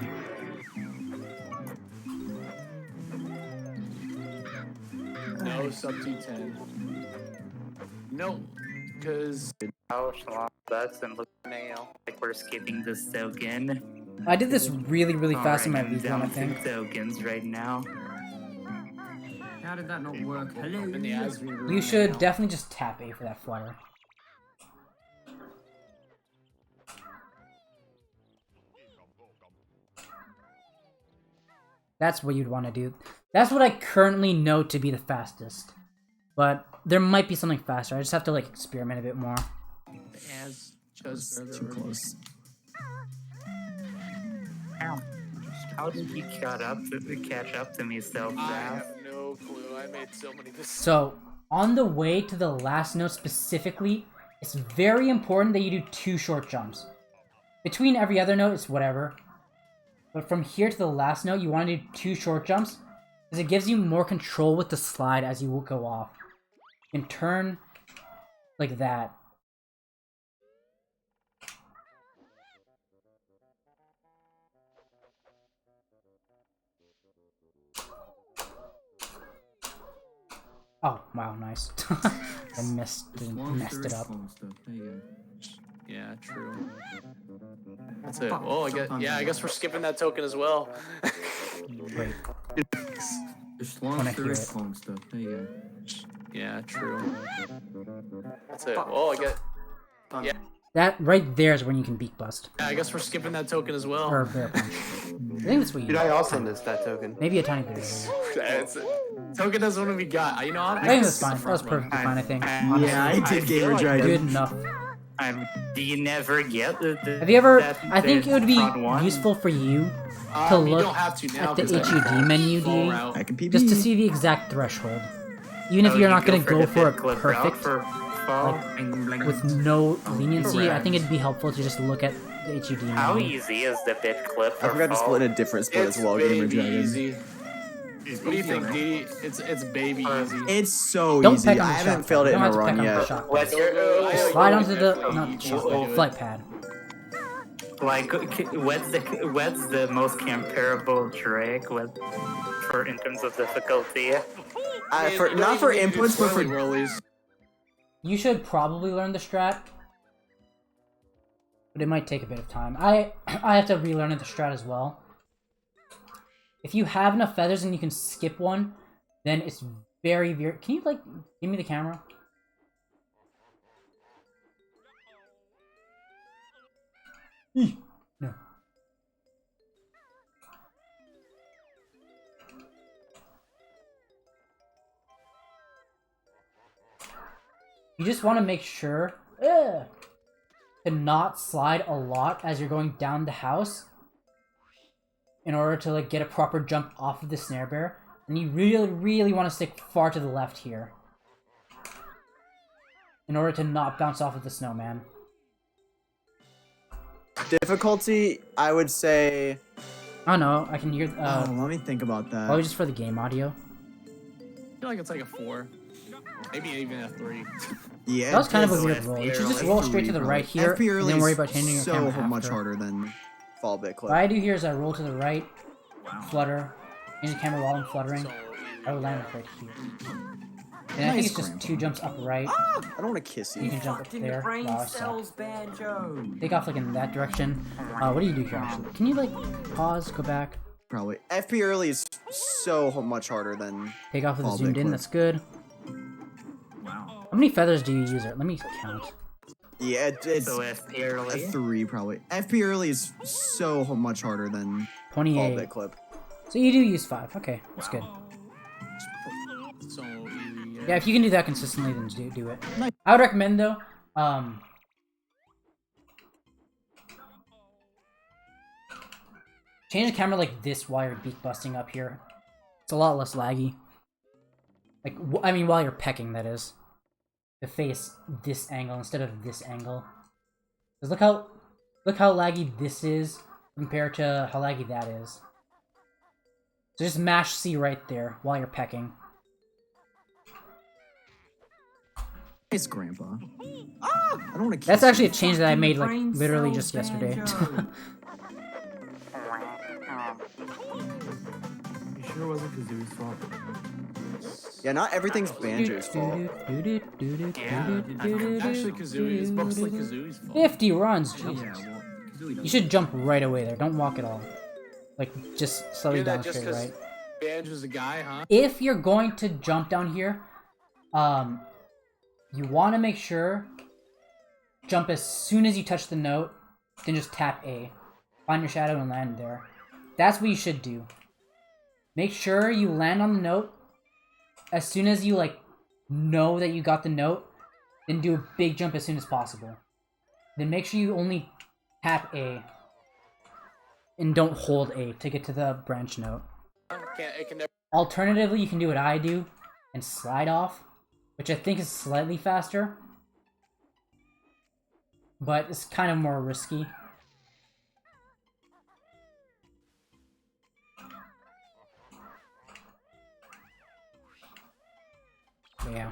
No, sub 210. No, because How that's and look now like we're skipping this token. I did this really fast in my Alright, I'm V1, down I to think. tokens right now. How did that not work? Hello. in the Asby room. You should definitely just tap A for that flutter. That's what you'd want to do. That's what I currently know to be the fastest. But there might be something faster. I just have to like experiment a bit more. As just Too close. How did he catch up to me so I fast? have no clue. I made so many mistakes. So, on the way to the last note specifically, it's very important that you do 2 short jumps. Between every other note, it's whatever. But from here to the last note, you want to do 2 short jumps, because it gives you more control with the slide as you go off. You can turn like that. Oh, wow, nice. I messed it up. There you go. Yeah, true. That's it. Oh, I guess we're skipping that token as well. Wait. Just Wanna launch the hear wrist it. long stuff. There you go. Yeah, true. That's it. Oh, yeah, That right there is when you can beak bust. I guess we're skipping that token as well. Or bear punch. I think that's what you Dude, do. I also missed that token. Maybe a tiny bit. That's it. Token doesn't want to be got. You know what? I think that's fine. That was perfectly fine, I think. Yeah, I did feel Gamer like Dragon. Good enough. Do you never get the Have you ever... that- I think it would be front one? useful for you to You look don't have to now at the 'cause I HUD menu, fall DD, out. I can PB. just to see the exact threshold. Even if Oh, you're you not going to go the for it bit clip route perfect, for fall? with no leniency, I Correct. think it'd be helpful to just look at the HUD How menu. easy is the bit clip I for forgot to fall? split in a different split It's as well, Gamer baby Dragon. easy. What do you think, Dee? It's baby easy. It's so Don't easy. peck I on the haven't shot failed pad. it in You a don't have to run peck on the yet. shot What's pad. your Just slide onto the flight pad. like? What's the most comparable trick with for in terms of difficulty? Not for inputs, but for rollies. You should probably learn the strat, but it might take a bit of time. I have to relearn the strat as well. If you have enough feathers and you can skip one, then it's very, very... Can you, like, give me the camera? No. You just want to make sure to not slide a lot as you're going down the house in order to like get a proper jump off of the snare bear. And you really, really want to stick far to the left here in order to not bounce off of the snowman. Difficulty, I would say... Oh no, I can hear... let me think about that. Probably just for the game audio. I feel like it's like a 4. Maybe even a 3. Yeah, That was kind of a it's weird roll. You should just roll straight to the right here, FP and early then worry is about changing your so camera much after. harder than fall bit clip. What I do here is I roll to the right, flutter, change the camera while I'm fluttering. I will land right here. And I think it's just 2 jumps up right. I don't want to kiss you. You can jump up there. brain Wow, I suck. cells, Banjo. Take off like in that direction. What do you do here actually? Can you like pause, go back? Probably. FP early is so much harder than Take off with the fall zoomed bit in, clip. that's good. Wow. How many feathers do you use it? Let me count. Yeah, it's So FP a early. 3 probably. FP early is so much harder than fall 28. bit clip. So you do use 5. Okay, that's good. So easy. Yeah, if you can do that consistently, then do it. Nice. I would recommend though, change the camera like this while you're beak busting up here. It's a lot less laggy. Like, I mean, while you're pecking, that is. To face this angle instead of this angle. Because look how laggy this is compared to how laggy that is. So just mash C right there while you're pecking. It's Grandpa. I don't want to kiss That's actually a you. change that I made like Brain literally cells, just yesterday. Banjo. You sure it wasn't Kazooie's fault? Yeah, not everything's Banjo's fault. Actually, Kazooie is mostly Kazooie's fault. 50 runs, Yeah, Jesus. well, Kazooie You should jump right away there. Don't walk at all. Like, just slowly You're down that just straight, 'cause right? Banjo's a guy, huh? If you're going to jump down here, you want to make sure jump as soon as you touch the note, then just tap A. Find your shadow and land there. That's what you should do. Make sure you land on the note as soon as you, like, know that you got the note, then do a big jump as soon as possible. Then make sure you only tap A. And don't hold A to get to the branch note. It can never. Alternatively, you can do what I do and slide off, which I think is slightly faster, but it's kind of more risky. So yeah,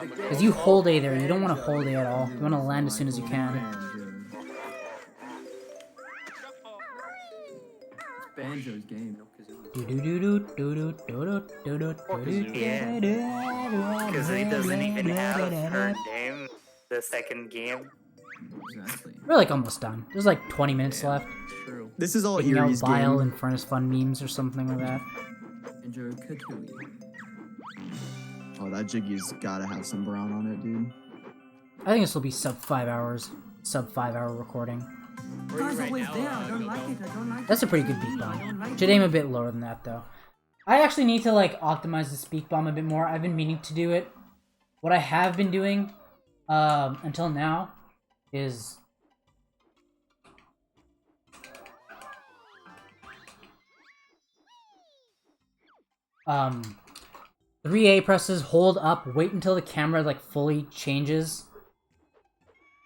because you hold A there, you don't want to hold A at all. You want to land as soon as you can. It's Banjo's game, not Kazooie. Yeah. Because he doesn't even have her name. The second game. Exactly. We're like almost done. There's like 20 minutes left. True. This is all Taking out Erie's Vile game. and Furnace Fun memes or something like that. Banjo-Kazooie. Oh, that Jiggy's gotta have some brown on it, dude. I think this will be sub 5 hours. Sub 5 hour recording. Where are you Guy's right always now? there. I don't Go- like go. it. I don't like That's it. a pretty good beat I bomb. don't like Should it. aim a bit lower than that though. I actually need to like optimize the speak bomb a bit more. I've been meaning to do it. What I have been doing until now is um 3A presses, hold up, wait until the camera like fully changes,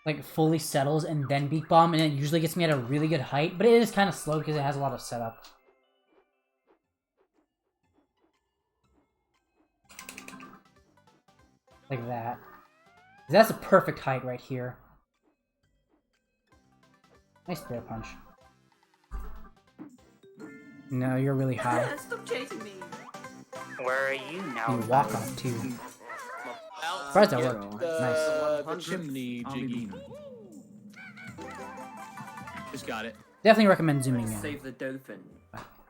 like fully settles, and then beat bomb, and it usually gets me at a really good height, but it is kind of slow because it has a lot of setup. Like that. That's a perfect height right here. Nice bear punch. No, you're really high. Stop chasing me. Where are you now? You walk off too. Out Surprised that get worked. The Nice. chimney, Jiggy. Army. Just got it. Definitely recommend zooming in. Save the dolphin.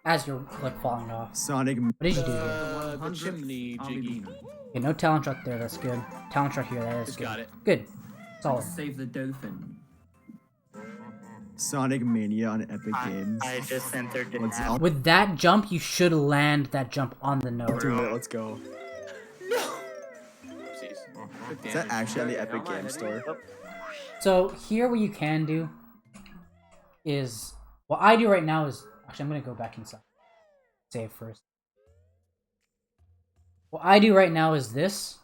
as you're like falling off. Sonic. What did you do here? The 100th chimney jiggy. Okay, no talent shot there. That's good. Talent shot here. That is Just good. got it. Good. Solid. Save the dolphin. Sonic Mania on Epic Games. I just entered the Let's app. With that jump, you should land that jump on the node. do it. Let's go. Oopsies. Good Is that damage. actually on the Epic Games Store? So here, what you can do is what I do right now is actually I'm gonna go back inside. Save first. What I do right now is this.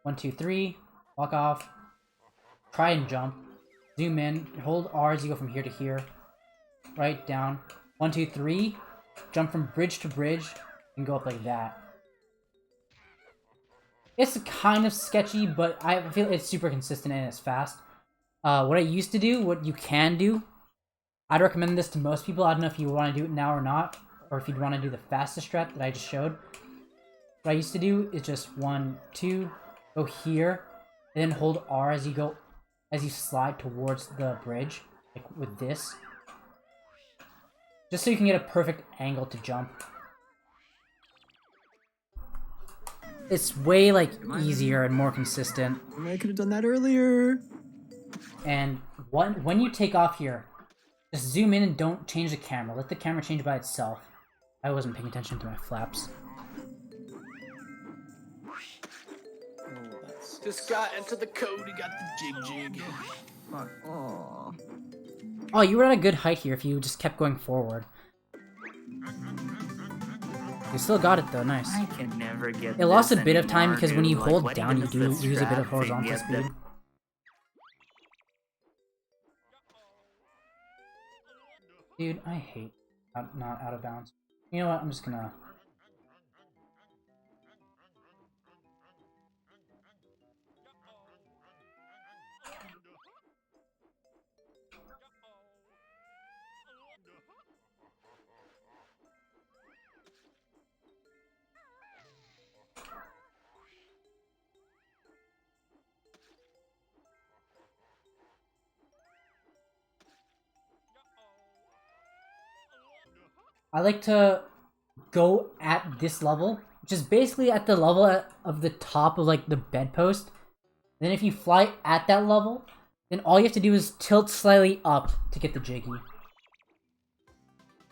1, 2, 3. Walk off. Try and jump. Zoom in. Hold R as you go from here to here. Right down. 1, 2, 3. Jump from bridge to bridge and go up like that. It's kind of sketchy, but I feel it's super consistent and it's fast. What I used to do, what you can do, I'd recommend this to most people. I don't know if you want to do it now or not, or if you'd want to do the fastest strat that I just showed. What I used to do is just 1, 2, go here, and then hold R as you go, as you slide towards the bridge, like with this. Just so you can get a perfect angle to jump. It's way, like, easier and more consistent. I could have done that earlier. And when you take off here, just zoom in and don't change the camera. Let the camera change by itself. I wasn't paying attention to my flaps. This guy entered the code. He got the jig. Fuck. Oh. Oh, you were at a good height here if you just kept going forward. You still got it though, nice. I can never get. It lost a this bit of time anymore, because when dude. you Like, hold what down, even you is do the use a bit of strat to horizontal get speed. them? Dude, I hate not out of bounds. You know what? I'm just gonna. I like to go at this level, which is basically at the level of the top of like the bedpost. Then if you fly at that level, then all you have to do is tilt slightly up to get the jiggy.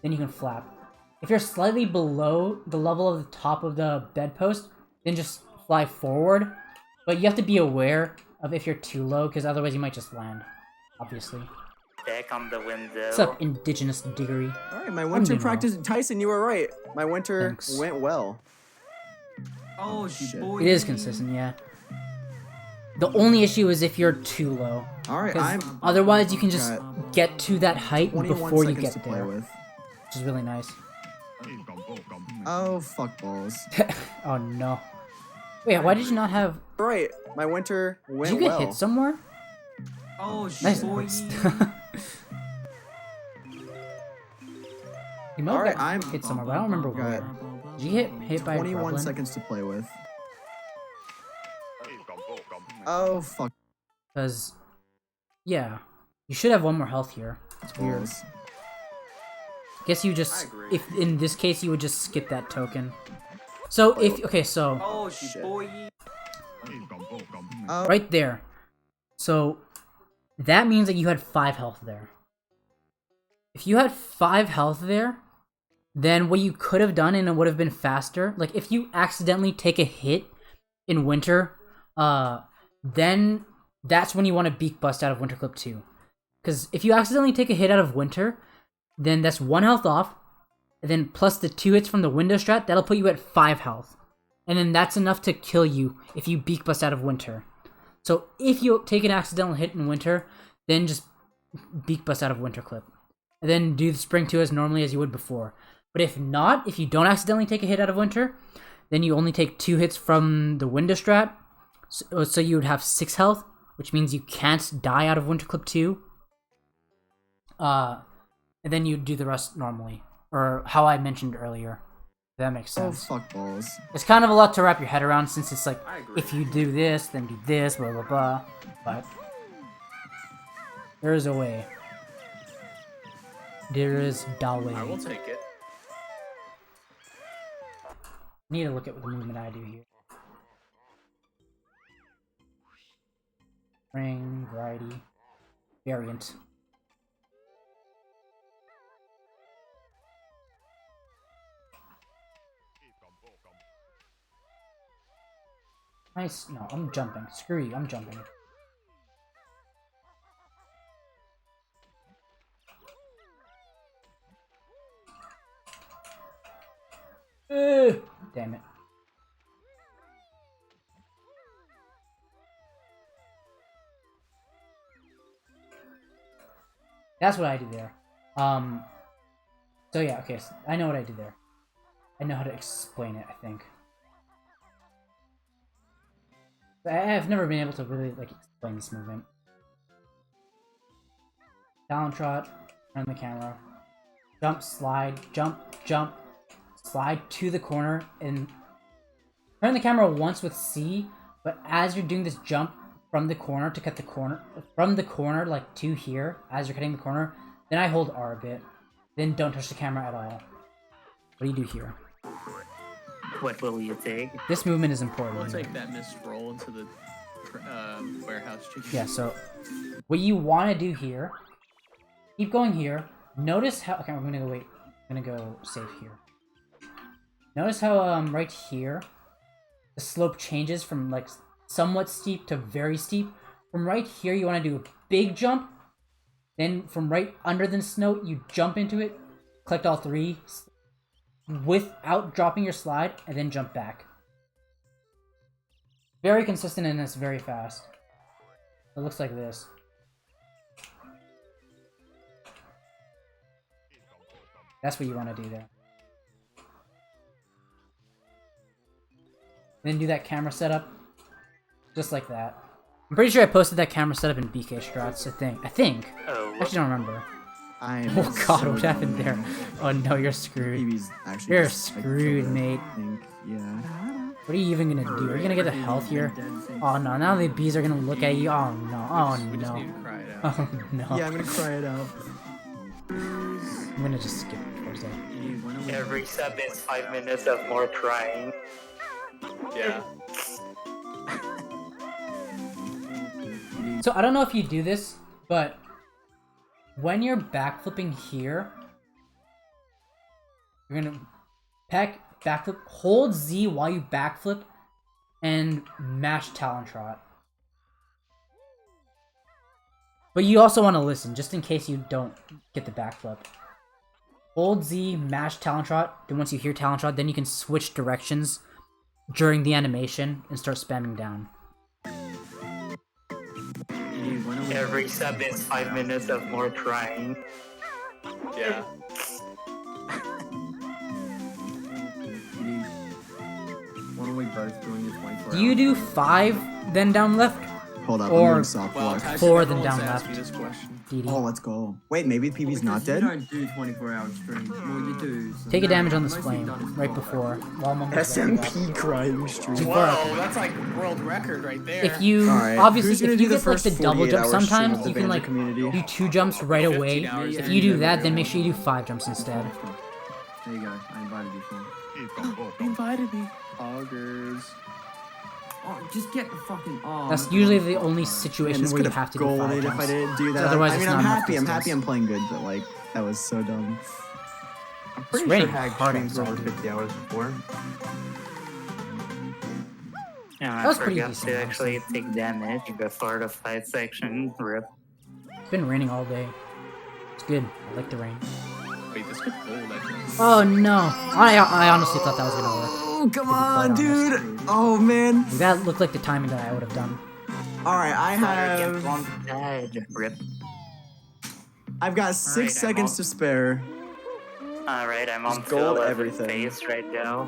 Then you can flap. If you're slightly below the level of the top of the bedpost, then just fly forward. But you have to be aware of if you're too low, because otherwise you might just land, obviously. Back on the window. What's up, Indigenous Diggory? Alright, my winter doing practice. Tyson, you were right. My winter Thanks. went well. Oh, Shit. boy. It is consistent, yeah. The only issue is if you're too low. Alright, 'Cause I'm otherwise you can just got get to that height 21 before you seconds get to play there, with. which is really nice. Oh, fuck balls. Oh no. Wait, why did you not have... Right, my winter went Did you get well. hit somewhere? Oh, Nice. boy. You might Alright, have I'm hit somewhere, but I don't remember got where. Did you get hit by a 21 gremlin? seconds to play with. Oh, fuck Because, yeah. You should have one more health here. It's weird. balls. Guess you just... I agree. If in this case, you would just skip that token. So, if... Okay, so... Oh, Shit. boy. Oh, Right there. So, that means that you had 5 health there. If you had 5 health there, then what you could have done, and it would have been faster, like if you accidentally take a hit in winter, then that's when you want to beak bust out of Winter Clip 2. Because if you accidentally take a hit out of winter, then that's 1 health off, and then plus the 2 hits from the window strat, that'll put you at 5 health. And then that's enough to kill you if you beak bust out of winter. So if you take an accidental hit in winter, then just beak bust out of Winter Clip. And then do the Spring 2 as normally as you would before. But if not, if you don't accidentally take a hit out of winter, then you only take 2 hits from the window strat. So you would have 6 health, which means you can't die out of Winter Clip 2. And then you do the rest normally. Or how I mentioned earlier. If that makes oh, sense. fuck balls. It's kind of a lot to wrap your head around since it's like, I agree. if you do this, then do this, blah blah blah. But there is a way. There is da way. I will take it. Need to look at what the movement I do here. Ring, variety, variant. Nice. No, I'm jumping. Screw you, I'm jumping. Damn it. That's what I do there. So yeah, okay, so I know what I did there. I know how to explain it, I think. I've never been able to really, like, explain this movement. Down trot, turn the camera, jump, slide, jump, jump, slide to the corner, and turn the camera once with C, but as you're doing this jump from the corner to cut the corner, from the corner, like, to here, as you're cutting the corner, then I hold R a bit, then don't touch the camera at all. What do you do here? What will you take? This movement is important. We'll take that missed roll into the warehouse chicken. Yeah, so what you want to do here, keep going here. Notice how, okay, I'm gonna go, wait, I'm gonna go safe here. Notice how, right here, the slope changes from, like, somewhat steep to very steep. From right here, you want to do a big jump. Then from right under the snow, you jump into it, collect all three without dropping your slide, and then jump back. Very consistent, and it's very fast. It looks like this. That's what you want to do there. Then do that camera setup. Just like that. I'm pretty sure I posted that camera setup in BK Strats, I think. Oh, I actually don't remember. I'm Oh god, so what happened done. there? Oh no, you're screwed. Phoebe's actually You're just, like, screwed, killed it, mate. I think. Yeah. What are you even gonna do? Are you gonna get the health here? Oh no, now the bees are gonna look at you. Oh no, oh We just no. need to cry it out. Oh no. Yeah, I'm gonna cry it out. I'm gonna just skip it towards that. every sub is 5 minutes of more crying. Yeah. So I don't know if you do this, but when you're backflipping here, you're gonna backflip, hold Z while you backflip, and mash Talon Trot. But you also want to listen, just in case you don't get the backflip. Hold Z, mash Talon Trot, then once you hear Talon Trot, then you can switch directions during the animation and start spamming down. Every sub is 5 minutes of more crying. Yeah. What are we both doing this 24 Do you do 5, then down left? Hold up, Or- I'm doing soft Well, block. Tyson 4 then Nichols down asked left. me this question. DD. Oh, let's go. Wait, maybe PB's not dead? You don't do 24-hour streams. Well, you do. So Take a no, damage on this most of you flame, done is right 12 before. hours. While I'm on the SMP crying stream. Too far. Whoa, that's like world record right there. If you, Alright, obviously, who's gonna if do you the get like first the double 48 jump, hour stream sometimes of the you can Banjo like community? do 2 jumps right 15 away. hours, If yeah. you do that, then make sure you do 5 jumps instead. There you go. I invited you for. You invited me. Poggers. Oh, just get the fucking. Oh, That's I'm usually not- the only Man, situation this where could you have have to do 5 golded if jumps. I didn't do that. Otherwise I it's mean, not I'm enough happy. I'm distance. happy. I'm playing good, but like that was so dumb. I'm pretty raining sure Hag hard streamed for over outside, 50 hours before. Yeah, That I was pretty forgot decent, to honestly. actually take damage before the fight section. Rip. It's been raining all day. It's good. I like the rain. Wait, this could hold, I think. Oh no! I honestly thought that was gonna work. Oh, come quite on, honest. dude. Oh, man. Like, that looked like the timing that I would have done. All right, I Fire have. against one side. Rip. I've got 6 Alright, I'm seconds on. to spare. Alright, I'm on Just gold 11 everything. phase right now.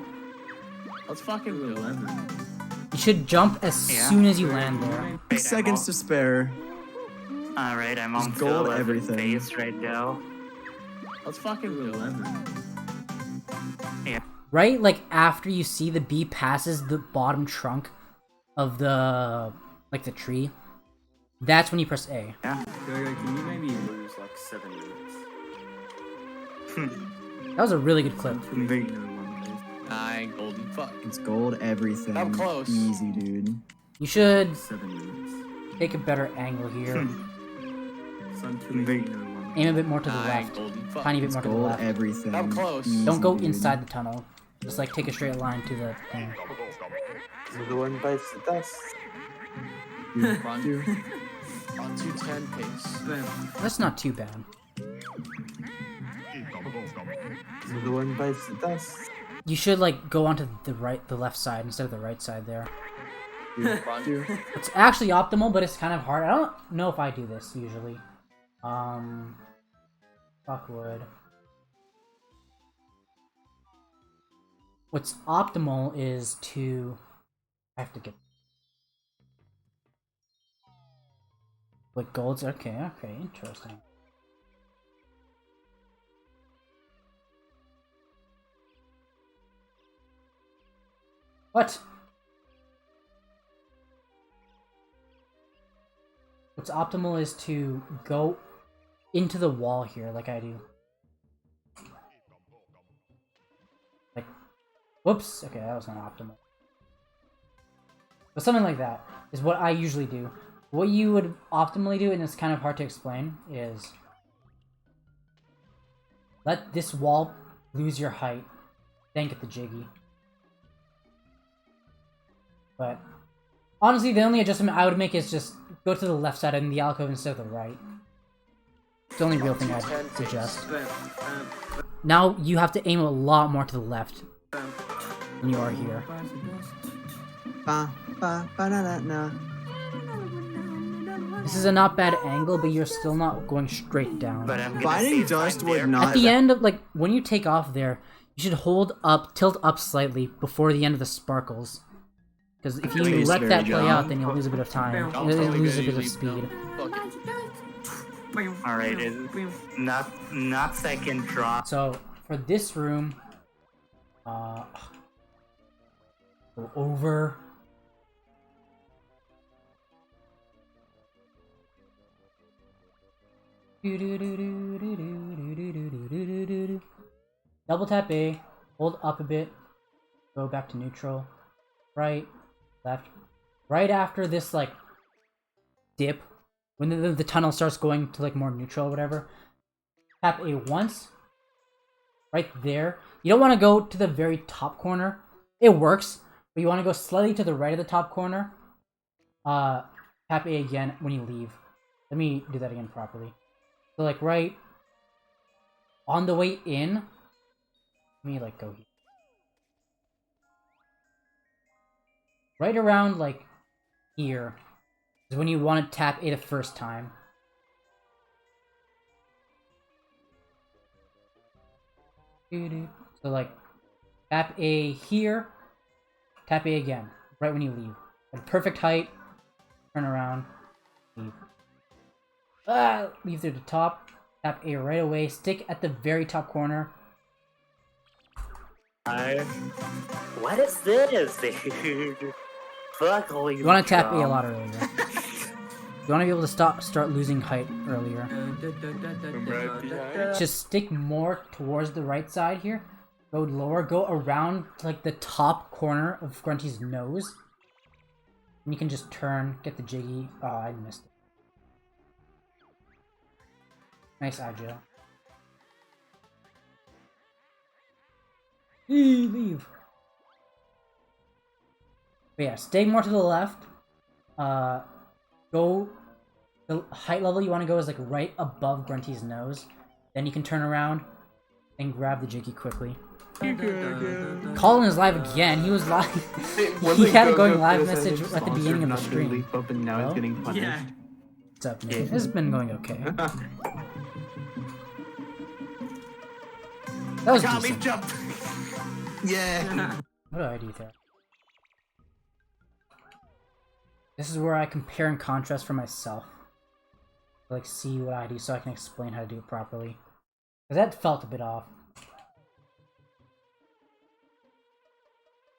Let's fucking do it. 11. You should jump as Yeah. soon as you land there. 6 seconds to spare. Alright, I'm on Just gold 11 everything. phase right now. Let's fucking do it. 11. Right? Like, after you see the bee passes the bottom trunk of the, like, the tree, that's when you press A. Go, can you maybe lose like 7 minutes? That was a really good clip. Until we see no one, please. I ain't golden. Fuck. It's gold everything. I'm close. Easy, dude. You should 7 minutes. take a better angle here. Sun 21801. Aim a bit more to the Nah, I ain't left. golden. Fuck. Tiny bit It's more to the gold left. everything. I'm close. Don't go Easy, inside dude. the tunnel. Just like take a straight line to the thing. The one bites the dust. Run. On 210 pace. Bam. That's not too bad. The one bites the dust. You should like go onto the left side instead of the right side there. Run. It's actually optimal, but it's kind of hard. I don't know if I do this usually. Fuckwood. What's optimal is to... I have to get... What golds? Okay, interesting. What? What's optimal is to go into the wall here, like I do. Like, whoops. Okay, that was not optimal. But something like that is what I usually do. What you would optimally do, and it's kind of hard to explain, is let this wall lose your height, then get the jiggy. But honestly, the only adjustment I would make is just go to the left side in the alcove instead of the right. It's the only real thing I'd suggest. Now you have to aim a lot more to the left than you are here. Ba, ba, ba, na, na, na. This is a not bad angle, but you're still not going straight down. But I'm gonna Biting save dust time would there. not- At the end, like when you take off there, you should hold up, tilt up slightly before the end of the sparkles. Because if you Please, let very that play good. out, then you'll lose a bit of time. I'm You'll totally lose a gonna bit of use speed. Fuck it. Alright, not second draw. So for this room, go over. Double tap A, hold up a bit, go back to neutral, right, left. Right after this like dip, when the tunnel starts going to like more neutral or whatever, tap A once, right there. You don't want to go to the very top corner. It works, but you want to go slightly to the right of the top corner. Tap A again when you leave. Let me do that again properly. So like right on the way in, let me like go here. Right around like here is when you want to tap A the first time. So like tap A here, tap A again, right when you leave. At perfect height, turn around, leave. Leave through the top, tap A right away, stick at the very top corner. What is this, dude? Fuck all you. You want to tap A a lot earlier. You want to be able to start losing height earlier. Just stick more towards the right side here. Go lower, go around to, like the top corner of Grunty's nose. And you can just turn, get the jiggy. Oh, I missed it. Nice agile. Leave. But yeah, stay more to the left. Go. The height level you want to go is like right above Grunty's nose. Then you can turn around and grab the jiggy quickly. Colin is live again. He was live. He had a going live message at the beginning of the stream. Leap up and now Hello? it's getting punished. Yeah. What's up, Nate? It's been going okay. That was decent. Jump. Yeah. What do I do there? This is where I compare and contrast for myself. Like, see what I do so I can explain how to do it properly. Because that felt a bit off.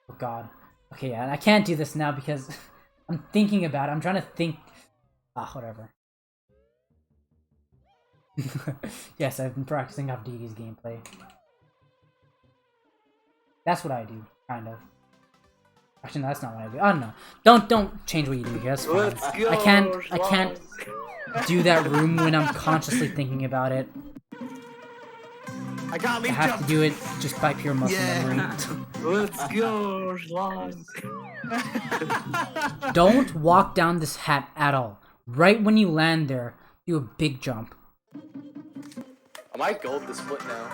Oh god. Okay, yeah, I can't do this now because I'm thinking about it. I'm trying to think... whatever. Yes, I've been practicing off DD's gameplay. That's what I do. Kind of. Actually, no, that's not what I do. I don't know. Don't change what you do here. That's fine. Let's go, I can't do that room when I'm consciously thinking about it. I got I leap have jump. to do it just by pure muscle memory. Let's go, Schlong. Don't walk down this hat at all. Right when you land there, do a big jump. I might gold the split now.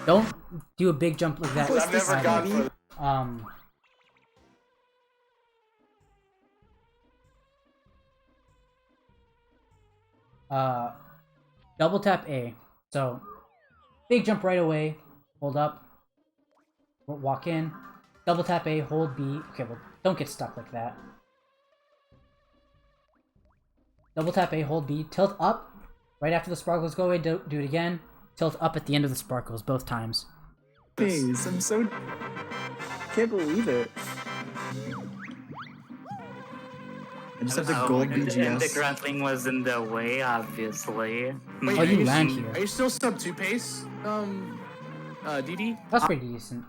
Don't do a big jump like that. I've never gone for Double tap A. So, big jump right away. Hold up. Walk in. Double tap A, hold B. Okay, well, don't get stuck like that. Double tap A, hold B. Tilt up. Right after the sparkles go away, do it again. Tilt up at the end of the sparkles, both times. Jeez, I'm so... Can't believe it. I just have the gold And the BGS. gruntling was in the way, obviously. Wait, Oh, are you land here. Are you still sub 2 pace? DD? That's pretty decent.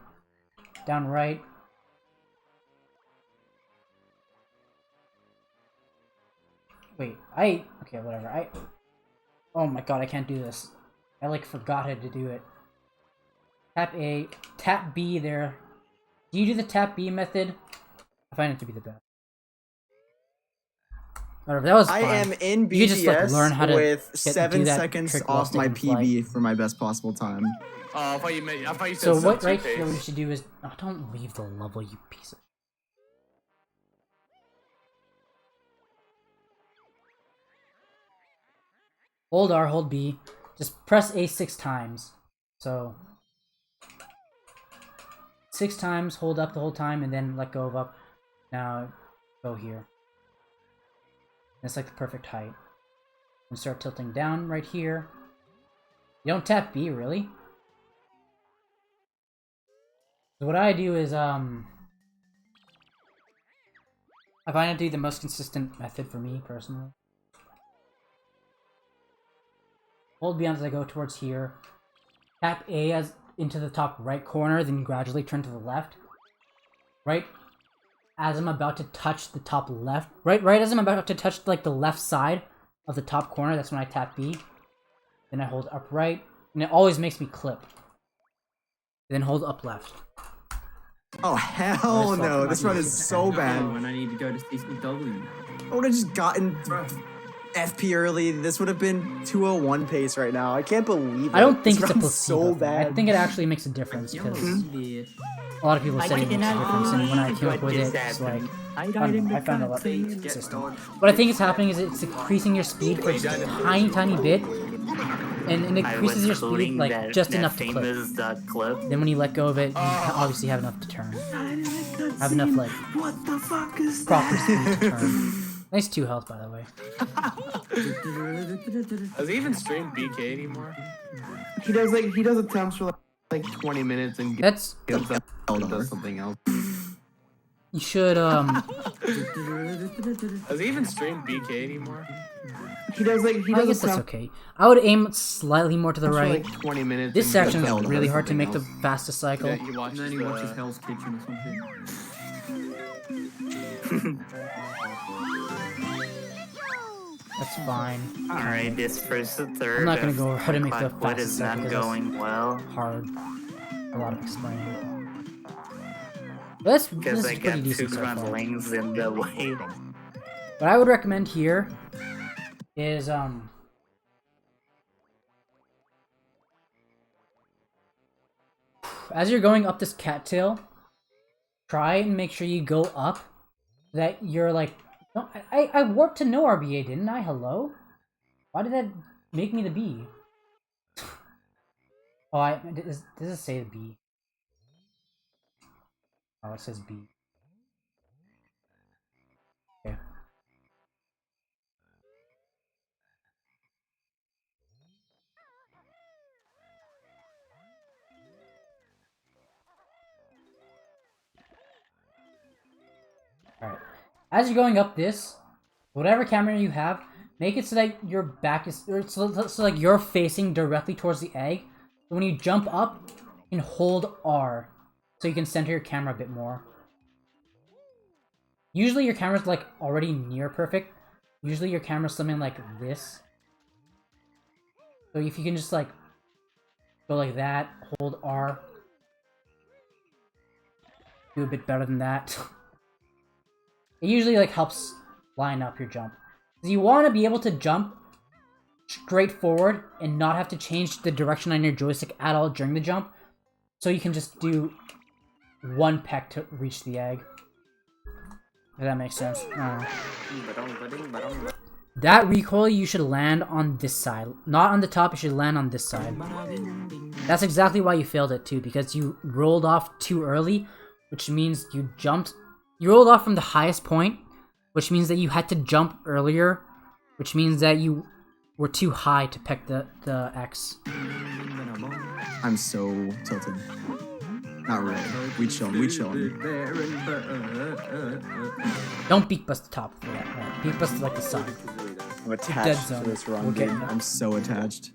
Down right. Wait, okay, whatever. Oh my god, I can't do this. I, like, forgot how to do it. Tap A, tap B there. Do you do the tap B method? I find it to be the best. Whatever, that was fun. I am in You just, like, BGS learn how to with do 7 that seconds trick while off my staying in PB for my best possible time. Oh, I thought you said So sub what 2 right pace. here we should do is... Oh, don't leave the level, you piece of... Hold R, hold B. Just press A 6 times. So... 6 times, hold up the whole time, and then let go of up. Now, go here. That's like the perfect height. And start tilting down right here. You don't tap B, really? So what I do is, I find it to be the most consistent method for me, personally. Hold B as I go towards here. Tap A as into the top right corner, then gradually turn to the left. Right as I'm about to touch the top left. Right as I'm about to touch, like, the left side of the top corner, that's when I tap B. Then I hold up right, and it always makes me clip. Then hold up left. Oh, hell no. This run is so bad. When I need to go to CCW. I would have just gotten FP early. This would have been 201 pace right now. I can't believe it. I don't think This it's a run's placebo so thing. bad. I think it actually makes a difference, because a lot of people said it makes a difference, and when I came up with it, it's like... I found a lot consistent. What I think is happening is it's increasing your speed for just a tiny bit, and it increases your speed, like, just enough to clip. clip. Then when you let go of it, you obviously have enough to turn. Have enough, like, proper speed to turn. Nice 2 health, by the way. Does he even stream BK anymore? He does attempts for like 20 minutes and That's... gives up and does something else. You should, Does he even stream BK anymore? He does I guess that's okay. I would aim slightly more to the for right. like 20 minutes. This and section gives is up and really does hard to make something the else. fastest cycle. Yeah, he watches, And then he watches Hell's Kitchen or something. That's fine. Alright, this first and third. I'm not gonna go how to make the What fastest is cycle not because going well? that's hard. A lot of explaining. But this Because is I pretty got 2 decent so far. gruntlings in the way. What I would recommend here is as you're going up this cattail, try and make sure you go up so that you're like... No, I warped to no RBA, didn't I? Hello? Why did that make me the B? Oh, does it say the B? Oh, it says B. Okay. Alright. As you're going up this, whatever camera you have, make it so that your back is... So like you're facing directly towards the egg. So when you jump up, you can hold R. so you can center your camera a bit more. Usually your camera's like already near perfect. Usually your camera's something like this. So if you can just like go like that, hold R, do a bit better than that. It usually like helps line up your jump. So you want to be able to jump straight forward and not have to change the direction on your joystick at all during the jump. So you can just do one peck to reach the egg. If that makes sense. That recoil, you should land on this side. Not on the top, you should land on this side. That's exactly why you failed it too, because you rolled off too early, which means you jumped. You rolled off from the highest point, which means that you had to jump earlier, which means that you were too high to peck the X. I'm so tilted. Not really. We chillin'. Don't beak bust the top for that. Right. Beak bust like the side. I'm attached zone. to this run, Okay. dude. I'm so attached.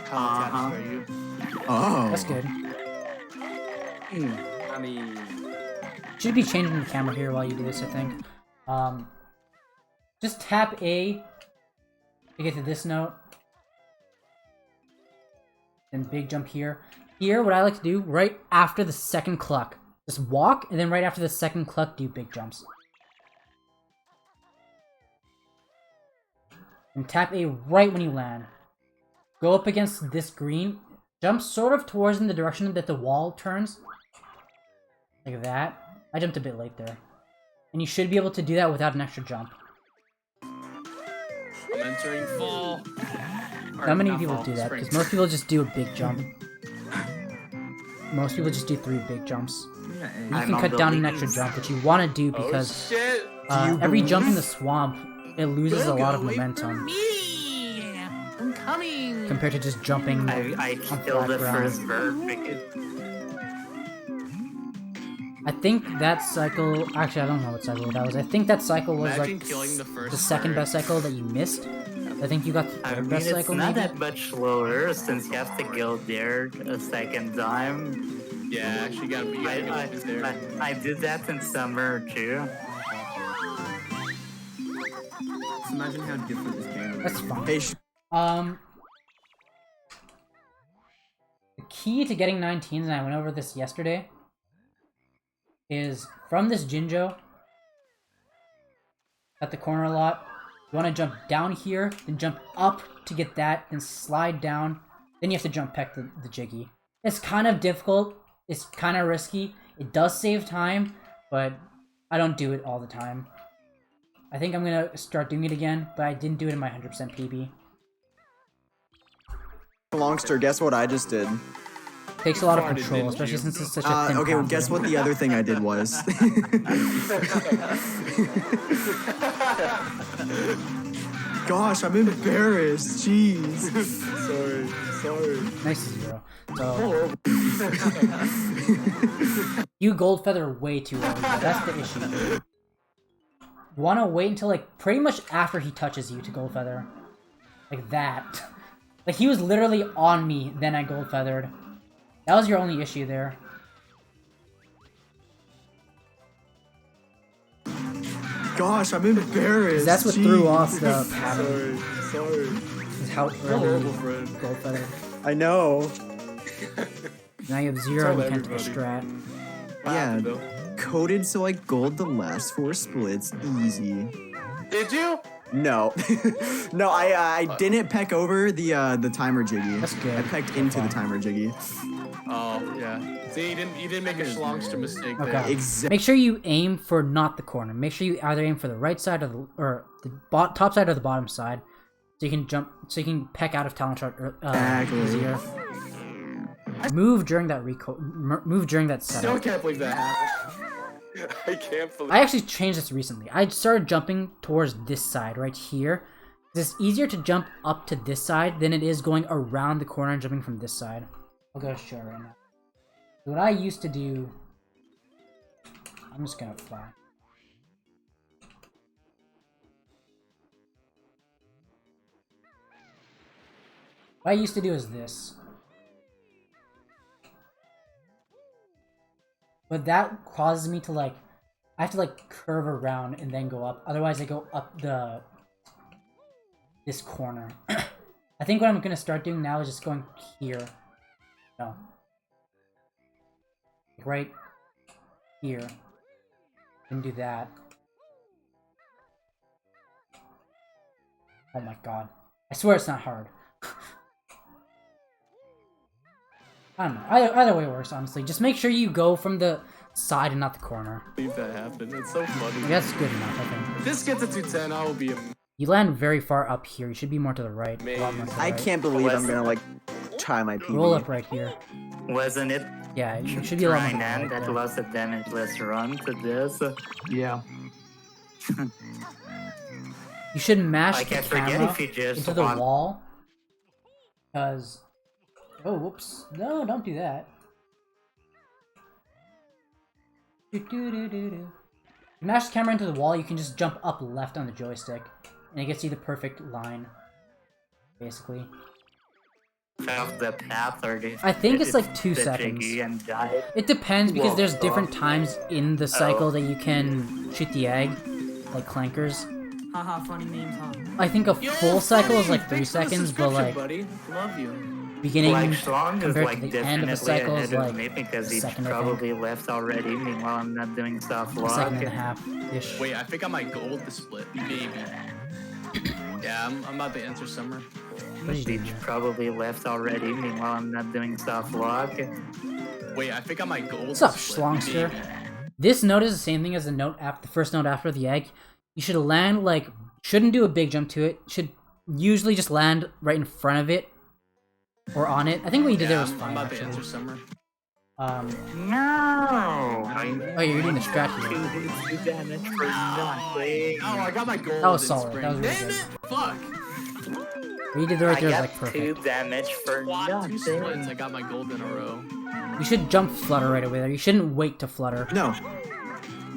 How attached are you? Oh. That's good. I mean, Should be changing the camera here while you do this, I think. Just tap A to get to this note. Then big jump here. Here, what I like to do, right after the second cluck. Just walk, and then right after the second cluck, do big jumps. And tap A right when you land. Go up against this green. Jump sort of towards in the direction that the wall turns. Like that. I jumped a bit late there. And you should be able to do that without an extra jump. I'm entering fall. Not many people do that, because most people just do a big jump. Most people just do 3 big jumps. You can cut down an extra jump, which you want to do because every jump in the swamp, it loses a lot of momentum. I'm coming. Compared to just jumping I on killed flat the first ground. bird. I think that cycle... Actually, I don't know what cycle that was. I think that cycle was Imagine like killing the first second bird. best cycle that you missed. I think you got the I third mean, best it's cycle, not maybe? that much slower since you have to go there a second time. Yeah, actually, you gotta go there. I did that in summer too. just imagine how different this game is. That's fine. Hey, The key to getting 19s, and I went over this yesterday, is from this Jinjo, at the corner a lot, you want to jump down here, then jump up to get that, then slide down, then you have to jump peck the Jiggy. It's kind of difficult, it's kind of risky, it does save time, but I don't do it all the time. I think I'm going to start doing it again, but I didn't do it in my 100% PB. Longster, guess what I just did? Takes a lot of farted, control, didn't especially you? since it's such a thin Okay, well, pathway. guess what the other thing I did was? Gosh, I'm embarrassed. Jeez. Sorry. Nice 0. So you gold feather way too early. Though. That's the issue. You want to wait until like pretty much after he touches you to gold feather, like that. Like he was literally on me, then I gold feathered. That was your only issue there. Gosh, I'm embarrassed. That's what threw off the pattern. Sorry. Is how early you gold feathered. I know. Now you have 0 and you can't take a strat. Yeah, coded so I gold the last 4 splits. Easy. Did you? No. No, I didn't peck over the timer jiggy. That's good. I pecked into the timer jiggy. Oh yeah. See, you didn't make a schlongster mistake there. Okay. Exactly. Make sure you aim for not the corner. Make sure you either aim for the right side or the top side or the bottom side, so you can jump. So you can peck out of talent shot Exactly. easier. Move during that move during that Still setup. can't believe that happened. I can't believe. I actually changed this recently. I started jumping towards this side right here. It's easier to jump up to this side than it is going around the corner and jumping from this side. I'll go show it right now. What I used to do, I'm just gonna fly. What I used to do is this. But that causes me to like, I have to like curve around and then go up. Otherwise I go up this corner. I think what I'm gonna start doing now is just going here. No. Right here. And do that. Oh my god. I swear it's not hard. I don't know. Either way works, honestly. Just make sure you go from the side and not the corner. Leave that happen. It's so funny. That's good enough, I think. If this gets a 210, I will be You land very far up here. You should be more to the right. A lot more to the I right. can't believe I'm gonna like try my PB. Roll up right here. Wasn't it Yeah, it should be a lot more to the Rainan right that there. lost a damageless run to this? Yeah. You should mash I the can't forget camera if you just into the want- wall. Because... Oh, whoops. No, don't do that. Do-do-do-do-do. Mash the camera into the wall, you can just jump up left on the joystick. And it gets you the perfect line. Basically. Off the path or I think it's like 2 the seconds. jiggy and died. It depends because Whoa. there's different times in the cycle that you can shoot the egg. Like clankers. Haha, funny memes, huh? I think a full cycle is like 3 Thanks for the seconds, but like buddy. Love you. beginning Like Schlong is compared like to the end of a definitely cycle is ahead of like me because a he second, I think. probably left already. Meanwhile, I'm not doing soft a lock. second and a half-ish. Wait, I think I might gold the split. Maybe. Yeah, I'm about to enter summer. What did you He do? probably left already. Meanwhile, I'm not doing soft lock. Wait, I think I might gold What's the up, split. Schlongster? Maybe. This note is the same thing as the note after the first note after the egg. You should land like shouldn't do a big jump to it. Should usually just land right in front of it or on it. I think what you did there was I'm fine. about to Actually. enter summer. No! Oh, you're doing the strat here. Two damage for nothing. Oh, I got my gold. That was in solid. spring. That was really Damn good. it! Fuck. What you did right I there was got like perfect. 2 damage for Squad, 2 splits. I nothing. got my gold in a row. You should jump flutter right away there. You shouldn't wait to flutter. No.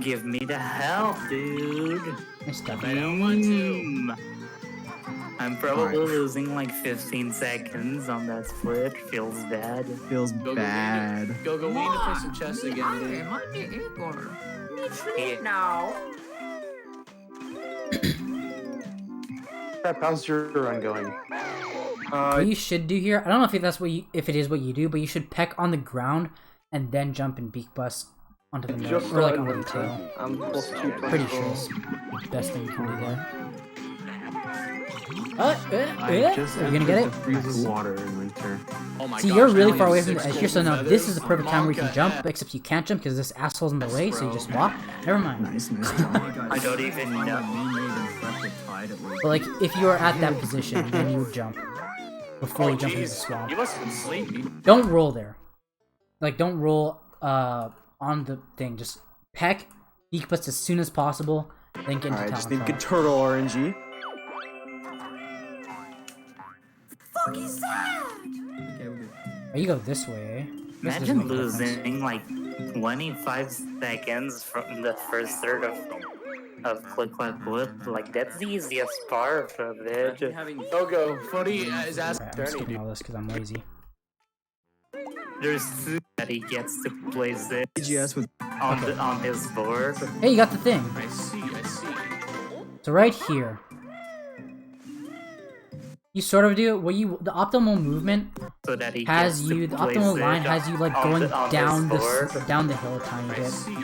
Give me the help, dude. Nice stuff. I don't want to. Mm. I'm probably losing like 15 seconds on that split. Feels bad. Feels Go, bad. Go, we need to play some chess again, dude. Now. How's your run going? What you should do here, I don't know if that's what if it is what you do, but you should peck on the ground and then jump and beak bust onto the nose, or like onto the tail. I'm plus 220. Pretty sure it's the best thing you can do there. I Are just you gonna get it? freezing water in winter. Oh my See, gosh, you're I really only far have away from the 6 edge here, so golden now this is the feathers. perfect time where you can Monka jump, F. except you can't jump because this asshole's in the way, so you bro. just walk. Never mind. Nice Oh jump. I don't even know. But like, if you are at that position, then you would jump before Oh you jump into the jeez, swamp. you must have been sleepy. Don't roll there. Like, don't roll on the thing. Just peck, beak bust as soon as possible, then get into Alright, talent just need talk. good turtle RNG. Fuck is that? Okay, we're good. Oh, you go this way. This doesn't Imagine make no difference. losing like 25 seconds from the first third of Click Clack Whip. Like, that's the easiest part of it. Go. Footy is asking Alright, I'm Journey, skipping dude. all this because I'm lazy. There's 2 that he gets to place it GS with on his board. Hey, you got the thing. I see. So right here, you sort of do it. The optimal movement So that he has gets to you. The place optimal it line has you like on going on down his this board. down the hill a tiny I bit. see.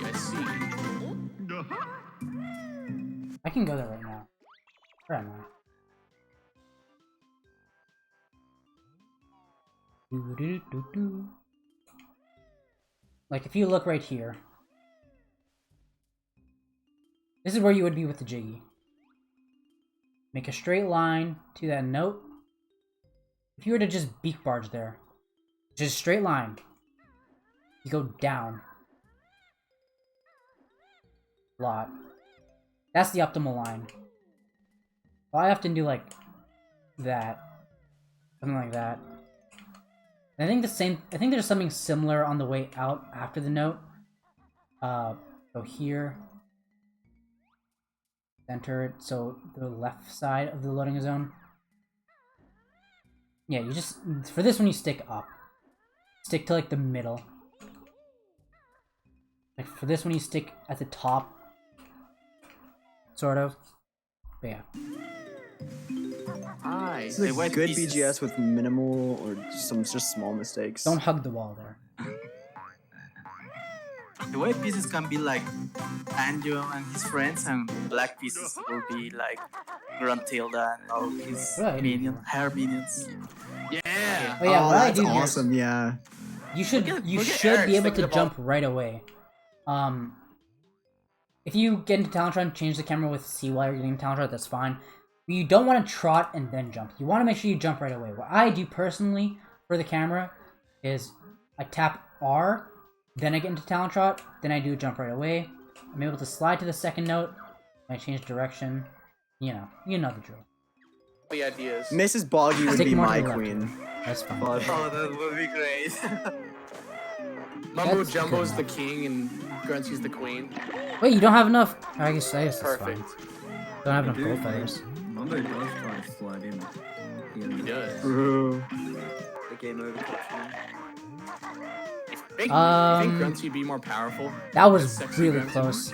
I can go there right now. Where am I? Doo-doo-doo-doo. Like, if you look right here, this is where you would be with the jiggy. Make a straight line to that note. If you were to just beak barge there, just straight line, you go down a lot. That's the optimal line. Well, I often do like that, something like that. And I think I think there's something similar on the way out after the note. Go here, center it, so the left side of the loading zone. Yeah, you just for this one you stick up, stick to like the middle. Like for this one, you stick at the top, sort of. But yeah. Nice. This is a good BGS with minimal or some just small mistakes. Don't hug the wall there. The white pieces can be like Banjo and his friends, and black pieces will be like Gruntilda and all his minions, hair minions. Yeah. Oh yeah, oh, what I that's do here is awesome. Yeah. you should Look you at should Eric be able sticking to the ball. jump right away. If you get into Talentron and change the camera with C while you're getting Talentron, that's fine. But you don't want to trot and then jump. You want to make sure you jump right away. What I do personally for the camera is I tap R, then I get into Talent Trot, then I do a jump right away. I'm able to slide to the second note, and I change direction. You know the drill. The ideas. Mrs. Boggy would Stick be more to my the left. queen. That's fine. Oh, that would be great. Mumbo That's Jumbo's good. the king and Grunty's the queen. Wait, you don't have enough. I guess that's Perfect. fine. Don't have enough gold feathers. Mumbo does try to slide in. He does. True. The game over. You think Grunty be more powerful? That was Sexy really Grunty? close.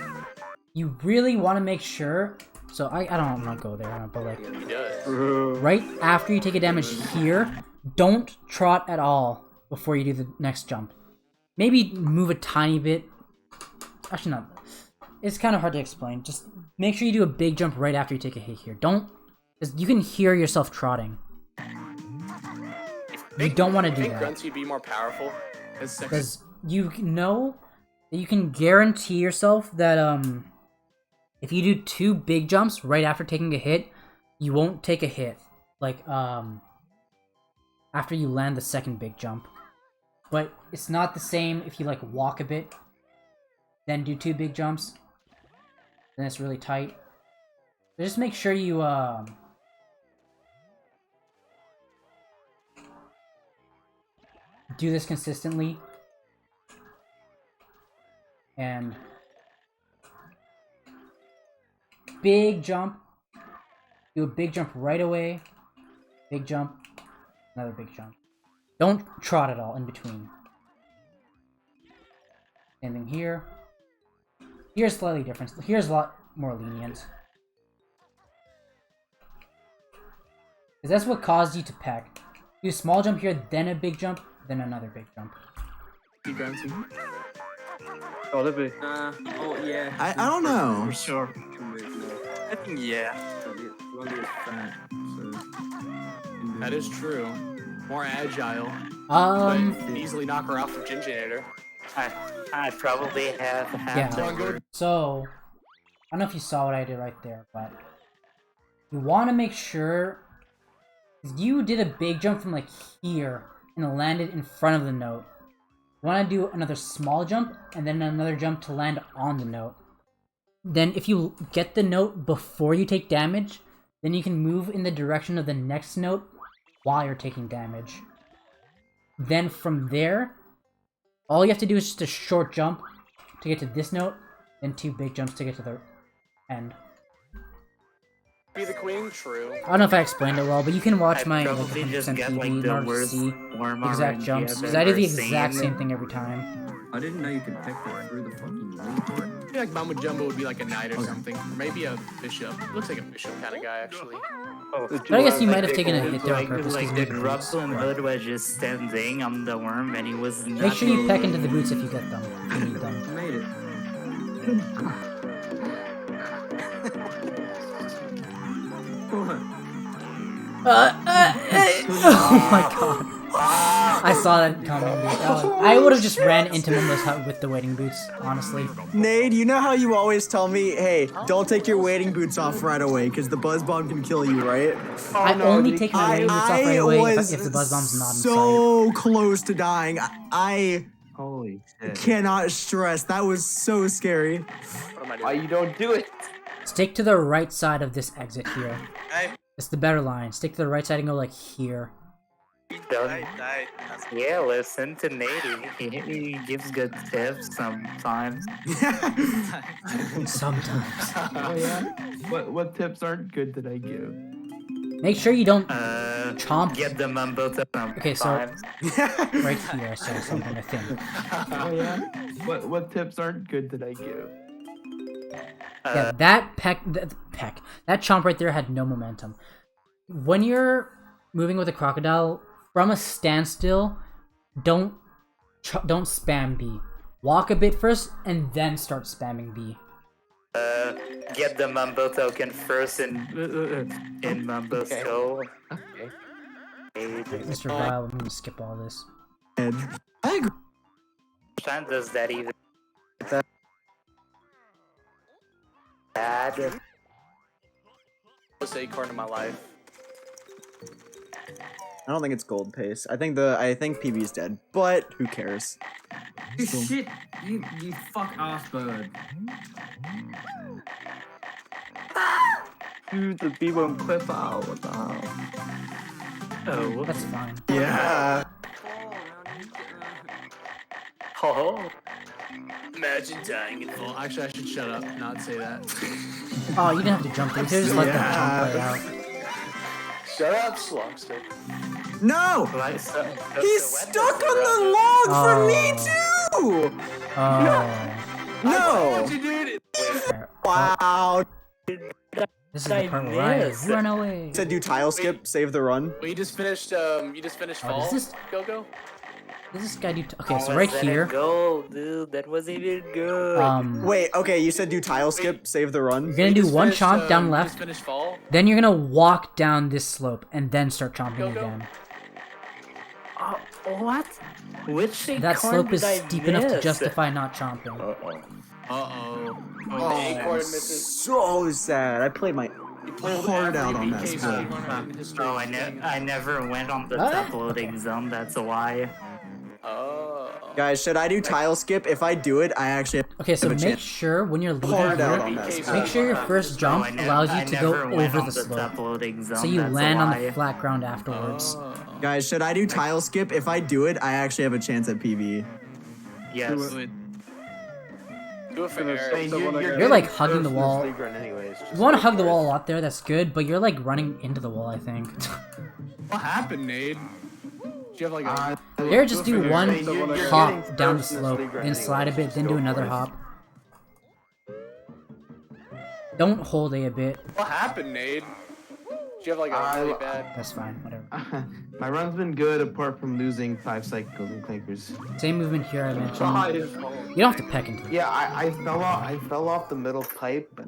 You really want to make sure. So I don't want to go there, but like He does. right after you take a damage here, don't trot at all before you do the next jump. Maybe move a tiny bit. Actually, not. It's kind of hard to explain. Just make sure you do a big jump right after you take a hit here. Don't, because you can hear yourself trotting. You don't want to do think that. Grunty be more powerful? Because you know that you can guarantee yourself that if you do 2 big jumps right after taking a hit, you won't take a hit. Like after you land the second big jump. But it's not the same if you like walk a bit, then do 2 big jumps. Then it's really tight. So just make sure you do this consistently. And big jump. Do a big jump right away. Big jump. Another big jump. Don't trot at all in between. Same thing here. Here's slightly different. Here's a lot more lenient. Because that's what caused you to peck. Do a small jump here, then a big jump, then another big jump. Grunty. Oh yeah. I don't know. For sure. I think yeah. That is true. More agile. Um. But easily knock her out from Ginginator. I probably have half Yeah. the So, I don't know if you saw what I did right there, but you want to make sure you did a big jump from like here and landed in front of the note. You want to do another small jump and then another jump to land on the note. Then if you get the note before you take damage, then you can move in the direction of the next note while you're taking damage. Then from there, all you have to do is just a short jump to get to this note, then 2 big jumps to get to the end. Be the queen? True. I don't know if I explained it well, but you can watch I my probably 100% just get, TV like, in the order to worst see form the exact RNG jumps, I've because I do the ever exact seen. same thing every time. I didn't know you could pick that through the fucking lead. I feel like Mumbo Jumbo would be like a knight or something. Or maybe a bishop. Looks like a bishop kind of guy, actually. Oh, But I guess you might have taken a hit there on like, purpose. like 'cause the of the boots. Grublin hood was just standing on the worm and he was Make sure you peck into the boots if you get them. If you need them. I made it. Oh my god. I saw that coming, dude. I would have just ran into Mumbo's hut with the wading boots, honestly. Nade, you know how you always tell me, hey, don't take your wading boots off right away because the buzz bomb can kill you, right? I only take my wading boots off right away if the buzz bomb's not in sight. so close to dying. I Holy shit. cannot stress. That was so scary. What am I doing? Why you don't do it? Stick to the right side of this exit here. I It's the better line. Stick to the right side and go like here. died. Yeah, listen to Nate. He gives good tips sometimes. Sometimes. Oh yeah. What tips aren't good did I give? Make sure you don't chomp. Get the mumbo to Okay, so right here I saw something, I think. Oh yeah. What tips aren't good did I give? Yeah, that that chomp right there had no momentum. When you're moving with a crocodile from a standstill, don't spam B. Walk a bit first and then start spamming B. Get the mumbo token first in Mumbo's Toe. Okay. Right, Mr. Vile, I'm gonna skip all this. I agree. Shan does that either. Bad. Most acorn in my life. I don't think it's gold pace. I think PB's dead, but who cares? You shit! You fuck ass bird. Dude, the B won't clip out. What the hell? Oh, That's fine. Yeah. oh. Imagine dying in full. Actually, I should shut up, not say that. Oh, you didn't have to jump through. You could've just let that jump play out. Shut up, Slogster. No! He's stuck on the log for me too! No! What you did? Wow. This is the part where I run away. Said do tile skip, save the run. Well, you just finished fall. does this- Go. Does this guy do? Okay, so right here. Go, dude. That wasn't even good. Wait, okay, you said do tile skip, save the run. You're gonna do one chomp down You left, just finished fall. then you're gonna walk down this slope, and then start chomping again. What? Which That slope is steep enough to justify not chomping. Uh-oh. Oh, The acorn misses. So sad. I played my heart out on that BK spot. speedrun in history. Oh, I never went on the top loading zone. That's why. Oh. Guys, should I do tile skip? If I do it, I actually Okay, so have a make chance. sure when you're leaving Hard out on here, that BK spot. make sure your first jump allows you to go over the slope, top loading zone. so you that's land on why. the flat ground afterwards. Guys, should I do tile skip? If I do it, I actually have a chance at PV. Yes. Do it for Eric. You're like hugging the wall. Anyways, You want to hug the wall a lot there, that's good, but you're like running into the wall, I think. What happened, Nade? Did you have like a... Here, just do one you're hop getting down the first in this slope, league right then slide a anyways, bit, just then do go another for it. hop. Don't hold A a bit. What happened, Nade? Did you have like a really bad... That's fine, whatever. My run's been good apart from losing 5 cycles and clankers. Same movement here I mentioned. You don't have to peck into it. Yeah, I fell off the middle pipe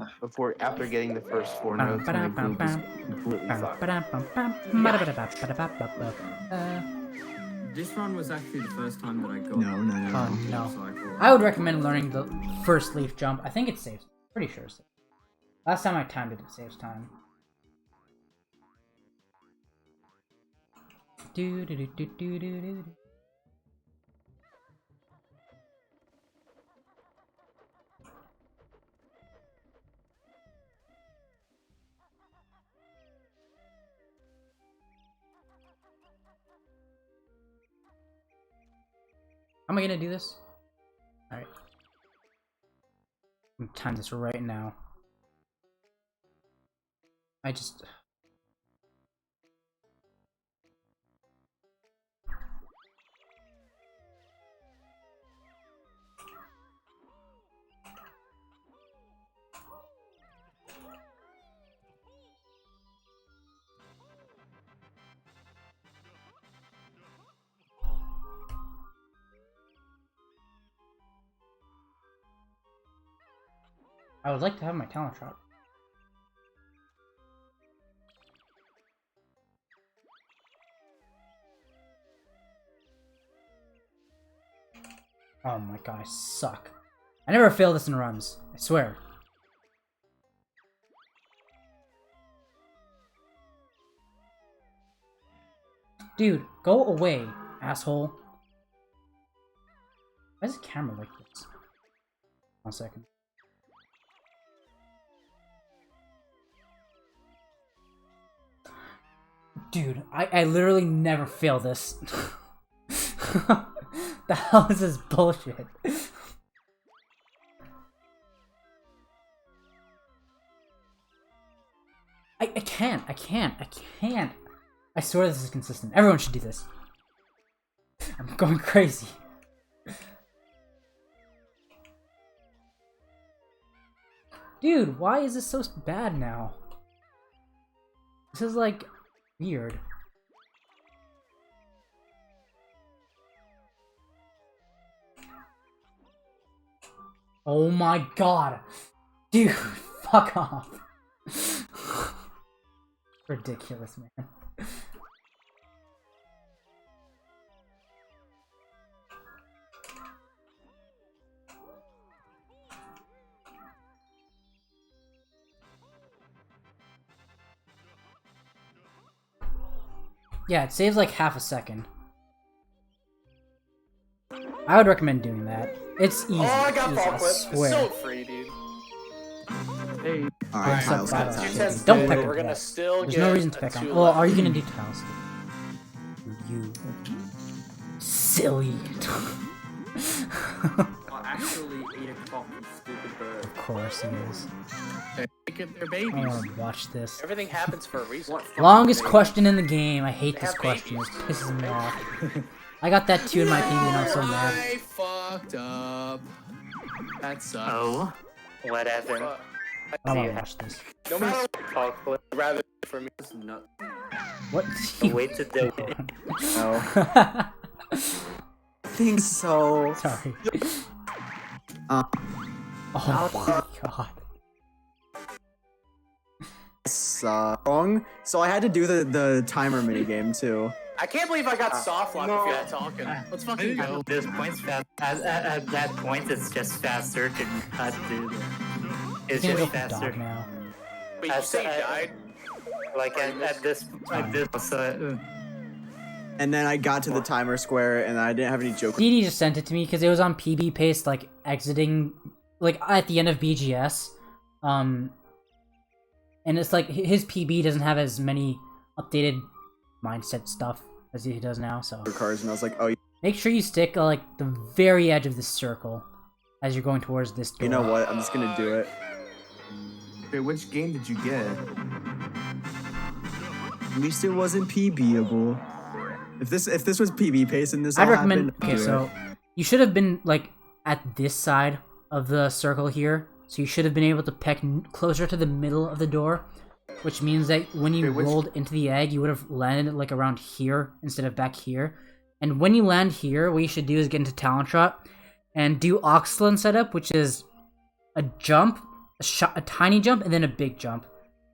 after getting the first 4 notes. And my group was completely fucked. This run was actually the first time that I got. No. No. Cycle. I would recommend learning the first leaf jump. I think it saves. Pretty sure it saves. Last time I timed it, it saves time. Do do do do do do do. How am I gonna do this? Alright. I'm gonna time this right now. I just... I would like to have my talent shot. Oh my god, I suck. I never fail this in runs. I swear. Dude, go away, asshole. Why is the camera like this? 1 second. Dude, I literally never fail this. The hell is this bullshit? I can't. I swear this is consistent. Everyone should do this. I'm going crazy. Dude, why is this so bad now? This is like weird. Oh my god. Dude, fuck off. Ridiculous, man. Yeah, it saves like half a second. I would recommend doing that. It's easy. Oh, I got easy, ball I clip. It's swear. so free, dude. Hey. Alright, Kyle's got Alright, time. don't peck We're on gonna that. still There's get no reason to peck on. Well, are you gonna do tiles? You silly. Actually, 8 o'clock, you stupid bird. Of course he is. They're I babies. wanna watch this. Everything happens for a reason. Longest question in the game. I hate They this have question. It babies. pisses me off. I got that too in my PB and I was so mad. I fucked up. That sucks. Oh, what happened? I don't wanna watch this. No matter what, rather for me. What? Wait to do it. No. I think so. Sorry. Uh, Oh my god. Wrong. So I had to do the timer minigame too. I can't believe I got soft lock if you're not talking. Let's fucking go. This point's fast. At that point, it's just faster to cut, dude. It's I'm gonna just go for faster. dog now. Wait, you say you died? Like at this, And then I got to the timer square and I didn't have any joke. DD just sent it to me because it was on PB paste, like exiting, like at the end of BGS. And it's like his PB doesn't have as many updated mindset stuff as he does now. So Cards, and I was like, oh, make sure you stick like the very edge of the circle as you're going towards this door. you know what? I'm just gonna do it. Wait, which game did you get? At least it wasn't PBable. If this was PB pace and this I'd all recommend. happened, Okay, do it. so you should have been like at this side of the circle here, so you should have been able to peck closer to the middle of the door, which means that when you rolled into the egg, you would have landed like around here instead of back here. And when you land here, what you should do is get into talent shot and do Oxlin setup, which is a jump, a tiny jump, and then a big jump.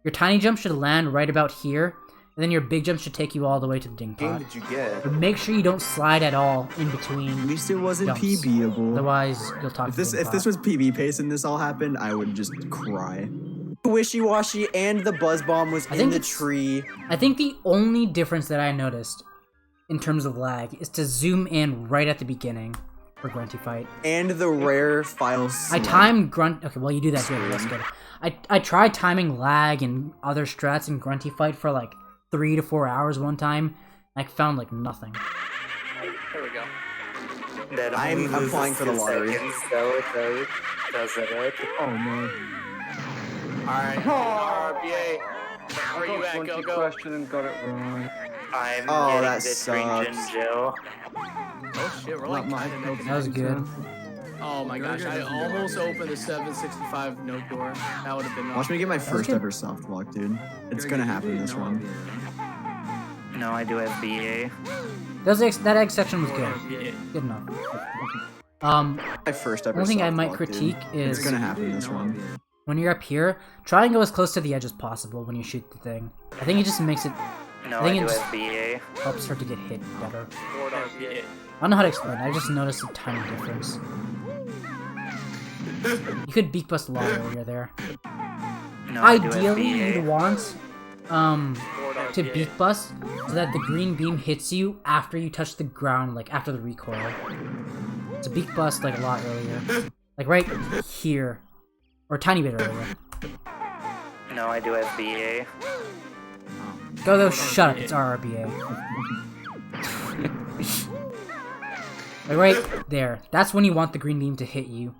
Your tiny jump should land right about here, and then your big jump should take you all the way to the ding Game pot. did you get? But make sure you don't slide at all in between. At least it wasn't jumps. PBable. Otherwise, you'll talk. If this was PB pace and this all happened, I would just cry. Wishy-washy and the buzz bomb was in the tree. I think the only difference that I noticed in terms of lag is to zoom in right at the beginning for Grunty Fight. And the rare file I timed Grunt. Okay, well you do that good. That's good. I tried timing lag and other strats in Grunty Fight for like 3 to 4 hours one time. I found like nothing. There we go. That I'm only applying for the loses lottery. 2 seconds, so it doesn't it? Oh no. Alright, RBA. Where you at? Go, go. Question and got it wrong. I'm Oh, getting that this region, sucks. Joe. Oh shit, we're like kinda neck and That was neck. good. Oh my gosh, I almost opened the 765 note door. That would have been Watch me get my first ever soft block, dude. It's gonna happen this run. No, I do have BA. That egg section was good. Good enough. My first ever One thing I soft might block, critique dude. is It's gonna happen this run. when you're up here, try and go as close to the edge as possible when you shoot the thing. I think it just makes it. No, I think I do it just have BA. helps her to get hit better. Board RBA. I don't know how to explain it. I just noticed a tiny difference. You could beak bust a lot earlier there. No, I do have Ideally, BA. you'd want to beak bust so that the green beam hits you after you touch the ground, like after the recoil. It's a beak bust like a lot earlier, like right here, or a tiny bit earlier. No, I do have BA. Go though, shut up. It's RRBA. Like right there. That's when you want the green beam to hit you.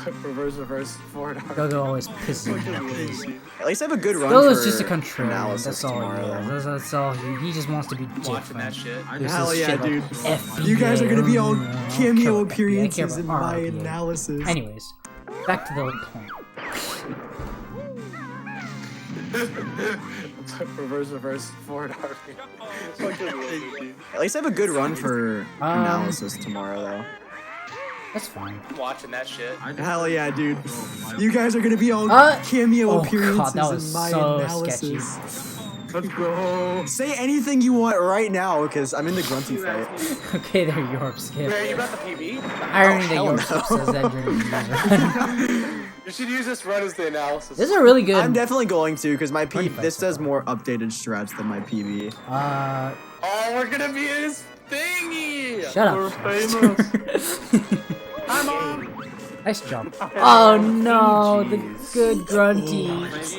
Reverse, forward. Go always pisses me off. At least I have a good run Gogo's for just a contrarian. analysis That's all tomorrow, he though. is. That's all he just wants to be Watching that different. shit. There's Hell this yeah, shit like dude. FBA, You guys are gonna be all I don't care cameo about FBA, I care appearances in about my RPA. analysis. Anyways, back to the point. Reverse, forward. At least I have a good run for analysis tomorrow, though. That's fine. Watching that shit. Hell yeah, dude. You guys are gonna be all cameo Oh appearances god, that was in my so analysis. sketchy. Let's go. Say anything you want right now, because I'm in the grunty fight. Okay, there, Yorp skip. Wait, you got the PB? Irony that hell Yorp no. skip says that during the run. You should use this run as the analysis. This is a really good. I'm definitely going to, because my Grunty PB, fight this so does far. more updated strats than my PB. Oh, we're gonna be in his thingy! Shut up. We're famous! Hi, Mom! Nice jump. Oh no, the good grunty.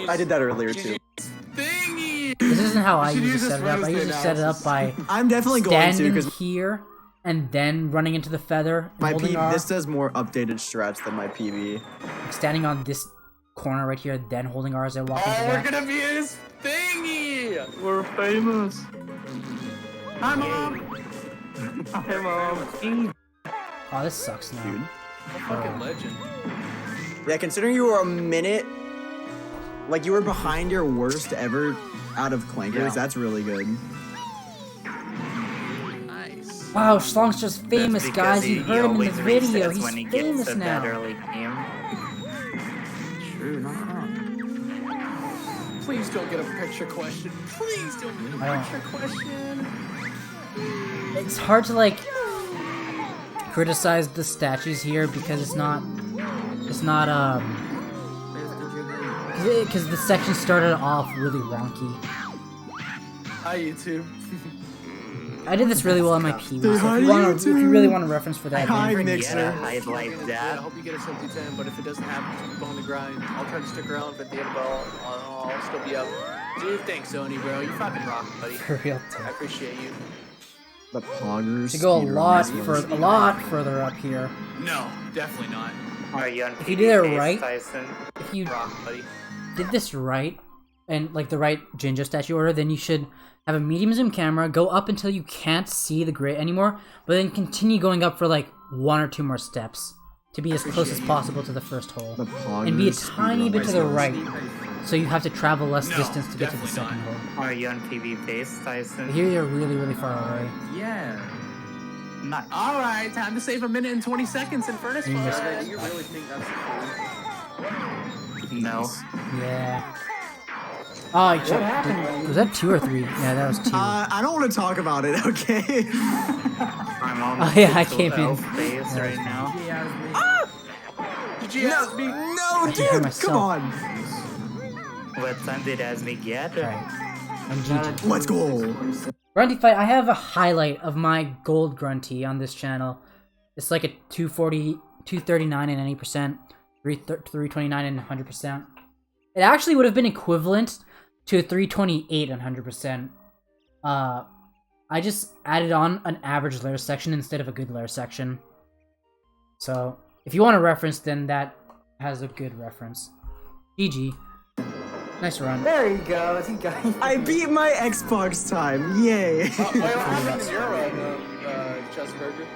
I did that earlier, too. Thingy! This isn't how I You should usually use this set it run up. as I the usually set it up by I'm definitely going to, standing because here and then running into the feather and my holding PB, R. this does more updated strats than my PB. Standing on this corner right here, then holding R as I walk into Oh, we're that. gonna be in his thingy! We're famous! Hi, Mom! Hi, Mom! Oh, this sucks now. Dude. Fucking legend. Yeah, considering you were a minute, like you were behind your worst ever out of clankers, Yeah. that's really good. Nice. Wow, Schlong's just famous, That's guys. because You he heard him in always the video. resets He's when he gets famous to now. that early game. True, not wrong. Please don't get a picture question. Please don't get a I don't- picture question. It's hard to like criticize the statues here because it's not because the section started off really wonky. Hi, YouTube. I did this really well in my PB, so Hi, if you really want a reference for that, Hi, then Mixer. Yeah, hide like I that. hope you get a 70-10, but if it doesn't happen, just keep on the grind. I'll try to stick around, but at the end of it all, I'll still be up. Dude, thanks, Sony, bro. You fucking rock, buddy. for real. I appreciate you. The poggers. To go a speedrunners. lot further up here. No, definitely not. Are you on If you did it PB right- Tyson? If you Rock, buddy. did this right, and like the right Jinja statue order, then you should have a medium zoom camera, go up until you can't see the grid anymore, but then continue going up for like 1 or 2 more steps to be as close as possible to the first hole. The poggers. And be a tiny bit to the speedrunners. right, so you have to travel less No, distance to get to the definitely second hole. Are you on PB base, Tyson? But here you're really far away. Yeah. Not. Alright, time to save a minute and 20 seconds in Furnace You Fire. missed You really think that's No. Yeah. Oh, I checked. Was that 2 or 3? Yeah, that was 2. I don't want to talk about it, okay? I'm on Oh, yeah, I the came in. elf base right now. Did you ask me? No, can hear dude, myself. come on. What time did Asmi get? Alright. I'm GG. Let's go. Grunty fight. I have a highlight of my gold grunty on this channel. It's like a 240, 239 and 90%, 329 and 100%. It actually would have been equivalent to a 328 and 100%. I just added on an average layer section instead of a good layer section. So if you want a reference, then that has a good reference. GG. Nice run. There he goes. He got. I beat my Xbox time. Yay. Wait, what happened in your run, Chessburger?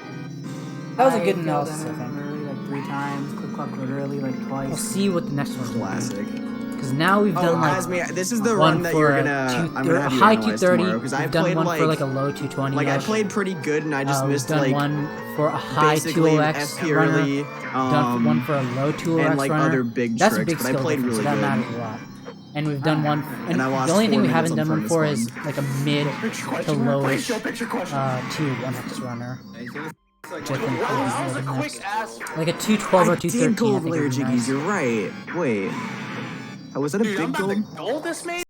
That was a good I analysis, killed I him think. early, like 3 times. Click clock early, like We'll twice. see what the next one's Classic. Because now we've Oh, done like Asmi, this is the one run that for you're a gonna. I'm two, gonna have you high analyze 230. tomorrow, because I We've done played one like for like a low 220. like I played pretty good and I just we've missed done like one for a high basically 2OX FP runner. early, Done one for a low 2OX and like runner. other big That's a tricks, big but I skill played difference, really so that good. matters a lot. And we've done one. And I lost the only 4 thing we minutes haven't on done one Furnace for One. is like a mid to lowish Picture question. 2-1X runner. Which I think Wow, that was would a be quick nice. ass. Like a 212 or I 213. did gold I think layer would be jiggies. nice. You're right. Wait. Oh, was that a Dude, I'm big about to gold? gold this, mate?